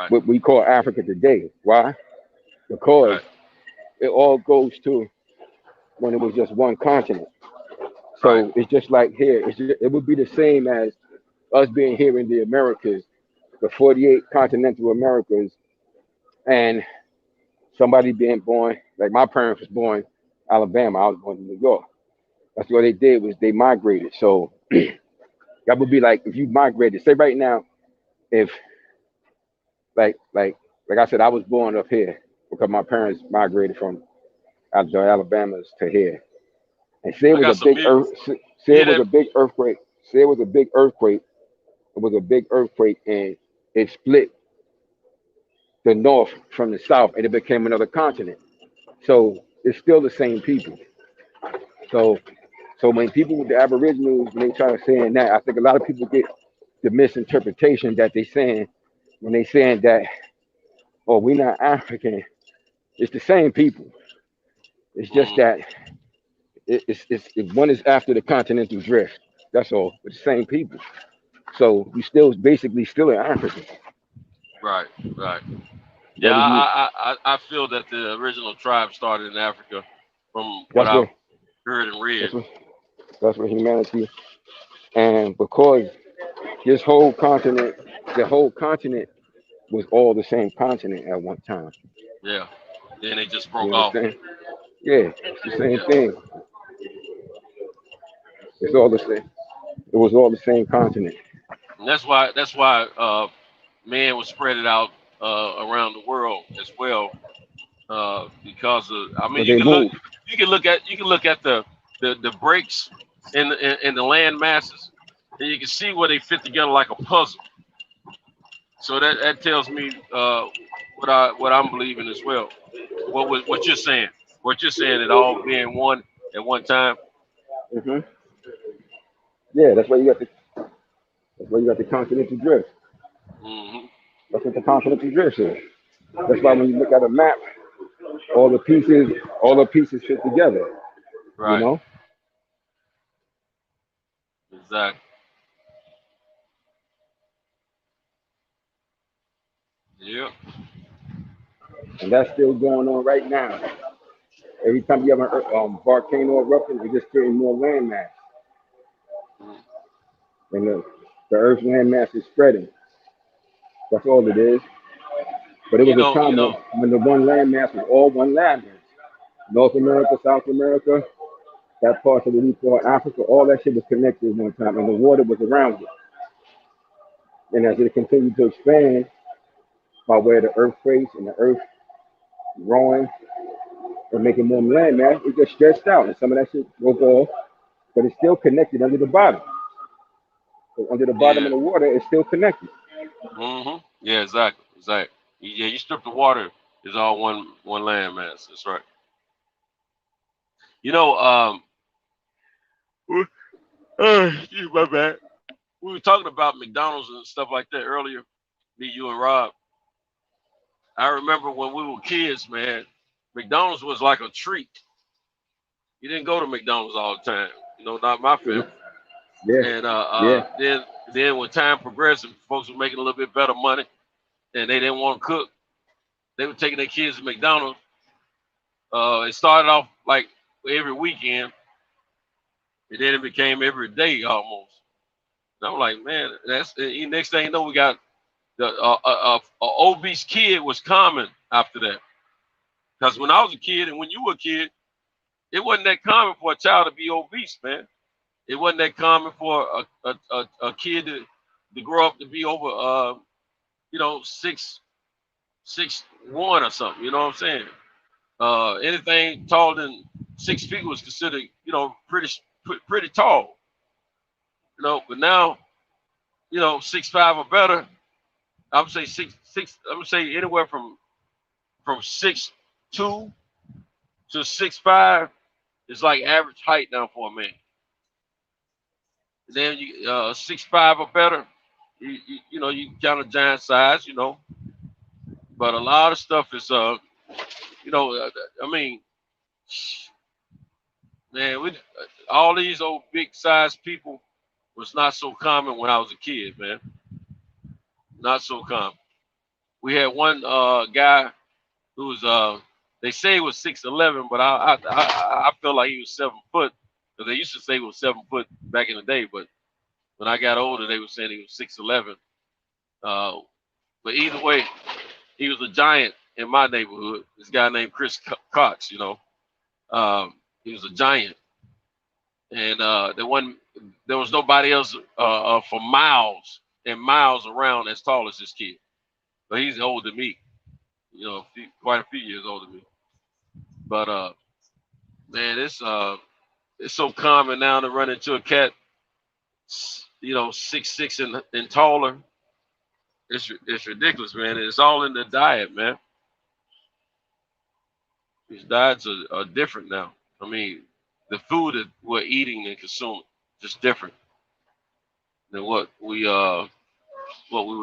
what we call Africa today. Why? Because it all goes to when it was just one continent. So it's just like here. It would be the same as us being here in the Americas, the 48 continental Americas, and somebody being born, like my parents was born Alabama, I was born in New York. That's what they did was they migrated. So that would be like if you migrated, say right now, if like I said, I was born up here because my parents migrated from Alabama to here. And say it was a big earthquake. Say it was a big earthquake. It was a big earthquake and it split the north from the south and it became another continent. So it's still the same people. So when people with the Aboriginals, when they try to say that, I think a lot of people get the misinterpretation that they saying when they saying that, oh, we're not African. It's the same people. It's just that it's one is after the continental drift. That's all. It's the same people. So you still basically still an African. Right. Yeah, I feel that the original tribe started in Africa from what I've heard and read. That's what humanity, and because the whole continent was all the same continent at one time. Yeah. Then they just broke off. Yeah, it's the same thing. It's all the same. It was all the same continent. And that's why man was spread it out around the world as well. Because you can look at the breaks in the land masses, and you can see where they fit together like a puzzle. So that tells me what I'm believing as well. what you're saying. What you're saying, it all being one at one time. Hmm. Yeah, that's why you got the continental drift. Hmm. That's what the continental drift is. That's why when you look at a map, all the pieces fit together. You Right. know, Exactly. Yep. and that's still going on right now. Every time you have a volcano eruption, you're just creating more landmass, and the Earth's landmass is spreading. That's all it is. But it You was a know. You time know. when the one landmass was all one landmass. North America, South America, that part of what we call Africa, all that shit was connected at one time, and the water was around it. And as it continued to expand by way of the earthquakes and the earth growing and making more landmass, it just stretched out, and some of that shit broke off, but it's still connected under the bottom. So under the bottom Yeah. of the water, it's still connected. Yeah. Exactly. Exactly. Yeah. You strip the water, it's all one land mass. That's right. You know. Excuse my bad. We were talking about McDonald's and stuff like that earlier. Me, you, and Rob. I remember when we were kids, man. McDonald's was like a treat. You didn't go to McDonald's all the time. You know, not my family. Yeah, And yeah. then when time progressed and folks were making a little bit better money and they didn't want to cook, they were taking their kids to McDonald's. It started off like every weekend, and then it became every day almost. And I'm like, man, that's next thing you know, we got the obese kid was common after that. Because when I was a kid and when you were a kid, it wasn't that common for a child to be obese, man. It wasn't that common for a kid to grow up to be over 6'1" or something. You know what I'm saying? Anything taller than 6 feet was considered, pretty tall. But now, 6'5" or better. I would say six. I would say anywhere from 6'2" to 6'5" is like average height now for a man. And then you 6'5" or better, you count a giant size, But a lot of stuff is I mean, man, all these old big size people was not so common when I was a kid, man. Not so common. We had one guy who was they say he was 6'11", but I feel like he was 7 foot because they used to say he was 7 foot back in the day, but when I got older, they were saying he was 6'11". But either way, he was a giant in my neighborhood. This guy named Chris Cox, he was a giant, and there was nobody else for miles and miles around as tall as this kid. But he's older than me, quite a few years older than me. But man, it's so common now to run into a cat, 6'6" and taller. It's ridiculous, man. It's all in the diet, man. These diets are different now. I mean, the food that we're eating and consuming just different than what we were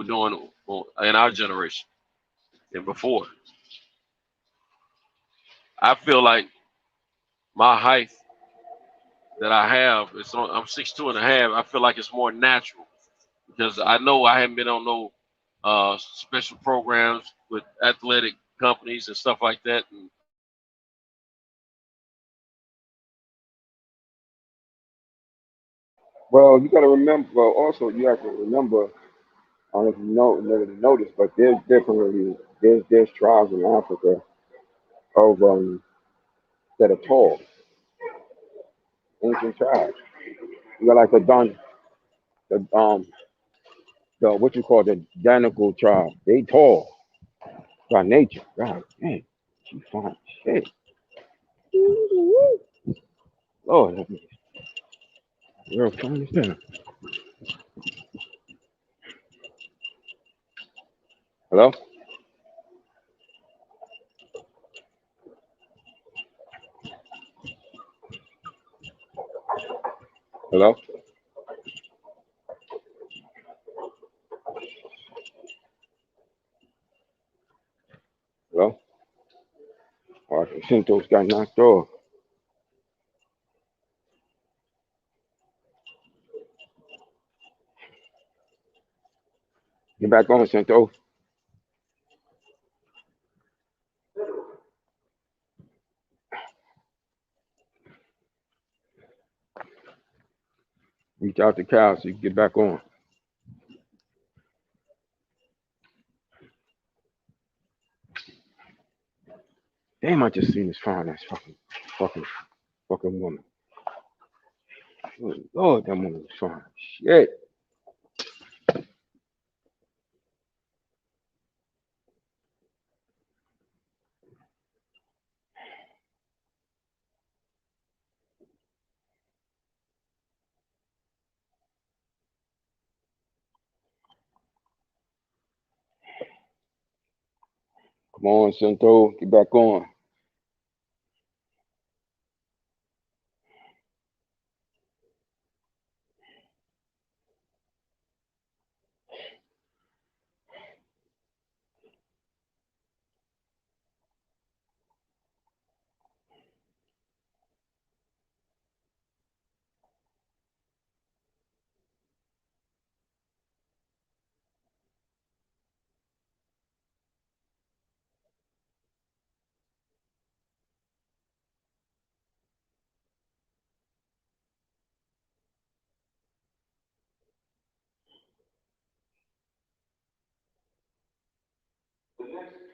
doing in our generation and before. I feel like my height that I have I'm 6'2.5". I feel like it's more natural because I know I haven't been on no special programs with athletic companies and stuff like that. And Well, you got to remember. Well, also you have to remember. I don't know if you never noticed, but there's tribes in Africa of that are tall, ancient tribes. You got like the the what you call the Danical tribe. They tall by nature. God dang, you fine shit. Lord, you're fine as hell. Hello. Hello? Hello? All right, Santos got knocked off. Get back on, Santos. Reach out to Cal so you can get back on. Damn, I just seen this fine ass fucking woman. Oh, Lord, that woman was fine. Shit. Come on, Santos, get back on.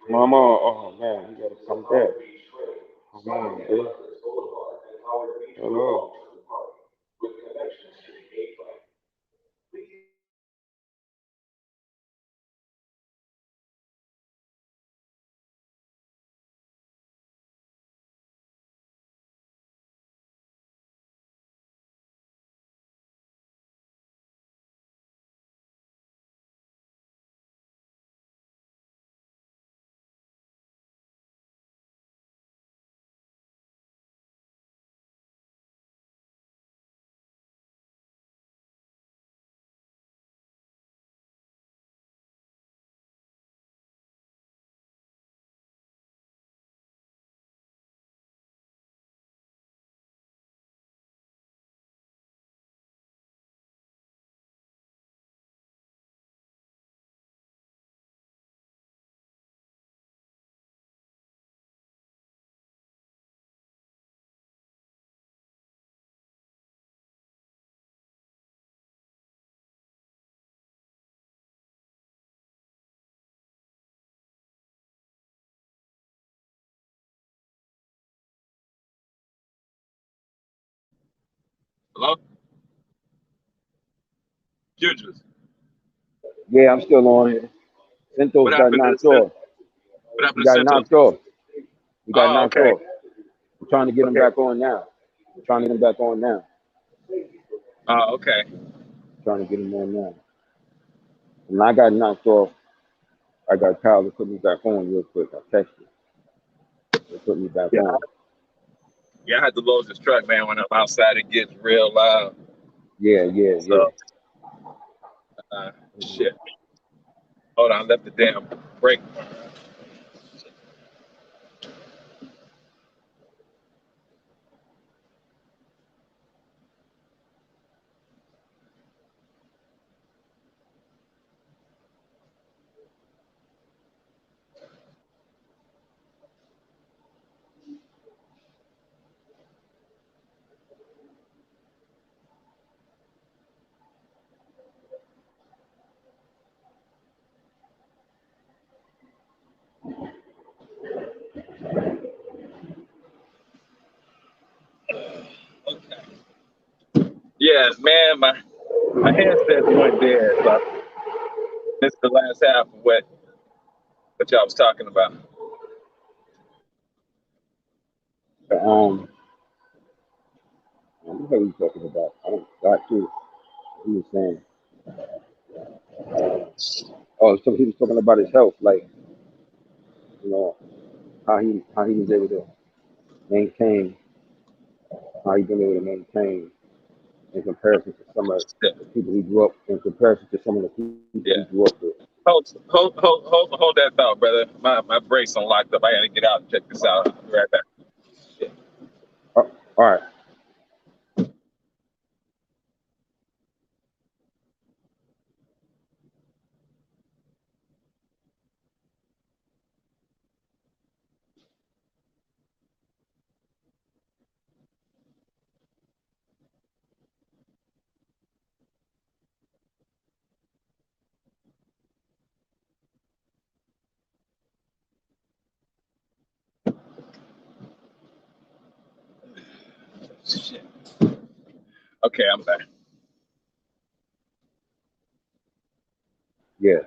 Mama, oh man, you gotta come back. Come on, dude. Hello. Hello? Futures. Yeah, I'm still on here. Santos What got happened to knocked off. what happened He to got Santos? knocked off. He got Oh, knocked okay. off. I'm trying to get him Okay. back on now. I'm trying to get him back on now. Oh, okay. Trying to get him on now. When I got knocked off, I got Kyle to put me back on real quick. I texted. They put me back Yeah. on. Yeah, I had to load this truck, man, when I'm outside it gets real loud. Yeah. So shit. Hold on, I left the damn brake. Yeah, man, my headset went dead, so I missed the last half of what y'all was talking about. What are you talking about? I don't got to. He was saying. So he was talking about his health, like, you know, how he was able to maintain, how he been able to maintain in comparison to some of Yeah. the people he grew up, in comparison to some of the people Yeah. he grew up with. Hold that thought, brother. My brakes on locked up. I gotta get out and check this out. I'll be right back. Yeah. All right. Shit. Okay, I'm back. Yeah.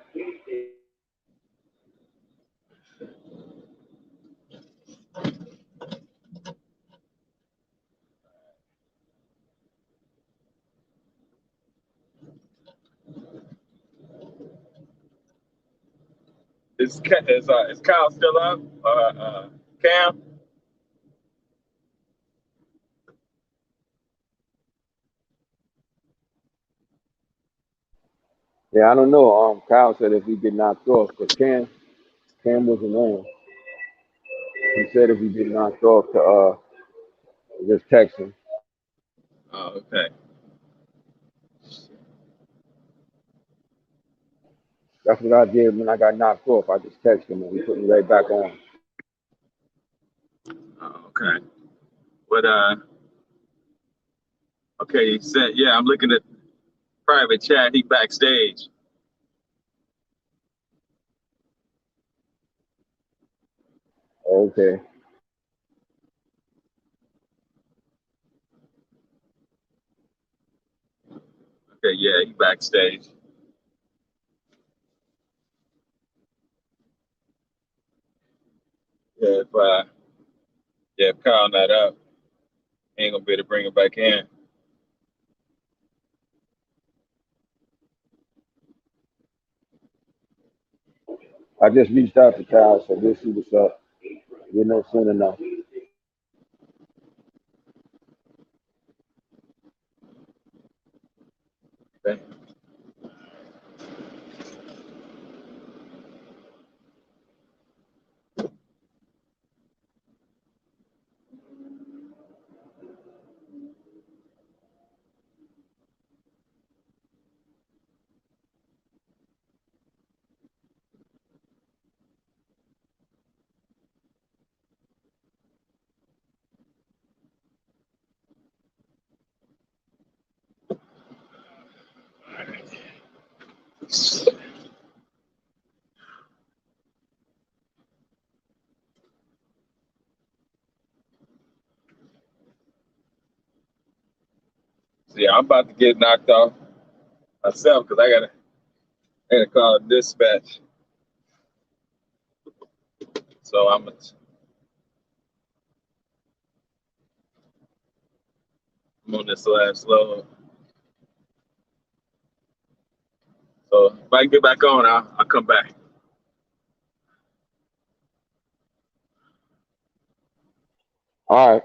Is Kyle still up? Cam? Yeah, I don't know. Kyle said if he get knocked off, but Cam wasn't on. He said if he get knocked off to just text him. Oh, okay. That's what I did when I got knocked off. I just texted him and he put me right back on. Oh, okay. But okay, he said, yeah, I'm looking at private chat. He backstage. Okay. Okay, yeah, he backstage. Yeah, if Kyle not up, he ain't gonna be able to bring him back in. I just reached out to Kyle, so we'll see what's up. We'll know soon enough. Okay. So yeah, I'm about to get knocked off myself because I gotta call dispatch. So I'm on this last load. So if I can get back on, I'll come back. All right.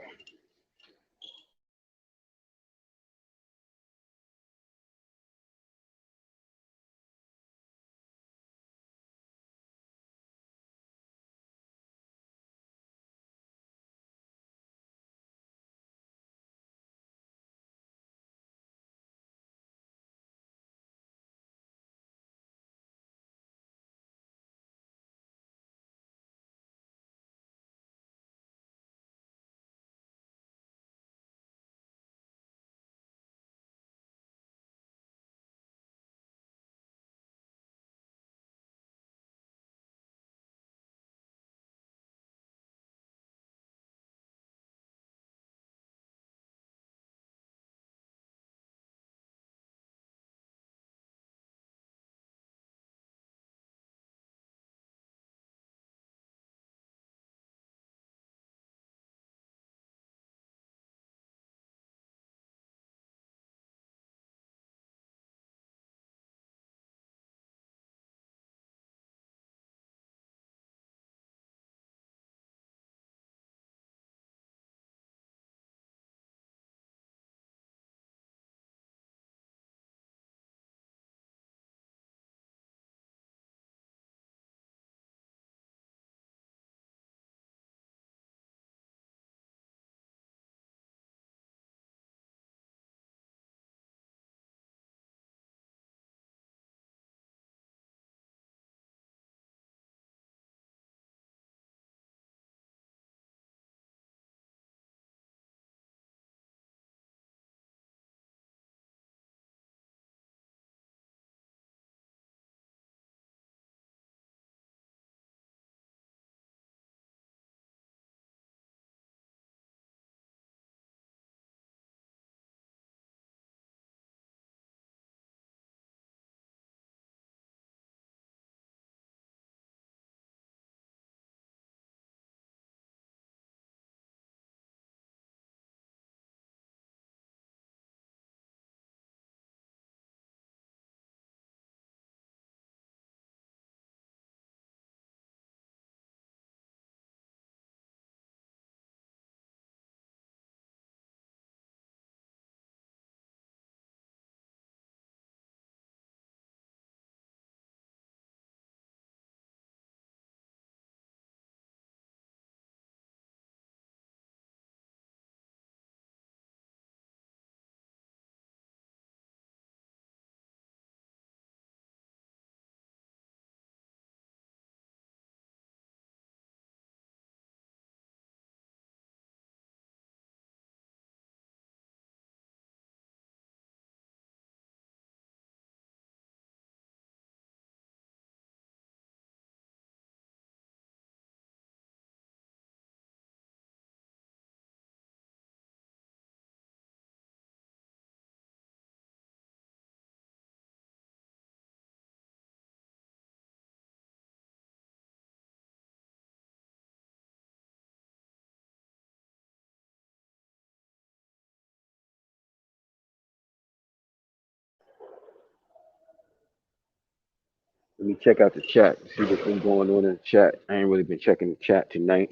Let me check out the chat, see what's been going on in the chat. I ain't really been checking the chat tonight.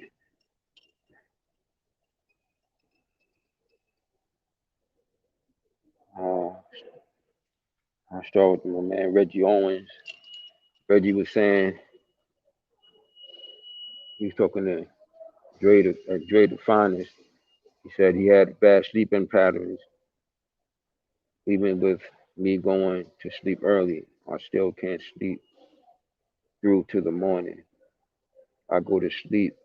I'll start with my man Reggie Owens. Reggie was saying he was talking to Dre the Finest. He said he had bad sleeping patterns. Even with me going to sleep early, I still can't sleep through to the morning. I go to sleep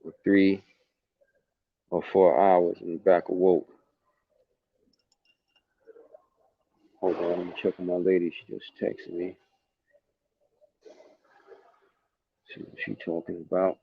for 3 or 4 hours and back awoke. Hold on, I'm checking my lady. She just texted me. See what she talking about.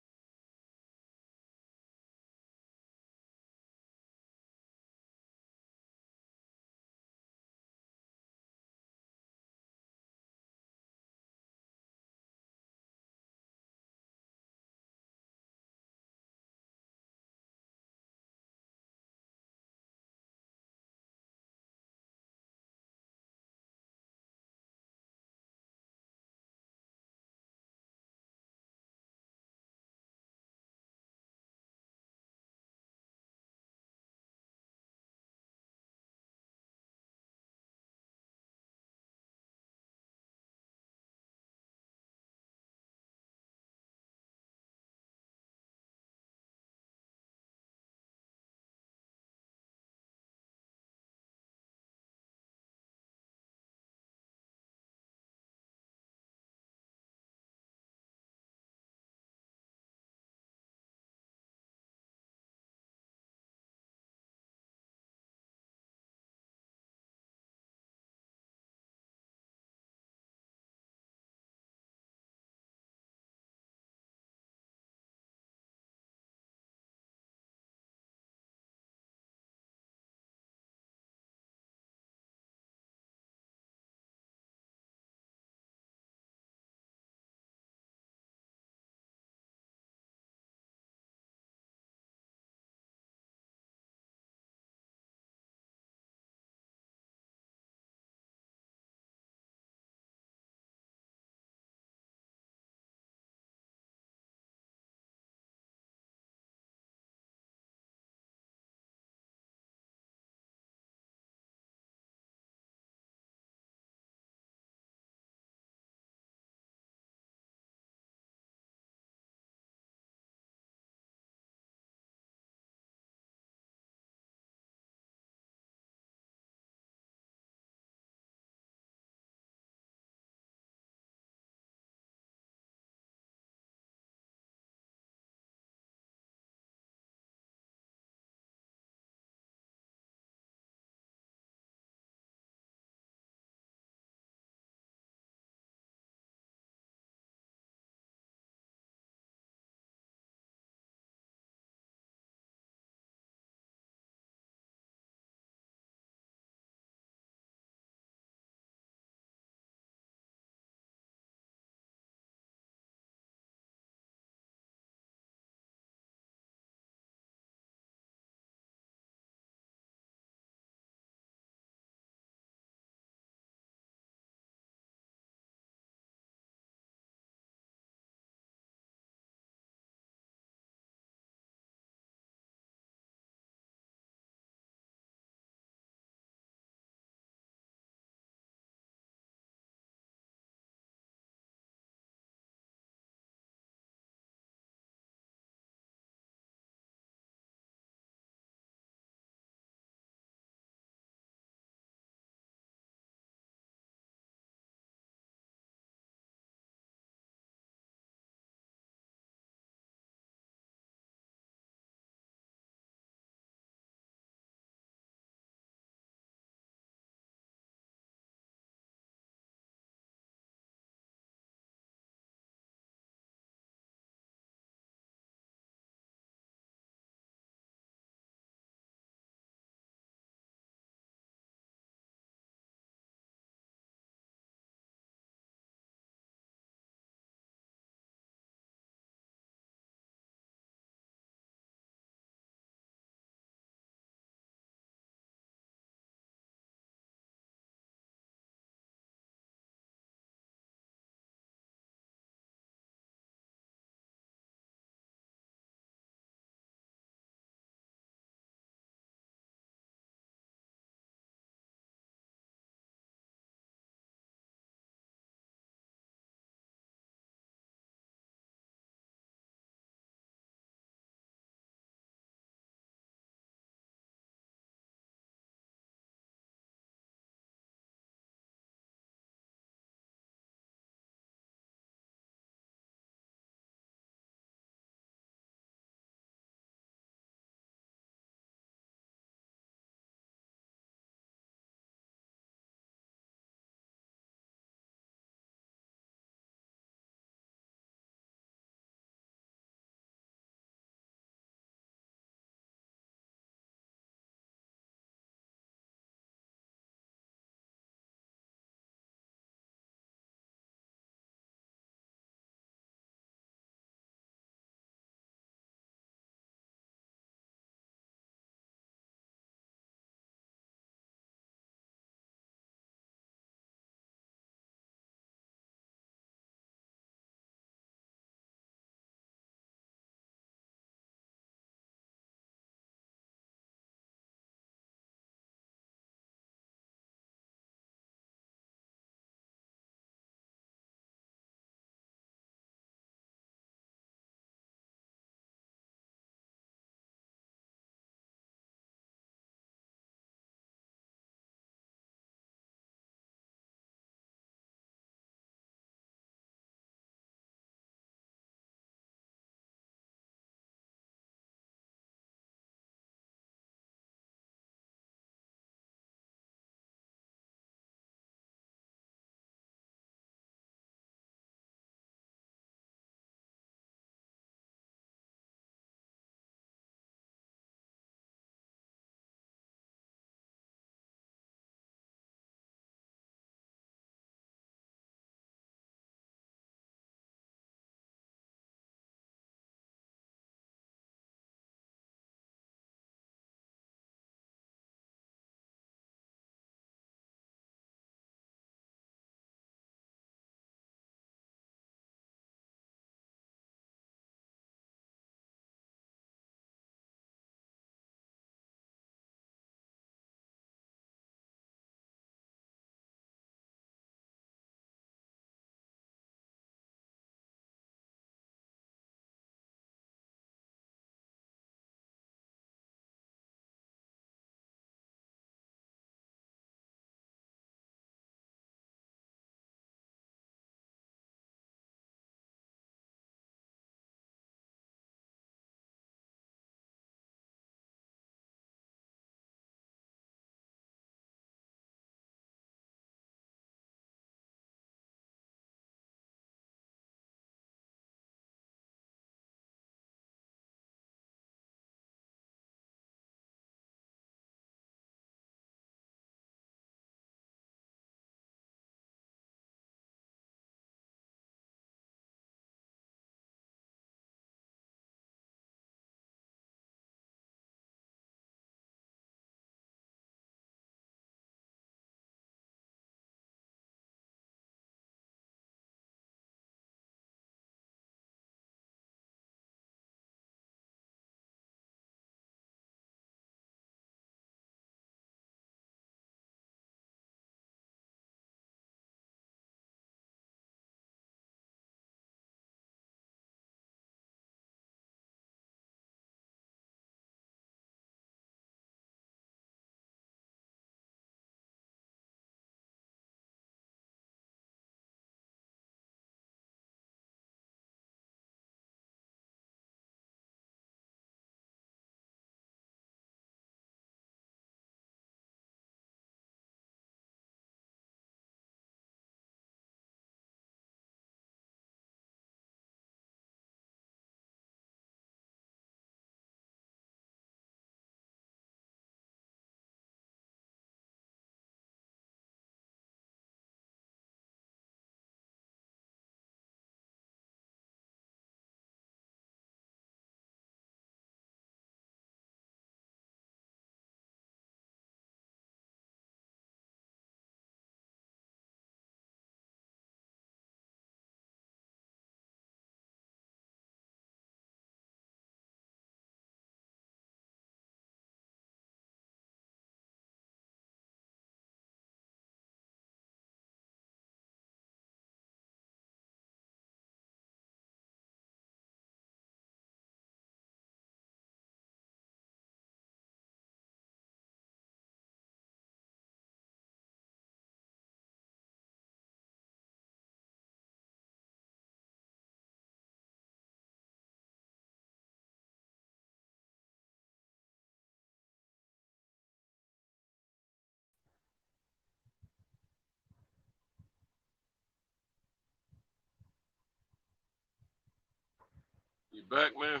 You back, man?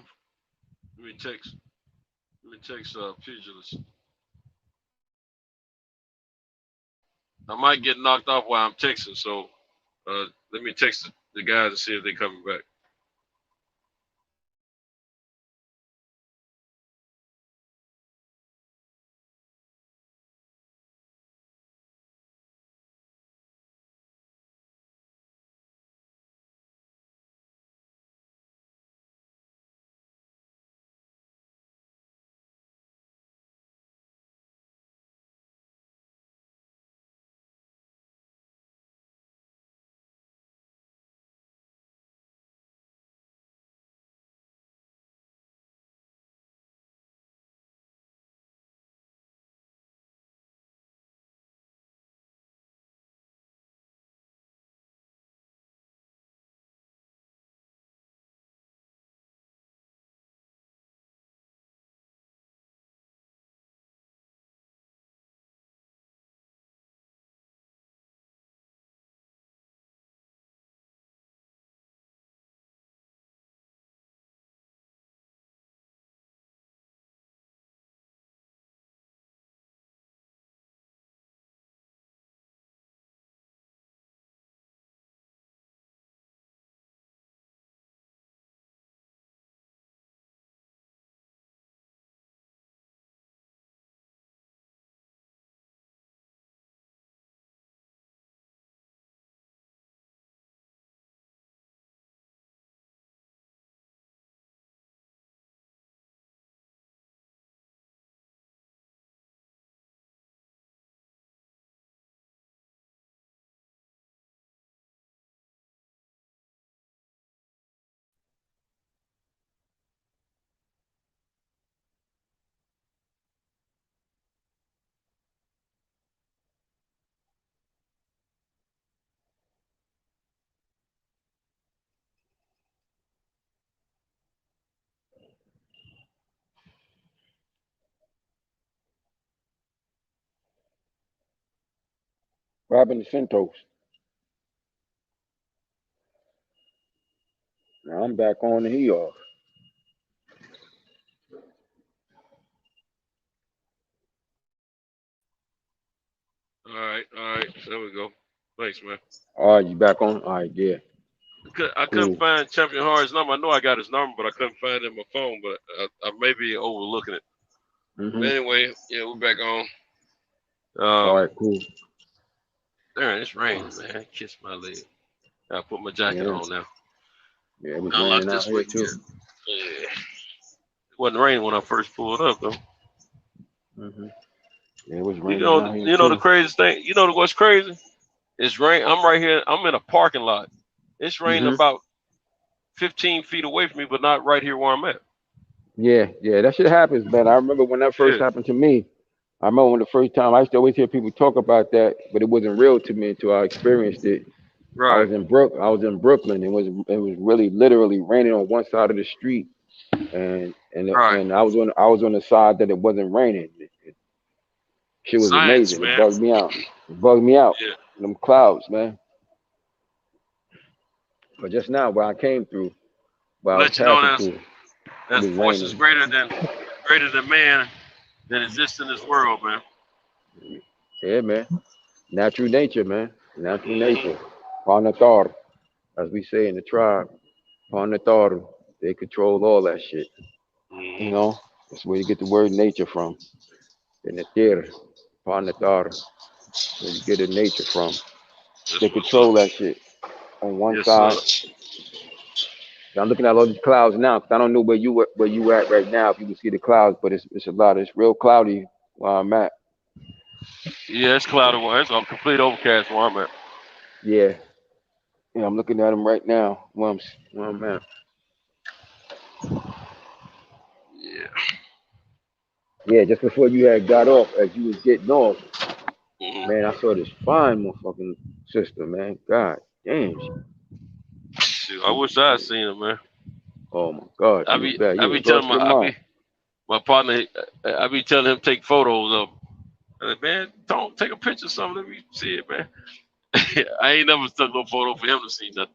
Let me text Pugilist. I might get knocked off while I'm texting, so let me text the guys and see if they're coming back. What happened to Centos? Now I'm back on and he off. All right. There we go. Thanks, man. All right, you back on? All right, yeah. I couldn't find Champion Hard's number. I know I got his number, but I couldn't find it in my phone. But I may be overlooking it. Mm-hmm. But anyway, yeah, we're back on. All right, cool. Darn, it's raining, man. Kiss my leg. I put my jacket on now. Yeah, it was raining out here too. Yeah. It wasn't raining when I first pulled up though. Mm-hmm. Yeah, it was raining. You know the craziest thing. You know what's crazy? It's rain. I'm right here. I'm in a parking lot. It's raining about 15 feet away from me, but not right here where I'm at. Yeah, that shit happens, man. I remember when that first happened to me. I remember when the first time I used to always hear people talk about that, but it wasn't real to me until I experienced it. Right. I was in Brooklyn. It was really literally raining on one side of the street, and I was on the side that it wasn't raining. Shit was amazing. Man. It bugged me out. Yeah. Them clouds, man. But just now, where I came through, where I was passing through, that force is greater than man that exists in this world, man. Yeah, man. Natural nature, man. Natural nature. Panatar, as we say in the tribe. Panatar. They control all that shit. You know, that's where you get the word nature from. In the theater. Panatar. Where you get the nature from. They control that shit. On one side. I'm looking at all these clouds now because I don't know where you at right now if you can see the clouds, but it's real cloudy where I'm at. Yeah, it's cloudy. It's a complete overcast where I'm at. Yeah, I'm looking at them right now where I'm at. Yeah, just before you had got off, as you was getting off, man, I saw this fine motherfucking sister, man. God damn. I wish I had seen her, man. Oh my God. I be telling my partner, I be telling him take photos of them. I said, man, don't take a picture of something. Let me see it, man. I ain't never took no photo for him to see nothing.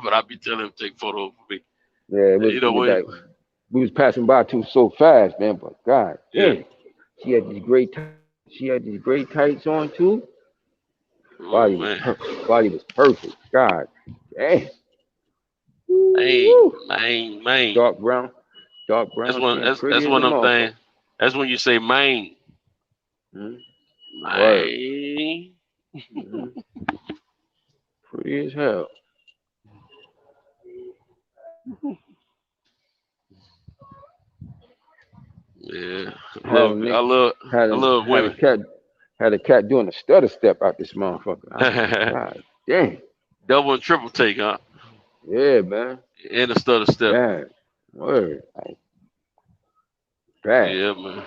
But I be telling him to take photos for me. Yeah, it was, You know what? we was passing by too so fast, man. But God Yeah. damn, she had these great tights on too. Oh, Body was man. perfect. Body was perfect. God damn. Man. Dark brown That's skin, one. pretty That's as a one of them motherfucker. things. That's when you say man. Word. Man. Pretty as hell. Yeah. I Had a love women. had a cat doing a stutter step out this motherfucker. God damn. Double and triple take, huh? Yeah, man. And a stutter step. Bad. Word. Bad. Yeah, man.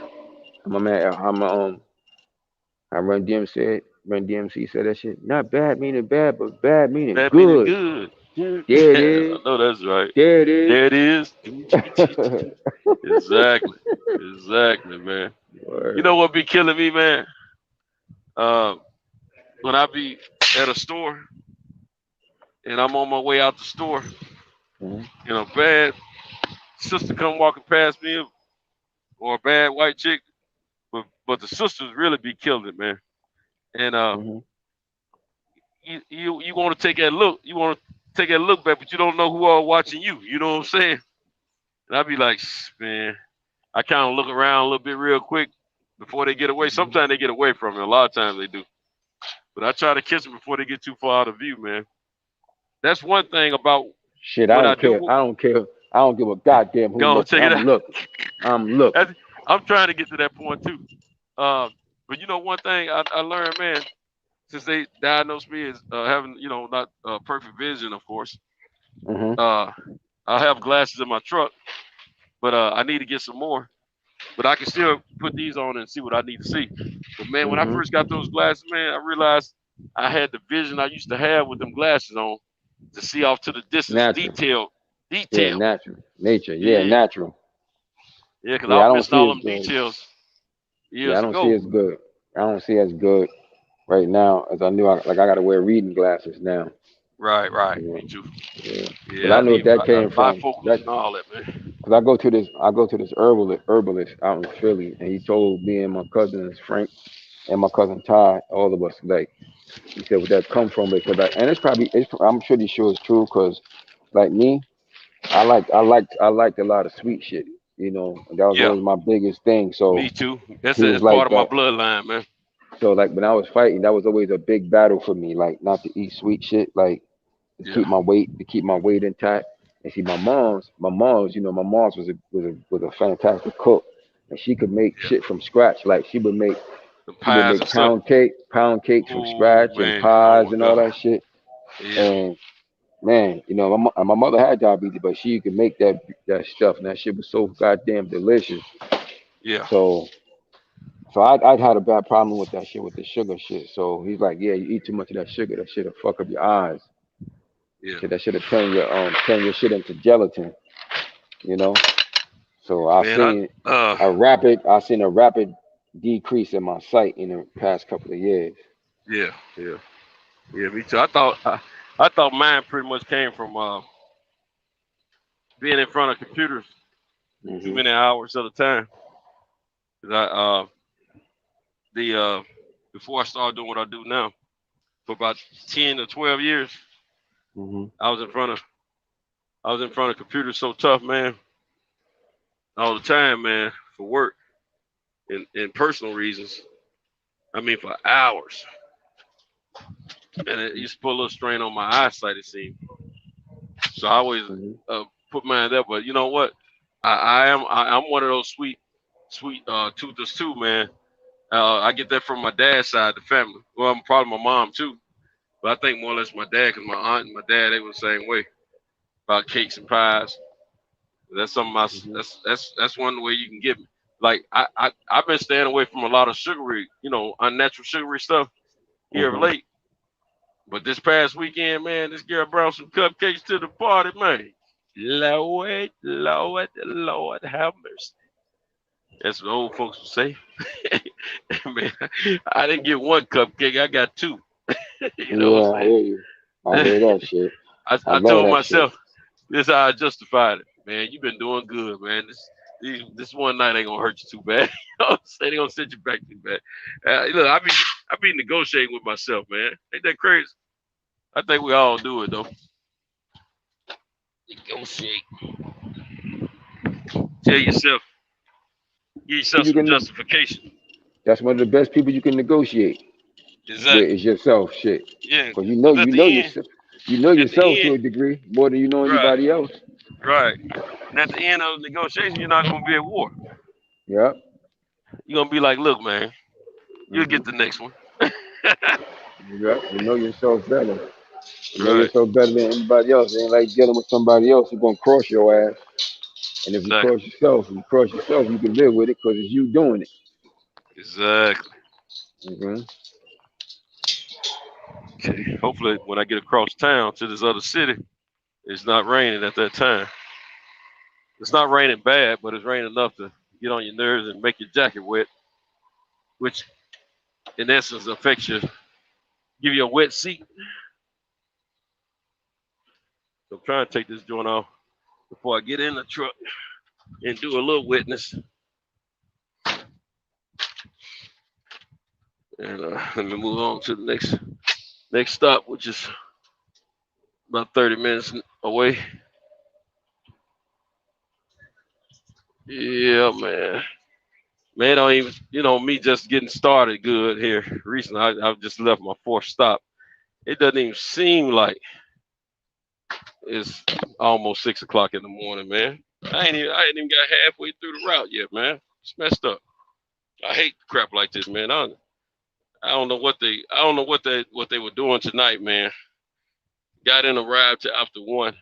My man, I Run DMC said that shit. Not bad meaning bad, but bad meaning Bad good. meaning good. There it is. I know that's right. There it is. There it is. Exactly, man. Word. You know what be killing me, man? When I be at a store and I'm on my way out the store, and a bad sister come walking past me, or a bad white chick, but the sisters really be killing it, man. And you want to take that look, back, but you don't know who are watching you. You know what I'm saying? And I be like, man, I kind of look around a little bit real quick before they get away. Sometimes they get away from it. A lot of times they do. But I try to catch them before they get too far out of view, man. That's one thing about shit. I don't care. I don't care. I don't give a goddamn who looks. I'm looking. I'm trying to get to that point too. But you know, one thing I learned, man, since they diagnosed me as having, not perfect vision, of course. I have glasses in my truck, but I need to get some more. But I can still put these on and see what I need to see. But man, when I first got those glasses, man, I realized I had the vision I used to have with them glasses on to see off to the distance, natural. detail. Yeah, natural. Nature. Yeah, natural. Yeah, because I was missing all them details years I don't ago. see as good. I don't see as good right now as I knew. I got to wear reading glasses now. Right. Yeah. Me too. Yeah. Yeah, I know what that came from. And all that, man. Cause I go to this herbalist out in Philly, and he told me and my cousins Frank and my cousin Ty, all of us, like, he said, "Where that come from?" Because I'm pretty sure it's true. Cause like me, I liked a lot of sweet shit. That was always my biggest thing. So me too. That's like part of my bloodline, man. So like when I was fighting, that was always a big battle for me. Like not to eat sweet shit, like to keep my weight intact. And see, my mom's, my mom's was a fantastic cook, and she could make shit from scratch. Like she would make pound cakes from scratch and pies and all that shit. Yeah. And man, my mother had diabetes, but she could make that stuff, and that shit was so goddamn delicious. Yeah. So I'd had a bad problem with that shit, with the sugar shit. So he's like, yeah, you eat too much of that sugar, that shit'll fuck up your eyes. Yeah. So that shit'll turn your shit into gelatin. So I seen a rapid decrease in my sight in the past couple of years. Yeah, me too. I thought mine pretty much came from being in front of computers too many hours at a time. Before I started doing what I do now, for about 10 or 12 years, I was in front of computers so tough, man, all the time, man, for work and personal reasons. I mean, for hours. And it used to put a little strain on my eyesight, it seemed. So I always put mine there. But you know what? I'm one of those sweet toothers too, man. I get that from my dad's side of the family. Well, I'm probably my mom too, but I think more or less my dad, because my aunt and my dad, they were the same way about cakes and pies. That's something that's one way you can get me. Like I've been staying away from a lot of sugary, unnatural sugary stuff here of late. But this past weekend, man, this girl brought some cupcakes to the party, man. Lord, have mercy. That's what old folks would say. Man, I didn't get one cupcake, I got two. You know what I'm saying? I hear that shit. I told myself, this is how I justified it. Man, you've been doing good, man. This one night ain't gonna hurt you too bad. They ain't gonna set you back too bad. Look, I be negotiating with myself, man. Ain't that crazy? I think we all do it though. Negotiate. Tell yourself, give yourself some justification. That's one of the best people you can negotiate. Exactly. With is yourself, shit. Yeah. Because you know yourself. You know yourself to a degree more than you know anybody else. Right. And at the end of the negotiation, you're not gonna be at war. Yeah. You're gonna be like, look, man, you'll get the next one. Yeah. You know yourself better. You know yourself better than anybody else. It ain't like dealing with somebody else who's gonna cross your ass. And if you cross yourself, you can live with it because it's you doing it. Exactly. Mm-hmm. Okay. Hopefully, when I get across town to this other city, it's not raining at that time. It's not raining bad, but it's raining enough to get on your nerves and make your jacket wet, which in essence affects you, give you a wet seat. So I'm trying to take this joint off before I get in the truck and do a little witness. And let me move on to the next stop, which is about 30 minutes away. Yeah, man. Man, don't even, me just getting started good here recently. I've just left my fourth stop. It doesn't even seem like it's almost 6 o'clock in the morning, man. I ain't even got halfway through the route yet, man. It's messed up. I hate crap like this, man. I don't know what they were doing tonight, man. Got in a ride to after 1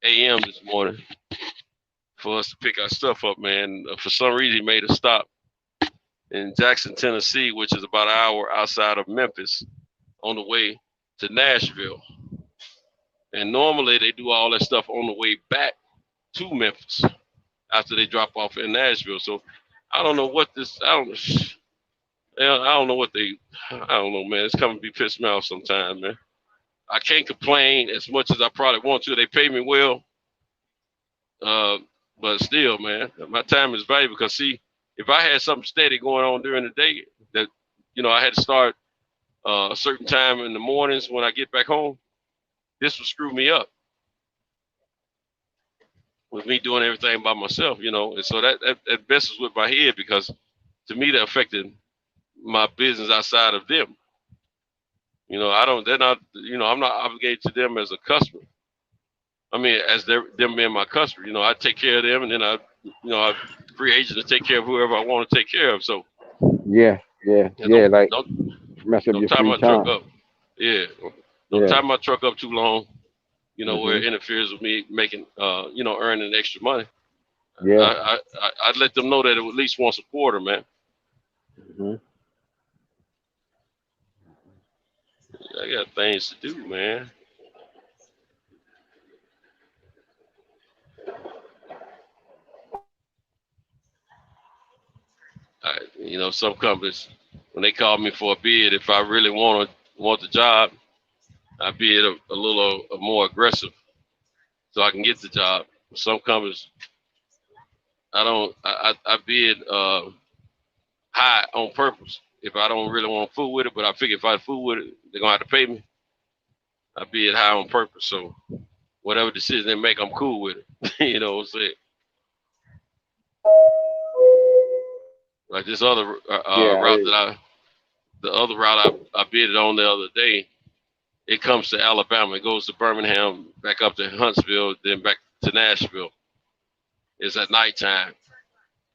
a.m. this morning for us to pick our stuff up, man. For some reason, he made a stop in Jackson, Tennessee, which is about an hour outside of Memphis, on the way to Nashville. And normally they do all that stuff on the way back to Memphis after they drop off in Nashville. So I don't know what this. I don't know what they. I don't know, man. It's coming to be pissed me off sometimes, man. I can't complain as much as I probably want to. They pay me well, but still, man, my time is valuable. Because see, if I had something steady going on during the day, that I had to start a certain time in the mornings when I get back home, this would screw me up with me doing everything by myself, and so that messes with my head, because to me that affected my business outside of them. They're not, I'm not obligated to them as a customer. I mean, as them being my customer, I take care of them, and then I'm free agent to take care of whoever I want to take care of. So yeah, like don't mess up your tie my free time. truck up. Yeah, don't tie my truck up too long. Where it interferes with me making, earning extra money. Yeah, I'd let them know that at least once a quarter, man. Mm-hmm. I got things to do, man. Some companies, when they call me for a bid, if I really want the job, I bid a little more aggressive so I can get the job. Some companies, I bid high on purpose. If I don't really want to fool with it, but I figure if I fool with it, they're gonna have to pay me. I bid high on purpose. So whatever decision they make, I'm cool with it. You know what I'm saying? Like this other route the other route I bid on the other day, it comes to Alabama. It goes to Birmingham, back up to Huntsville, then back to Nashville. It's at nighttime.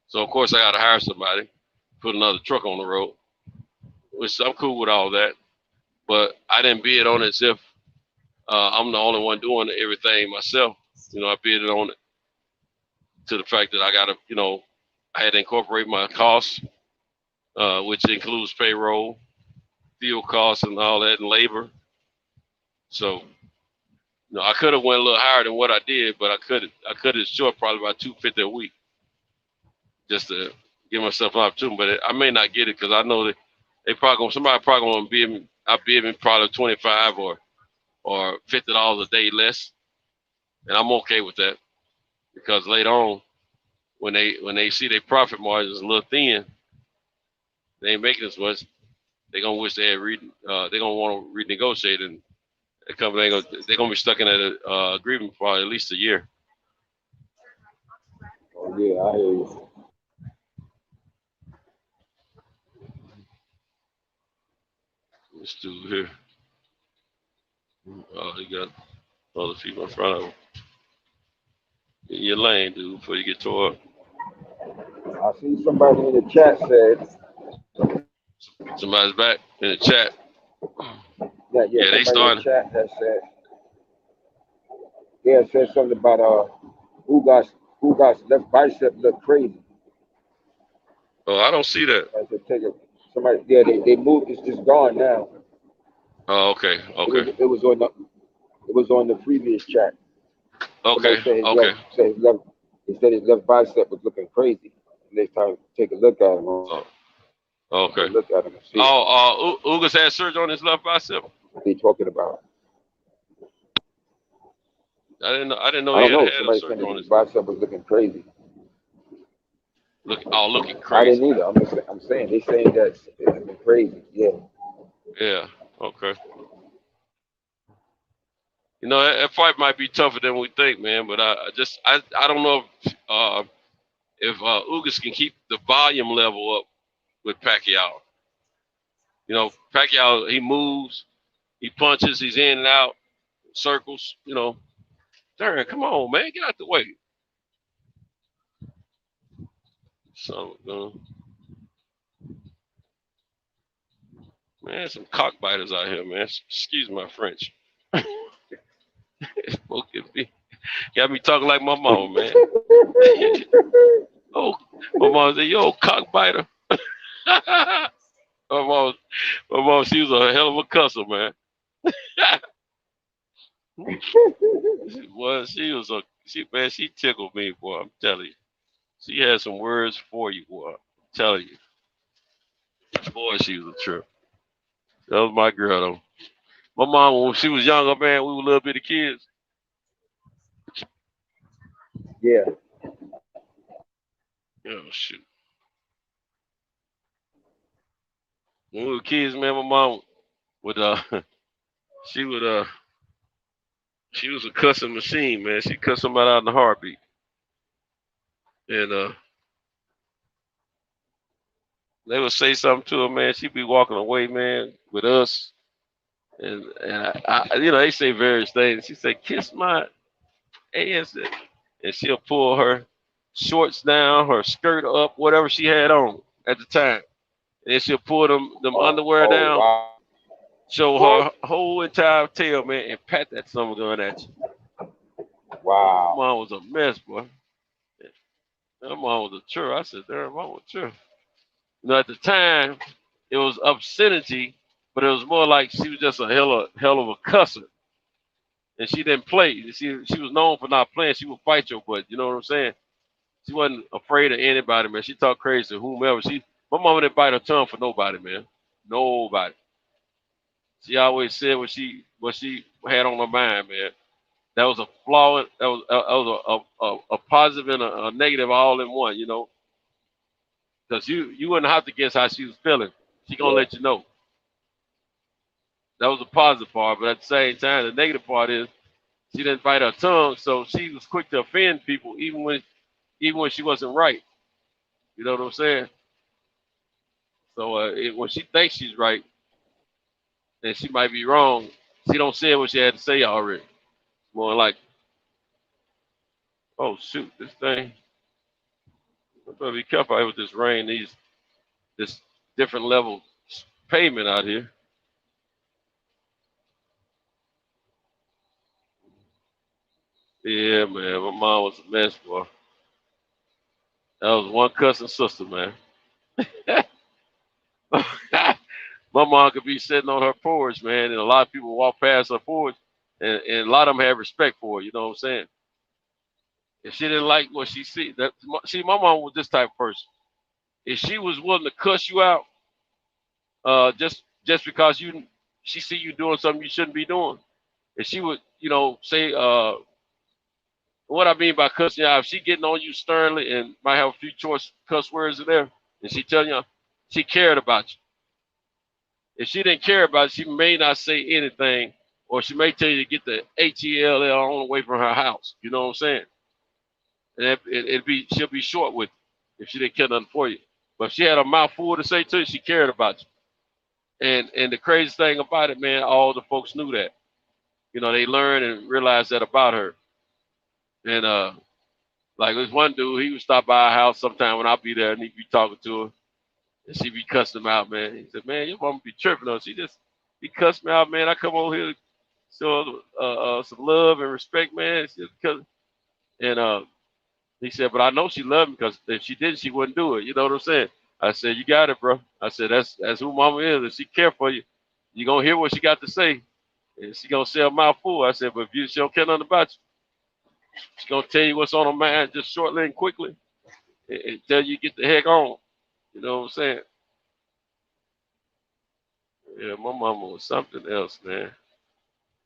So, of course, I got to hire somebody, put another truck on the road, which I'm cool with all that. But I didn't bid on it as if I'm the only one doing everything myself. I bid on it to the fact that I got to, I had to incorporate my costs, which includes payroll, fuel costs, and all that, and labor. So, I could have went a little higher than what I did, but I could have short probably about $250 a week, just to give myself an opportunity. But I may not get it, because I know that somebody probably going to bid me. I bid me probably $25 or $50 a day less, and I'm okay with that. because later on, when they see their profit margins a little thin, they ain't making as much. They're gonna wish they had they're gonna want to renegotiate, and the company they're gonna be stuck in that agreement for at least a year. Oh yeah, I hear you. This dude here. Oh, he got other people in front of him. In your lane, dude, before you get tore up. I see somebody in the chat said. Somebody's back in the chat. Yeah, they somebody started. in the chat that said. Yeah, it said something about Ugas left bicep look crazy. Oh, I don't see that. I said, somebody, yeah, they moved. It's just gone now. Oh, okay. It was on the previous chat. Okay. He said his left bicep was looking crazy. Next time, take a look at him. Oh, okay. Look at him and see. Ugas had surgery on his left bicep. What are you talking about? I didn't know I he don't know. had Somebody surgery said on his his bicep was looking crazy. looking crazy. I didn't either. I'm saying they saying that it's looking crazy. Yeah. Yeah. Okay. You know, that fight might be tougher than we think, man. But I don't know if Ugas can keep the volume level up with Pacquiao. You know, Pacquiao, he moves, he punches, he's in and out, circles. You know, Darren, come on, man, get out the way. So, man, some cockbiters out here, man. Excuse my French. Got me talking like my mom, man. Oh, my mom said, "Yo, cockbiter." my mom, she was a hell of a cusser, man. She tickled me, boy. I'm telling you. She had some words for you, boy. I'm telling you. Boy, she was a trip. That was my girl, though. My mom, when she was younger, man, we were little bitty kids. Yeah. Oh, shoot. When we were kids, man, my mom would, she was a cussing machine, man. She cussed somebody out in a heartbeat. And they would say something to her, man. She'd be walking away, man, with us. And I you know, they say various things. She said, "Kiss my ass," and she'll pull her shorts down, her skirt up, whatever she had on at the time. And then she'll pull them underwear down, wow. show her whole entire tail, man, and pat that summer gun at you. Wow. Mom was a mess, boy. That mom was a churl. I said, "Damn, mom was a churl." You know, at the time, it was obscenity, but it was more like she was just a hell of a cusser. And she didn't play. She was known for not playing. She would fight your butt. You know what I'm saying? She wasn't afraid of anybody, man. She talked crazy to whomever. My mama didn't bite her tongue for nobody, man. Nobody. She always said what she had on her mind, man. That was a flaw. That was a positive and a negative all in one, you know. Because you wouldn't have to guess how she was feeling. She gonna let you know. That was the positive part, but at the same time, the negative part is she didn't bite her tongue, so she was quick to offend people, even when she wasn't right. You know what I'm saying? So when she thinks she's right, and she might be wrong, she don't say what she had to say already. More like, "Oh shoot, this thing. I better be careful out with this rain. This different level pavement out here." Yeah, man. My mom was a mess, boy. That was one cousin sister, man. My mom could be sitting on her porch, man, and a lot of people walk past her porch, and a lot of them have respect for her. You know what I'm saying? If she didn't like what she see, my mom was this type of person. If she was willing to cuss you out, just because she see you doing something you shouldn't be doing, and she would, you know, say What I mean by cussing you out, if she getting on you sternly and might have a few choice cuss words in there, and she telling you she cared about you. If she didn't care about it, she may not say anything, or she may tell you to get the HELL on away from her house. You know what I'm saying? And she'll be short with you if she didn't care nothing for you. But if she had a mouthful to say to you, she cared about you. And the crazy thing about it, man, all the folks knew that. You know, they learned and realized that about her. And like this one dude, he would stop by our house sometime when I'd be there, and he'd be talking to her, and she'd be cussing him out, man. He said, "Man, your mama be tripping on." He cussed me out, man. I come over here to show some love and respect, man. And he said, "But I know she loved me, because if she didn't, she wouldn't do it." You know what I'm saying? I said, "You got it, bro." I said, "That's who mama is. If she care for you, you gonna hear what she got to say, and she gonna say a mouthful." I said, "But if she don't care nothing about you, she's gonna tell you what's on her mind just shortly and quickly, and tell you get the heck on." You know what I'm saying? Yeah, my mama was something else, man.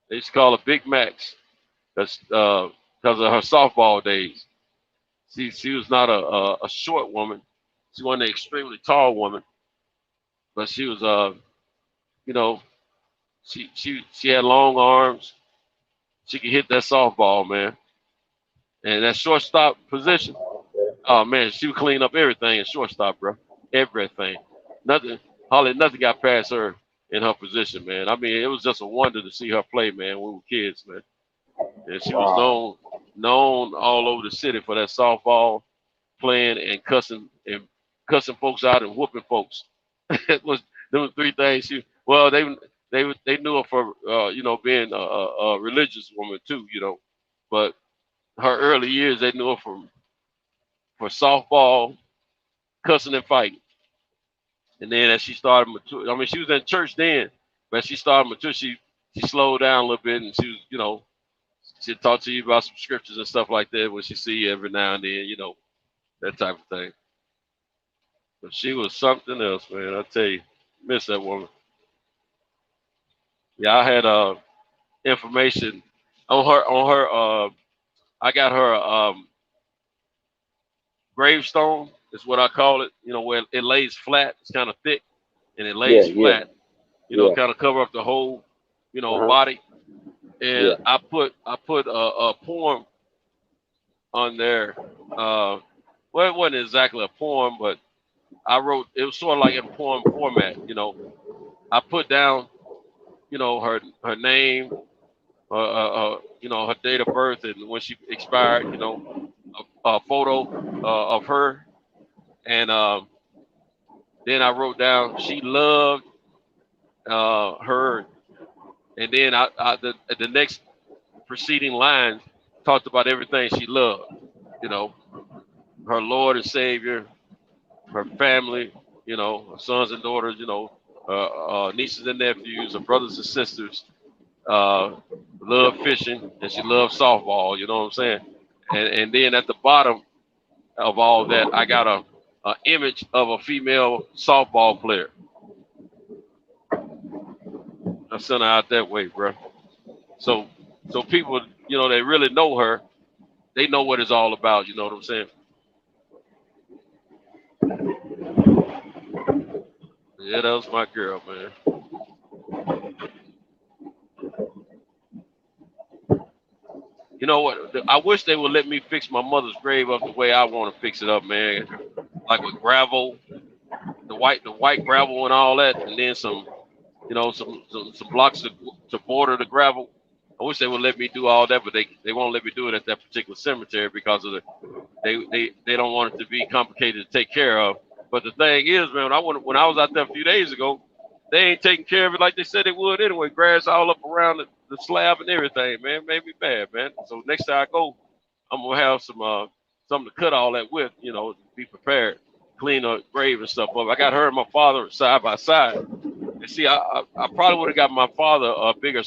They used to call her Big Max, because of her softball days. She was not a short woman. She wasn't an extremely tall woman, but she was you know, she had long arms. She could hit that softball, man. And that shortstop position, oh man, she would clean up everything in shortstop, bro. Everything. Hardly nothing got past her in her position, man. I mean, it was just a wonder to see her play, man, when we were kids, man. And she was known all over the city for that softball playing and cussing folks out and whooping folks. It was there were three things. They knew her for being a religious woman too, but her early years they knew her for softball, cussing and fighting. And then as she started mature, I mean, she was in church then, but as she started mature, she slowed down a little bit, and she was, she'd talk to you about some scriptures and stuff like that when she see you every now and then, that type of thing. But she was something else, man. I tell you, miss that woman. Yeah, I had information on her. I got her gravestone is what I call it. Where it lays flat. It's kind of thick, and it lays flat. Kind of cover up the whole, body. And I put a poem on there. Well, it wasn't exactly a poem, but I wrote. It was sort of like in poem format. I put down, her name, her date of birth and when she expired. A photo of her, and then I wrote down she loved her, and then the next preceding lines talked about everything she loved. Her Lord and Savior, her family, her sons and daughters, nieces and nephews, her brothers and sisters. Loved fishing, and she loved softball. You know what I'm saying? And then at the bottom of all that, I got a image of a female softball player. I sent her out that way, bro. So people, they really know her. They know what it's all about. You know what I'm saying? Yeah, that was my girl, man. You know what? I wish they would let me fix my mother's grave up the way I want to fix it up, man. Like with gravel, the white gravel and all that, and then some blocks to border the gravel. I wish they would let me do all that, but they won't let me do it at that particular cemetery because of they don't want it to be complicated to take care of. But the thing is, man, when I was out there a few days ago, they ain't taking care of it like they said they would anyway. Grass all up around the slab and everything, man. Made me bad, man. So next time I go, I'm gonna have some something to cut all that with, be prepared, clean the grave and stuff up. I got her and my father side by side. And see, I probably would have got my father a bigger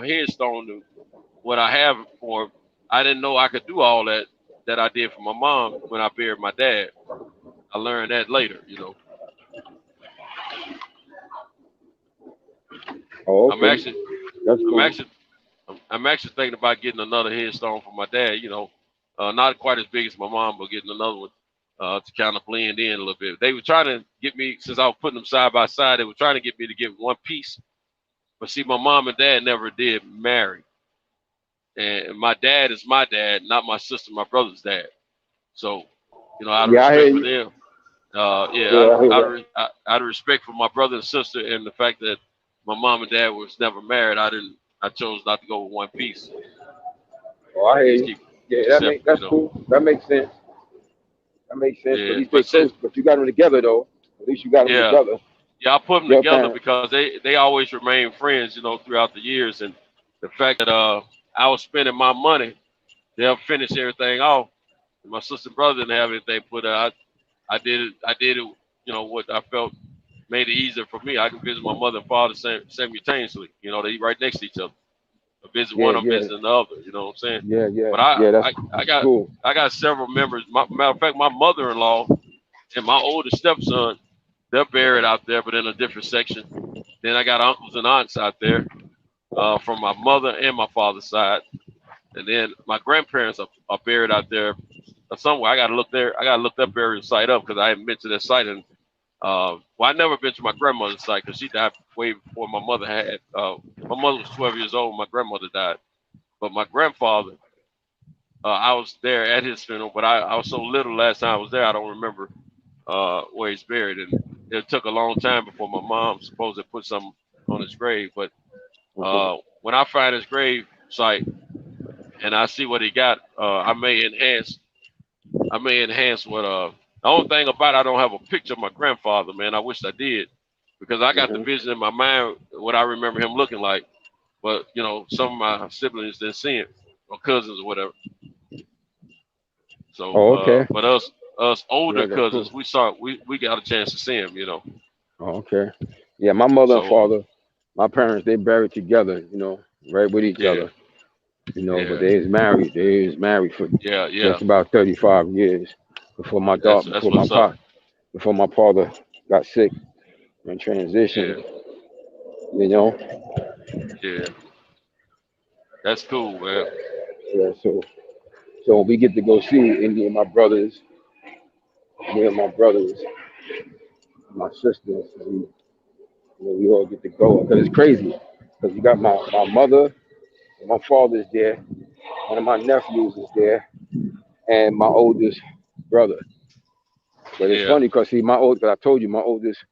headstone than what I have for him. I didn't know I could do all that I did for my mom when I buried my dad. I learned that later, Oh, okay. I'm I'm actually thinking about getting another headstone for my dad. You know, not quite as big as my mom, but getting another one to kind of blend in a little bit. They were trying to get me, since I was putting them side by side, they were trying to get me to get one piece. But see, my mom and dad never did marry. And my dad is my dad, not my sister, my brother's dad. So, you know, out of respect for them, out of respect for my brother and sister, and the fact that my mom and dad was never married, I chose not to go with one piece. Oh, I hear you. Yeah, that's cool. That makes sense. That makes sense. Yeah, but at least they close. But you got them together, though. At least you got them together. Yeah, I put them together because they always remain friends, you know, throughout the years. And the fact that I was spending my money, they'll finish everything off. And my sister and brother didn't have anything put out. I did it, you know, what I felt made it easier for me. I can visit my mother and father simultaneously. You know, they right next to each other. I visit one, I'm visiting the other. You know what I'm saying? Yeah. But I got several members. Matter of fact, my mother-in-law and my oldest stepson, they're buried out there, but in a different section. Then I got uncles and aunts out there from my mother and my father's side. And then my grandparents are buried out there somewhere. I got to look that burial site up because I haven't been to that site. And I never been to my grandmother's site because she died way before my mother had. My mother was 12 years old. My grandmother died. But my grandfather, I was there at his funeral, but I was so little last time I was there, I don't remember where he's buried. And it took a long time before my mom supposed to put something on his grave. But when I find his grave site and I see what he got, I may enhance what the only thing about it, I don't have a picture of my grandfather, man. I wish I did, because I got the vision in my mind what I remember him looking like. But you know, some of my siblings didn't see him, or cousins or whatever. So but us older cousins, we got a chance to see him, you know. Oh, okay. Yeah, my mother and father, my parents, they buried together, you know, right with each other. You know, but they was married. They was married for just about 35 years before my daughter, before my father got sick and transitioned. You know. Yeah. That's cool, man. Yeah. So we get to go see me and my brothers, my sisters. And, you know, we all get to go because it's crazy. Because you got my mother, and my father's there. One of my nephews is there, and my oldest brother. But it's funny because I told you my oldest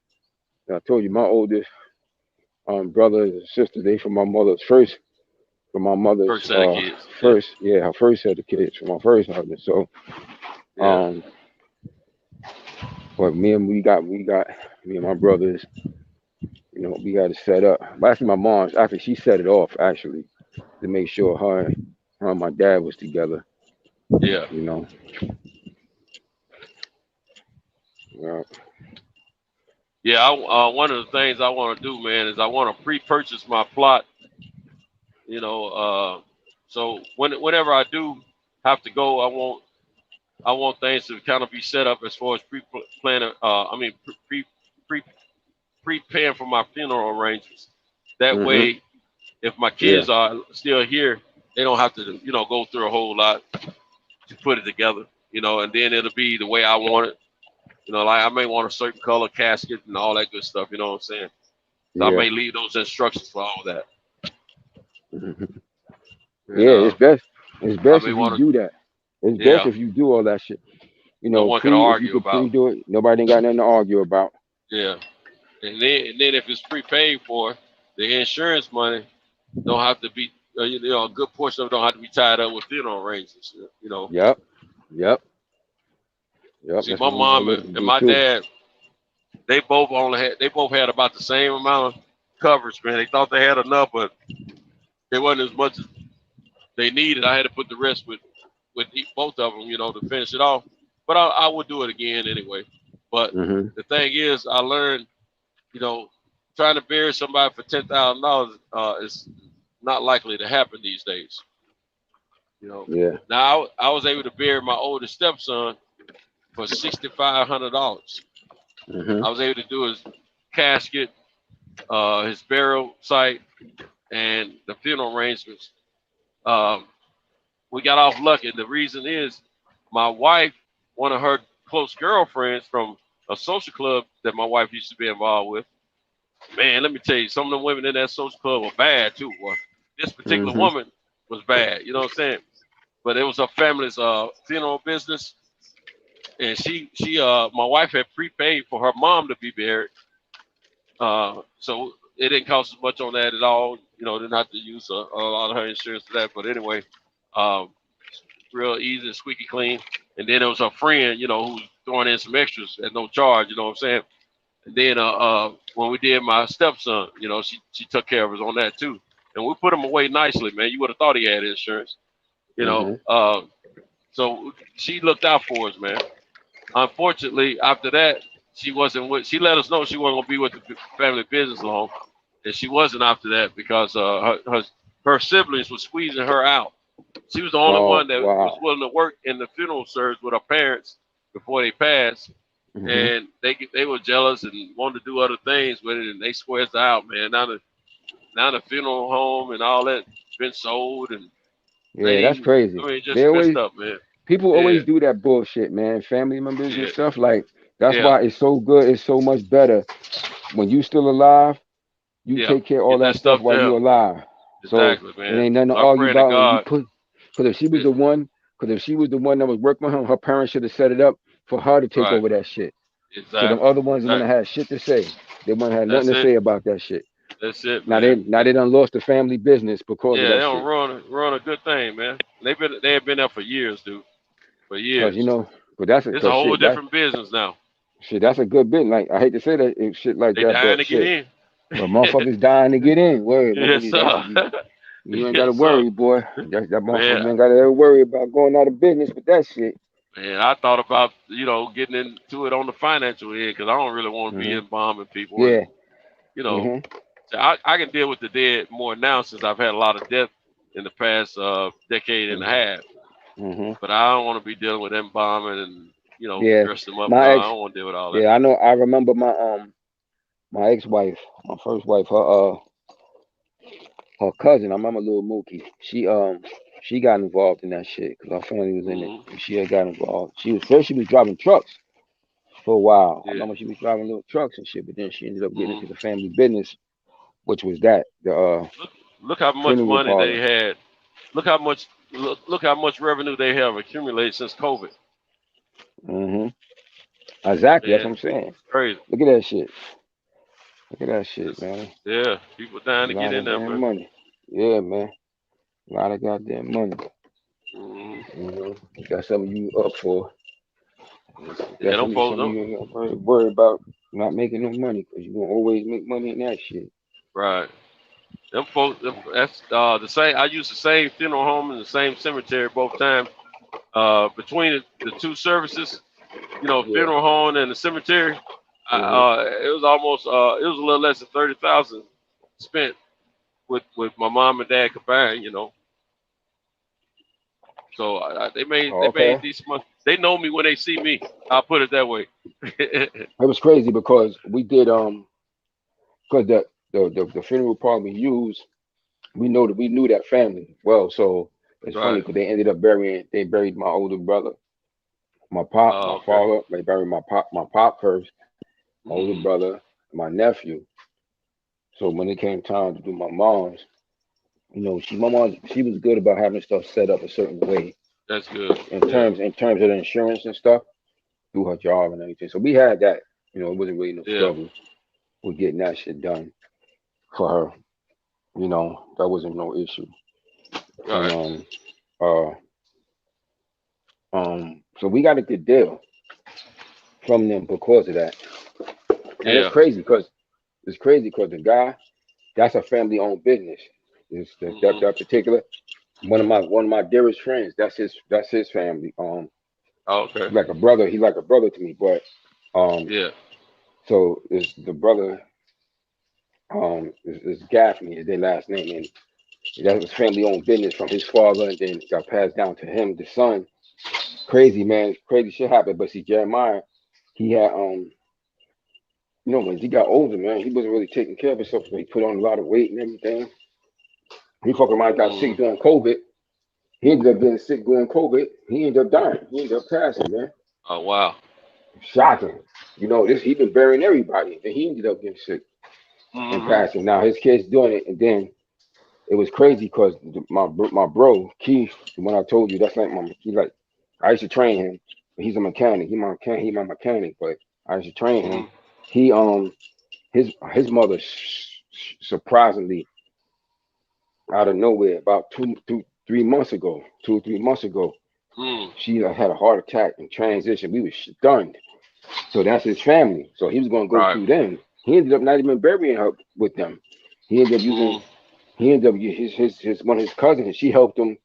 brother and sister, they from my mother's first set of kids. Her first set of kids from my first husband. So but me and my brothers, you know, we got it set up. But actually my mom's she set it off actually to make sure her and my dad was together. Yeah. You know. Yeah, one of the things I want to do, man, is I want to pre-purchase my plot. You know, so whenever I do have to go, I want things to kind of be set up as far as pre-planning. Pre-paying for my funeral arrangements. That way, if my kids are still here, they don't have to, you know, go through a whole lot to put it together. You know, and then it'll be the way I want it. You know, like I may want a certain color casket and all that good stuff. You know what I'm saying? So I may leave those instructions for all that. It's best if you do that. It's best if you do all that shit. You know, no one can argue about. Do it. Nobody ain't got nothing to argue about. Yeah, and then if it's prepaid for, the insurance money don't have to be. You know, a good portion of it don't have to be tied up with funeral arrangements. You know. Yep. See, my mom and my dad, they both had about the same amount of coverage, man. They thought they had enough, but it wasn't as much as they needed. I had to put the rest with both of them, you know, to finish it off. But I would do it again anyway. But the thing is, I learned, you know, trying to bury somebody for $10,000 is not likely to happen these days. You know. Yeah. Now I was able to bury my oldest stepson for $6,500. I was able to do his casket, his burial site, and the funeral arrangements we got off lucky. The reason is my wife, one of her close girlfriends from a social club that my wife used to be involved with. Man, let me tell you, some of the women in that social club were bad too. Well, this particular woman was bad. You know what I'm saying? But it was her family's funeral business, and my wife had prepaid for her mom to be buried. So it didn't cost as much on that at all. You know, didn't have to use a lot of her insurance for that. But anyway, real easy and squeaky clean. And then there was her friend, you know, who was throwing in some extras at no charge. You know what I'm saying? And then when we did my stepson, you know, she took care of us on that too. And we put him away nicely, man. You would have thought he had insurance, you know. So she looked out for us, man. Unfortunately, after that, she let us know she wasn't gonna be with the family business long, and she wasn't after that because her siblings were squeezing her out. She was the only one that was willing to work in the funeral service with her parents before they passed, and they were jealous and wanted to do other things with it, and they squeezed her out, man. Now the funeral home and all that been sold, and that's crazy. I mean, just messed up, man. People always do that bullshit, man. Family members and stuff like that's why it's so good. It's so much better when you still alive. You take care of all that stuff while you're alive. Exactly, so man. it ain't nothing to argue about. Because if she was the one, that was working with him, her parents should have set it up for her to take over that shit. Exactly. So them other ones wouldn't have had shit to say. They wouldn't have nothing to say about that shit. That's it. Now man. they done lost the family business because of that they shit. don't run a good thing, man. They have been there for years, dude. For years. You know, but it's a whole different business now. Shit, that's a good business. Like I hate to say that shit like they that. Dying to get in. But motherfuckers dying to get in. Word. Yes, sir. You ain't gotta worry, boy. That motherfucker ain't gotta ever worry about going out of business with that shit. Man, I thought about getting into it on the financial end because I don't really want to be embalming people. Yeah. And, so I can deal with the dead more now since I've had a lot of death in the past decade and a half. But I don't want to be dealing with embalming and dress them up. I don't want to deal with all that. Yeah, I know. I remember my ex-wife, my first wife, her cousin. I remember little Mookie. She got involved in that shit because our family was in it. And she had got involved. She was driving trucks for a while. I remember she was driving little trucks and shit, but then she ended up getting into the family business, which was that look how much money they had. Look how much revenue they have accumulated since COVID. Exactly, that's what I'm saying. Crazy. Look at that shit. Man. Yeah, people dying to get in there, man. Money. Yeah, man. A lot of goddamn money. Got something you up for. Don't worry about not making no money because you're gonna always make money in that shit. Right. Them folks, that's the same. I use the same funeral home and the same cemetery both times. Between the two services, funeral home and the cemetery, it was almost it was a little less than 30,000 spent with my mom and dad combined. So they made decent money. They know me when they see me. I'll put it that way. It was crazy because we did because the funeral parlor we used, we knew that family well. So it's funny because they ended up buried my older brother, my pop, my father. They buried my pop first, my older brother, my nephew. So when it came time to do my mom's, she was good about having stuff set up a certain way. That's good. In terms of the insurance and stuff, through her job and everything. So we had that. It wasn't really no struggle with getting that shit done for her. That wasn't no issue. Right. So we got a good deal from them because of that. And it's crazy because the guy, that's a family-owned business. That particular one of my dearest friends. That's his family. Okay. He's like a brother to me. But So is the brother. Is Gaffney is their last name, and that was family-owned business from his father, and then it got passed down to him, the son. Crazy, man, crazy shit happened. But see, Jeremiah, he had when he got older, man, he wasn't really taking care of himself. So he put on a lot of weight and everything. He fucking around got sick during COVID, He ended up getting sick during COVID. He ended up dying. He ended up passing, man. Oh wow. Shocking. You know, he been burying everybody, and he ended up getting sick and passing. Now his kids doing it, and then it was crazy because my bro Keith, the one I told you, that's like I used to train him, but he's a mechanic. He my mechanic, but I used to train him. He his mother surprisingly out of nowhere about 2 or 3 months ago, she had a heart attack and transition. We was stunned. So that's his family. So he was going to go through them. He ended up not even burying her with them. He ended up using. He ended up his one of his cousins. She helped him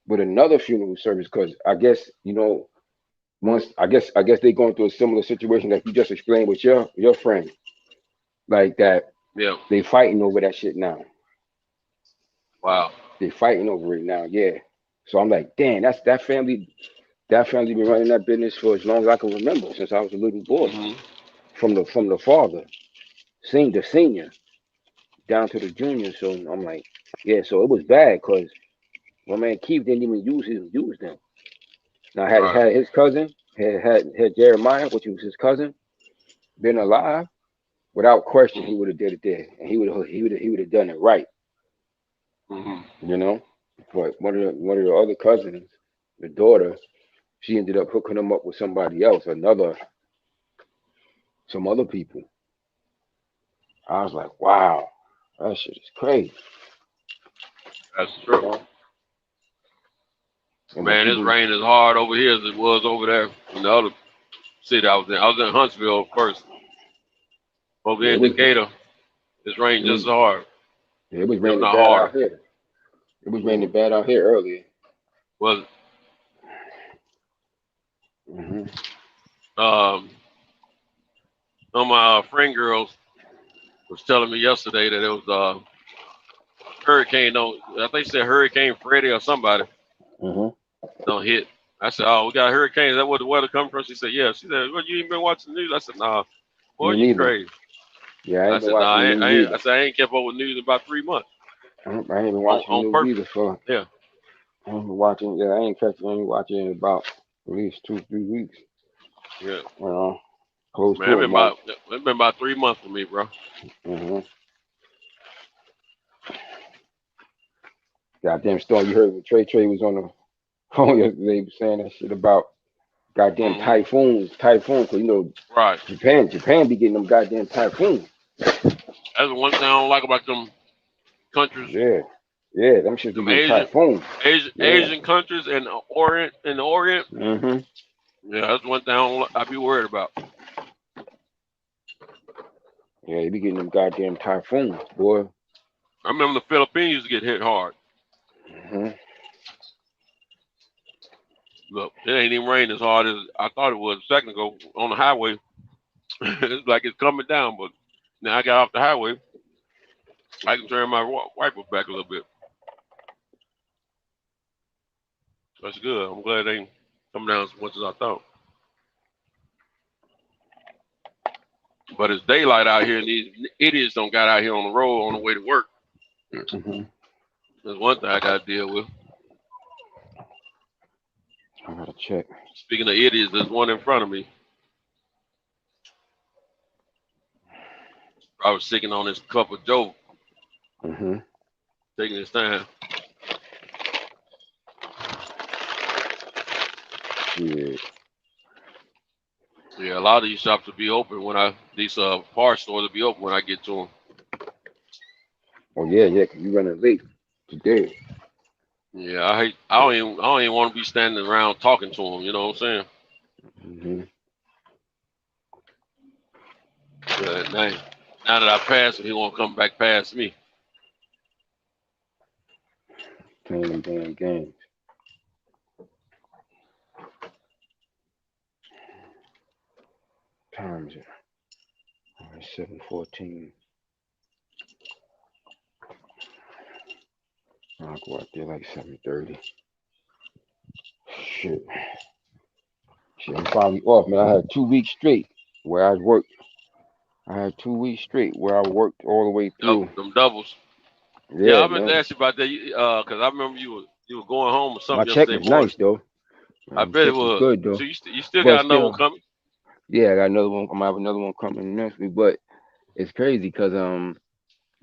with another funeral service because I guess I guess they're going through a similar situation that you just explained with your friend, like that. Yeah. They fighting over that shit now. Wow. They fighting over it now. Yeah. So I'm like, damn, that family. That family been running that business for as long as I can remember, since I was a little boy. From the father, the senior, down to the junior. So I'm like, yeah. So it was bad because my man Keith didn't even use them. Now had his cousin had Jeremiah, which was his cousin, been alive, without question he would have did it there, and he would have done it right. You know, but one of the other cousins, the daughter, she ended up hooking him up with somebody else, some other people. I was like, wow, that shit is crazy. That's true. Man, this rain is hard over here as it was over there in the other city I was in. I was in Huntsville first. Over here in Decatur, it's rained just as hard. Yeah, it was raining bad out here. It was raining bad out here earlier. Was it? Some of my friend girls was telling me yesterday that it was hurricane. I think they said Hurricane Freddie or somebody. Don't hit. I said, oh, we got hurricanes. Is that where the weather come from? She said, yeah. She said, well, you ain't been watching the news? I said, nah. Boy, you crazy. Yeah, I said, nah, I ain't kept up with news in about 3 months. I ain't been watching news either. So yeah. I ain't been watching. Yeah, I ain't watching in about at least 2 or 3 weeks. Yeah. Close man, to it. It's been about 3 months for me, bro. Goddamn Storm, you heard when Trey was on the phone yesterday saying that shit about goddamn typhoons, because you know Japan be getting them goddamn typhoons. That's the one thing I don't like about them countries. Yeah, them shit be getting typhoons. Asian countries and the Orient. Yeah, that's one thing I be worried about. Yeah, you be getting them goddamn typhoons, boy. I remember the Philippines used to get hit hard. Look, it ain't even rain as hard as I thought it was a second ago on the highway. It's like it's coming down, but now I got off the highway. I can turn my wiper back a little bit. That's good. I'm glad they ain't coming down as much as I thought. But it's daylight out here, and these idiots don't got out here on the road on the way to work. That's one thing I got to deal with. I gotta check. Speaking of idiots, there's one in front of me. I was sitting on this cup of Joe. Taking his time. Yeah, a lot of these shops will be open when these parts stores will be open when I get to them. Oh yeah, because you running late today. Yeah, I don't even want to be standing around talking to them. You know what I'm saying? Yeah, now that I passed him, he won't come back past me. Playing them damn games. Times it. 7:14. I'll go out there like 7:30. Shit, I'm finally off, man. I had 2 weeks straight where I worked. I had 2 weeks straight where I worked all the way through. Them doubles. Yeah, I've been asking about that because I remember you You were going home or My something check yesterday was morning. nice though. I bet it Check was was. good though. So you still But got another one still, coming? yeah, I got another one. I'm gonna have another one coming next week. But it's crazy because I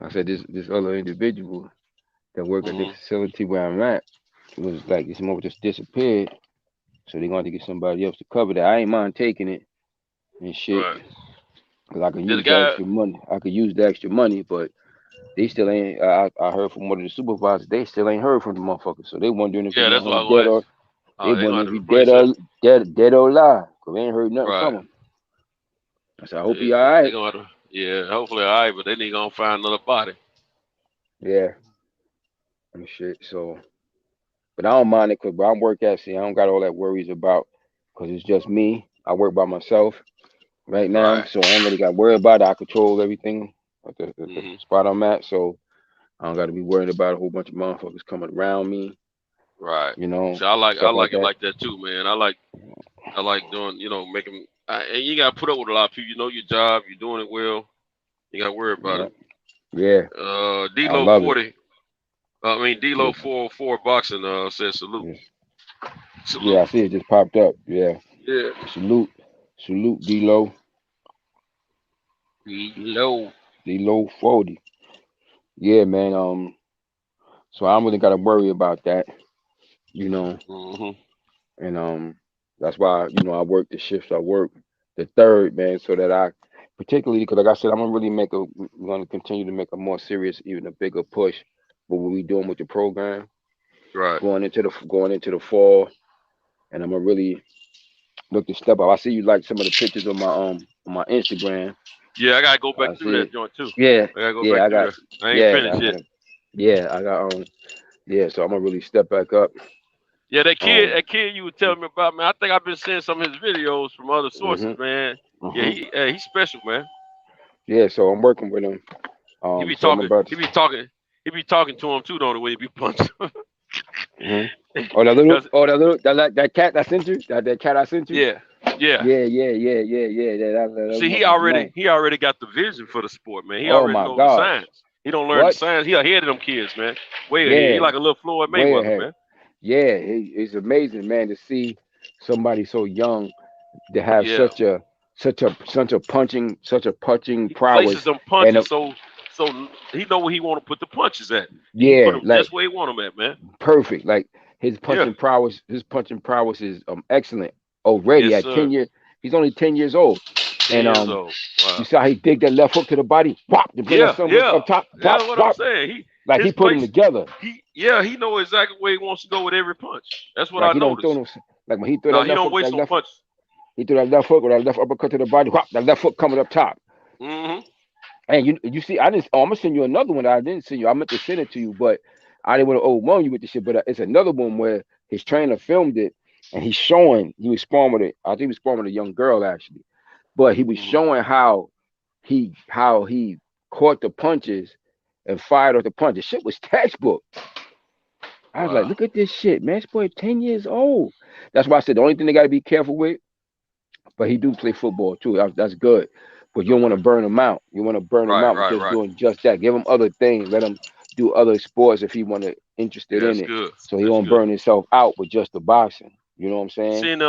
said this other individual that work at the facility where I'm at was like this mother just disappeared. So they're going to get somebody else to cover that. I ain't mind taking it and shit. Right. Cause I could Did the use the guy? extra money. I could use the extra money, but they still ain't. I heard from one of the supervisors. They still ain't heard from the motherfucker. So they wondering if Yeah, he that's what I was dead gonna or ask. they They gonna wondering have if to he replace him. dead or alive. Cause they ain't heard nothing Right. from him. So I hope he They all right. gonna have to, yeah, hopefully all right, but they need gonna find another body. Yeah. And shit. So, but I don't mind it because I'm work at sea. I don't got all that worries about because it's just me. I work by myself right now, Right. so I ain't really got to worry about it. I control everything at the Mm-hmm. spot I'm at, so I don't got to be worried about a whole bunch of motherfuckers coming around me, Right. you know, So I like stuff like it that. like that too, man. I like doing, making. And you gotta put up with a lot of people. You know your job. You're doing it well. You gotta worry about it. Yeah, I D-Lo love 40. it. D-Lo Yeah. 404 boxing says salute. Yes. Salute. Yeah, I see it just popped up. Yeah. Yeah. Salute D-Lo. D-Lo 40. Yeah, man. So I don't really gotta worry about that, you know. Mm-hmm. And that's why, I work the shifts I work the third, man, so that I particularly because like I said, we're gonna continue to make a more serious, even a bigger push what we doing with the program. Right. Going into the fall. And I'm gonna really look to step up. I see you like some of the pictures on my Instagram. Yeah, I gotta go back I through see that it. joint too. Yeah, I gotta go yeah, back I through got there. I ain't finished yet. I got yeah, so I'm gonna really step back up. Yeah, that kid you were telling me about, man. I think I've been seeing some of his videos from other sources, man. Yeah, he's special, man. Yeah, so I'm working with him. He be so I'm talking. about He be talking to him too, though, the way he be punching. Oh, that cat I sent you. That cat I sent you. Yeah. See, he already got the vision for the sport, man. He Oh already my knows the God. science. He don't learn the science. He ahead of them kids, man. Way ahead. He like a little Floyd way Mayweather, ahead. man. Yeah, it's amazing, man, to see somebody so young to have such a punching prowess. Places them punches so he know where he want to put the punches at. Yeah, he put them like just where he want them at, man. perfect. Like his punching prowess. His punching prowess is excellent already Yes, at 10 years. He's only 10 years old. 10 years old. Wow. You saw how he dig that left hook to the body. Whop, to bring that something up top. Yeah, Whop, what whop. I'm saying. He put them together. He know exactly where he wants to go with every punch. That's what like I he noticed. Don't throw like when he threw that left he don't hook, waste no punches. He threw that left hook or that left uppercut to the body. Whop, that left hook coming up top. Mm-hmm. And you see, I didn't. Oh, I'm gonna send you another one that I didn't send you. I meant to send it to you, but I didn't want to overwhelm you with the shit. But it's another one where his trainer filmed it, and he's showing he was sparring with it. I think he was sparring with a young girl actually, but he was showing how he caught the punches and fired off the punches. Shit was textbook. I was like, look at this shit, man. This boy 10 years old. That's why I said the only thing they got to be careful with. But he do play football too. That's good. But you don't want to burn him out. You want to burn him out with just doing just that. Give him other things. Let him do other sports if he interested in it. Good. So he won't burn himself out with just the boxing. You know what I'm saying? Seeing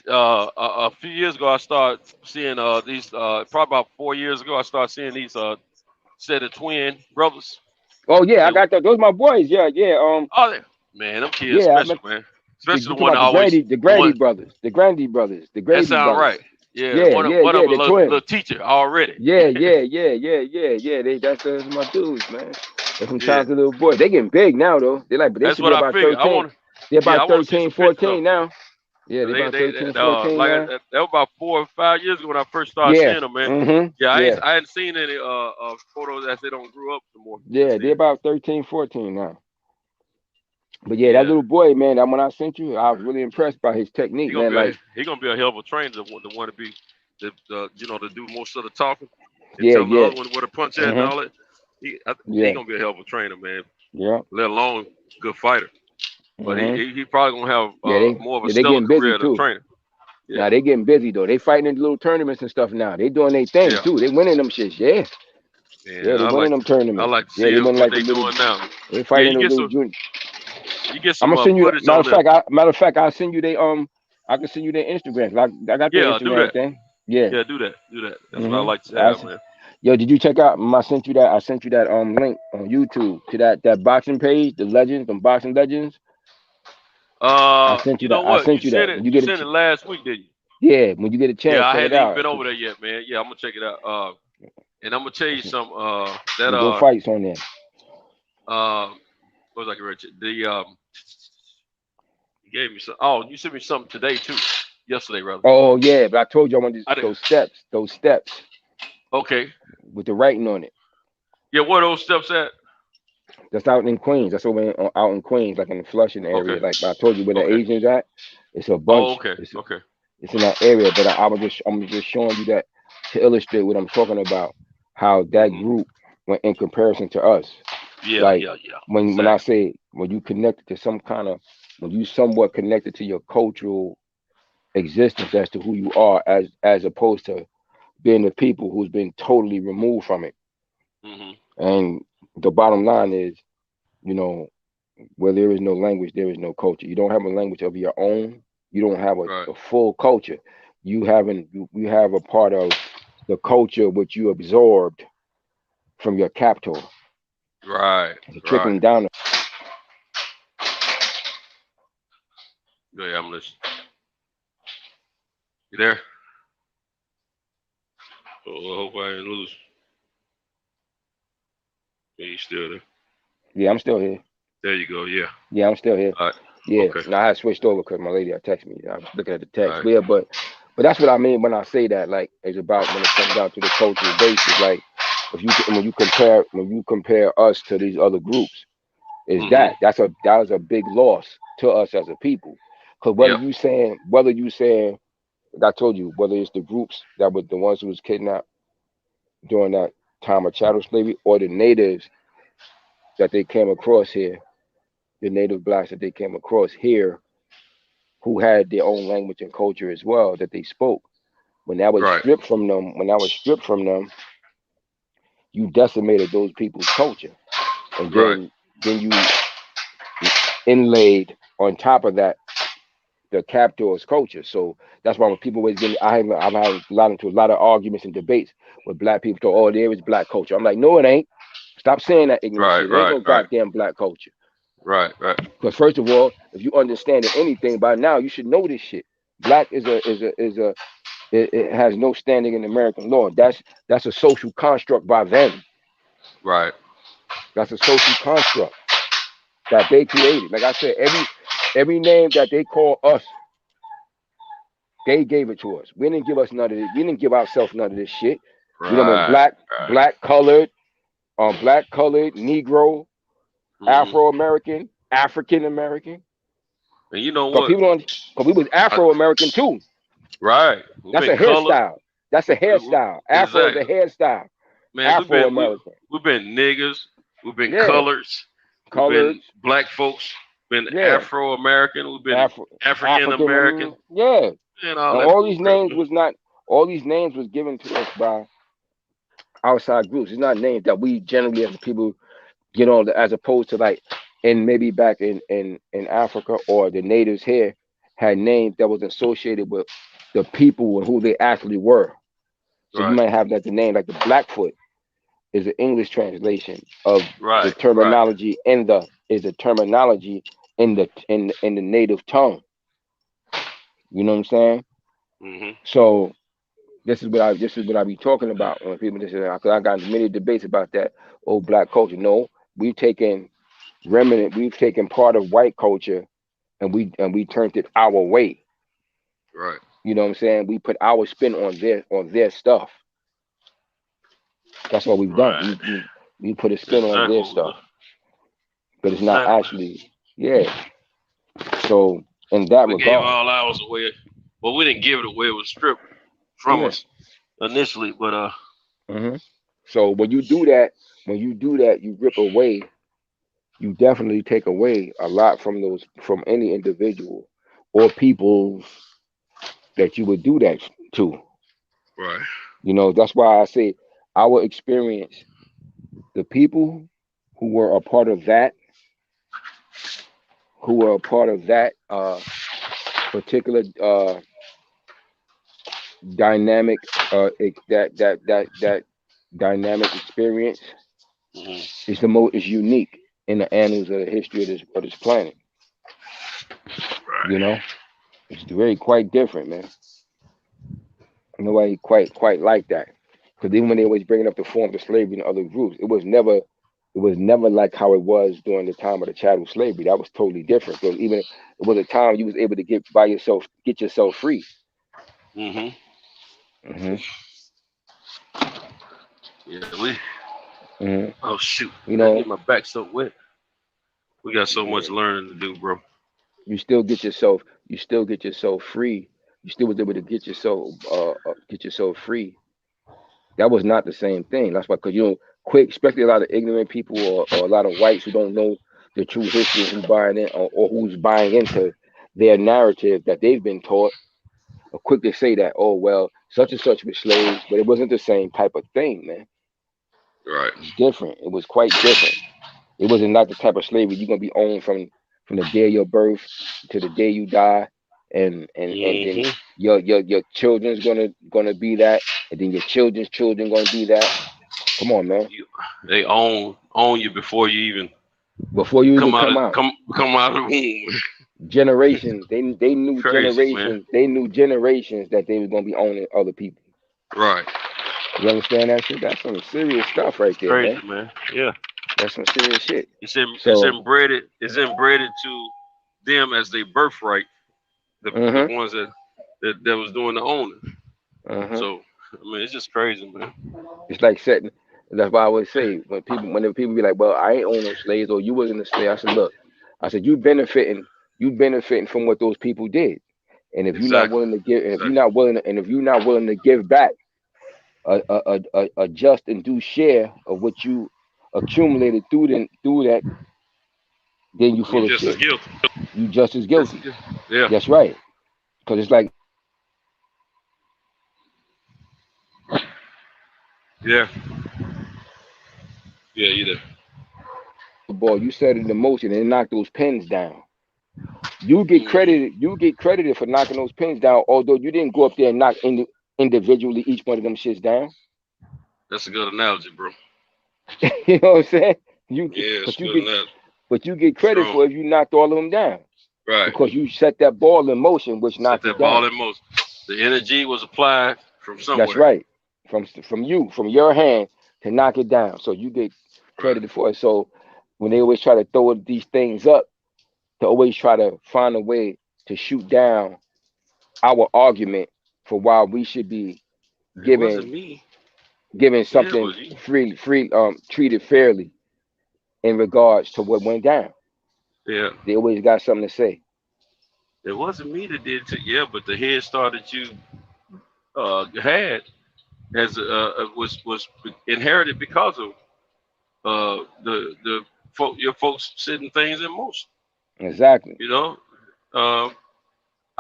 a few years ago, I started seeing these. Probably about 4 years ago, I started seeing these set of twin brothers. Oh yeah, I got that. Those my boys. Yeah. Oh man, them kids special, man. Especially the one the Grady brothers. The Grady brothers. That sound right. Yeah, one of them a little teacher already. Yeah. That's my dudes, man. They're from talented little boys. They getting big now though. They should be about 13. They're about 13, 14 now. Yeah, they're about 13, 14 now. That was about 4 or 5 years ago when I first started seeing them, man. Mm-hmm. I hadn't seen any photos as they don't grow up no more. Yeah, they're about 13, 14 now. But yeah, that little boy, man, that one I sent you, I was really impressed by his technique, man. He's gonna be a hell of a trainer to want to be, to do most of the talking. And Yeah, tell the other one where to punch at and all that. He's gonna be a hell of a trainer, man. Yeah. Let alone good fighter. But he probably gonna have more of a stellar career as a trainer. Yeah. Now they getting busy though. They fighting in little tournaments and stuff now. They doing their thing too. They winning them shits. Yeah. Yeah, they winning them tournaments. I like to see what they doing now. They fighting in the little junior. You get some I'm gonna send you. footage on there. Matter of fact, I'll send you their I can send you their Instagram. I got their Yeah, do Instagram that. thing. Yeah. Yeah, do that. That's what I like to have, man. Yo, did you check out? I sent you that link on YouTube to that boxing page, the legends, the boxing legends. I sent you that. I sent you that. You sent it last week, didn't you? Yeah, when you get a chance. Yeah, I hadn't even been over there yet, man. Yeah, I'm gonna check it out. And I'm gonna tell you some good fights on there. What was I going to you gave me some. Oh, you sent me something today too. Yesterday, rather. Oh yeah, but I told you I wanted those steps. Okay. With the writing on it. Yeah, where are those steps at? That's out in Queens. That's out in Queens, like in the Flushing area. Okay. Like I told you where the Asians at. It's a bunch. Oh, okay. It's in that area, but I'm just showing you that to illustrate what I'm talking about. How that group went in comparison to us. Yeah, like, yeah. When I say when you connected to some kind of, when you somewhat connected to your cultural existence as to who you are, as opposed to being the people who's been totally removed from it. And the bottom line is, you know, where there is no language, there is no culture. You don't have a language of your own. You don't have a full culture. You have a part of the culture which you absorbed from your captor. Right. Trickling down. Yeah, I'm listening. You there? Oh, I hope I didn't lose. Yeah, you still there? Yeah, I'm still here. There you go. Yeah. Yeah, I'm still here. All right. Yeah. Okay. Now I had switched over because my lady had texted me. I was looking at the text. Yeah, but that's what I mean when I say that. Like, it's about when it comes down to the cultural basis. Like, when you compare us to these other groups, that was a big loss to us as a people. Because whether you saying, like I told you, whether it's the groups that were the ones who was kidnapped during that time of chattel slavery, or the natives that they came across here, the native blacks that they came across here, who had their own language and culture as well that they spoke. When that was stripped from them, you decimated those people's culture, and then you inlaid on top of that the captor's culture. So that's why when people always get, I've had a lot of arguments and debates with black people. Oh, there is black culture. I'm like, no, it ain't. Stop saying that ignorant shit. There ain't no goddamn black culture. Right. Because first of all, if you understand anything by now, you should know this shit. Black it has no standing in American law. That's a social construct by them. Right. That's a social construct that they created. Like I said, every name that they call us, they gave it to us. We didn't give us none of this. We didn't give ourselves none of this shit. You know, black colored, Negro, Afro-American, African American. And you know what? Because we was Afro-American too. Right. That's a hairstyle. That's a hairstyle. Afro is a hairstyle. Man, Afro-American. We've been niggas. We've been colors. We've been black folks. Been Afro-American. We've been African-American. Yeah. And all these names was given to us by outside groups. It's not names that we generally as people, you know, as opposed to like, and maybe back in Africa or the natives here had names that was associated with the people and who they actually were. So you might have that the name like the Blackfoot is an English translation of the terminology in the native tongue. You know what I'm saying? Mm-hmm. So this is what I be talking about when people just say, because I got many debates about that old black culture. No, we've taken part of white culture and we turned it our way. Right. You know what I'm saying? We put our spin on their stuff. That's what we've done. We put a spin on their stuff. But it's not actually, So in that regard, we gave all ours away. Well, we didn't give it away. It was stripped from us initially, but So when you do that, you rip away. You definitely take away a lot from any individual or people that you would do that to. Right. You know, that's why I say our experience, the people who were a part of that, who were a part of that particular dynamic that dynamic experience is the most is unique in the annals of the history of this planet. You know, it's very quite different, man. Nobody quite like that, because even when they always bringing up the forms of slavery in other groups, it was never like how it was during the time of the chattel slavery. That was totally different. So even it was a time you was able to get yourself free. Yeah, oh shoot, you know, get my back so wet. We got so much learning to do, bro. You still get yourself free. You still was able to get yourself free. That was not the same thing. That's why, because especially a lot of ignorant people or a lot of whites who don't know the true history, who's buying in or who's buying into their narrative that they've been taught, are quick to say that, oh well, such and such was slaves, but it wasn't the same type of thing, man. Right. It's different. It was quite different. It wasn't not the type of slavery you're gonna be owned from the day of your birth to the day you die, and then your children's gonna be that, and then your children's children gonna be that. Come on, man. They own you before you even come out. Come out of the womb. Generations. They knew Crazy, generations. Man. They knew generations that they was gonna be owning other people. Right. You understand that shit? That's some serious stuff right there, Crazy, man. Yeah. That's some serious shit. It's inbred to them as their birthright. The ones that was doing the owning. So I mean, it's just crazy, man. It's like setting. That's why I always say whenever people be like, "Well, I ain't own no slaves," or "You wasn't a slave," I said, "Look, you benefiting from what those people did, and if you're not willing to give, and if you're not willing to give back a just and due share of what you accumulated through that, then you full of shit. You just as guilty. Yeah, that's right. Because it's like, yeah, you did. Boy, you set it in motion and knock those pins down. You get credited for knocking those pins down, although you didn't go up there and knock individually each one of them shits down. That's a good analogy, bro. You know what I'm saying? But you get credit for if you knocked all of them down. Right. Because you set that ball in motion, which knocked it down. Ball in motion. The energy was applied from somewhere. That's right. From your hand to knock it down. So you get credited for it. So when they always try to throw these things up, to always try to find a way to shoot down our argument for why we should be given something free, treated fairly in regards to what went down. Yeah. They always got something to say. It wasn't me that did it, but the head start that you had as was inherited because of your folks setting things in motion. Exactly. You know, I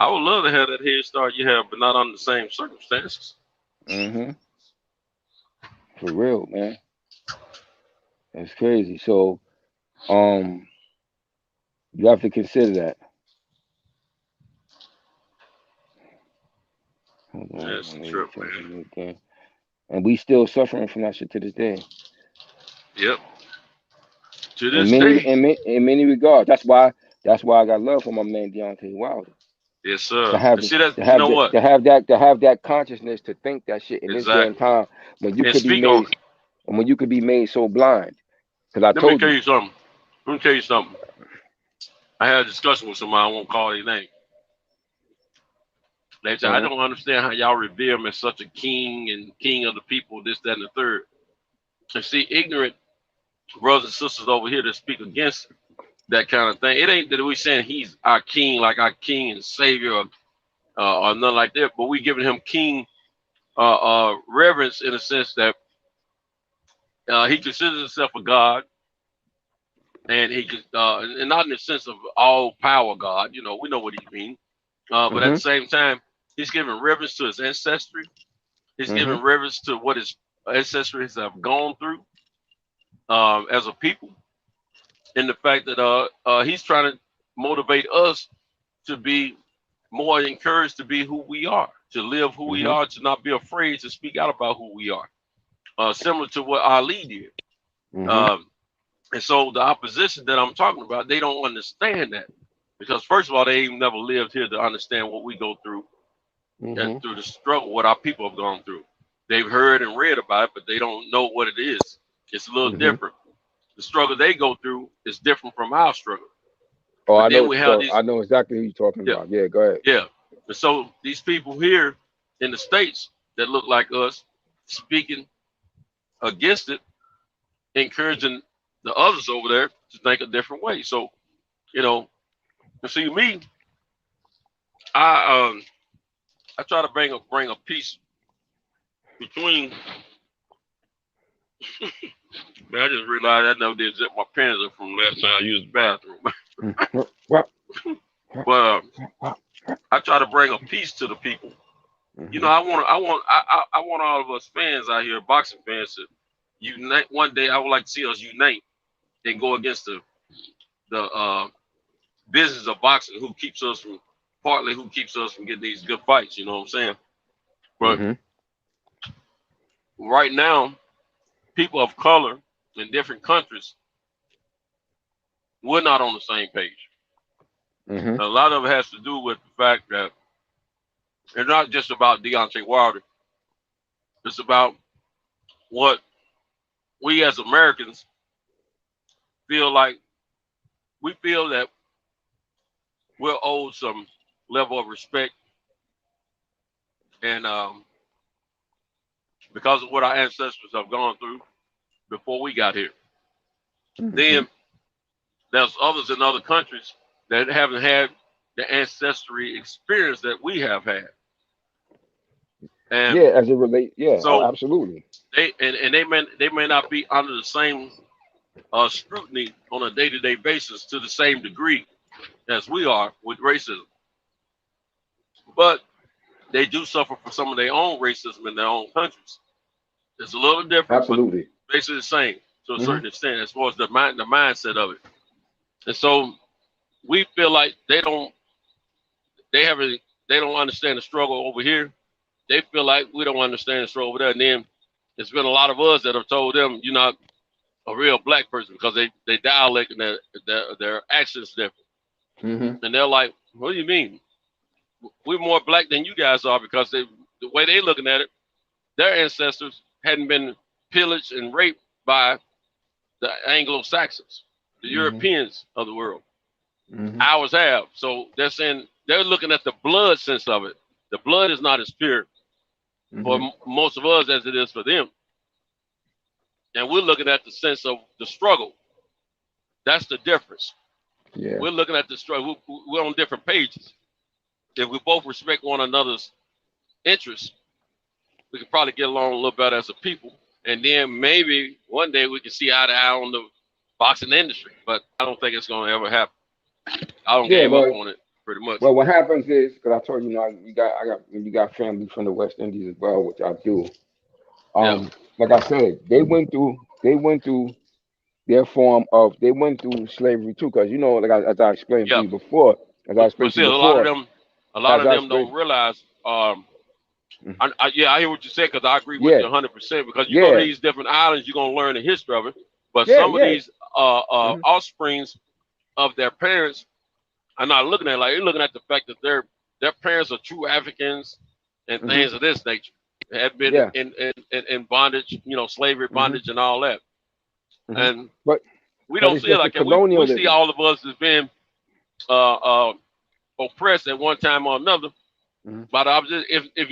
would love to have that head start you have, but not under the same circumstances. For real, man. That's crazy. So, you have to consider that. That's the trip, man. And we still suffering from that shit to this day. Yep. To this day. In many regards. That's why I got love for my man Deontay Wilder. Yes, sir. To have that consciousness to think that shit in this damn time when you could be made so blind. Because Let me tell you something. I had a discussion with somebody. I won't call their name. They said, I don't understand how y'all revere him as such a king and king of the people, this, that, and the third. And see, ignorant brothers and sisters over here that speak against that kind of thing. It ain't that we saying he's our king, like our king and savior, or nothing like that. But we giving him king reverence in a sense that he considers himself a god, and he could, and not in the sense of all power God. You know, we know what he means. But at the same time, he's giving reverence to his ancestry. He's giving reverence to what his ancestors have gone through as a people. And the fact that he's trying to motivate us to be more encouraged to be who we are, to live who we are, to not be afraid to speak out about who we are. Similar to what Ali did. And so the opposition that I'm talking about, they don't understand that. Because first of all, they ain't never lived here to understand what we go through and through the struggle, what our people have gone through. They've heard and read about it, but they don't know what it is. It's a little different. The struggle they go through is different from our struggle. Oh, I know exactly who you're talking about. Yeah, go ahead. Yeah. And so these people here in the States that look like us speaking against it, encouraging the others over there to think a different way. So, you know, and see me, I try to bring a peace between. Man, I just realized I never did zip my pants up from last time I used the bathroom. But I try to bring a peace to the people. You know, I want all of us fans out here, boxing fans, to unite. One day, I would like to see us unite and go against the business of boxing, who keeps us from getting these good fights. You know what I'm saying? But right now, people of color in different countries, we're not on the same page. A lot of it has to do with the fact that it's not just about Deontay Wilder. It's about what we as Americans feel like. We feel that we're owed some level of respect, and because of what our ancestors have gone through before we got here. Then there's others in other countries that haven't had the ancestry experience that we have had. And as it relates, so absolutely. They may not be under the same scrutiny on a day-to-day basis to the same degree as we are with racism, but they do suffer from some of their own racism in their own countries. It's a little different, absolutely, but basically the same to a certain extent as far as the mindset of it. And so we feel like they don't understand the struggle over here. They feel like we don't understand the struggle over there. And then it's been a lot of us that have told them you're not a real black person because they dialect and their accent's different. And they're like, what do you mean? We're more black than you guys are, because the way they're looking at it, their ancestors hadn't been pillaged and raped by the Anglo-Saxons, the Europeans of the world. Ours have. So they're saying, they're looking at the blood sense of it. The blood is not as pure for most of us as it is for them. And we're looking at the sense of the struggle. That's the difference. Yeah. We're looking at the struggle. We're on different pages. If we both respect one another's interests, we could probably get along a little better as a people. And then maybe one day we can see eye to eye on the boxing industry. But I don't think it's going to ever happen. I don't give up on it pretty much. Well, what happens is, because I told you, you got family from the West Indies as well, which I do. Like I said, they went through their form of, they went through slavery too, because as I explained to you before, a lot of them don't realize. I hear what you said, because I agree with you 100%. Because you go to these different islands, you're gonna learn the history of it. But some of these offsprings of their parents are not looking at it like, they're looking at the fact that their parents are true Africans and things of this nature. They have been in bondage, slavery, bondage, and all that. But we don't see it like that. We see all of us as being oppressed at one time or another. But if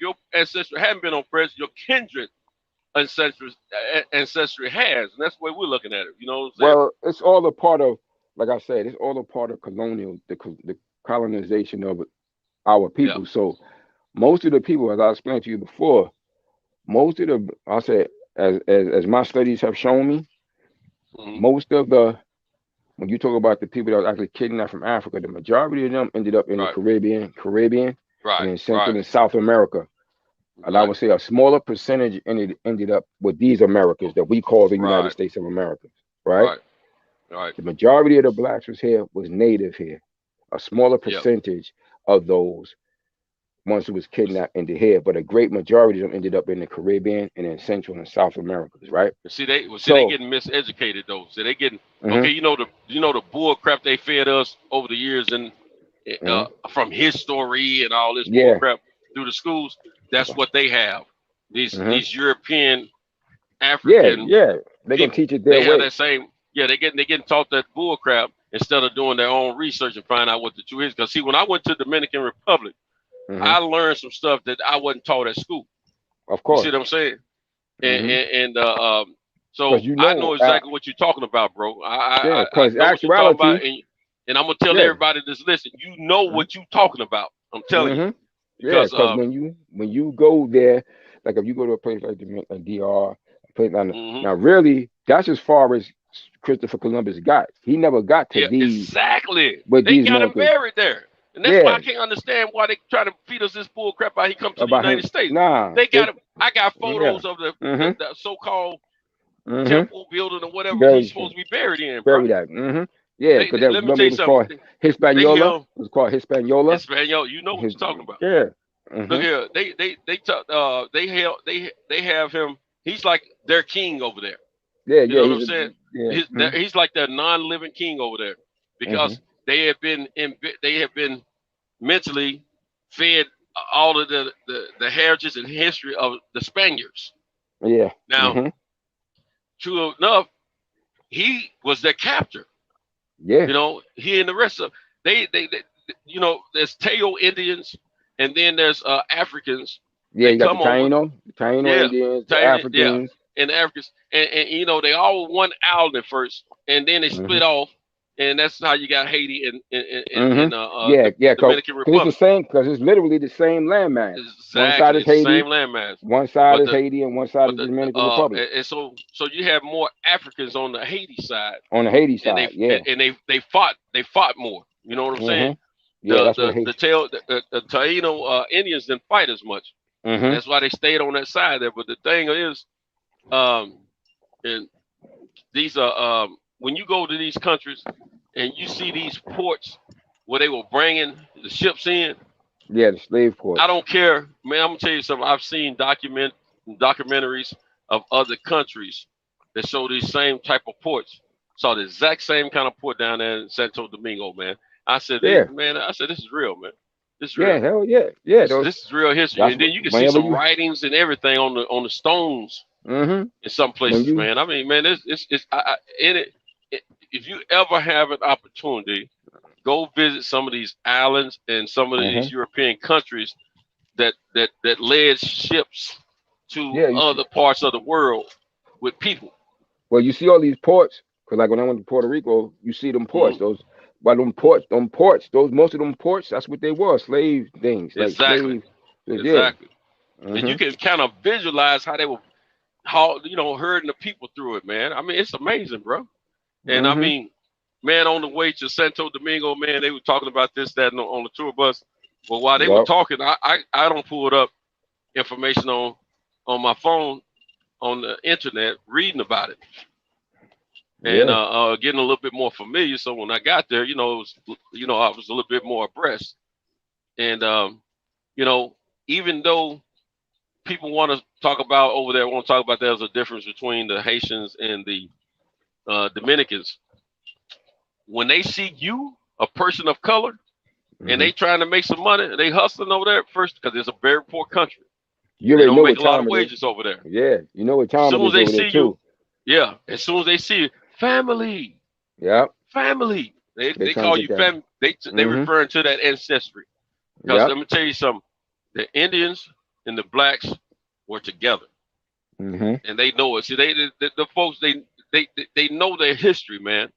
your ancestry hadn't been oppressed, your kindred ancestry has, and that's the way we're looking at it. You know what I'm saying? Well, it's all a part of, like I said, it's all a part of the colonization of our people. So most of the people, as I explained to you before, I said, as my studies have shown me, most of when you talk about the people that were actually kidnapped from Africa, the majority of them ended up in the Caribbean, and in Central and South America. And I would say a smaller percentage ended up with these Americas that we call the United States of America, right? Right. The majority of the blacks was here was native here. A smaller percentage of those ones who was kidnapped ended here, but a great majority of them ended up in the Caribbean and in Central and South Americas, right? See, they getting miseducated though. So they getting okay. You know the bull crap they fed us over the years and from history and all this bull crap through the schools. That's what they have. These European, African, they're gonna teach it their way. Have that same. Yeah, they getting taught that bull crap instead of doing their own research and find out what the truth is. Because see, when I went to Dominican Republic, I learned some stuff that I wasn't taught at school. Of course. You see what I'm saying? So I know exactly what you're talking about, bro. Because actuality, and I'm gonna tell everybody that's listening, you know what you're talking about. I'm telling you. Because when you go there, like if you go to a place like DR, now really that's as far as Christopher Columbus got. He never got to these. Exactly. But they got him buried there. And that's why I can't understand why they try to feed us this bull crap out he comes to the United States. They got him. I got photos of the so-called temple building or whatever he's supposed to be buried in, bro. Yeah, because that was called Hispaniola. It was called Hispaniola. Hispaniola, you know what you're talking about. Yeah. Look here, they have him. He's like their king over there. You know what I'm saying? He's like their non-living king over there because they have been mentally fed all of the heritage and history of the Spaniards. Yeah. Now, true enough, he was their captor. Yeah. You know, he and the rest of they you know, there's Tayo Indians and then there's Africans. Yeah, you got the Taino Indians, the Africans. And the Africans, and you know, they all one island at first, and then they split off, and that's how you got Haiti and Dominican Republic. It's the same, because it's literally the same landmass. Exactly, one side is Haiti, same landmass. One side is Haiti, and one side is the Dominican Republic. And so you have more Africans on the Haiti side. On the Haiti side, and they fought more. You know what I'm saying? Yeah, the Taino Indians didn't fight as much. That's why they stayed on that side there. But the thing is, and these are when you go to these countries and you see these ports where they were bringing the ships in. Yeah, the slave ports. I don't care, man. I'm gonna tell you something. I've seen documentaries of other countries that show these same type of ports. Saw the exact same kind of port down there in Santo Domingo, man. I said, man, I said, this is real, man. This is real. Yeah, hell yeah. Yeah. This is real history. And then you can see some writings and everything on the stones in some places, man. I mean, man, if you ever have an opportunity, go visit some of these islands and some of these European countries that led ships to other parts of the world with people. Well, you see all these ports, because like when I went to Puerto Rico, you see them ports. Most of them ports, that's what they were, slave things. Exactly. Exactly. And you can kind of visualize how they were, herding the people through it, man. I mean, it's amazing, bro. And I mean, man, on the way to Santo Domingo, man, they were talking about this, that, on the tour bus. But while they were talking, I don't pull up information on my phone, on the internet, reading about it. And getting a little bit more familiar. So when I got there, it was, I was a little bit more abreast. And even though people want to talk about over there, there's a difference between the Haitians and the Dominicans. When they see you, a person of color, and they trying to make some money, they hustling over there first because it's a very poor country. You don't make a lot of wages over there. Yeah, you know what time it is. As soon as they see you, as soon as they see you, family. Yeah. Family. They call you family. They referring to that ancestry. Because let me tell you something. The Indians and the blacks were together. And they know it. See, the folks, they know their history, man.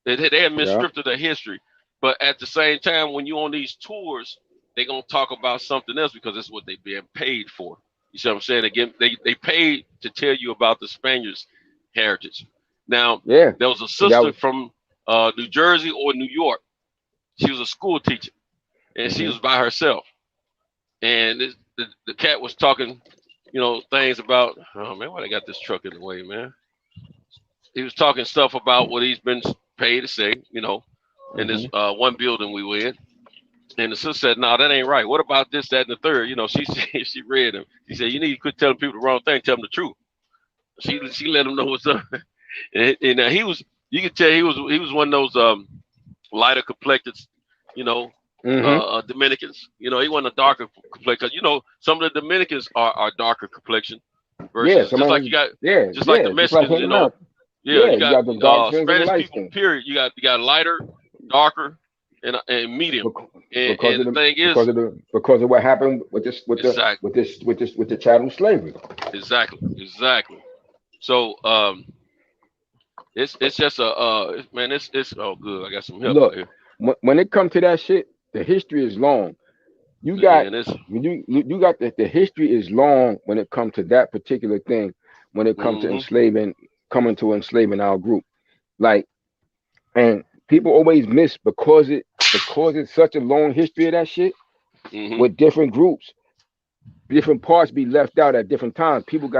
They have stripped of their history. But at the same time, when you're on these tours, they're gonna talk about something else because it's what they're being paid for. You see what I'm saying? Again, they paid to tell you about the Spaniards' heritage. Now, there was a sister from New Jersey or New York. She was a school teacher, and she was by herself. And the cat was talking, things about, oh man, why they got this truck in the way, man? talking stuff about what he's been paid to say, in this one building we were in. And the sister said, "No, that ain't right. What about this, that, and the third?" She read him. She said, "You need to quit telling people the wrong thing. Tell them the truth." She let him know what's up. and he was, you could tell he was one of those lighter complected, Dominicans. He wasn't a darker complexion. Some of the Dominicans are darker complexion. Versus, just like you got, just like the Mexicans, you got the dark Spanish people. Period. You got lighter, darker, and medium. Because of what happened with the chattel slavery. Exactly. So it's just man, it's all good. I got some help out here. When it comes to that shit, the history is long. You got the history is long when it comes to that particular thing. When it comes to coming to enslaving our group, and people always miss because it's such a long history of that shit. With different groups, different parts be left out at different times. People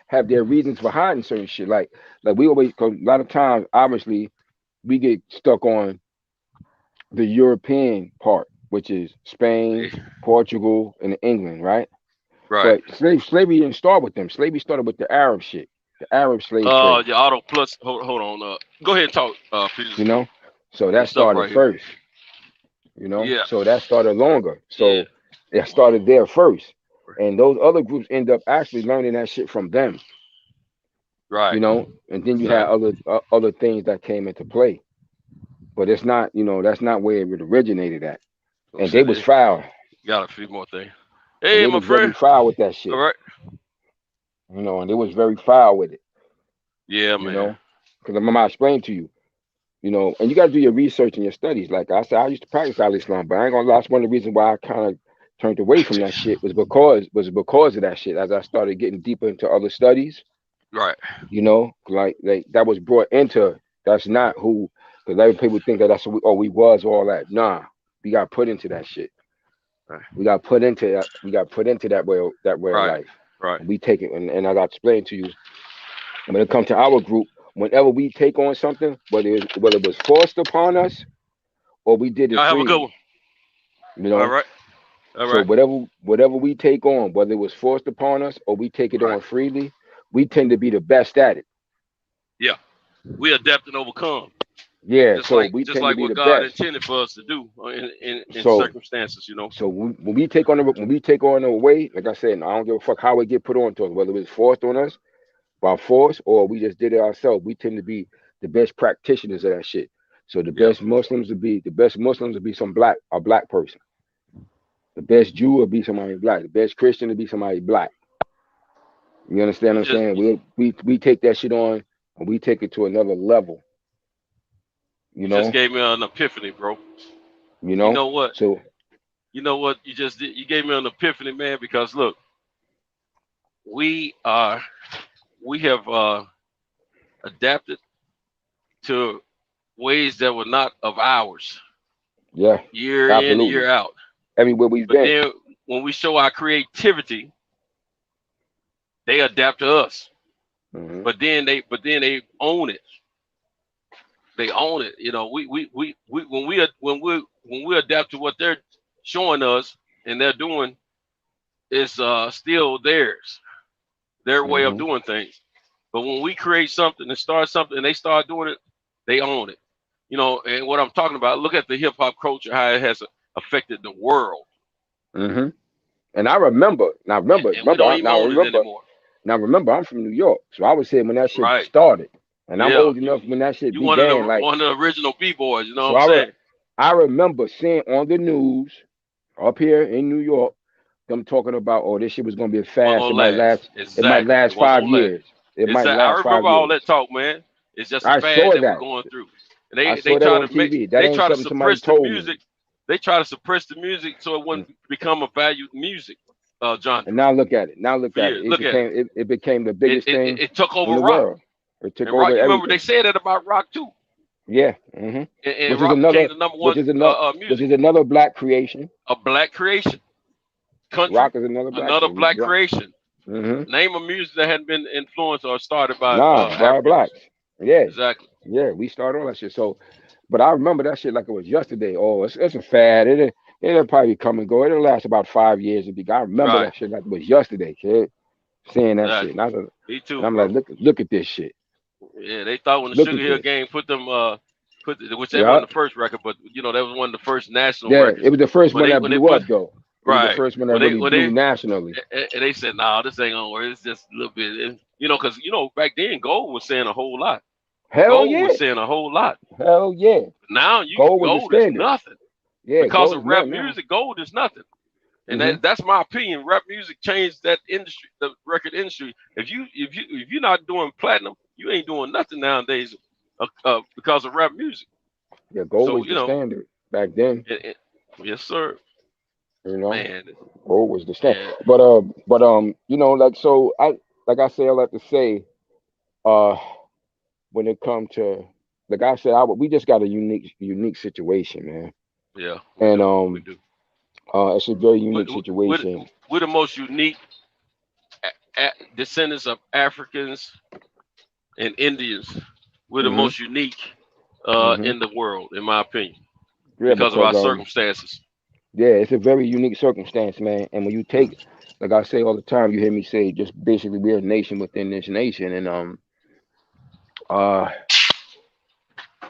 have their reasons for hiding certain shit. Like we always, cause a lot of times, obviously, we get stuck on the European part, which is Spain, Portugal, and England, right? Right. But slavery didn't start with them. Slavery started with the Arab shit, the Arab slave trade. Yeah, Auto Plus. Hold on. Go ahead and talk, Peter. So that started right first. So that started longer. So it started there first, and those other groups end up actually learning that shit from them. Right. And then you had other things that came into play, but it's not. That's not where it originated at. And they was foul. Got a few more things. Hey, my friend. Very foul with that shit. All right. And they was very foul with it. Yeah, man. Because I'm gonna explain to you. And you got to do your research and your studies. Like I said, I used to practice Al-Islam, but I ain't gonna lie. That's one of the reasons why I kind of turned away from that shit was because of that shit. As I started getting deeper into other studies, right? Like that was brought into. That's not who. Because other people think that that's what we was all that. Nah, we got put into that shit. Right. We got put into that. We got put into that way of life. Right. We take it, and as I explained to you, when it comes to our group. Whenever we take on something, whether it was forced upon us or we did it have a good one. All right. So whatever we take on, whether it was forced upon us or we take it on freely, we tend to be the best at it. Yeah. We adapt and overcome. Yeah. Just so like what God intended for us to do in circumstances, So when we take on a way, like I said, I don't give a fuck how it get put on to us, whether it's forced on us by force or we just did it ourselves. We tend to be the best practitioners of that shit. So the best Muslims would be a black person. The best Jew would be somebody black. The best Christian would be somebody black. You understand what I'm saying? We take that shit on and we take it to another level. You just gave me an epiphany, bro. You know what? So you know what you just did? You gave me an epiphany, man, because look, we have adapted to ways that were not of ours. Yeah. Year in, year out. Everywhere we've been. Then when we show our creativity, they adapt to us. But then they own it. They own it. When we adapt to what they're showing us and they're doing, it's still theirs. Their way of doing things. But when we create something and start something and they start doing it, they own it. And what I'm talking about, look at the hip hop culture, how it has affected the world. And I remember, I'm from New York. So I was saying when that shit started. And I'm old enough when that shit began. One of the original B-boys, what I'm saying? I remember seeing on the news up here in New York, them talking about, this shit was gonna be a fast. It might last 5 years. It might last 5 years. I remember all that talk, man. It's just a fad that we're going through. And they try to suppress the music. They try to suppress the music so it wouldn't become a valued music, John. And now look at it. It became the biggest thing. It took over in the rock. World. It took and over rock, you remember everything. they said that about rock too. Yeah. And rock became the number one music. Which is another black creation. A black creation. Country, rock is another black creation. Name a music that hadn't been influenced or started by blacks. Yeah, Exactly. yeah, we started all that shit. So, but I remember that shit like it was yesterday. Oh, it's a fad. It'll probably come and go. It'll last about 5 years. I remember Right. that shit like it was yesterday, kid. Seeing that shit, Exactly. Me too, and I'm bro. like, look at this shit. Yeah, they thought when the Look Sugar at Hill this. Gang put them which they Yeah, wasn't the first record, but you know that was one of the first national yeah. It records. was the first When one they that when they blew put up, though. It was the right first one that really when blew they nationally. and they said, "No, this ain't gonna work. It's just a little bit." And, you know, because you know back then Gold was saying a whole lot. Hell Gold yeah, was saying a whole lot. hell yeah. Now Gold was the Gold is standard. nothing Yeah, because gold of is rap nothing now. music. Gold is nothing. And Mhm. that's my opinion. Rap music changed that industry, the record industry. If you're not doing platinum, you ain't doing nothing nowadays, because of rap music. Yeah, gold So was the standard back then. Yes, sir. You know, Man, gold was the standard. yeah, But you know, like so, I say I like to say, uh, when it come to, like I said, we just got a unique situation, man. yeah, And we do. it's a very We're, unique we're, situation. we're the most unique descendants of Africans and Indians. We're the Mhm. most unique Mhm. in the world, in my opinion, Yeah, because of because our circumstances. yeah, it's a very unique circumstance, man. And when you take, like I say all the time, you hear me say, just basically we're a nation within this nation, and uh,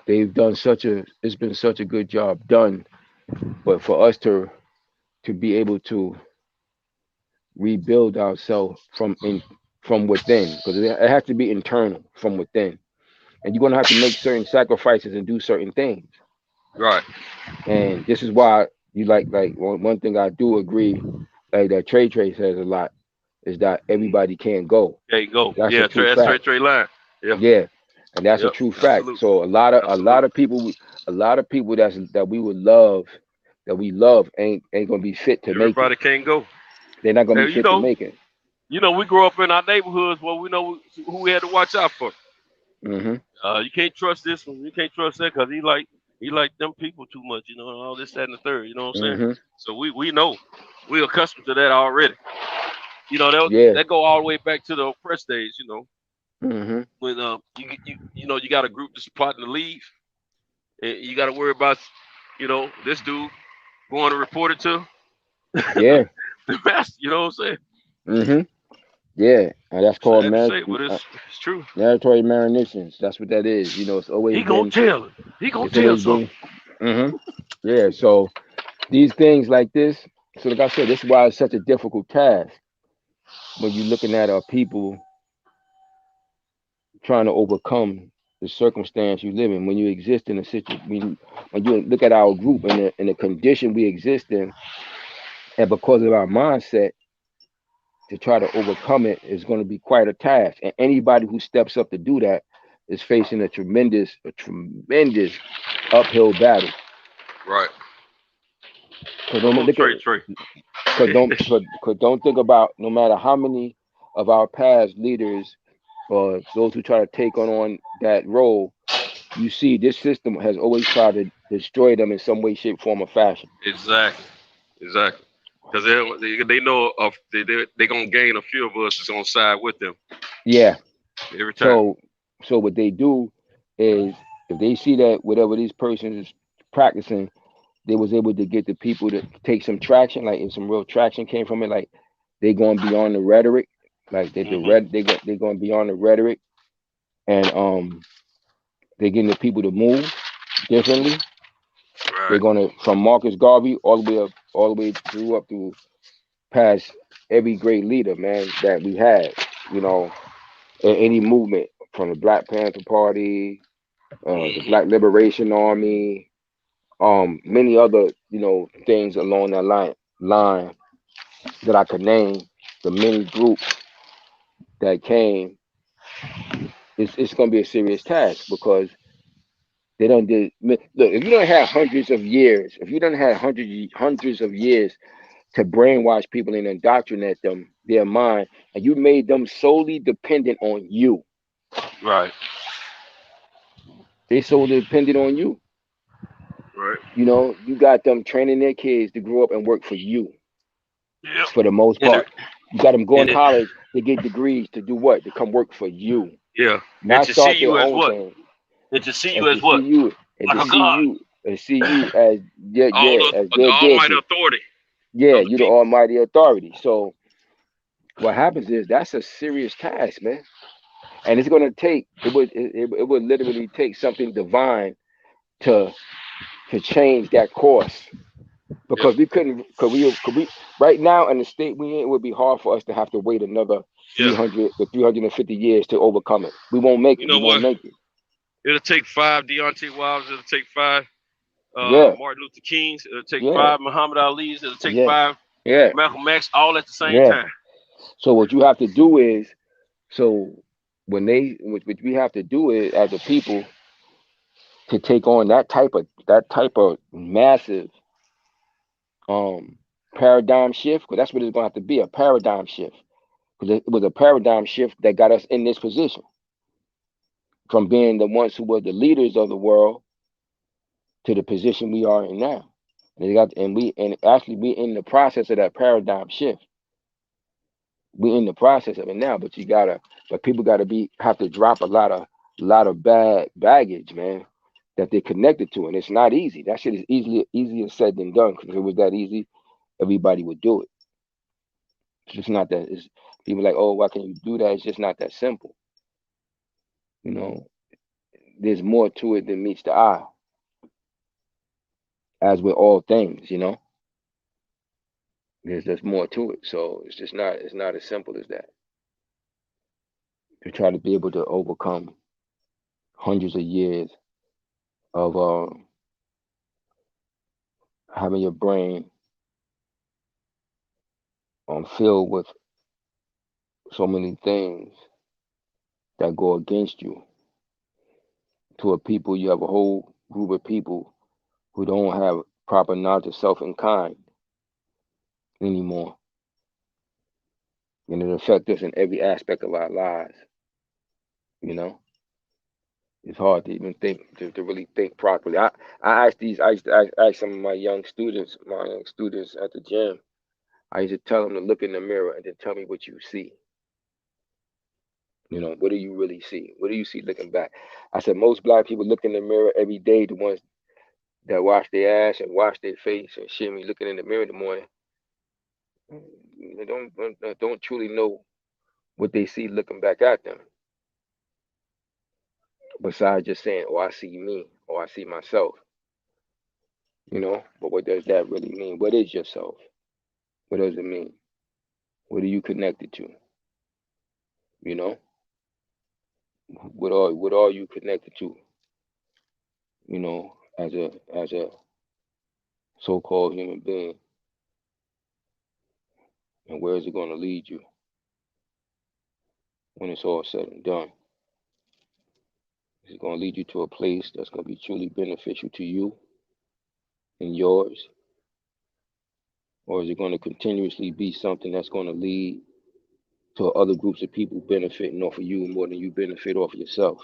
they've done it's been such a good job done, but for us to be able to rebuild ourselves from within, because it has to be internal from within, and you're gonna have to make certain sacrifices and do certain things. Right. And this is why you like one thing I do agree, like that Trey says a lot, is that everybody can't go. There you go. That's a Yeah, true that's fact. straight line. Yeah. Yeah, and that's a Yep. true fact. Absolutely. So a lot Absolutely. of people, that we would love, that we love, ain't gonna be fit to make it. Everybody can't go. They're not gonna be And fit to make it. we grow up in our neighborhoods where we know who we had to watch out for. Hmm. You can't trust this one. You can't trust that because he like them people too much. You know, and all this, that, and the third. You know what I'm saying? Hmm. So we know we're accustomed to that already. You know Yeah. that go all the way back to the oppressed days. You know, Hmm. when you got a group that's plotting to leave, and you got to worry about this dude going to report it to Yeah. the master. You know what I'm saying? Hmm. Yeah, and that's called Sad to say, but it's true. mandatory manumissions. That's what that is. You know, it's always He gonna been. tell it. He gonna It's tell always something. been. Hmm. Yeah. So these things like this. So like I said, this is why it's such a difficult task when you're looking at people trying to overcome the circumstance you live in. When you exist in a situation, when you look at our group and the condition we exist in, and because of our mindset, to try to overcome it is going to be quite a task. And anybody who steps up to do that is facing a tremendous uphill battle. Right. Because don't think about, no matter how many of our past leaders or those who try to take on that role, you see this system has always tried to destroy them in some way, shape, form, or fashion. Exactly. Because they know they're gonna gain a few of us that's gonna side with them. Yeah. Every time. So what they do is, if they see that whatever these persons is practicing, they was able to get the people to take some traction, like if some real traction came from it, like they going beyond the rhetoric, like they going beyond the rhetoric, and they're getting the people to move differently. Right. They're gonna, from Marcus Garvey all the way through up to past every great leader, man, that we had, you know, any movement from the Black Panther Party, the Black Liberation Army, many other, things along that line that I could name, the many groups that came. It's gonna be a serious task, because they don't did look, if you don't have hundreds of years, if you don't have hundreds of years to brainwash people and indoctrinate them, their mind, and you made them solely dependent on you. Right. They solely dependent on you. Right. You got them training their kids to grow up and work for you. Yep. For the most part, you got them going to college to get degrees to do what? To come work for you. Yeah. not And to see start their you as own what? thing, And to see and you to as what? see you and Like to a see God. you and see you as as The their almighty deity. authority Yeah, of the you're the people. almighty authority. So what happens is that's a serious task, man, and it's gonna take it would literally take something divine to change that course, Yeah. because we couldn't, could we right now in the state we in, it would be hard for us to have to wait another Yeah. 300 to 350 years to overcome it. We won't make You it. We know won't what? make it. It'll take 5 Deontay Wilds. It'll take 5 Yeah, Martin Luther Kings. It'll take yeah, 5 Muhammad Ali's. It'll take yeah, 5 yeah, Malcolm X, all at the same yeah. time. So what you have to do is, so what we have to do is, as a people, to take on that type of massive paradigm shift, because that's what it's gonna have to be, a paradigm shift. Because it was a paradigm shift that got us in this position, from being the ones who were the leaders of the world to the position we are in now. And actually we in the process of that paradigm shift. We're in the process of it now, but people gotta have to drop a lot of bad baggage, man, that they're connected to, and it's not easy. That shit is easier said than done. Because if it was that easy, everybody would do it. It's just not that. It's people like, oh, why can you do that? It's just not that simple. You know, there's more to it than meets the eye, as with all things. You know, there's more to it. So it's not as simple as that. To try to be able to overcome hundreds of years of having your brain filled with so many things that go against you. To a people, you have a whole group of people who don't have proper knowledge of self and kind anymore, and it affects us in every aspect of our lives. You know, it's hard to even think, to really think properly. I used to ask some of my young students at the gym. I used to tell them to look in the mirror and then tell me what you see. You know, what do you really see? What do you see looking back? I said most black people look in the mirror every day. The ones that wash their ass and wash their face and shit, me looking in the mirror in the morning, they don't truly know what they see looking back at them. Besides just saying, "Oh, I see me," or "I see myself." You know, but what does that really mean? What is yourself? What does it mean? What are you connected to? You know, what are you connected to? You know, as a so-called human being, and where is it going to lead you when it's all said and done? Is it going to lead you to a place that's going to be truly beneficial to you and yours? Or is it going to continuously be something that's going to lead to other groups of people benefiting off of you more than you benefit off of yourself?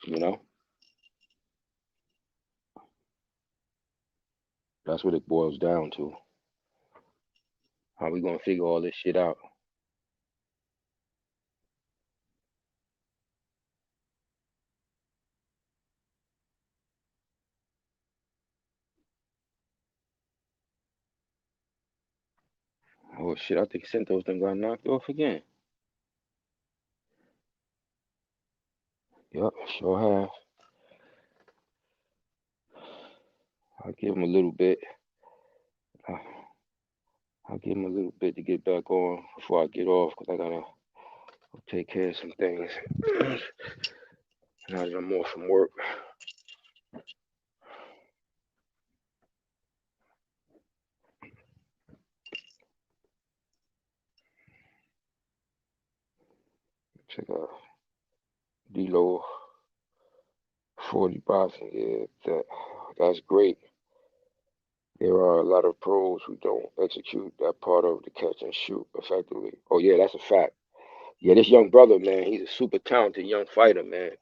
You know? That's what it boils down to. How we going to figure all this shit out? Oh shit, I think Centos done got knocked off again. Yup, sure have. I'll give him a little bit. I'll give him a little bit to get back on before I get off, because I gotta take care of some things. Now that I'm off from work. Check out D-Lo 40 boxing. Yeah, that's great. There are a lot of pros who don't execute that part of the catch and shoot effectively. Oh yeah, that's a fact. Yeah, this young brother, man, he's a super talented young fighter, man.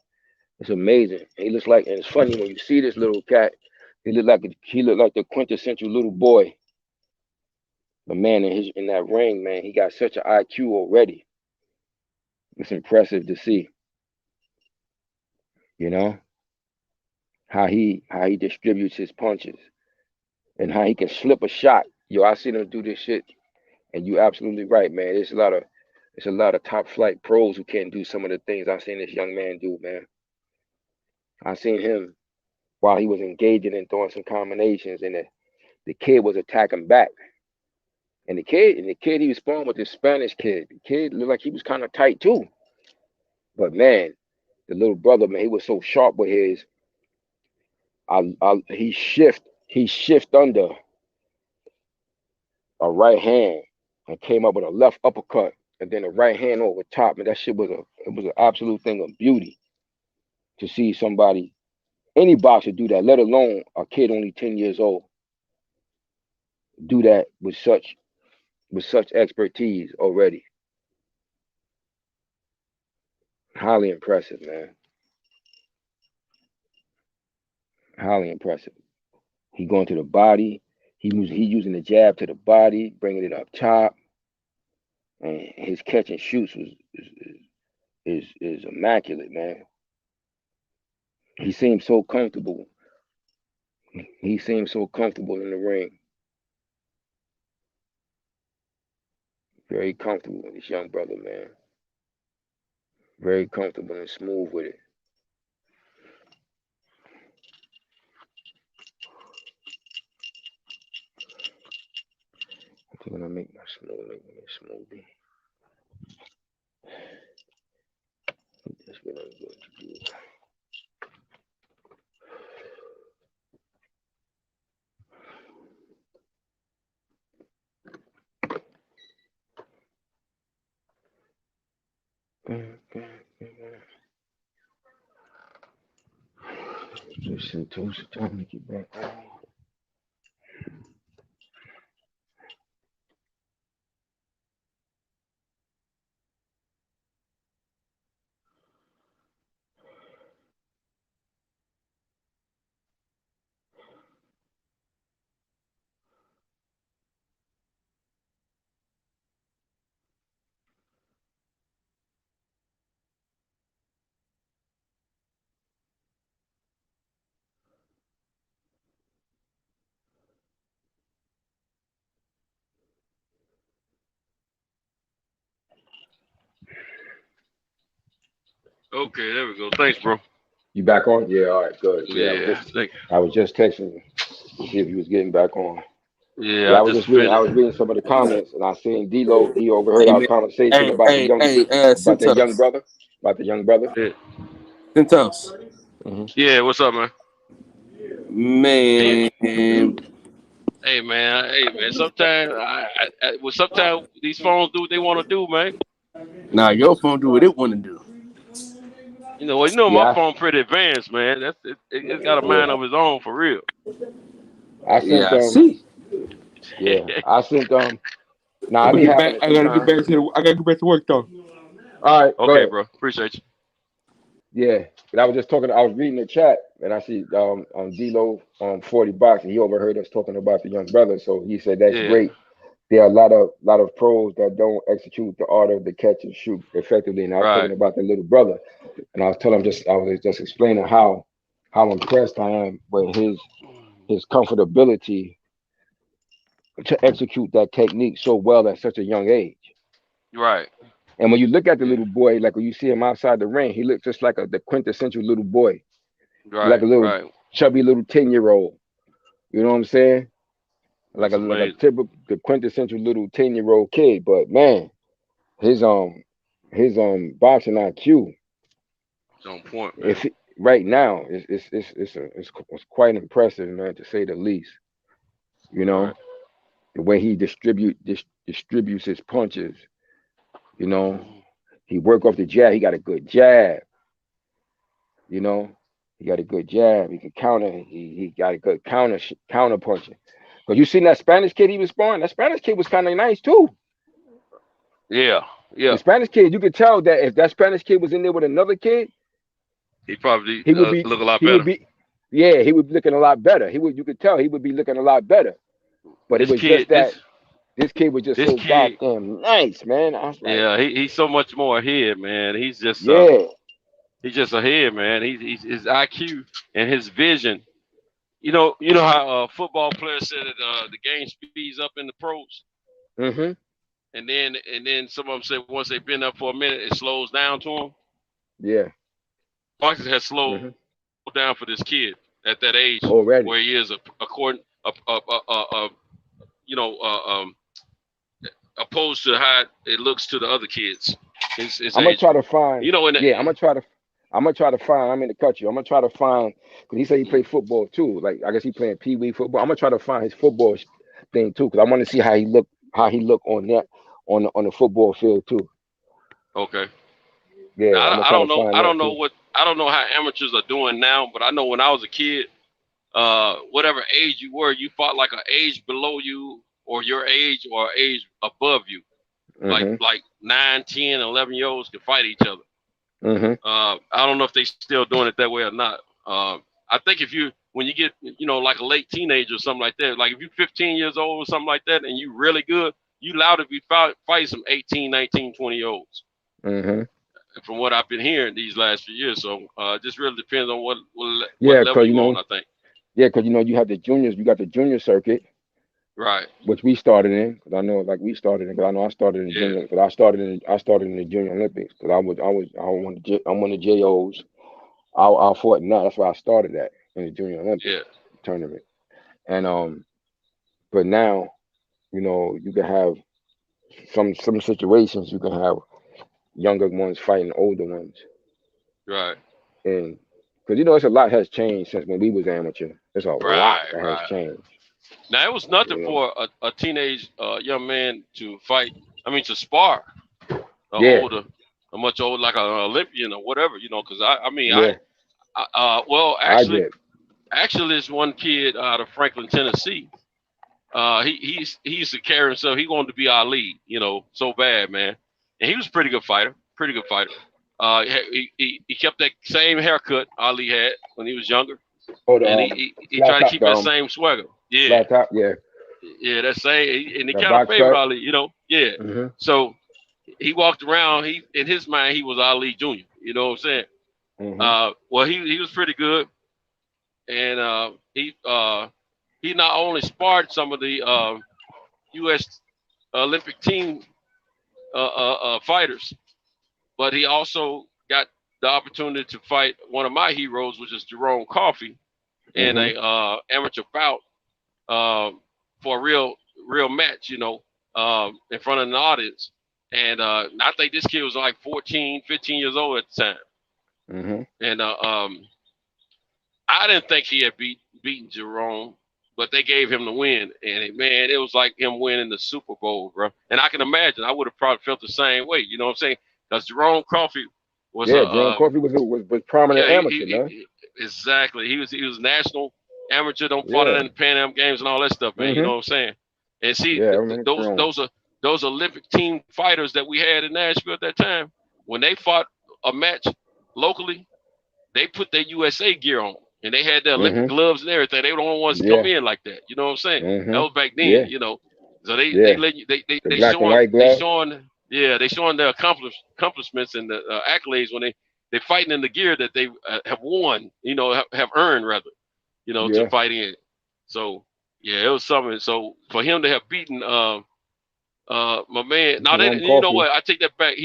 It's amazing. He looks like, and it's funny when you see this little cat, he looked like the quintessential little boy. The man in that ring, man, he got such an IQ already. It's impressive to see, you know, how he distributes his punches and how he can slip a shot. Yo, I seen him do this shit, and you absolutely right, man. There's a lot of top flight pros who can't do some of the things I seen this young man do, man. I seen him while he was engaging and throwing some combinations, and the kid was attacking back. And the kid he was sparring with this Spanish kid. The kid looked like he was kind of tight too. But man, the little brother, man, he was so sharp with his. He shift under a right hand and came up with a left uppercut and then a right hand over top. And that shit was an absolute thing of beauty to see somebody, any boxer do that, let alone a kid only 10 years old, do that with such expertise already. Highly impressive, man. Highly impressive. He going to the body. He using the jab to the body, bringing it up top, and his catch and shoots is immaculate, man. He seems so comfortable. He seems so comfortable in the ring. Very comfortable with this young brother, man. Very comfortable and smooth with it. I think when I make my smoothie. That's what I'm going to do. Just some toast time to get back on. Okay, there we go. Thanks, bro. You back on? Yeah, all right, good. Yeah, I was just texting you to see if you was getting back on. Yeah, I was reading some of the comments, and I seen D-Lo. He overheard our conversation about the young brother. Yeah. Centos. Yeah, what's up, man? Man. Hey man. Sometimes these phones do what they want to do, man. Nah, your phone do what it want to do. My phone pretty advanced, man. It's got a mind of its own for real. I sent I gotta get back to work though. All right. Okay, bro. Appreciate you. Yeah, but I was reading the chat, and I see on D-Lo 40 Box, and he overheard us talking about the young brother. So he said that's great. There are a lot of pros that don't execute the art of the catch and shoot effectively. And I was talking about the little brother, and I was just explaining how impressed I am with his comfortability to execute that technique so well at such a young age. Right. And when you look at the little boy, like when you see him outside the ring, he looks just like the quintessential little boy, like a little chubby little 10-year-old. You know what I'm saying? Like a typical, the quintessential little 10-year-old kid. But man, his boxing IQ, it's on point, man. Right now, it's quite impressive, man, to say the least. You know, the way he distributes his punches. You know, he work off the jab. He got a good jab. You know, he got a good jab. He can counter. He got a good counter punching. But you seen that Spanish kid he was sparring? That Spanish kid was kind of nice too. Yeah. The Spanish kid, you could tell that if that Spanish kid was in there with another kid, he would look a lot better. He would be looking a lot better. You could tell he would be looking a lot better. But it was just that This kid was just so goddamn nice, man. I was like, yeah, he's so much more ahead, man. He's just he's just ahead, man. He's his IQ and his vision. You know how football players said that the game speeds up in the pros. Mm-hmm. And then some of them say once they've been up for a minute, it slows down to them. Yeah. Boxing has slowed down for this kid at that age already, where he is opposed to how it looks to the other kids. I'm gonna try to find. I'm gonna try to find. I'm in the country. I'm gonna try to find because he said he played football too. Like I guess he playing pee wee football. I'm gonna try to find his football thing too because I want to see how he look on that on the football field too. Okay. Yeah. I don't know. I don't know how amateurs are doing now, but I know when I was a kid, whatever age you were, you fought like an age below you or your age or age above you. Like 9, 10, 11-year-olds could fight each other. I don't know if they still doing it that way or not. I think when you get, like a late teenager or something like that, like if you're 15 years old or something like that, and you really good, you allowed to be fight some 18, 19, 20-year-olds. From what I've been hearing these last few years. So it just really depends on what level you're on, I think. Yeah, because you have the juniors, you got the junior circuit. Right. Which we started in, because I know I started in the junior, because I started in the Junior Olympics, because I won the JOs. I fought in that. That's why I started that in the Junior Olympics tournament. And but now, you can have some situations. You can have younger ones fighting older ones. Right. And because it's a lot has changed since when we was amateur. There's a lot that has changed. Now it was nothing for a teenage young man to fight. I mean, to spar a much older, like an Olympian or whatever, because actually, there's one kid out of Franklin, Tennessee. He used to carry himself. He wanted to be Ali, so bad, man. And he was a pretty good fighter. He kept that same haircut Ali had when he was younger. And he tried to keep that same swagger. Yeah. Flat top, yeah. Yeah, that's same. And he kind of favored Ali, Yeah. So he walked around. In his mind, he was Ali Jr. You know what I'm saying? Well, he was pretty good, and he not only sparred some of the U.S. Olympic team fighters, but he also got the opportunity to fight one of my heroes, which is Jerome Coffey, in a amateur bout for a real match, in front of an audience. And I think this kid was like 14, 15 years old at the time. And I didn't think he had beaten Jerome, but they gave him the win. And man, it was like him winning the Super Bowl, bro. And I can imagine I would have probably felt the same way. You know what I'm saying? Because Jerome Coffey was Jerome Coffey was prominent amateur, man. Exactly. He was national amateur. Don't fought in the Pan Am Games and all that stuff, man. You know what I'm saying? And see, those Olympic team fighters that we had in Nashville at that time, when they fought a match locally, they put their USA gear on, and they had their Olympic gloves and everything. They were the only ones to come in like that. You know what I'm saying? That was back then. So they let you. They showing their accomplishments and the accolades when they fighting in the gear that they have won. Have earned rather. To fight in. So yeah, it was something. So for him to have beaten my man. Now you know what? I take that back.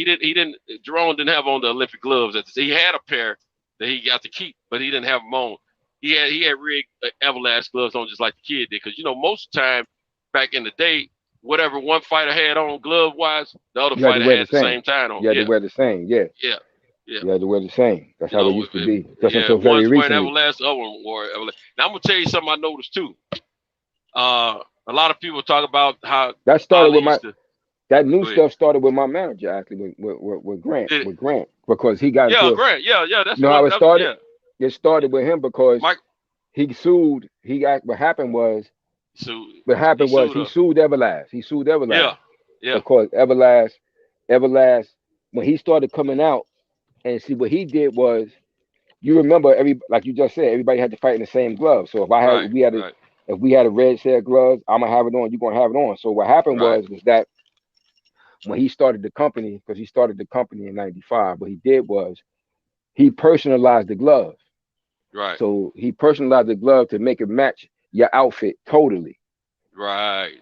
Jerome didn't have on the Olympic gloves. He had a pair that he got to keep, but he didn't have them on. He had rigged Everlast gloves on just like the kid did. Because most of the time back in the day, whatever one fighter had on glove wise, the other fighter had the same time on. You had to wear the same, Yeah. You had to wear the same. That's how it used to be. Just until very recently. Everlast, the other one wore Everlast. Now I'm gonna tell you something I noticed too. A lot of people talk about how that started with that new stuff started with my manager actually with Grant. With Grant, because he got Grant. That's how it started. It started with him because he sued. What happened was he sued Everlast. He sued Everlast. Yeah. Because Everlast, when he started coming out, and see what he did was, you remember like you just said, everybody had to fight in the same glove. So if if we had a red set of gloves, I'm gonna have it on. You're gonna have it on. So what happened was that when he started the company, because he started the company in '95, what he did was he personalized the glove. Right. So he personalized the glove to make it match your outfit totally. Right.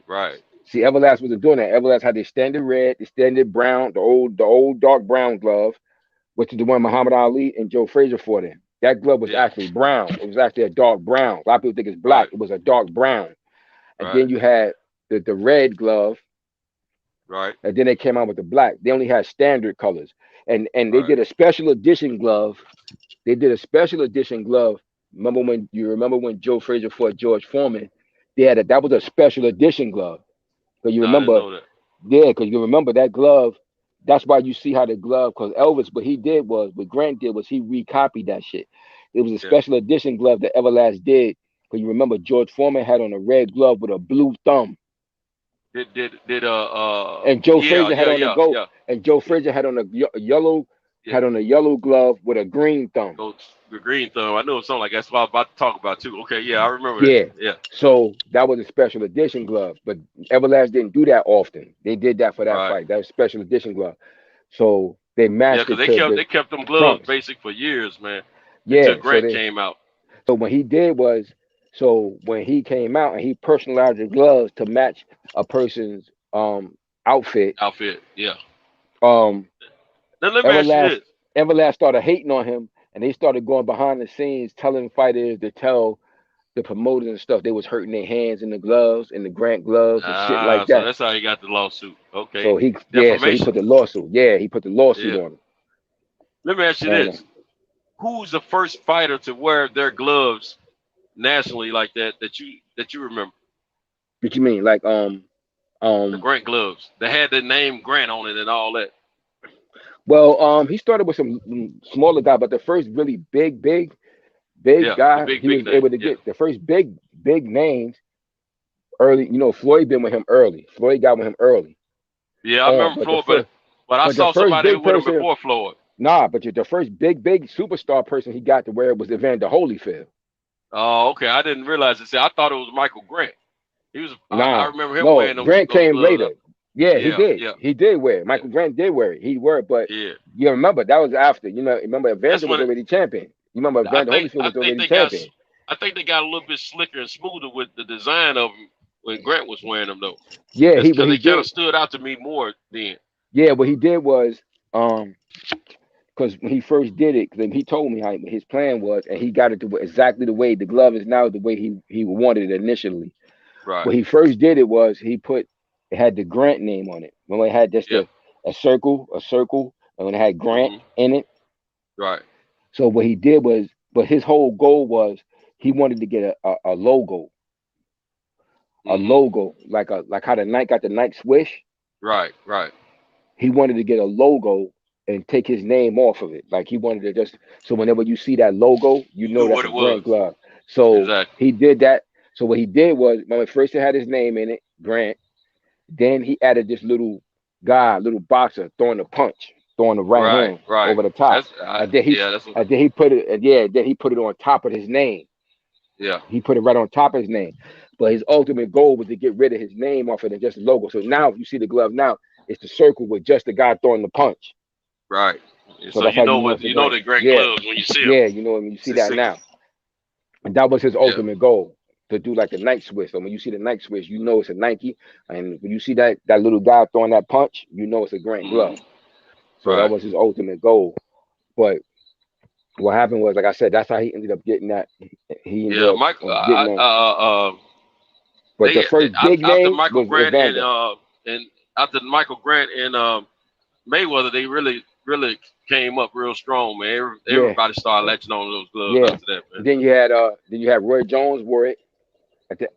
See, Everlast wasn't doing that. Everlast had the standard red, the standard brown, the old dark brown glove, which is the one Muhammad Ali and Joe Frazier fought in. That glove was actually brown. It was actually a dark brown. A lot of people think it's black. It was a dark brown. And then you had the red glove. Right. And then they came out with the black. They only had standard colors. And they did a special edition glove. They did a special edition glove. Remember when Joe Frazier fought George Foreman? They had that was a special edition glove. Because you remember, because you remember that glove. That's why you see how the glove, because Elvis, what Grant did was he recopied that shit. It was a special edition glove that Everlast did. Because you remember George Foreman had on a red glove with a blue thumb. And Joe Frazier had on the gold. Yeah. And Joe Frazier had on a yellow. Had on a yellow glove with a green thumb. The green thumb. I know something like that's what I was about to talk about too. Okay, yeah, I remember that. Yeah. So that was a special edition glove, but Everlast didn't do that often. They did that for that fight. That was special edition glove. So they matched it. They kept them gloves basic for years, man. Until Grant came out. So what he did was, when he came out and he personalized the gloves to match a person's outfit. Yeah. Everlast started hating on him, and they started going behind the scenes, telling fighters to tell the promoters and stuff they was hurting their hands in the gloves, in the Grant gloves and shit like that. So that's how he got the lawsuit. Okay. So he put the lawsuit. Yeah, he put the lawsuit on him. Let me ask you this: who's the first fighter to wear their gloves nationally like that you remember? What you mean, like the Grant gloves? They had the name Grant on it and all that. Well, he started with some smaller guy, but the first really big guy, he was able to get the first big names early. You know, Floyd been with him early. Floyd got with him early. Yeah, I remember Floyd, but I saw somebody with him before Floyd. Nah, but the first big superstar person he got to wear was Evander Holyfield. Oh, okay. I didn't realize it. See, I thought it was Michael Grant. He was. I remember him wearing them. Grant came later. Yeah, he did. Yeah. He did wear it. Michael Grant did wear it. He wore it, but you remember that was after. You know, remember Evander was already champion. You remember Evander Holyfield was already champion. I think they got a little bit slicker and smoother with the design of them when Grant was wearing them, though. Yeah, he kind of stood out to me more then. Yeah, what he did was, because when he first did it, because he told me how his plan was, and he got it to exactly the way the glove is now, the way he wanted it initially. Right. When he first did it was it had the Grant name on it. When it had just a circle, and when it had Grant in it. Right. So what he did was, but his whole goal was he wanted to get a logo. A logo, like how the Nike got the Nike swish. Right. He wanted to get a logo and take his name off of it. Like he wanted to just, so whenever you see that logo, you know that's a Grant glove. So he did that. So what he did was, when first it had his name in it, Grant. Then he added this little boxer throwing the punch, throwing the right hand over the top. Then he put it on top of his name. Yeah. He put it right on top of his name. But his ultimate goal was to get rid of his name off it and just the logo. So now if you see the glove now, it's the circle with just the guy throwing the punch. Right. So you know the Grant gloves when you see them. Yeah, you know when you see that now. And that was his ultimate goal. To do like a Nike switch. So when you see the Nike switch, you know it's a Nike. And when you see that little guy throwing that punch, you know it's a Grant glove. So that was his ultimate goal. But what happened was, like I said, that's how he ended up getting that. But the first big name was Evander. And after Michael Grant and Mayweather, they really came up real strong, man. Everybody started latching on those gloves after that, man. Then you had Roy Jones wore it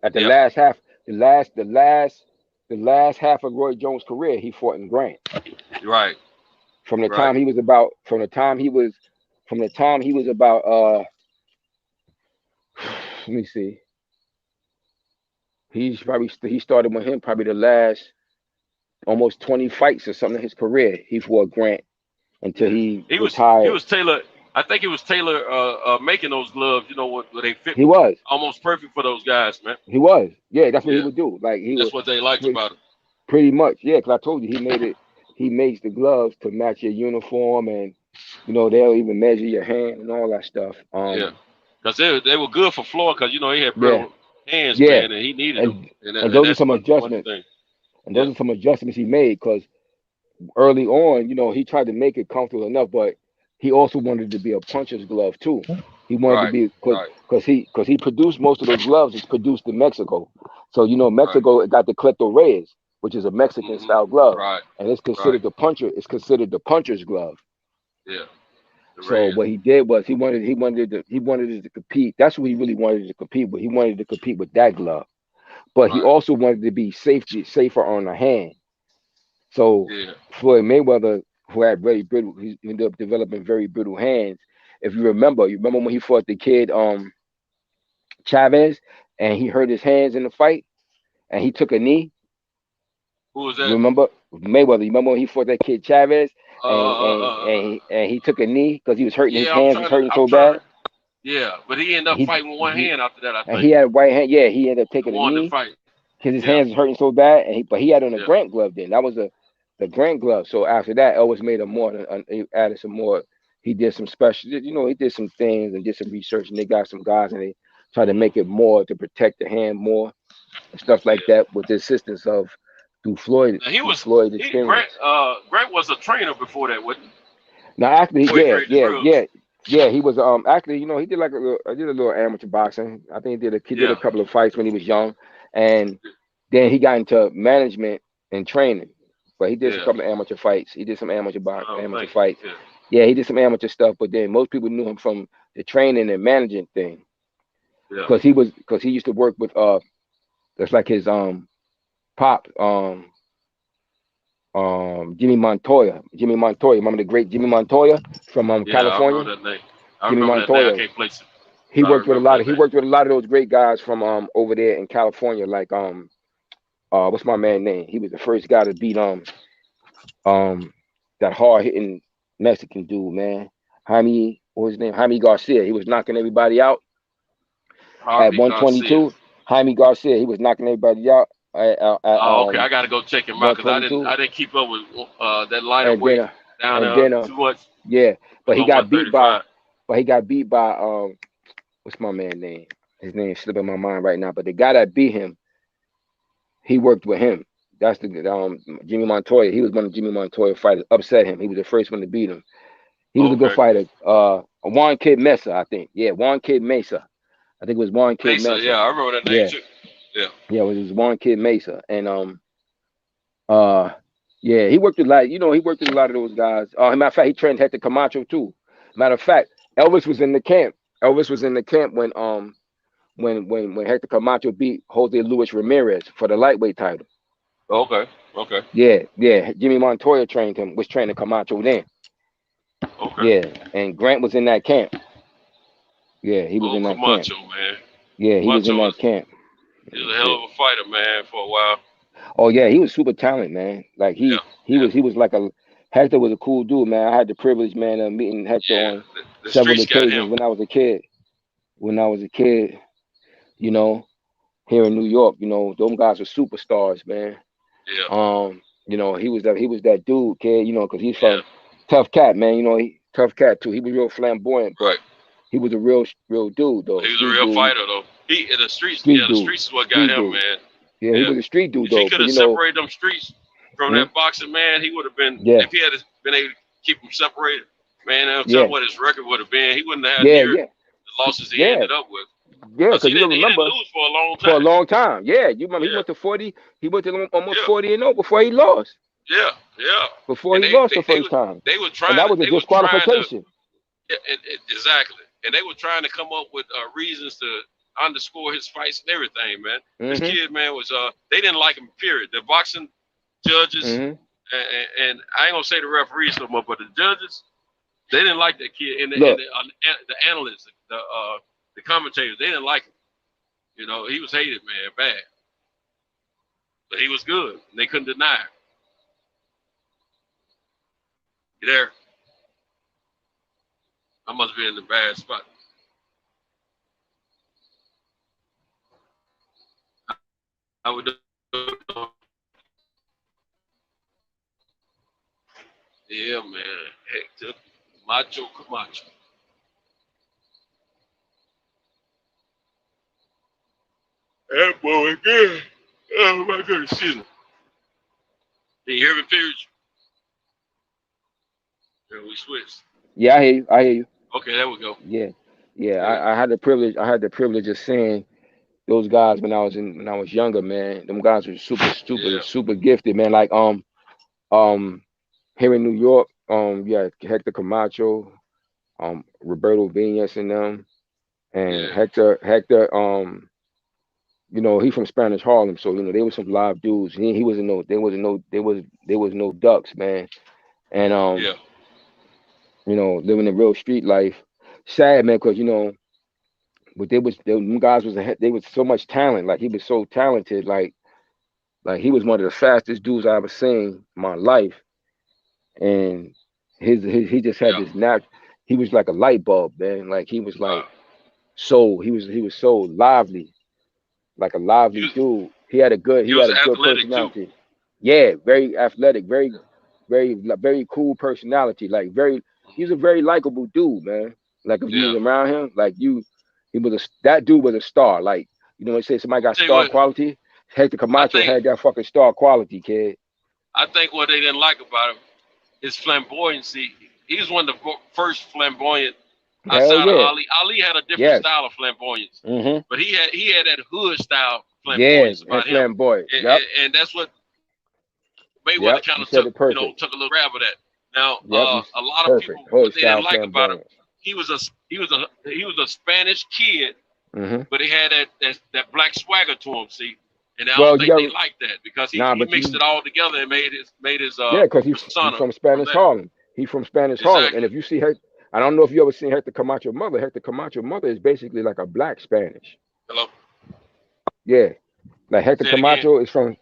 at the last half. The last half of Roy Jones' career, he fought in Grant. Right. From the time he was about let me see. He started with him probably the last almost 20 fights or something in his career. He fought Grant until he retired. He was Taylor. I think it was Taylor making those gloves. You know what? They fit He was. almost perfect for those guys, man. He was. Yeah, that's what he Yeah, would do. Like he that's would what they liked about it. pretty much. Yeah, because I told you he made it. He makes the gloves to match your uniform, and you know they'll even measure your hand and all that stuff. Yeah, because they were good for Floyd because you know he had Yeah, brittle hands, yeah, man, and he needed them, and and those are that's some one adjustments. thing. And Yeah, those are some adjustments he made because early on, you know, he tried to make it comfortable enough, but he also wanted to be a puncher's glove too. He wanted to right, be right, because he produced most of those gloves. It's produced in Mexico, so you know right. Mexico got the Cleto Reyes, which is a Mexican Hmm. style glove, Right, and it's right. considered the puncher. It's considered the puncher's glove. Yeah, the So Reds. what he did was he wanted to compete. That's what he really wanted to compete with. He wanted to compete with that glove, but he Right. also wanted to be safer on the hand. So Yeah. Floyd Mayweather, who had very brittle, he ended up developing very brittle hands. If you remember when he fought the kid Chavez, and he hurt his hands in the fight, and he took a knee. Who was You that? remember Mayweather? You remember when he fought that kid Chavez, Uh, and he took a knee because he was hurting his yeah, hands was hurting I'm so trying to. bad. Yeah, but he ended up He fighting with one he hand after that, I and think. he had a right hand. Yeah, he ended up He taking a won the knee fight. because his Yeah, hands was hurting so bad, but he had on a yeah, Grant glove then. That was the Grant glove. So after that, Elvis made a more, he added some more. He did some special, you know, he did some things and did some research, and they got some guys and they tried to make it more to protect the hand more and stuff like yeah. that with the assistance of Now he was Grant. experience. Grant was a trainer before that, wasn't he? Now actually, Before he created the groups. yeah, he was actually, you know, he did like I did a little amateur boxing. I think he did a Yeah, couple of fights when he was young, and then he got into management and training. But he did a yeah. couple of amateur fights. He did some Oh, amateur thank you. fights. Yeah, Yeah, he did some amateur stuff. But then most people knew him from the training and managing thing yeah. because he used to work with that's like his pop Jimmy Montoya. Jimmy Montoya, remember the great Jimmy Montoya from Yeah, I remember California? that name. I Jimmy remember that name. I Montoya. can't place it, He but I worked with a remember lot that of he name. worked with a lot of those great guys from over there in California, like what's my man name? He was the first guy to beat um that hard hitting Mexican dude, man. Jaime, what was his name? Jaime Garcia. He was knocking everybody out at Harvey Garcia. 122. Jaime Garcia, he was knocking everybody out at Oh, okay. I gotta go check him out because 122. I didn't keep up with that lighter And then weight down and then too much yeah, but he below got beat by 135. what's my man name? His name is slipping my mind right now. But the guy that beat him, he worked with him. That's the Jimmy Montoya. He was one of Jimmy Montoya fighters. Upset him. He was the first one to beat him. He was a good Okay. fighter. Juan Kid Mesa, I think. Yeah, Juan Kid Mesa. I think it was Juan Kid Mesa. Mesa. Yeah, I remember that name Yeah, too. Yeah. yeah, it was Juan Kid Mesa. And uh yeah, he worked with a lot, you know, he worked with a lot of those guys. Matter of fact, he trained Hector Camacho too. Matter of fact, Elvis was in the camp. Elvis was in the camp when Hector Camacho beat Jose Luis Ramirez for the lightweight title. Okay. Okay. Yeah, yeah. Jimmy Montoya was training Camacho then. Okay. Yeah, and Grant was in that camp. Yeah, he was Oh, in that camp. Camacho, man. Yeah, he was in Camacho that camp. he was a hell of a fighter, man, for a while. Oh yeah, he was super talented, man. Like Yeah. he was like Hector was a cool dude, man. I had the privilege, man, of meeting Hector Yeah. on The several streets got occasions him. when I was a kid. You know, here in New York, you know, those guys were superstars, man. Yeah. You know, he was that dude, kid, you know, because he's Yeah. from tough cat, man. You know, he tough cat too. He was real flamboyant, but Right. he was a real dude though. He was a Street real dude, fighter though. He in the streets. street Yeah, the dude, streets is what got street him, dude. man. Yeah, he Yeah. was a street dude If he though, could but have you know, separated them streets from mhm, that boxing, man, he would have been. yeah, If he had been able to keep them separated, man, I'm telling yeah, you what his record would have been. He wouldn't have had yeah, near yeah, the losses he yeah, ended up with. yeah. Cause Because you don't he didn't remember lose for a long for a time. long time. Yeah, you remember he Yeah. went to 40. He went to almost Yeah. 40-0 before he lost. Yeah. Yeah. Before And he lost the first time, they were and trying that to was a disqualification. yeah, exactly. And they were trying to come up with reasons to underscore his fights and everything, man. This Mhm, kid, man, was they didn't like him. Period. The boxing judges mhm. and I ain't gonna say the referees no more, but the judges they didn't like that kid, and Look, the analysts, the commentators, they didn't like him. You know, he was hated, man, bad, but he was good. And they couldn't deny it. You there? I must be in the bad spot. I would. Yeah, man. Hector Macho Camacho. That boy again. Oh my goodness, excuse me. Can you hear me, Pierce? Yeah, we switched. Yeah, I hear you. I hear you. Okay, there we go. Yeah, yeah. I had the privilege. I had the privilege of seeing those guys when I was younger, man. Them guys were super gifted, man. Like here in New York, yeah, Hector Camacho, Roberto Viñas and them, and Hector, you know, he from Spanish Harlem, so you know, they were some live dudes. He wasn't no, there was no ducks, man. And you know, living a real street life. Sad, man, because you know, but them guys they was so much talent. Like he was so talented. Like he was one of the fastest dudes I ever seen in my life. And he just had this natural. He was like a light bulb, man. Like he was like he was so lively, like a lively dude. He had a good personality. Too. Yeah, very athletic, very cool personality. Like he's a very likable dude, man. Like if you was around him, like that dude was a star. Like, you know what I say, somebody got star quality. Hector Camacho had that fucking star quality, kid. I think what they didn't like about him is flamboyancy. He was one of the first flamboyant outside of Ali. Ali had a different style of flamboyance, but he had that hood style flamboyance about him. Flamboyant. And that's what Mayweather kind of took a little grab of that. Now, a lot of people what they didn't like about him, he was a Spanish kid, but he had that black swagger to him. See, and I don't think they liked that because he mixed it all together and made his because he's from Spanish Harlem. He's from Spanish Harlem, and if you see her, I don't know if you ever seen Hector Camacho's mother. Hector Camacho's mother is basically like a black Spanish. Hello. Yeah, like Hector Camacho is from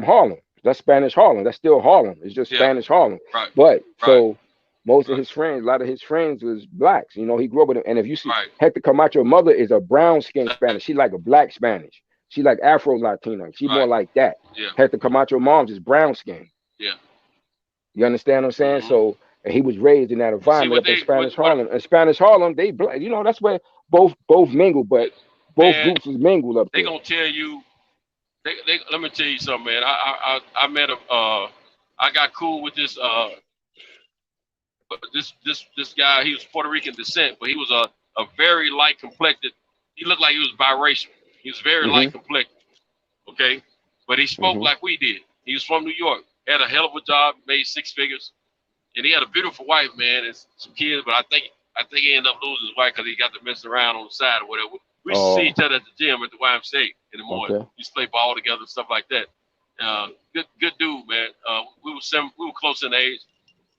Harlem. That's Spanish Harlem. That's still Harlem. It's just Spanish Harlem. Right. But so most of his friends, a lot of his friends was blacks. You know, he grew up with them. And if you see Hector Camacho's mother is a brown skinned Spanish. She like a black Spanish. She like Afro Latino. She more like that. Yeah. Hector Camacho's mom's is brown skin. Yeah. You understand what I'm saying? So and he was raised in that environment in Spanish Harlem. And Spanish Harlem, they black. You know, that's where both mingle, but both groups was mingled up there. They gonna tell you. Let me tell you something, man. I met I got cool with this guy. He was Puerto Rican descent, but he was a very light complected. He looked like he was biracial. He was very light complected. Okay, but he spoke like we did. He was from New York. Had a hell of a job, made 6 figures, and he had a beautiful wife, man, and some kids. But I think he ended up losing his wife because he got to mess around on the side or whatever. We used to see each other at the gym at the YMCA in the morning. We used to play ball together, stuff like that. Good dude, man. We were close in age.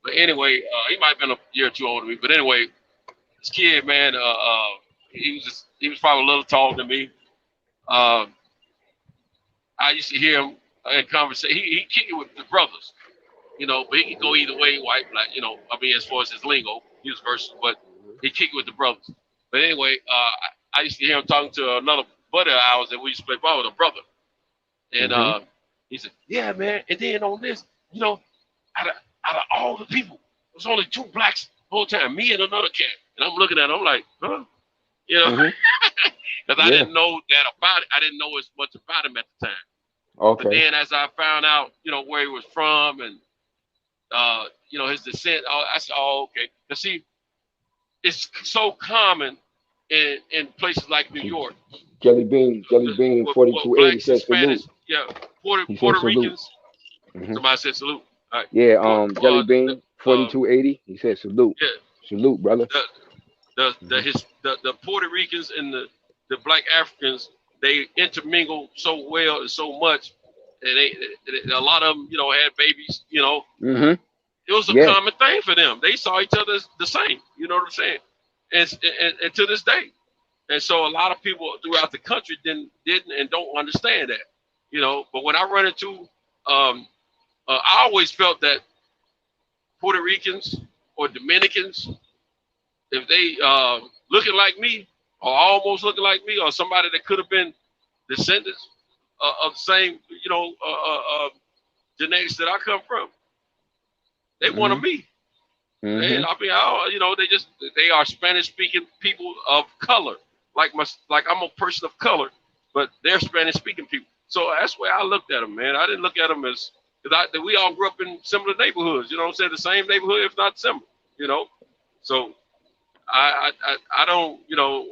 But anyway, he might have been a year or two older than me. But anyway, this kid, man, he was probably a little taller than me. I used to hear him in conversation. He kicked it with the brothers, you know, but he could go either way, white, black, you know. I mean, as far as his lingo, he was versatile, but he kicked it with the brothers. But anyway, I used to hear him talking to another buddy of ours that we used to play ball with, a brother. And he said, yeah, man. And then on this, you know, out of all the people, there was only 2 blacks the whole time, me and another cat. And I'm looking at him, I'm like, huh? You know, because I didn't know that about it. I didn't know as much about him at the time. Okay. But then as I found out, you know, where he was from and, you know, his descent, I said, oh, okay. Because see, it's so common in places like New York. Jelly Bean, 4280 says salute. Yeah, Puerto Ricans. Somebody said salute. All right. Yeah, Jelly Bean, 4280. He said salute. Yeah. Salute, brother. The Puerto Ricans and the black Africans, they intermingle so well and so much, and a lot of them, you know, had babies. You know, it was a common thing for them. They saw each other as the same. You know what I'm saying? And to this day, and so a lot of people throughout the country didn't and don't understand that. You know, but when I run into, I always felt that Puerto Ricans or Dominicans if they looking like me or almost looking like me or somebody that could have been descendants of the same, genetics that I come from, they wanted me. They, I mean, they are Spanish-speaking people of color, like I'm a person of color, but they're Spanish-speaking people. So that's where I looked at them, man. I didn't look at them as we all grew up in similar neighborhoods. You know what I'm saying? The same neighborhood, if not similar. So I don't,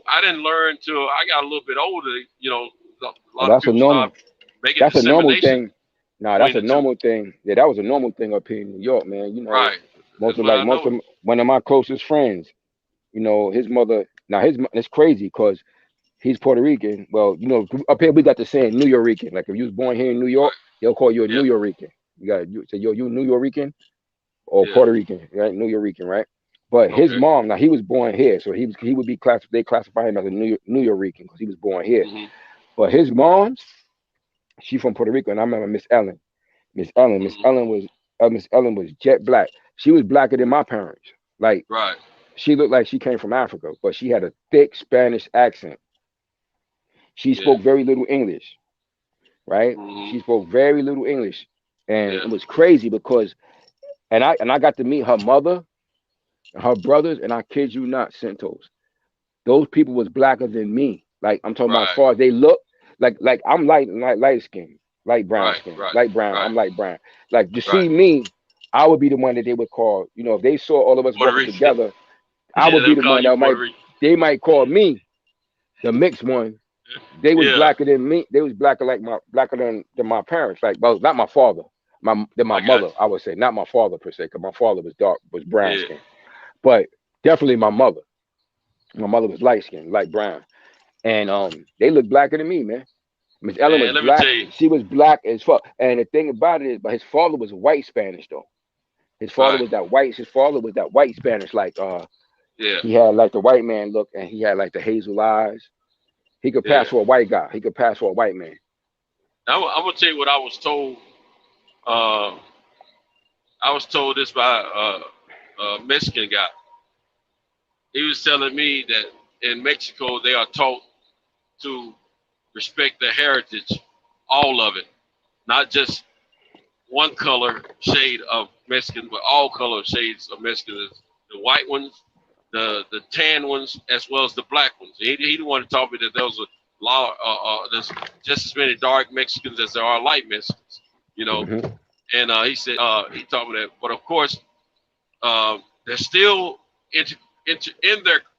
I didn't learn till I got a little bit older. A lot of people start making that's a normal dissemination. thing. Nah, that's a normal thing. Yeah, that was a normal thing up here in New York, man. Right. One of my closest friends, his mother. Now it's crazy because he's Puerto Rican. Well, up here we got the saying New Yorican. Like if you was born here in New York, they'll call you a New Yorican. You say, yo, you New Yorican or Puerto Rican, right? New Yorican, right? But his mom, now he was born here, so he would be they classify him as a New Yorican because he was born here. But his mom's, she from Puerto Rico, and I remember Miss Ellen. Miss Ellen was jet black. She was blacker than my parents. Like, she looked like she came from Africa, but she had a thick Spanish accent. She spoke very little English, right? She spoke very little English, and it was crazy because, and I got to meet her mother, and her brothers, and I kid you not, Centos. Those people was blacker than me. Like I'm talking about as far as they look. Like I'm light skin, light brown skin, light brown. I'm light brown. Like to see me, I would be the one that they would call. If they saw all of us working together, I would be the one that they might call me the mixed one. They was blacker than me. They was blacker than my parents. Like, well, not my father, than my mother. I would say not my father per se, because my father was brown skin, but definitely my mother. My mother was light skin, light brown. And they look blacker than me, man. Miss Ellen was black. She was black as fuck. And the thing about it is, but his father was white Spanish though. His father was that white. His father was that white Spanish, like he had like the white man look, and he had like the hazel eyes. He could pass for a white guy. He could pass for a white man. I'm gonna tell you what I was told. I was told this by a Mexican guy. He was telling me that in Mexico they are taught to respect the heritage, all of it, not just one color shade of Mexican, but all color shades of Mexican. The white ones, the tan ones, as well as the black ones. He didn't want to tell me that there was a lot. There's just as many dark Mexicans as there are light Mexicans. And he said he told me that. But of course, there's still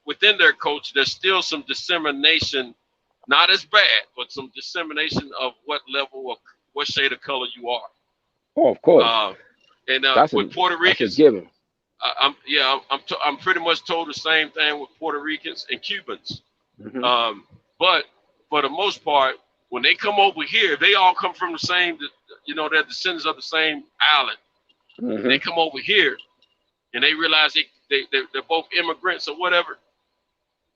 within their culture, there's still some dissemination, not as bad, but some dissemination of what level of what shade of color you are. Oh, of course. With Puerto Ricans, I'm pretty much told the same thing with Puerto Ricans and Cubans. But for the most part, when they come over here, they all come from the same, they're descendants of the same island. They come over here and they realize they're both immigrants or whatever.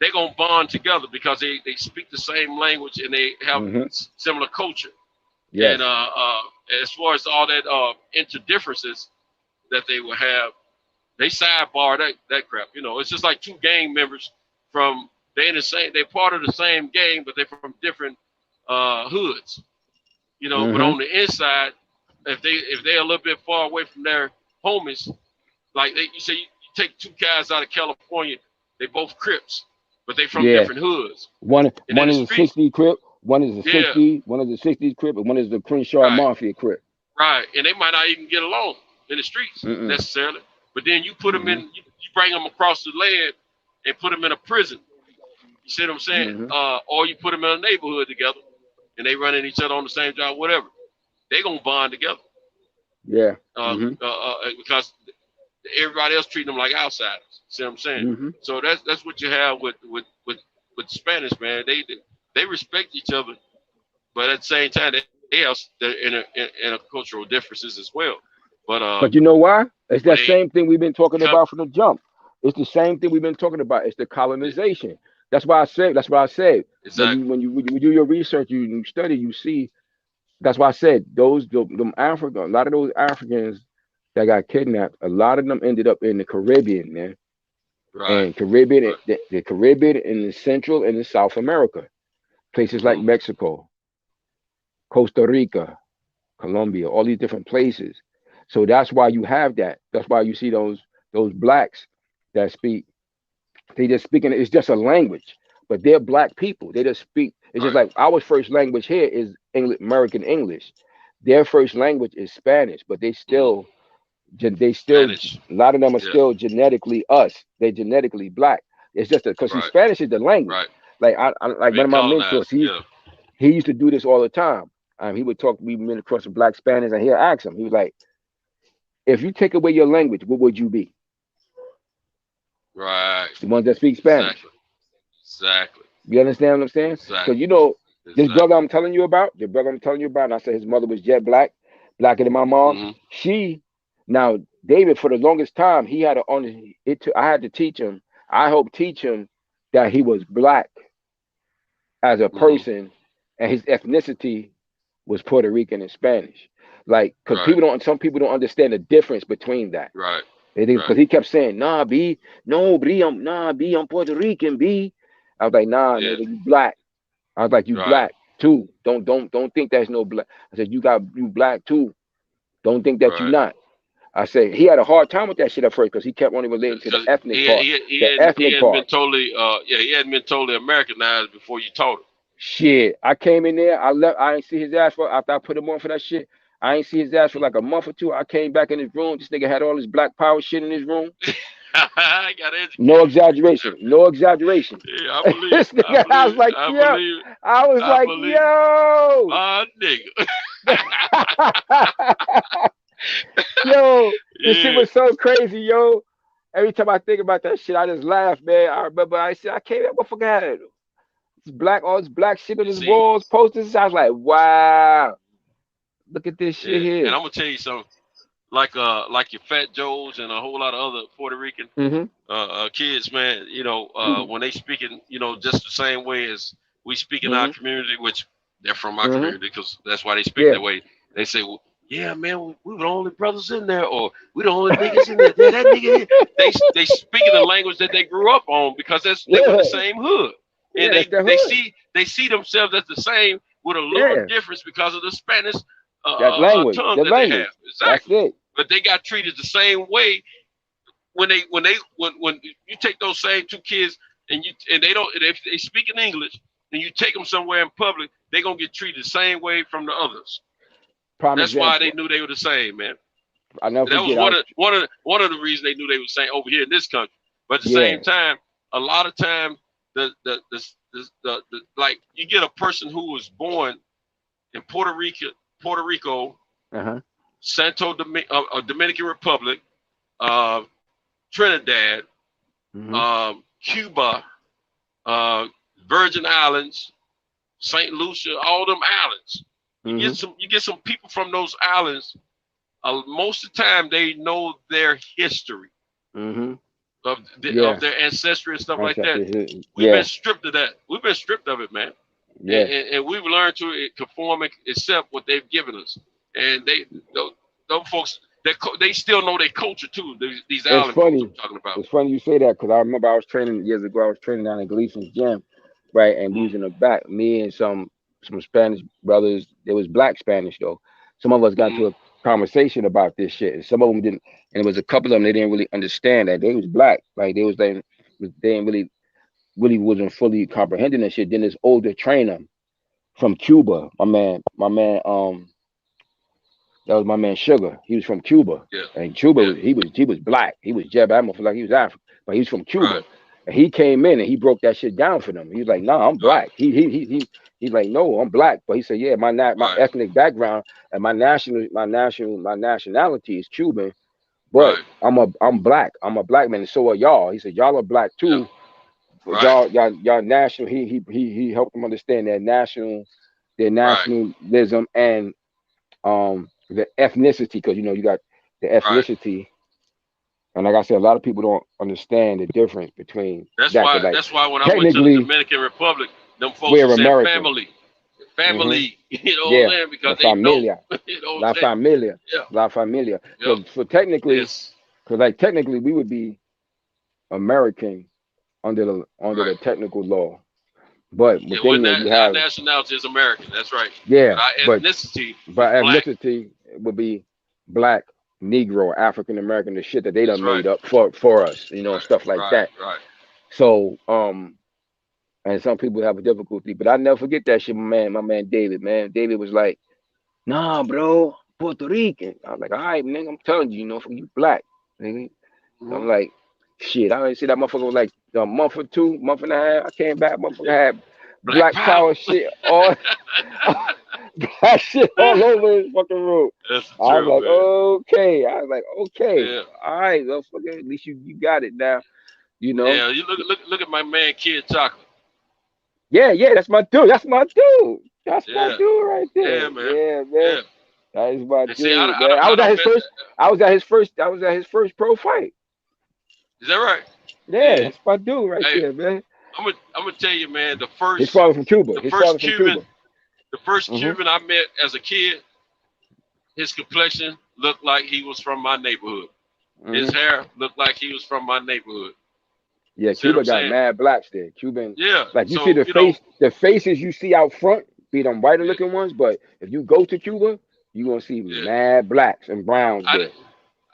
They're gonna bond together because they speak the same language and they have similar culture. And as far as all that interdifferences that they will have, they sidebar that crap. It's just like two gang members they're part of the same gang, but they're from different hoods. But on the inside, if they're a little bit far away from their homies, like you take two guys out of California, they both Crips, but they from different hoods. One is a 60s Crip, one is a 60s, one is a 60s Crip, and one is the Crenshaw Mafia Crip. Right, and they might not even get along in the streets necessarily. But then you put them in, you bring them across the land and put them in a prison. You see what I'm saying? Or you put them in a neighborhood together, and they running each other on the same job, whatever. They gonna bond together. Yeah. Because everybody else treating them like outsiders. See what I'm saying? So that's what you have with Spanish, man. They respect each other, but at the same time, they're in a cultural differences as well. But you know why? It's that same thing we've been talking about from the jump. It's the same thing we've been talking about. It's the colonization. That's why I said. Exactly. When you do your research, you study, you see. That's why I said a lot of those Africans that got kidnapped, a lot of them ended up in the Caribbean, man. and Caribbean, the Caribbean and the Central and the South America, places like Mexico, Costa Rica, Colombia, all these different places. So that's why you have that. That's why you see those blacks that speak. They just speaking. It's just a language, but they're black people. They just speak. It's just like our first language here is American English. Their first language is Spanish, but they still, Spanish. A lot of them are still genetically us. They're genetically black. It's just because Spanish is the language. Like I like one of my mentors. He used to do this all the time. He would talk. We went across the black Spanish, and he'll ask him. He was like, "If you take away your language, what would you be?" Right. The ones that speak Spanish. Exactly. You understand what I'm saying? Because you know, this brother I'm telling you about, and I said his mother was jet black, blacker than my mom. Now David, for the longest time, he had I had to teach him. I helped teach him that he was black as a person, and his ethnicity was Puerto Rican and Spanish. Like, because some people don't understand the difference between that. Right. Because he kept saying, "Nah, B, no, B, I'm Puerto Rican, B." I was like, "Nah, nigga, you black." I was like, "You black too. Don't think there's no black." I said, "You black too. Don't think that you're not." I said he had a hard time with that shit at first because he kept only relating to the ethnic part. He hadn't been totally Americanized before you taught him. Shit, I came in there. I ain't see his ass after I put him on for that shit. I ain't see his ass for like a month or two. I came back in his room. This nigga had all his black power shit in his room. No exaggeration. No exaggeration. Yeah, I believe. This nigga, I was like, yo. I was like, yo. Nigga. Yo, this shit was so crazy, yo. Every time I think about that shit, I just laugh, man. I remember I said, I came up, what had it? All this black shit on his walls, posters. I was like, wow. Look at this shit here. And I'm gonna tell you something, like your Fat Joes and a whole lot of other Puerto Rican kids, man. You know, when they speaking, you know, just the same way as we speak in our community, which they're from our community because that's why they speak that way. They say, well, yeah, man, we were the only brothers in there, or we the only niggas in there. That nigga, they speak in the language that they grew up on because they were the same hood, and they see themselves as the same with a little difference because of the Spanish. That language, tongue that they have. Exactly. That's it. But they got treated the same way when you take those same two kids and if they speak in English and you take them somewhere in public, they're gonna get treated the same way from the others. That's why they knew they were the same, man. That was one of the reasons they knew they were the same over here in this country. But at the same time, a lot of times the like you get a person who was born in Puerto Rico, Dominican Republic, Trinidad, Cuba, Virgin Islands, St. Lucia, all them islands. You get some people from those islands. Most of the time, they know their history of their ancestry and stuff like that. We've been stripped of that. We've been stripped of it, man. Yeah. And we've learned to conform and accept what they've given us. And those folks, they still know their culture too. These island folks I'm talking about. It's funny you say that because I remember I was training years ago. I was training down in Gleason's gym, right? And we was in the back. Me and some Spanish brothers. It was black Spanish though. Some of us got to a conversation about this shit, and some of them didn't. And it was a couple of them they didn't really understand that they was black. Like they didn't really wasn't fully comprehending that shit. Then this older trainer from Cuba, my man, that was my man Sugar. He was from Cuba. Yeah. And Cuba, he was black. He was Jeb. I almost feel like he was African, but he was from Cuba. Right. And he came in and he broke that shit down for them. He was like, "Nah, I'm black." He's like, "No, I'm black." But he said, "Yeah, my ethnic background and my nationality is Cuban, but I'm black. I'm a black man, and so are y'all." He said, "Y'all are black too." Yeah. Y'all national. He helped them understand their nationalism and the ethnicity, because you know you got the ethnicity, and like I said, a lot of people don't understand the difference between. That's why when I went to the Dominican Republic, them folks said family, you know what I'm saying? Because they know, La familia. So technically, because like technically we would be American under the technical law. But within there you have nationality is American. That's right. Yeah, but ethnicity. But ethnicity would be black, Negro, African American, the shit that they done made up for us, you know, stuff like that. Right. So and some people have a difficulty, but I never forget that shit. My man David, man. David was like, "Nah, bro, Puerto Rican." I was like, "All right, nigga, I'm telling you, you know, you black, nigga." Mm-hmm. I'm like, shit, I didn't see that motherfucker was like a month or two, month and a half. I came back, motherfucker had black power shit all black shit all over his fucking room. I was like, okay. Yeah. All right, motherfucker, at least you got it now. You know. Yeah, you look at my man Kid Chocolate. Yeah, that's my dude. That's my dude right there. Yeah, man. Yeah. That is my dude. See, I was at his first pro fight. Is that right? Yeah, that's my dude right there, man. I'm gonna tell you, man. The first. His father from Cuba. The first Cuban I met as a kid, his complexion looked like he was from my neighborhood. Mm-hmm. His hair looked like he was from my neighborhood. Yeah, Cuba got mad blacks there. Cuban. Yeah. Like you see the faces you see out front be them whiter looking ones, but if you go to Cuba, you gonna see mad blacks and browns there.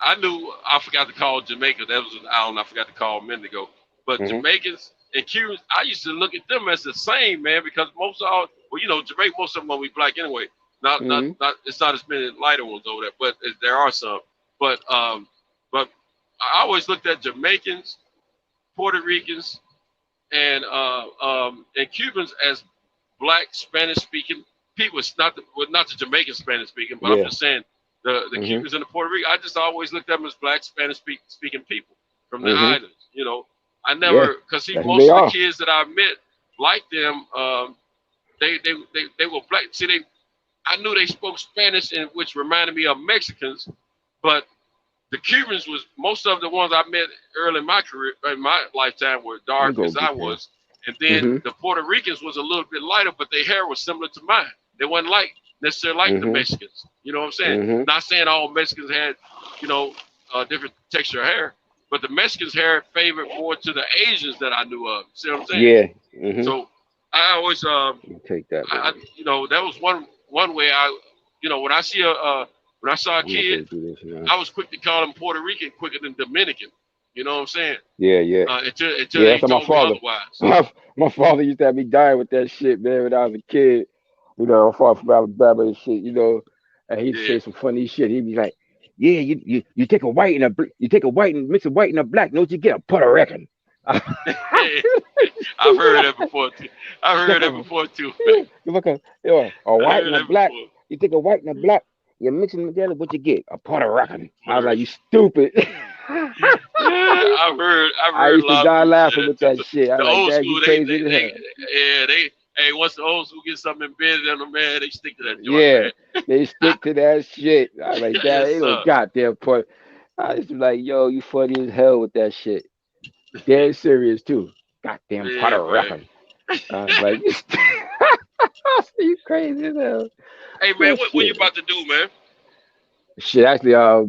I forgot to call Jamaica. That was an island I forgot to call a minute ago. But Jamaicans and Cubans, I used to look at them as the same, man, because Jamaica, most of them will be black anyway. Not it's not as many lighter ones over there, but there are some. But I always looked at Jamaicans, Puerto Ricans, and Cubans as black Spanish speaking people. It's not the Jamaican Spanish speaking, but I'm just saying the Cubans and the Puerto Ricans. I just always looked at them as black Spanish speaking people from the islands. You know, I never because most of the kids that I met like them. They were black. See, I knew they spoke Spanish, which reminded me of Mexicans, but the Cubans was most of the ones I met early in my career, in my lifetime, were dark as I was, and then the Puerto Ricans was a little bit lighter, but their hair was similar to mine. They wasn't necessarily like the Mexicans. You know what I'm saying? Not saying all Mexicans had, different texture of hair, but the Mexicans' hair favored more to the Asians that I knew of. See what I'm saying? Yeah. So I always take that. That was one way when I saw a kid, I was quick to call him Puerto Rican quicker than Dominican. You know what I'm saying? Yeah. Until they told me otherwise. My father used to have me dying with that shit, man, when I was a kid. You know, far from Alabama and shit, and he'd say some funny shit. He'd be like, "Yeah, you take a white and mix a white and a black, don't you get a Puerto Rican?" I've heard that before too. A white and a black. You take a white and a black, you mix them together, what you get? A Puerto Rican. I was like, you stupid. I've heard. I used to die laughing with that shit. The old school, once the old school gets something embedded in them, man, they stick to that joint. Yeah, man. They stick to that shit. I was like, that ain't no goddamn point. I used to be like, yo, you funny as hell with that shit. Dead serious too. Goddamn Puerto Rican. I was like, you crazy as hell. Hey man, what you about to do, man? Shit, actually, I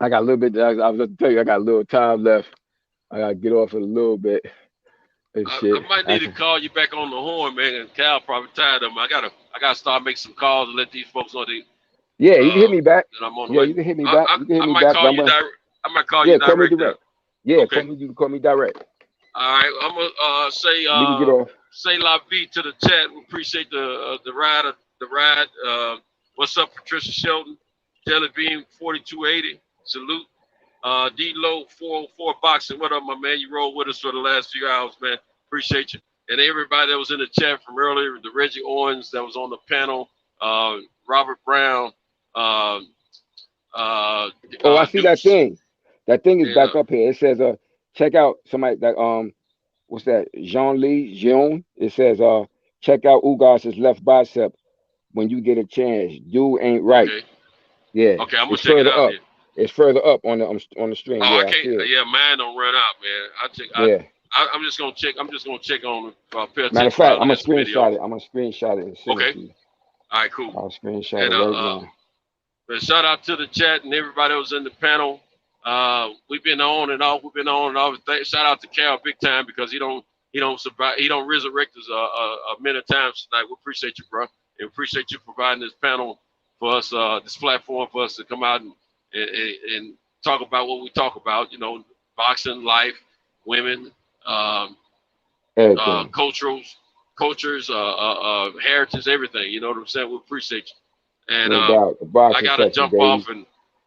got a little bit. I was going to tell you, I got a little time left. I gotta get off in a little bit. I might need to call you back on the horn, man. And Cal probably tired of them. I gotta start making some calls and let these folks know they. Yeah, you can hit me back. You can hit me back. I might call you direct. I might call you direct. Call me direct. Yeah, okay. You can call me direct. All right, I'm gonna say say la vie to the chat. We appreciate the ride. What's up, Patricia Shelton? Jelly Bean 4280. Salute. D-Lo 404 Boxing. What up, my man? You rolled with us for the last few hours, man. Appreciate you. And everybody that was in the chat from earlier, the Reggie Owens that was on the panel, Robert Brown. I see that thing. That thing is back up here. It says, check out somebody that what's that? Jean. It says, check out Ugas's left bicep when you get a chance. Dude ain't right. Okay. Yeah. Okay, I'm gonna check it out. It's further up on the stream. Oh, I can't. Yeah, mine don't run out, man. I'm just gonna check. I'm just gonna check on. Matter of fact, I'm gonna screenshot it. I'm gonna screenshot it and send it to you. All right, cool. I'll screenshot it right now. But shout out to the chat and everybody that was in the panel. We've been on and off. We've been on and off. Shout out to Cal big time because he don't survive. He don't resurrect us many times tonight. We appreciate you, bro, and appreciate you providing this panel for us, this platform for us to come out and talk about what we talk about. You know, boxing, life, women, cultures, heritage, everything. You know what I'm saying? We appreciate you. And I gotta jump off and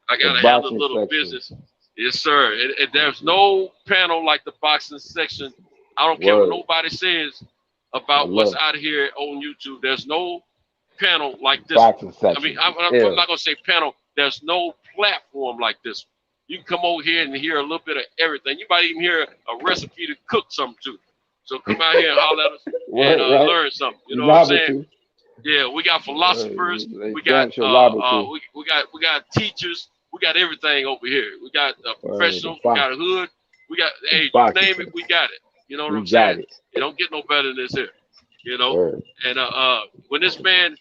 I gotta have a little business. Yes, sir. And there's no panel like the boxing section. I don't care what nobody says about what's out here on YouTube. There's no panel like this. I mean, I'm not gonna say panel. There's no platform like this. You can come over here and hear a little bit of everything. You might even hear a recipe to cook something too. So come out here and holler at us and learn something. You know what I'm saying? Yeah, we got philosophers. We got we got teachers. We got everything over here. We got professionals. We got a hood. We got you name it, we got it. You know what I'm saying? It don't get no better than this here. You know, and when this man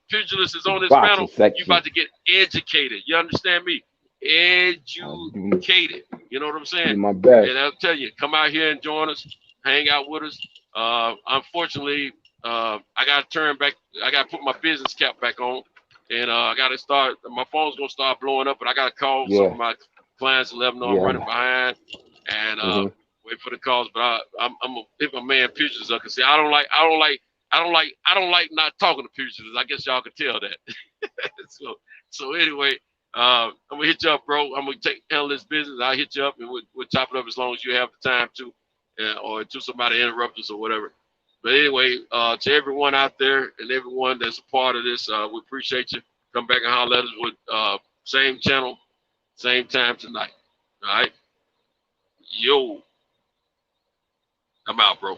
pugilist is on this panel, you about to get educated. You understand me? Educated. You know what I'm saying? My best. And I'll tell you, come out here and join us, hang out with us. Unfortunately, I got to turn back. I got to put my business cap back on, and I got to start. My phone's gonna start blowing up, but I got to call some of my clients and let them know I'm running behind, and wait for the calls. But I'm gonna hit my man pugilist up and say I don't like not talking to pugilists. I guess y'all can tell that. so anyway, I'm gonna hit you up, bro. I'm gonna handle this business. I'll hit you up and we'll chop it up as long as you have the time to, or until somebody interrupts us or whatever. But anyway, to everyone out there and everyone that's a part of this, we appreciate you. Come back and holler at us with same channel, same time tonight. All right. Yo. I'm out, bro.